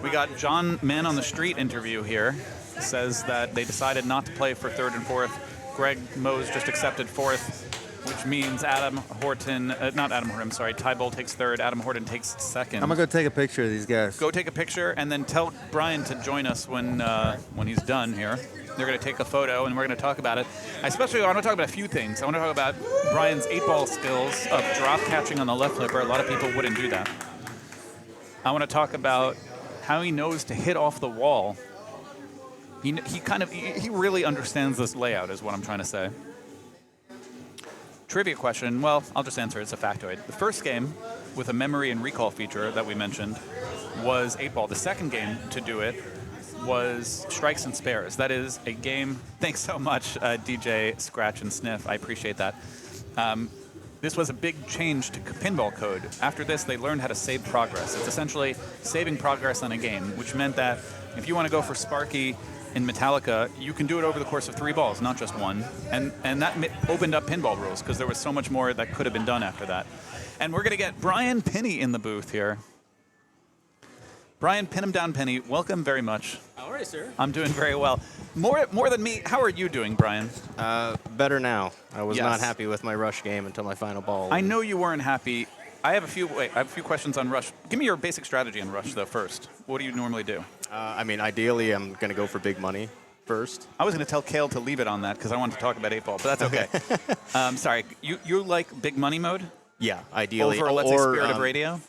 We got John Man on the Street interview here. Says that they decided not to play for 3rd and 4th. Greg Mose just accepted 4th, which means Adam Horton, Ty Bull takes 3rd, Adam Horton takes 2nd. I'm going to go take a picture of these guys. Go take a picture and then tell Brian to join us when he's done here. They're going to take a photo and we're going to talk about it. I want to talk about a few things. I want to talk about Brian's 8-ball skills of drop catching on the left flipper. A lot of people wouldn't do that. I want to talk about how he knows to hit off the wall. He really understands this layout is what I'm trying to say. Trivia question, well, I'll just answer it. It's a factoid. The first game with a memory and recall feature that we mentioned was 8-ball. The second game to do it was Strikes and Spares. That is a game, thanks so much, DJ Scratch and Sniff. I appreciate that. this was a big change to pinball code. After this, they learned how to save progress. It's essentially saving progress on a game, which meant that if you want to go for Sparky in Metallica, you can do it over the course of 3 balls, not just one. And that opened up pinball rules because there was so much more that could have been done after that. And we're going to get Brian Pinney in the booth here. Brian, pin him down, Penny. Welcome very much. How are you, sir? I'm doing very well. More than me. How are you doing, Brian? Better now. I was Yes. not happy with my Rush game until my final ball. I know you weren't happy. I have a few questions on Rush. Give me your basic strategy on Rush, though, first. What do you normally do? I mean, ideally, I'm going to go for big money first. I was going to tell Cale to leave it on that because I wanted to talk about 8-ball, but that's okay. Sorry. You like big money mode? Yeah, ideally. Over, let's say, Spirit of Radio?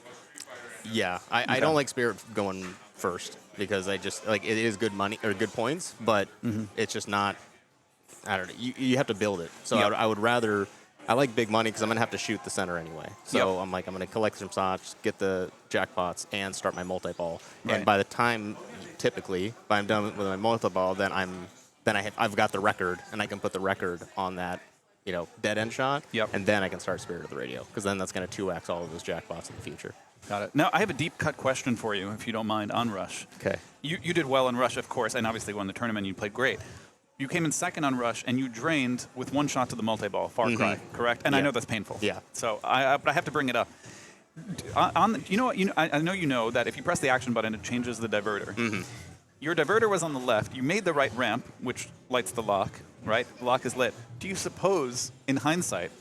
Yeah, I don't like Spirit going first because I just like it is good money or good points, but it's just not. I don't know. You have to build it. So Yep. I would rather. I like big money because I'm gonna have to shoot the center anyway. So Yep. I'm gonna collect some slots, get the jackpots, and start my multi-ball. Right. And by the time, typically, if I'm done with my multi-ball, then I've got the record, and I can put the record on that, dead end shot. Yep. And then I can start Spirit of the Radio because then that's gonna 2x all of those jackpots in the future. Got it. Now, I have a deep cut question for you, if you don't mind, on Rush. Okay. You did well in Rush, of course, and obviously won the tournament. You played great. You came in second on Rush, and you drained with 1 shot to the multi-ball, Far Cry, correct? And I Yeah. know that's painful. Yeah. So but I have to bring it up. I know you know that if you press the action button, it changes the diverter. Your diverter was on the left. You made the right ramp, which lights the lock, right? The lock is lit. Do you suppose, in hindsight,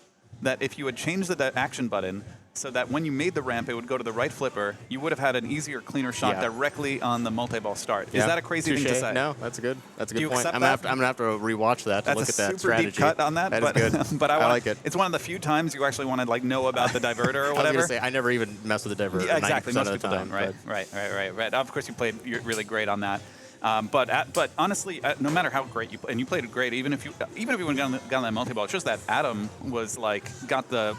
that if you had changed the action button so that when you made the ramp, it would go to the right flipper, you would have had an easier, cleaner shot Yeah. directly on the multi-ball start? Is Yeah. that a crazy thing to Touche. say? No, that's a good Do you point. accept I'm that? gonna have to rewatch that to That's look a at that super strategy. deep cut on that, That but, is good. but I like it. It's one of the few times you actually want to know about the diverter or I was whatever. gonna say I never even mess with the diverter. Yeah, exactly. 90% Most of the people time, don't. Right. Of course, you played really great on that. But honestly, no matter how great you play, and you played great, even if you wouldn't got on that multi-ball, it's just that Adam was like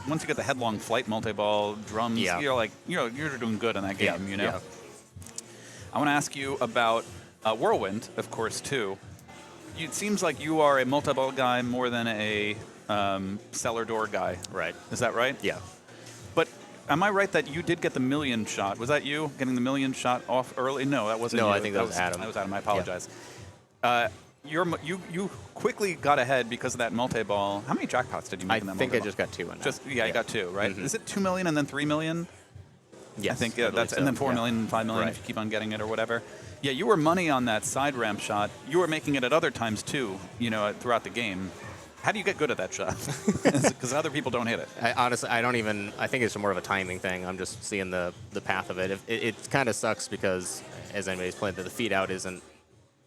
once you get the headlong flight multi-ball drums, Yeah. you're doing good in that game. Yeah. I want to ask you about Whirlwind, of course, too. It seems like you are a multi-ball guy more than a cellar door guy. Right. Is that right? Yeah. But am I right that you did get the million shot? Was that you getting the million shot off early? No, that wasn't No, you. I think that was Adam. That was Adam. I apologize. You quickly got ahead because of that multi-ball. How many jackpots did you make I in that think I multi-ball? just got 2 in that. You got 2, right? Is it 2 million and then 3 million? Yes. I think believe that's so. and then 4 Yeah. million and 5 million Right. if you keep on getting it or whatever. Yeah, you were money on that side ramp shot. You were making it at other times too. Throughout the game. How do you get good at that shot? Because other people don't hit it. Honestly, I don't even. I think it's more of a timing thing. I'm just seeing the path of it. It kind of sucks because, as anybody's played, the feed out isn't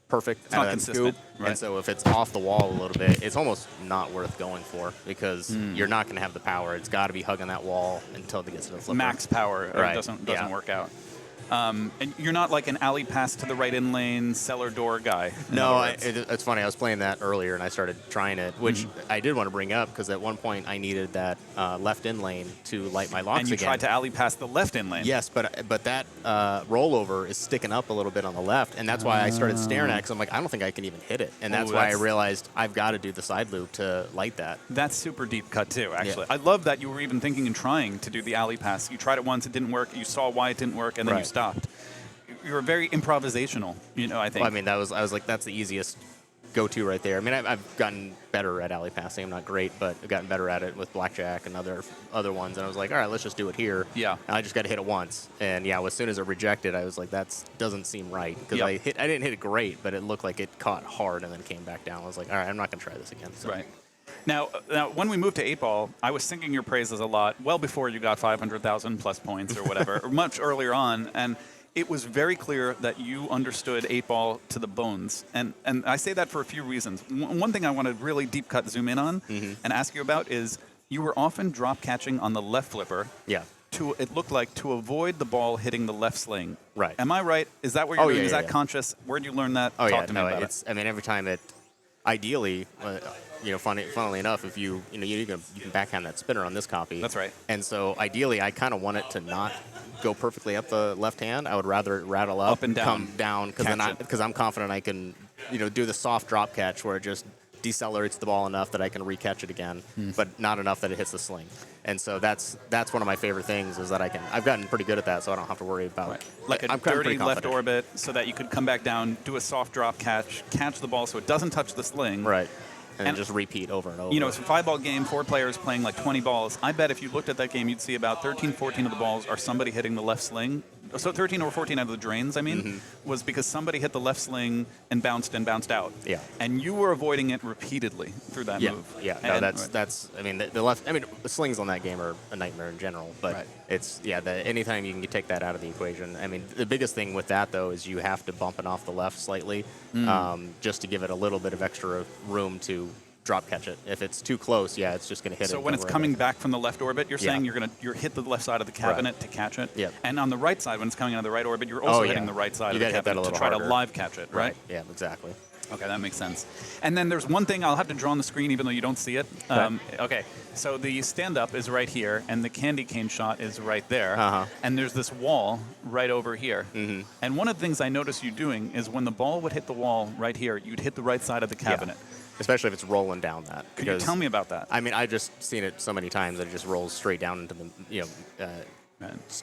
perfect not out of that consistent, scoop, right. and so if it's off the wall a little bit, it's almost not worth going for because you're not going to have the power. It's got to be hugging that wall until it gets to the flipper. Max power Right. doesn't Yeah. work out. And you're not like an alley pass to the right in lane cellar door guy. in No, other words. it's funny. I was playing that earlier, and I started trying it, which I did want to bring up because at one point I needed that left in lane to light my locks and you again. tried to alley pass the left in lane. Yes, but that rollover is sticking up a little bit on the left, and that's why I started staring at it because I'm like, I don't think I can even hit it, and that's Ooh, why I that's- realized I've got to do the side loop to light that. That's super deep cut too, actually. Yeah. I love that you were even thinking and trying to do the alley pass. You tried it once, it didn't work. You saw why it didn't work, and then you Right. stopped. You were very improvisational, I think. Well, I mean, I was like, that's the easiest go-to right there. I mean, I've gotten better at alley passing. I'm not great, but I've gotten better at it with blackjack and other ones. And I was like, all right, let's just do it here. Yeah. And I just got to hit it once, and yeah, as soon as it rejected, I was like, that doesn't seem right because Yep. I didn't hit it great, but it looked like it caught hard and then came back down. I was like, all right, I'm not gonna try this again. So. Right. Now, when we moved to 8-ball, I was singing your praises a lot, well before you got 500,000 plus points or whatever, or much earlier on, and it was very clear that you understood 8-ball to the bones. And I say that for a few reasons. One thing I want to really deep cut zoom in on and ask you about is you were often drop catching on the left flipper. Yeah. It looked like to avoid the ball hitting the left sling. Right. Am I right? Is that what you're Oh, doing? yeah, Is yeah, that yeah. conscious? Where'd you learn that? Oh Talk yeah, to me no, about it's. I mean, every time it. Ideally, funnily enough, if you can backhand that spinner on this copy. That's right. And so ideally, I kind of want it to not go perfectly up the left hand. I would rather it rattle up and down. come down Catch it. because I'm confident I can do the soft drop catch where it just decelerates the ball enough that I can recatch it again, but not enough that it hits the sling. And so that's one of my favorite things is that I've gotten pretty good at that, so I don't have to worry about like a I'm kinda dirty pretty left confident. orbit, so that you could come back down, do a soft drop catch the ball so it doesn't touch the sling. Right. And And- just repeat over and over. You know, it's a 5-ball game, 4 players playing like 20 balls. I bet if you looked at that game, you'd see about 13, 14 of the balls are somebody hitting the left sling. So 13 or 14 out of the drains, was because somebody hit the left sling and bounced out. Yeah. And you were avoiding it repeatedly through that Yeah, move. yeah. No, that's. I mean, the slings on that game are a nightmare in general. But Right. it's anytime you can take that out of the equation. I mean, the biggest thing with that though is you have to bump it off the left slightly, just to give it a little bit of extra room to drop catch it. If it's too close, it's just going to hit it. So when it's over coming it. back from the left orbit, you're Yeah. saying you're hit the left side of the cabinet to catch it. Yep. And on the right side, when it's coming out of the right orbit, you're also yeah. hitting the right side You of the gotta hit that a cabinet to little try to harder. live catch it, right? Yeah, exactly. Okay, that makes sense. And then there's one thing I'll have to draw on the screen, even though you don't see it. Okay, so the stand-up is right here, and the candy cane shot is right there. And there's this wall right over here. And one of the things I noticed you doing is when the ball would hit the wall right here, you'd hit the right side of the cabinet. Especially if it's rolling down that. Could you tell me about that? I mean, I've just seen it so many times that it just rolls straight down into the,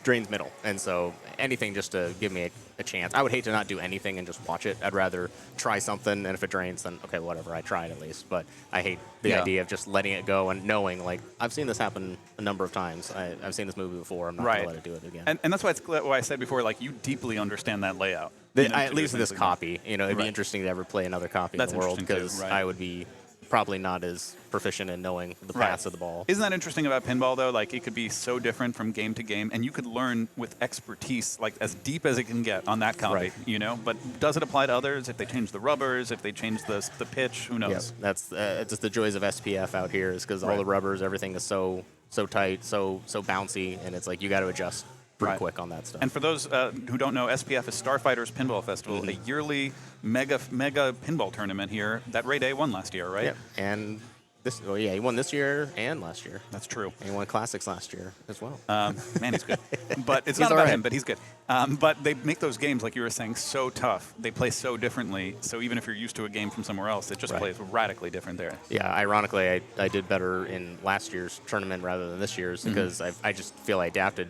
drains middle. And so anything just to give me a chance. I would hate to not do anything and just watch it. I'd rather try something, and if it drains, then okay, whatever, I tried at least. But I hate the idea of just letting it go and knowing, like, I've seen this happen a number of times. I've seen this movie before. I'm not going to let it do it again. And that's why why I said before, like, you deeply understand that layout. At least this copy, it'd be Right. interesting to ever play another copy That's in the world interesting too, because right. I would be probably not as proficient in knowing the paths of the ball. Isn't that interesting about pinball, though? Like, it could be so different from game to game, and you could learn with expertise, like, as deep as it can get on that copy, Right. But does it apply to others? If they change the rubbers, if they change the pitch, who knows? Yes, that's it's just the joys of SPF out here is because all Right. the rubbers, everything is so tight, so bouncy, and it's like you got to adjust pretty Right. quick on that stuff. And for those who don't know, SPF is Starfighters Pinball Festival, a yearly mega pinball tournament here that Ray Day won last year, right? yeah, and he won this year and last year. That's true. And he won classics last year as well. Man, he's good. But it's He's not all about right. him, but he's good. But they make those games, like you were saying, so tough. They play so differently. So even if you're used to a game from somewhere else, it just Right. plays radically different there. Yeah, ironically, I did better in last year's tournament rather than this year's because I just feel I adapted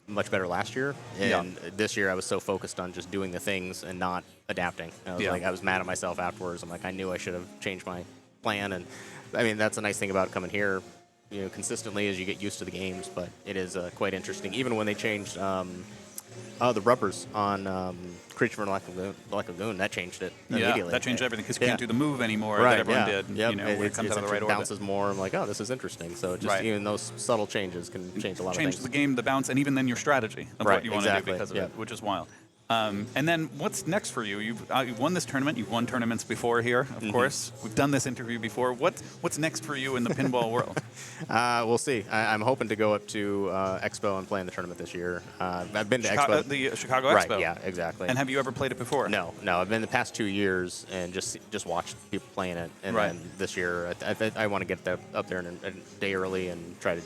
much better last year. And this year I was so focused on just doing the things and not adapting. I was mad at myself afterwards. I'm like, I knew I should have changed my plan. And I mean, that's a nice thing about coming here, consistently as you get used to the games. But it is quite interesting. Even when they changed the rubbers on Creature from the Black Lagoon, that changed it immediately. That changed everything because you can't do the move anymore Right, that everyone yeah. did. Yep. When it comes out of the right it orbit. bounces more. I'm like, oh, this is interesting. So just Right. even those subtle changes can change a lot of Change things. the game, the bounce, and even then your strategy of Right, what you want to exactly, do because of yeah. it, which is wild. And then what's next for you? You've won this tournament. You've won tournaments before here, of course. We've done this interview before. What's next for you in the pinball world? We'll see. I'm hoping to go up to Expo and play in the tournament this year. I've been to Expo. The Chicago Right, Expo. yeah, exactly. And have you ever played it before? No. I've been the past 2 years and just watched people playing it. And Right. then this year, I want to get up there a day early and try to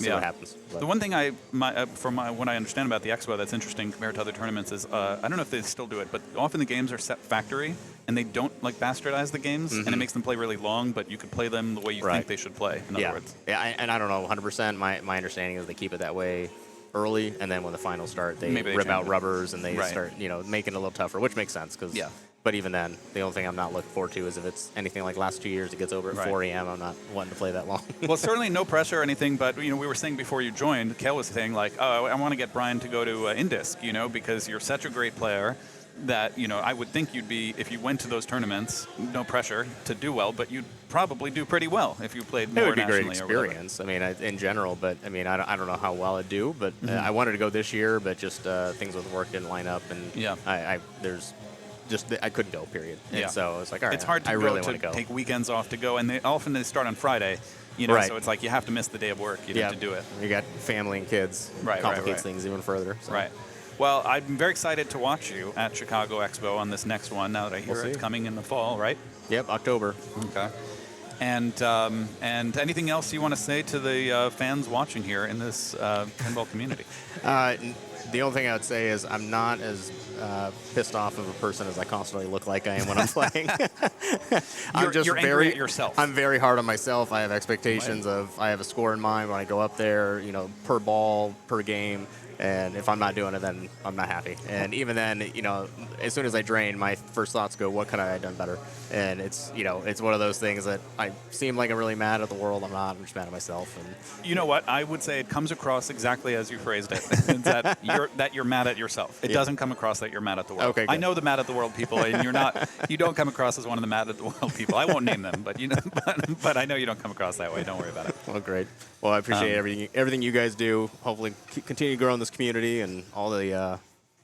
see what happens. But The one thing what I understand about the Expo that's interesting compared to other tournaments is I don't know if they still do it, but often the games are set factory and they don't like bastardize the games, and it makes them play really long, but you could play them the way you think Right. they should play. In other words, and I don't know 100%. My understanding is they keep it that way early, and then when the finals start, they Maybe they rip change out it. rubbers and they Right. start making it a little tougher, which makes sense because. Yeah. But even then, the only thing I'm not looking forward to is if it's anything like last 2 years, it gets over at Right. 4 a.m. I'm not wanting to play that long. well, certainly no pressure or anything, but we were saying before you joined, Cale was saying like, oh, I want to get Brian to go to Indisc, because you're such a great player that I would think you'd be, if you went to those tournaments, no pressure to do well, but you'd probably do pretty well if you played more It would be a great nationally or whatever. experience. I mean, in general, but I mean, I don't know how well I'd do, but I wanted to go this year, but just things with work didn't line up, and I couldn't go. Period. And Yeah. so it's like, all right, It's hard to I go really to want to go. take weekends off to go, and often they start on Friday, Right. so it's like you have to miss the day of work to do it. You got family and kids. Right, complicates right. things even further. So. Right. Well, I'm very excited to watch you at Chicago Expo on this next one now that I hear We'll it's see. coming in the fall, right? Yep, October. Okay. And anything else you want to say to the fans watching here in this pinball community? The only thing I would say is I'm not as pissed off of a person as I constantly look like I am when I'm playing. You're angry at yourself. I'm very hard on myself. I have expectations I have a score in mind when I go up there, per ball, per game. And if I'm not doing it, then I'm not happy. And even then, as soon as I drain, my first thoughts go, what could I have done better? And it's one of those things that I seem like I'm really mad at the world. I'm not. I'm just mad at myself. And you know what? I would say it comes across exactly as you phrased it. that you're mad at yourself. It doesn't come across that you're mad at the world. Okay, good. I know the mad at the world people, and you're not. You don't come across as one of the mad at the world people. I won't name them, but but I know you don't come across that way. Don't worry about it. Well, great. Well, I appreciate everything you guys do. Hopefully, continue growing this community and all the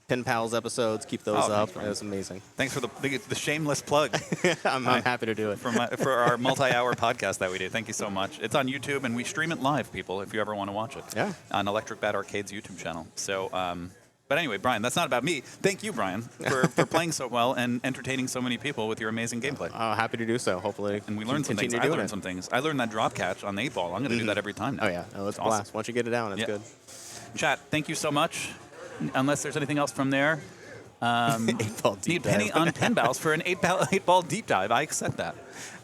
Pin Pals episodes. Keep those up. Thanks, It's amazing. Thanks for the shameless plug. I'm happy to do it. For our multi-hour podcast that we do. Thank you so much. It's on YouTube, and we stream it live, people, if you ever want to watch it. Yeah. On Electric Bat Arcade's YouTube channel. So, but anyway, Brian, that's not about me. Thank you, Brian, for playing so well and entertaining so many people with your amazing gameplay. Happy to do so. Hopefully, and we learned some things. I learned some things. I learned that drop catch on the 8-ball. I'm going to do that every time now. Oh, yeah. It's awesome. blast. Once you get it down, it's good. Chat, thank you so much. Unless there's anything else from there. 8-ball deep need Penny dive. on Pinballs for an 8-ball deep dive. I accept that.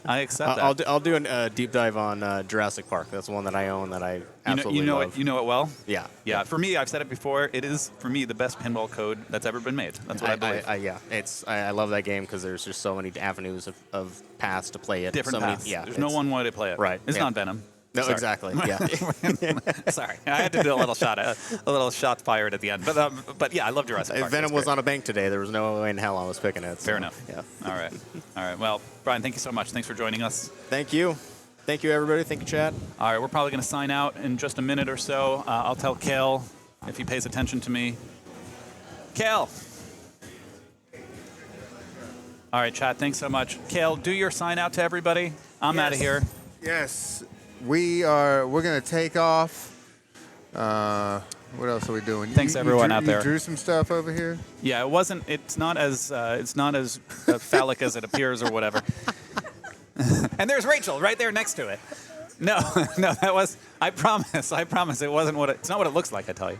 that. I'll do a deep dive on Jurassic Park. That's one that I own that I absolutely love. You know it well? Yeah. For me, I've said it before, it is, for me, the best pinball code that's ever been made. That's what I believe. I love that game because there's just so many avenues of paths to play it. Different so paths. Many, there's no one way to play it. Right. It's not Venom. No, Sorry. exactly. Yeah. Sorry, I had to do a little shot fired at the end. But yeah, I love Jurassic Park. If Venom was on a bank today, there was no way in hell I was picking it. So, Fair enough. Yeah. All right. Well, Brian, thank you so much. Thanks for joining us. Thank you. Thank you, everybody. Thank you, Chad. All right, we're probably going to sign out in just a minute or so. I'll tell Cale if he pays attention to me. Cale. All right, chat. Thanks so much. Cale, do your sign out to everybody. I'm out of here. Yes, we're going to take off. What else are we doing? Thanks everyone out there. You drew some stuff over here? Yeah, it's not as phallic as it appears or whatever. And there's Rachel right there next to it. No, that was, I promise it wasn't it's not what it looks like, I tell you.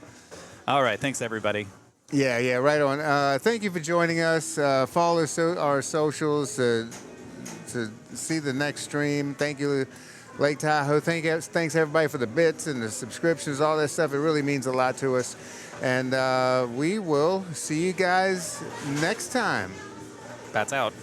All right, thanks everybody. Yeah, right on. Thank you for joining us. Follow our socials to see the next stream. Thank you, Lake Tahoe. Thanks everybody for the bits and the subscriptions, all that stuff. It really means a lot to us. And we will see you guys next time. That's out.